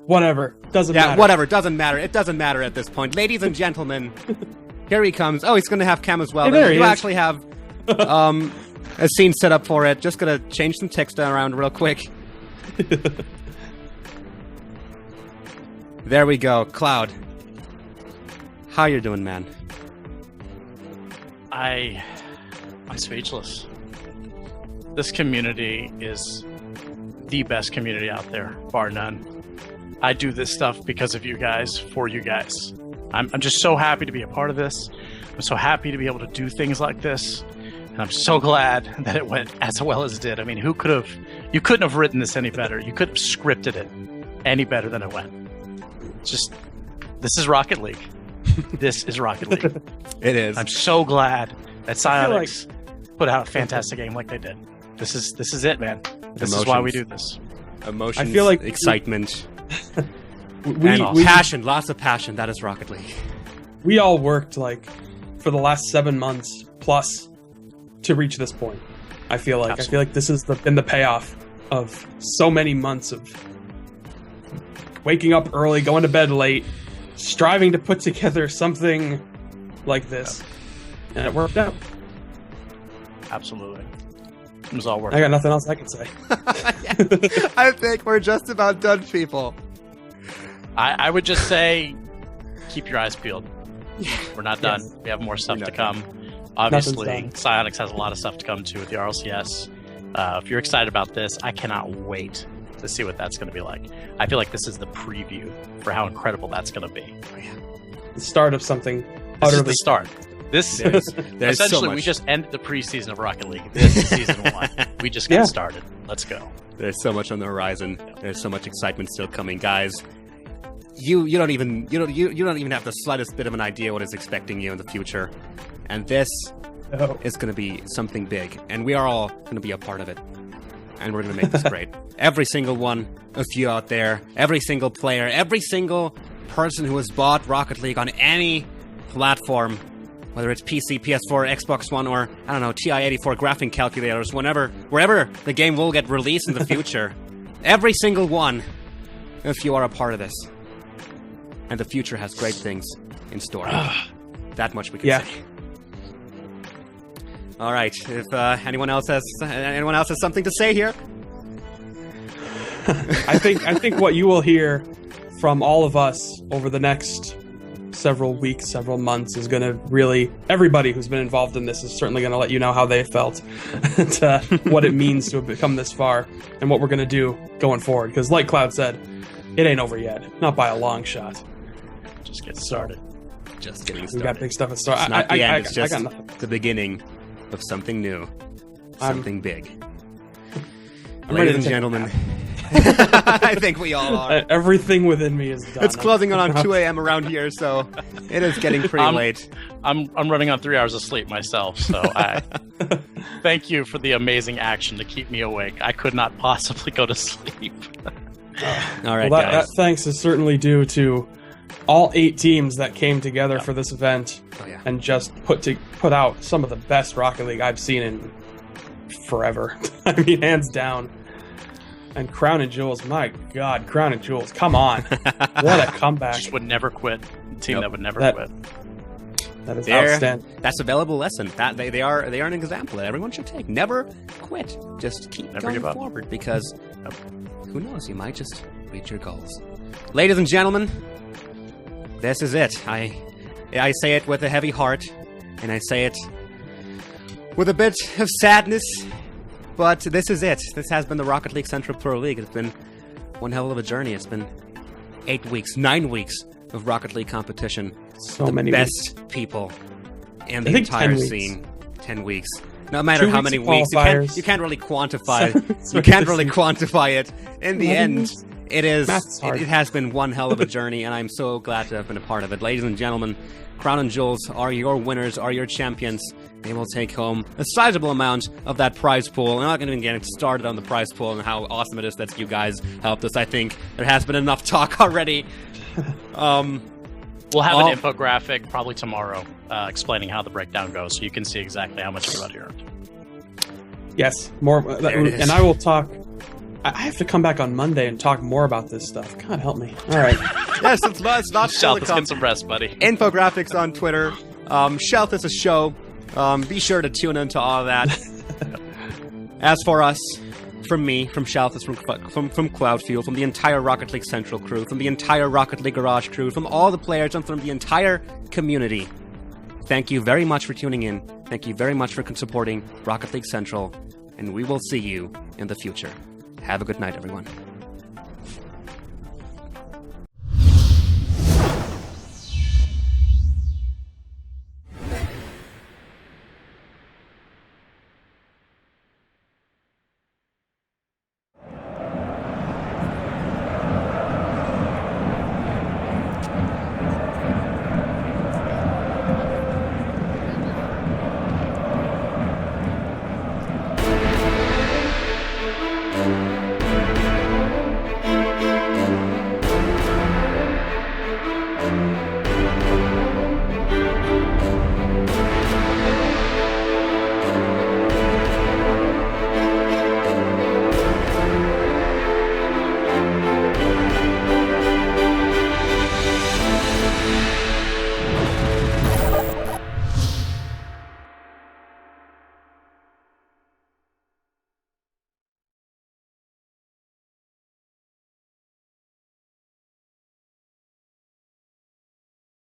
Whatever. Doesn't Yeah, matter. whatever. Doesn't matter. It doesn't matter at this point. Ladies and gentlemen, here he comes. Oh, he's going to have cam as well. Hey, there he you is. actually have a scene set up for it. Just going to change some text around real quick. There we go. Cloud. How you doing, man? I'm speechless. This community is the best community out there, bar none. I do this stuff because of you guys, for you guys. I'm just so happy to be a part of this. I'm so happy to be able to do things like this. And I'm so glad that it went as well as it did. I mean, you couldn't have written this any better. You couldn't have scripted it any better than it went. This is Rocket League. This is Rocket League. It is. I'm so glad that I feel Psyonix put out a fantastic game like they did. This is it, man. This is why we do this. Emotions, I feel like excitement, we passion. Lots of passion. That is Rocket League. we all worked for the last 7 months plus to reach this point. I feel like this has been the payoff of so many months of waking up early, going to bed late, striving to put together something like this, and it worked out. Absolutely. It was all worth I it. got nothing else I can say. I think we're just about done, people. I would just say, keep your eyes peeled. We're not done. Yes. We have more stuff We're to not come. Obviously, done. Psyonix has a lot of stuff to come too with the RLCS. If you're excited about this, I cannot wait to see what that's going to be like. I feel like this is the preview for how incredible that's going to be. The start of something This utterly is the start. This There's so essentially much. we just ended the preseason of Rocket League. This is season 1. We just got Yeah. started. Let's go. There's so much on the horizon. There's so much excitement still coming, guys. You don't even have the slightest bit of an idea what is expecting you in the future, and this Oh. is going to be something big, and we are all going to be a part of it, and we're going to make this great. Every single one of you out there, every single player, every single person who has bought Rocket League on any platform, whether it's PC, PS4, Xbox One, or, I don't know, TI-84 graphing calculators, wherever the game will get released in the future, every single one of you are a part of this. And the future has great things in store. That much we can Yeah. say. All right, if anyone else has something to say here? I think what you will hear from all of us over the next several weeks, several months is going to really, everybody who's been involved in this is certainly going to let you know how they felt and what it means to have become this far and what we're going to do going forward. Because like Cloud said, it ain't over yet. Not by a long shot. Just get started. Just getting We started. got big stuff in store. It's not the end, it's I just got nothing. the beginning of something new. Something big. I'm ready Ladies to and take a gentlemen, I think we all are. Everything within me is done. It's closing on 2 a.m. around here, so it is getting pretty late. I'm running on 3 hours of sleep myself, so I thank you for the amazing action to keep me awake. I could not possibly go to sleep. All right, Well, guys. that thanks is certainly due to all 8 teams that came together for this event Oh, yeah. and just put out some of the best Rocket League I've seen in forever. I mean, hands down. And Crown and Jewels, my God, Crown and Jewels, come on. What a comeback. Just would never quit. A team Yep. that would never That- quit. That is outstanding. That's a valuable lesson. That they are an example that everyone should take. Never quit. Just keep going forward, because who knows, you might just reach your goals. Ladies and gentlemen, this is it. I say it with a heavy heart, and I say it with a bit of sadness, but this is it. This has been the Rocket League Central Pro League. It's been one hell of a journey. It's been 9 weeks of Rocket League competition. So many best people in the I think entire 10 weeks. scene. 10 weeks. No matter 2 how weeks many of weeks, qualifiers. you can't really quantify. It's You can't the really same. quantify it. In the 11 end, weeks? it is. Math's hard. It has been one hell of a journey, and I'm so glad to have been a part of it. Ladies and gentlemen, Crown and Jewels are your winners, are your champions. They will take home a sizable amount of that prize pool. I'm not going to even get started on the prize pool and how awesome it is that you guys helped us. I think there has been enough talk already. We'll have an infographic probably tomorrow explaining how the breakdown goes, so you can see exactly how much everybody earned. Yes, more, There it is. and I will talk. I have to come back on Monday and talk more about this stuff. God help me. All right. Yes, it's not Shell, let's get some rest, buddy. infographics on Twitter. Shelf is a show. Be sure to tune into all of that. As for us, from me, from Shelf, from Cloudfield, from the entire Rocket League Central crew, from the entire Rocket League Garage crew, from all the players, and from the entire community, thank you very much for tuning in. Thank you very much for supporting Rocket League Central, and we will see you in the future. Have a good night, everyone.